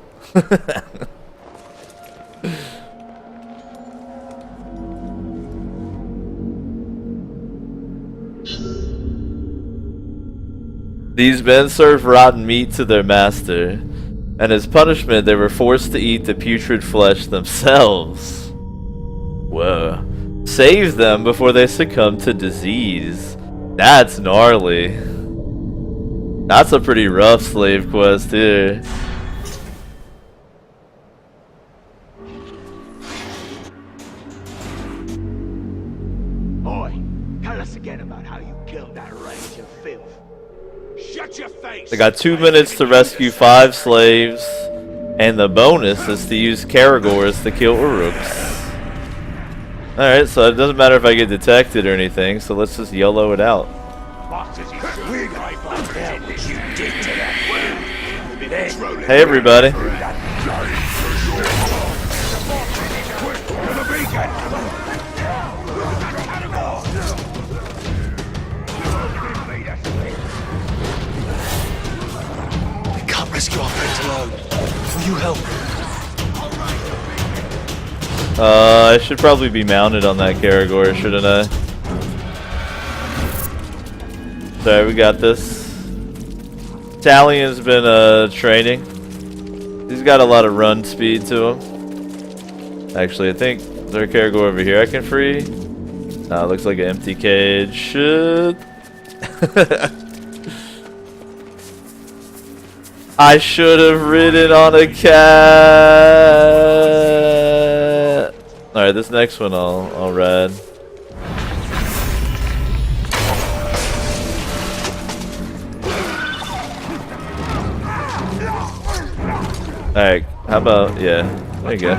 These men served rotten meat to their master, and as punishment they were forced to eat the putrid flesh themselves. Whoa. Save them before they succumb to disease. That's gnarly. That's a pretty rough slave quest here. Boy, tell us again about how you killed that range of filth. Shut your face! They got 2 minutes to rescue 5 slaves, and the bonus is to use Karagors to kill Uruks. Alright, so it doesn't matter if I get detected or anything, so let's just YOLO it out. Hey everybody. We can't rescue our friends alone. Will you help? I should probably be mounted on that Karagor, shouldn't I? Sorry, we got this. Italian's been training. He's got a lot of run speed to him. Actually, I think there's a Karagor over here I can free. Looks like an empty cage. Shit. I should have ridden on a cat. Alright, this next one I'll ride. Alright, how about, yeah, there you go.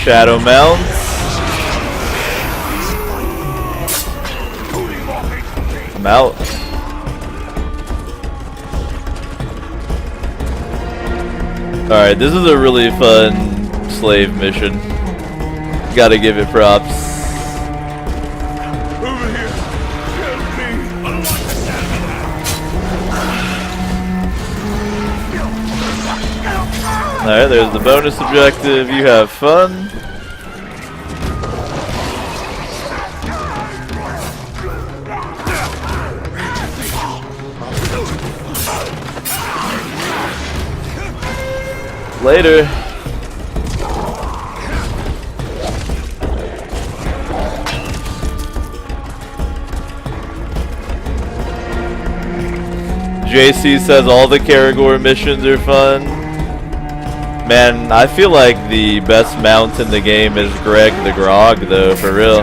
Shadow Mounts. I'm out. Alright, this is a really fun slave mission. Gotta give it props. Alright, there's the bonus objective. You have fun. Later. JC says all the Karagor missions are fun. Man, I feel like the best mount in the game is Greg the Grog, though, for real.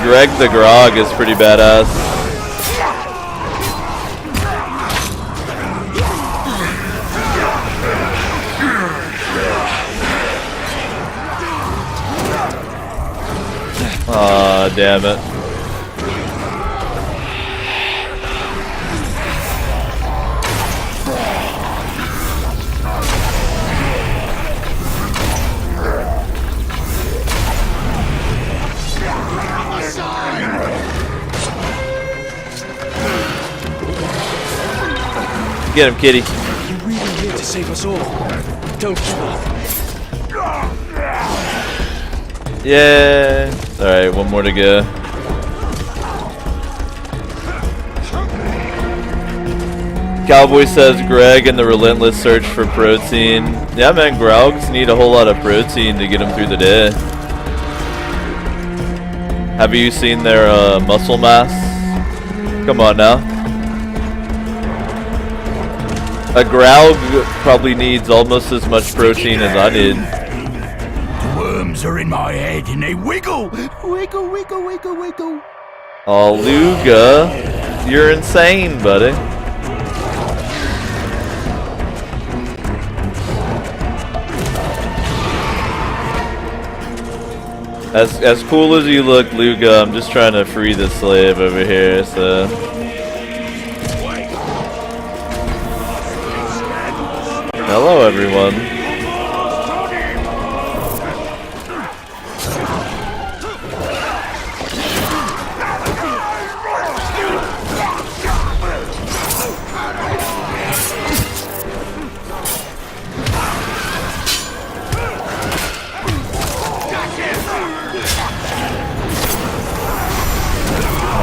Greg the Grog is pretty badass. Aw, damn it. Get him, kitty. You're really here to save us all. Don't give up. Yeah. Alright, one more to go. Cowboy says Greg and the relentless search for protein. Yeah, man, Grogs need a whole lot of protein to get them through the day. Have you seen their muscle mass? Come on now. A Graug probably needs almost as much protein as I need. Worms are in my head and they wiggle. Wiggle, wiggle, wiggle, wiggle. Oh, Luga, you're insane, buddy. As cool as you look, Luga, I'm just trying to free the slave over here, so... Hello, everyone.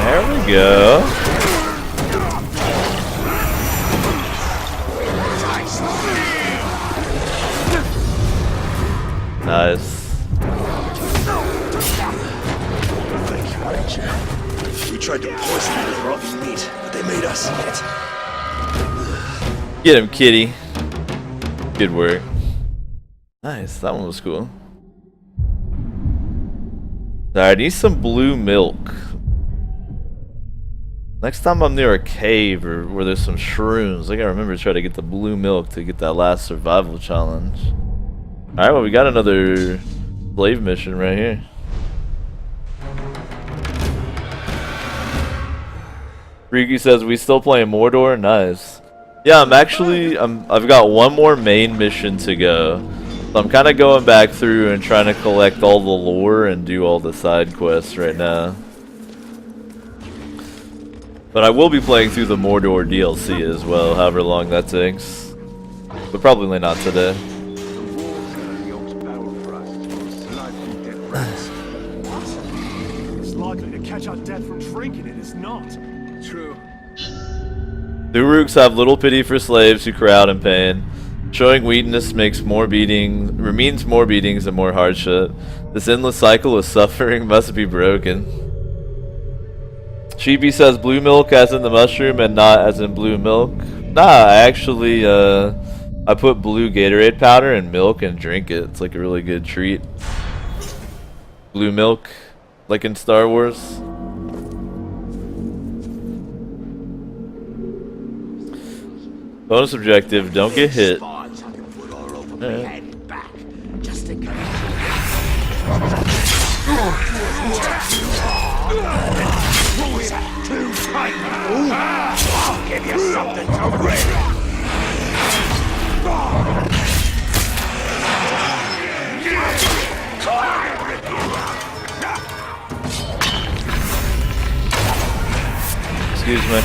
There we go. Nice. Thank you, Ranger. We tried to poison them with rotten meat, but they made us eat it. Get him, kitty. Good work. Nice, that one was cool. Alright, I need some blue milk. Next time I'm near a cave or where there's some shrooms, I gotta remember to try to get the blue milk to get that last survival challenge. Alright, well, we got another slave mission right here. Riki says, we still playing Mordor? Nice. Yeah, I've got one more main mission to go. So I'm kind of going back through and trying to collect all the lore and do all the side quests right now. But I will be playing through the Mordor DLC as well, however long that takes. But probably not today. It's likely to catch our death from drinking it, it's not. True. The Uruks have little pity for slaves who cry out in pain. Showing weakness means more beatings and more hardship. This endless cycle of suffering must be broken. Sheepy says blue milk as in the mushroom and not as in blue milk. Nah, I actually I put blue Gatorade powder in milk and drink it. It's like a really good treat. Blue milk, like in Star Wars. Bonus objective, don't get hit. Alright. I'll give you something to read. Excuse me.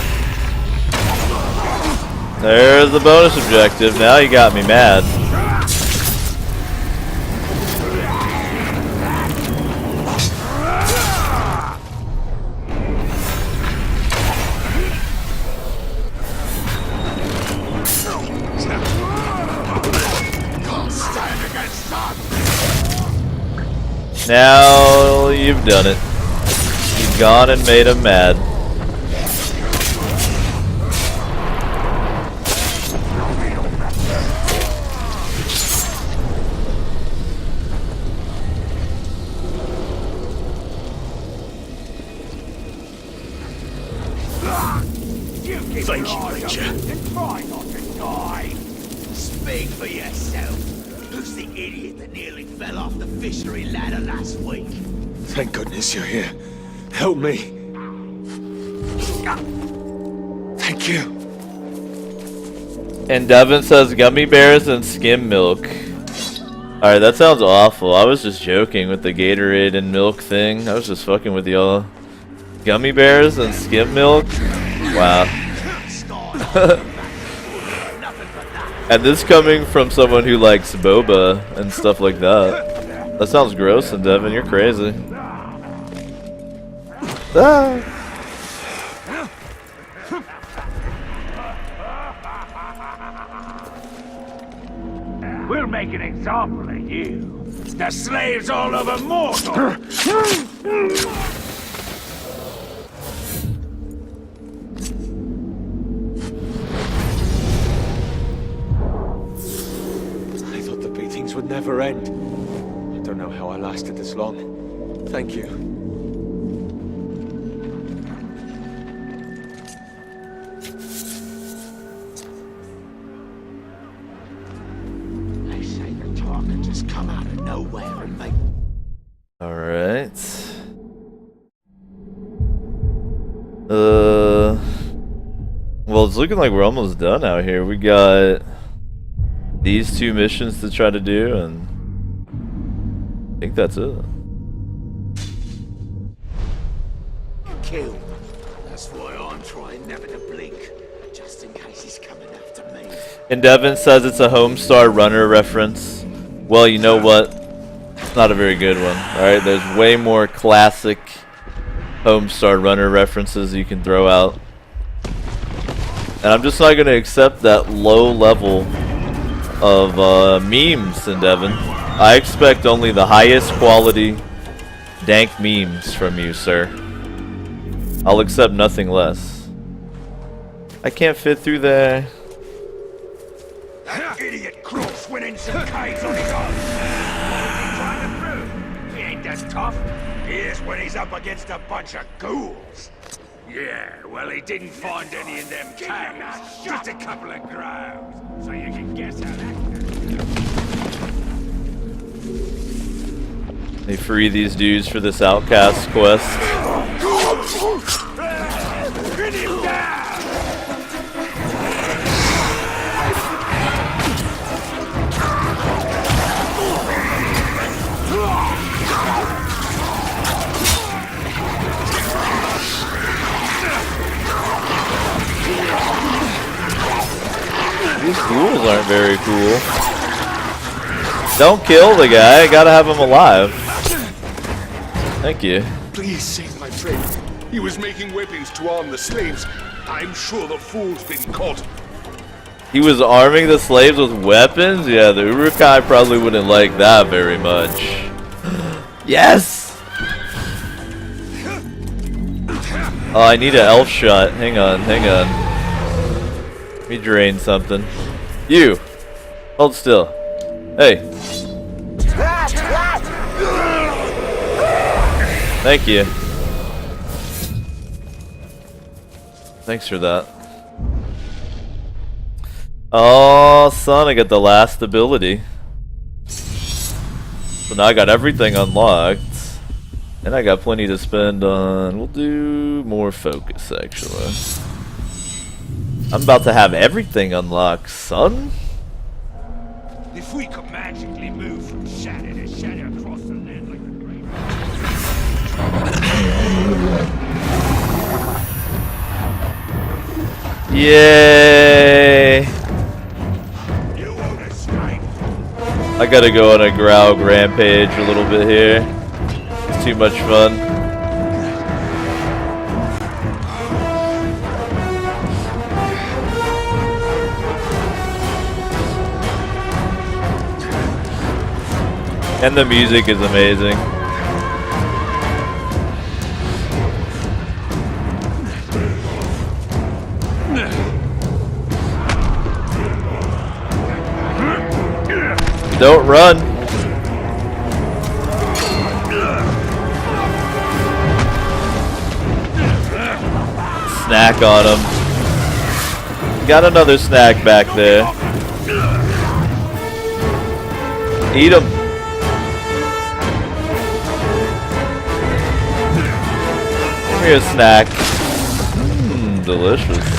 There's the bonus objective. Now you got me mad. Now you've done it. You've gone and made him mad. Thank you, Ranger. And try not to die. Speak for yourself. Who's the idiot that nearly fell off the fishery ladder last week? Thank goodness you're here. Help me. Thank you. And Devin says gummy bears and skim milk. Alright, that sounds awful. I was just joking with the Gatorade and milk thing. I was just fucking with y'all. Gummy bears and skim milk? Wow. And this coming from someone who likes boba and stuff like that. That sounds gross, and Devin, you're crazy. Ah. We'll make an example of you. The slaves all over Mordor. Would never end. I don't know how I lasted this long. Thank you. They say the talk can just come out of nowhere and make. Alright. Well, it's looking like we're almost done out here. We got these 2 missions to try to do, and I think that's it. Killed. That's why I'm trying never to blink, just in case he's coming after me. And Devin says it's a Homestar Runner reference. Well, you know what? Not a very good one. Alright, there's way more classic Homestar Runner references you can throw out. And I'm just not going to accept that low level of memes in Devin. I expect only the highest quality dank memes from you, sir. I'll accept nothing less. I can't fit through there. That idiot Crook's winning some caves on his own. What's he trying to prove? He ain't that tough. He is when he's up against a bunch of ghouls. Yeah, well, he didn't find any in them caves. Just a couple of growls. So you can guess how that goes. They free these dudes for this outcast quest. Pin him down! These ghouls aren't very cool. Don't kill the guy, gotta have him alive. Thank you. Please save my friend. He was making weapons to arm the slaves. I'm sure the fool's been caught. He was arming the slaves with weapons? Yeah, the Uruk-hai probably wouldn't like that very much. Yes! Oh, I need an elf shot. Hang on, hang on. Let me drain something. You! Hold still. Hey. Thank you. Thanks for that. Oh, son, I got the last ability. So now I got everything unlocked. And I got plenty to spend on... We'll do more focus, actually. I'm about to have everything unlocked, son. If we could magically move from shadow to shadow across the land like the great... Yay! I gotta go on a Graug rampage a little bit here. It's too much fun. And the music is amazing. Don't run. Snack on him. Got another snack back there. Eat him. Here's a snack. Delicious.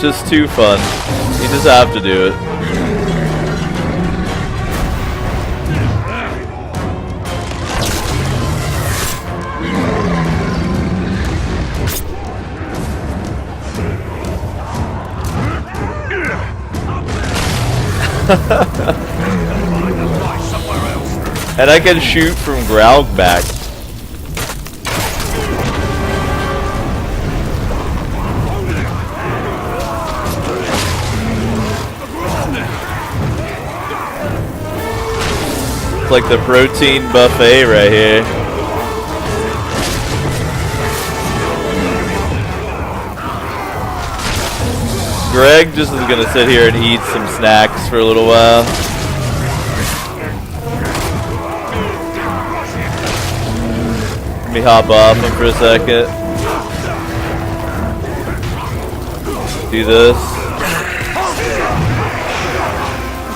Just too fun. You just have to do it. And I can shoot from Graug back. It's like the protein buffet right here. Greg just is gonna sit here and eat some snacks for a little while. Let me hop off him for a second. Do this.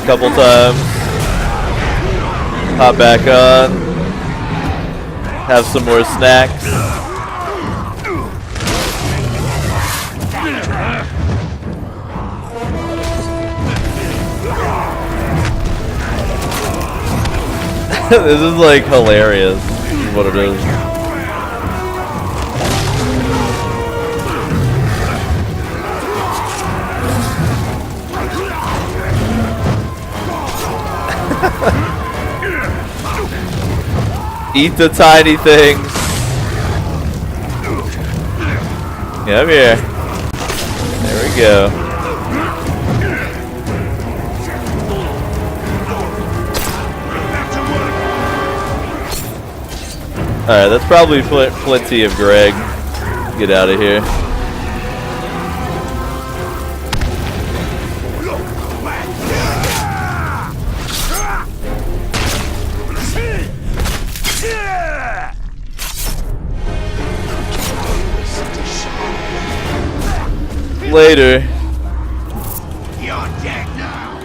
A couple times. Hop back on. Have some more snacks. This is like hilarious, is what it is. Eat the tiny things. Come here. There we go. Alright, that's probably plenty of Greg. Get out of here. Later. You're dead now.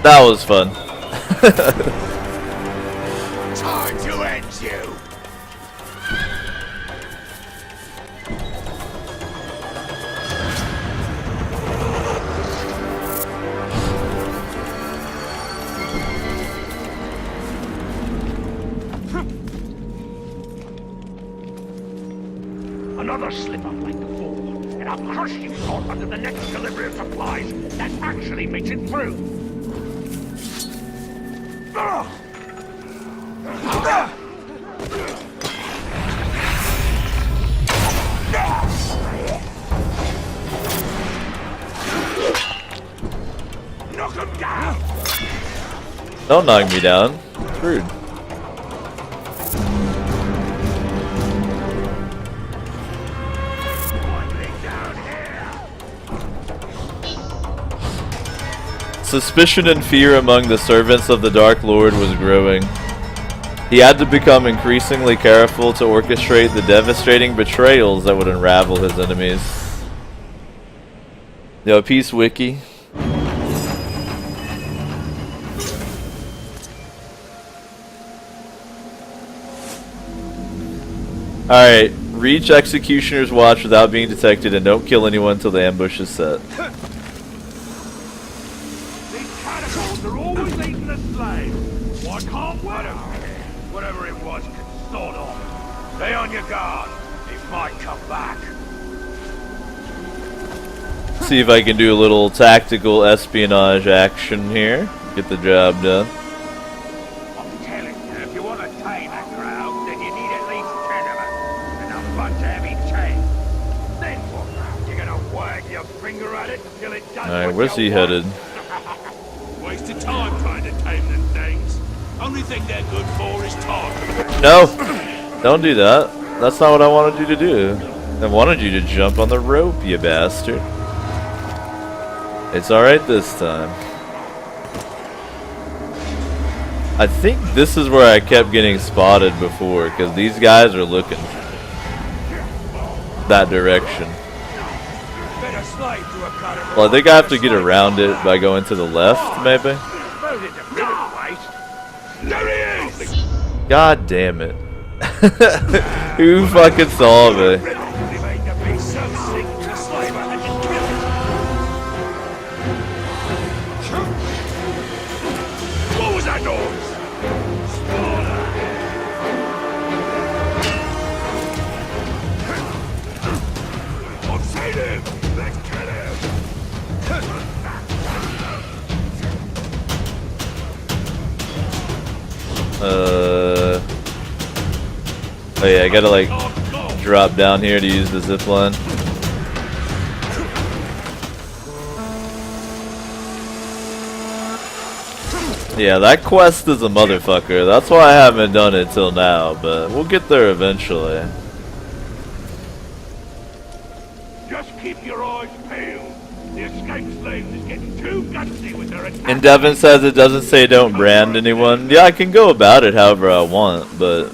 That was fun. Time to end you. Another slip up like before, and I'll crush you all under the next delivery of supplies that actually makes it through. Knock him down. Don't knock me down. It's rude. Suspicion and fear among the servants of the Dark Lord was growing. He had to become increasingly careful to orchestrate the devastating betrayals that would unravel his enemies. Yo, peace wiki. Alright, reach Executioner's Watch without being detected and don't kill anyone till the ambush is set. Why can't we? Whatever it was can sort off. Stay on your guard. It might come back. See if I can do a little tactical espionage action here. Get the job done. I'm telling you, if you want to tame that crowd, then you need at least 10 of them. And a bunch of heavy chains. Then what? You're gonna wag your finger at it until it does. Alright, where's he headed? Wasted time trying to tame them things. Only thing they're good for is time. No! Don't do that. That's not what I wanted you to do. I wanted you to jump on the rope, you bastard. It's alright this time. I think this is where I kept getting spotted before, because these guys are looking that direction. Well, I think I have to get around it by going to the left, maybe? God damn it. Who fucking saw me? What was that noise? I've seen him! Let's kill him! Oh yeah, I gotta like drop down here to use the zip line. Yeah, that quest is a motherfucker. That's why I haven't done it till now, but we'll get there eventually. Just keep your eyes peeled. The escaped slaves is getting too gutsy with their attack. And Devin says it doesn't say don't brand anyone. Yeah, I can go about it however I want, but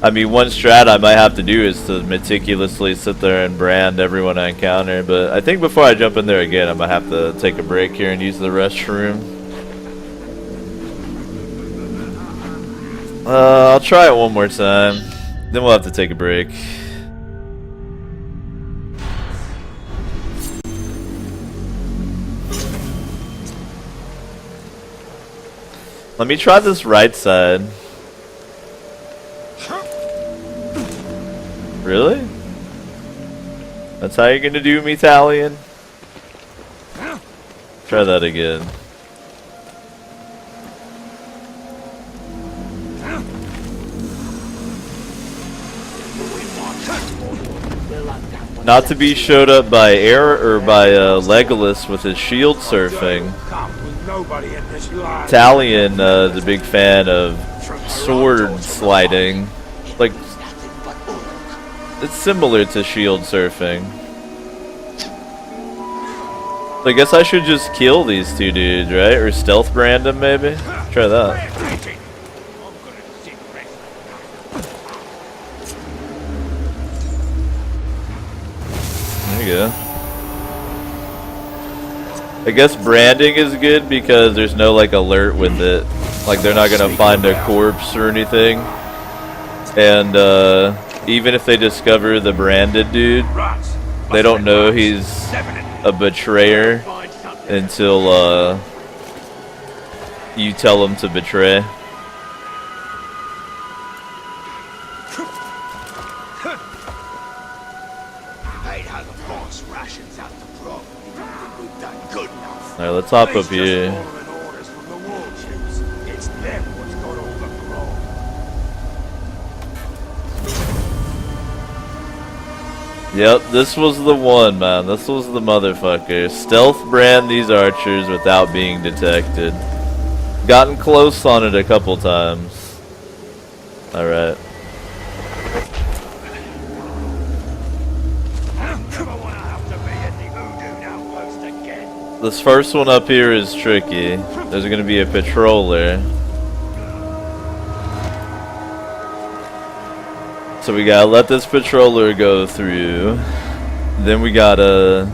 I mean, one strat I might have to do is to meticulously sit there and brand everyone I encounter, but I think before I jump in there again, I might have to take a break here and use the restroom. I'll try it one more time, then we'll have to take a break. Let me try this right side. Really? That's how you're gonna do me, Italian? Try that again. Not to be showed up by Legolas with his shield surfing. Italian is a big fan of sword sliding. Like, it's similar to shield surfing. So I guess I should just kill these two dudes, right? Or stealth brand them, maybe? Try that. There you go. I guess branding is good because there's no like alert with it. Like they're not gonna find a corpse or anything. And even if they discover the branded dude, they don't know he's a betrayer until you tell him to betray. Alright, let's hop up here. Yep, this was the one, man. This was the motherfucker. Stealth brand these archers without being detected. Gotten close on it a couple times. Alright. This first one up here is tricky. There's gonna be a patroller. So we gotta let this patroller go through. Then we gotta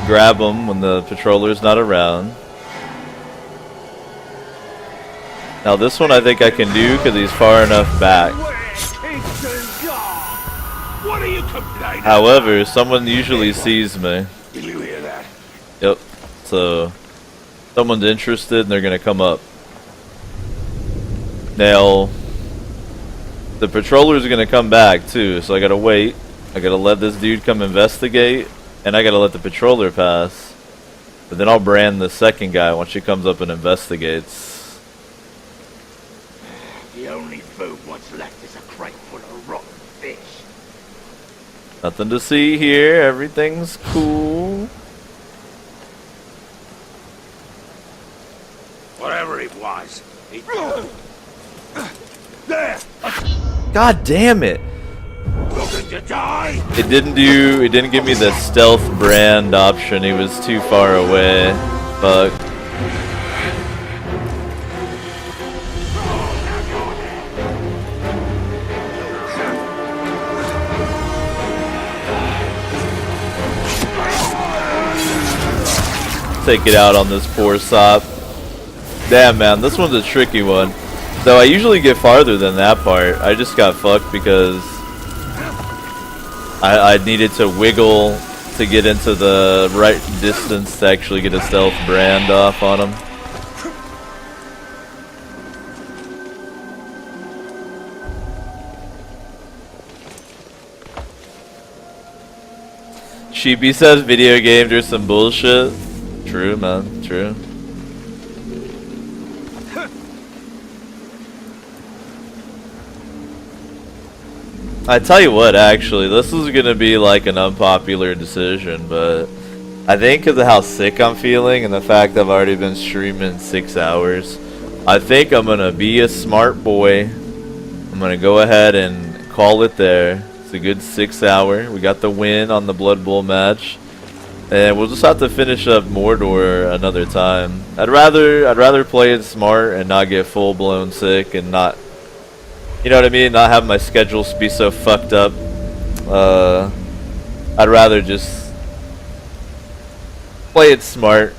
grab him when the patroller's not around. Now this one I think I can do because he's far enough back. However, someone usually sees me. Did you hear that? Yep. So someone's interested and they're gonna come up. Now, the patrollers are gonna come back too, so I gotta wait. I gotta let this dude come investigate, and I gotta let the patroller pass. But then I'll brand the second guy once he comes up and investigates. The only food what's left is a crate full of rotten fish. Nothing to see here. Everything's cool. Whatever it was, he... There! God damn it! Looking to die? It didn't give me the stealth brand option. He was too far away. Fuck. Take it out on this poor sop. Damn, man, this one's a tricky one. Though I usually get farther than that part. I just got fucked because I needed to wiggle to get into the right distance to actually get a stealth brand off on him. Sheepy says video games are some bullshit. True, man, true. I tell you what, actually, this is gonna be like an unpopular decision, but I think because of how sick I'm feeling and the fact I've already been streaming 6 hours, I think I'm gonna be a smart boy. I'm gonna go ahead and call it there. It's a good 6 hour. We got the win on the Blood Bowl match, and we'll just have to finish up Mordor another time. I'd rather play it smart and not get full blown sick and not. You know what I mean? Not have my schedules be so fucked up. I'd rather just play it smart,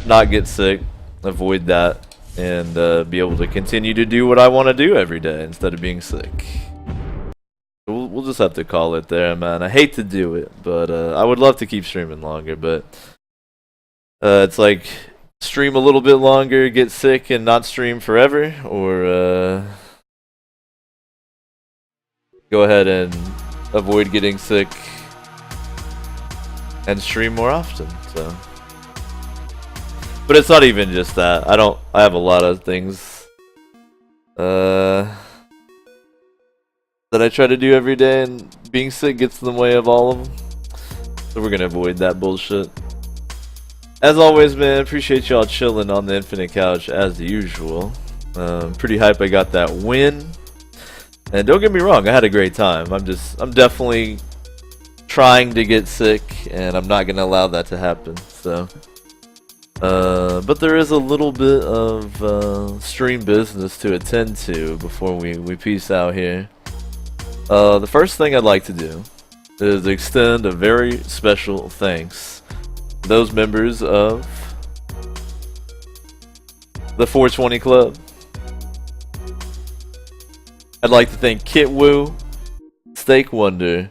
not get sick, avoid that, and be able to continue to do what I want to do every day instead of being sick. We'll just have to call it there, man. I hate to do it, but I would love to keep streaming longer, but it's like stream a little bit longer, get sick, and not stream forever, or go ahead and avoid getting sick and stream more often. So, but it's not even just that. I have a lot of things that I try to do every day, and being sick gets in the way of all of them. So we're gonna avoid that bullshit. As always, man, appreciate y'all chilling on the Infinite Couch as usual. Pretty hype I got that win. And don't get me wrong, I had a great time. I'm definitely trying to get sick, and I'm not gonna allow that to happen. So, but there is a little bit of stream business to attend to before we peace out here. The first thing I'd like to do is extend a very special thanks to those members of the 420 Club. I'd like to thank Kitwoo, Steak Wonder,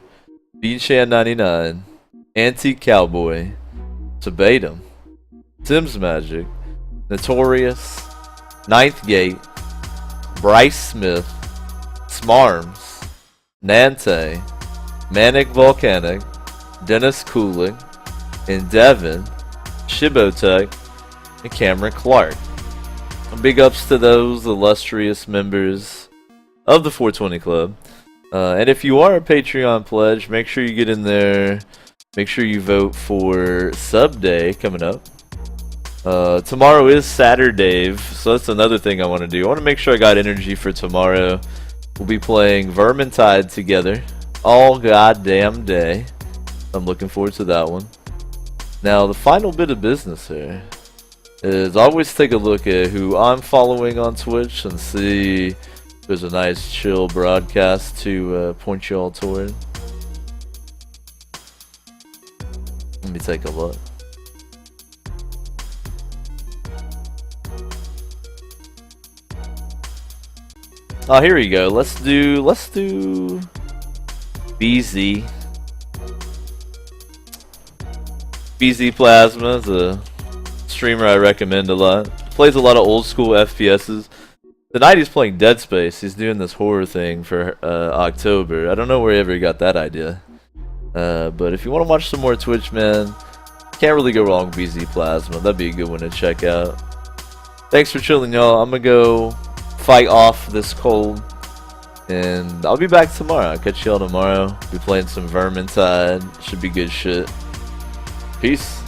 Beanchan99, Antique Cowboy, Tabatum, Sims Magic, Notorious, Ninth Gate, Bryce Smith, Smarms, Nante, Manic Volcanic, Dennis Cooling, and Devin, Shibotech, and Cameron Clark. Big ups to those illustrious members of the 420 Club. And if you are a Patreon pledge, make sure you get in there. Make sure you vote for Sub Day coming up. Tomorrow is Saturday, so that's another thing I want to do. I want to make sure I got energy for tomorrow. We'll be playing Vermintide together all goddamn day. I'm looking forward to that one. Now, the final bit of business here is always take a look at who I'm following on Twitch and see there's a nice chill broadcast to point you all toward. Let me take a look. Oh, here we go. Let's do BZ. BZ Plasma is a streamer I recommend a lot. Plays a lot of old school FPSs. The night he's playing Dead Space, he's doing this horror thing for October. I don't know wherever he got that idea. But if you want to watch some more Twitch, man, can't really go wrong with BZ Plasma. That'd be a good one to check out. Thanks for chilling, y'all. I'm gonna go fight off this cold, and I'll be back tomorrow. I'll catch y'all tomorrow. Be playing some Vermintide. Should be good shit. Peace.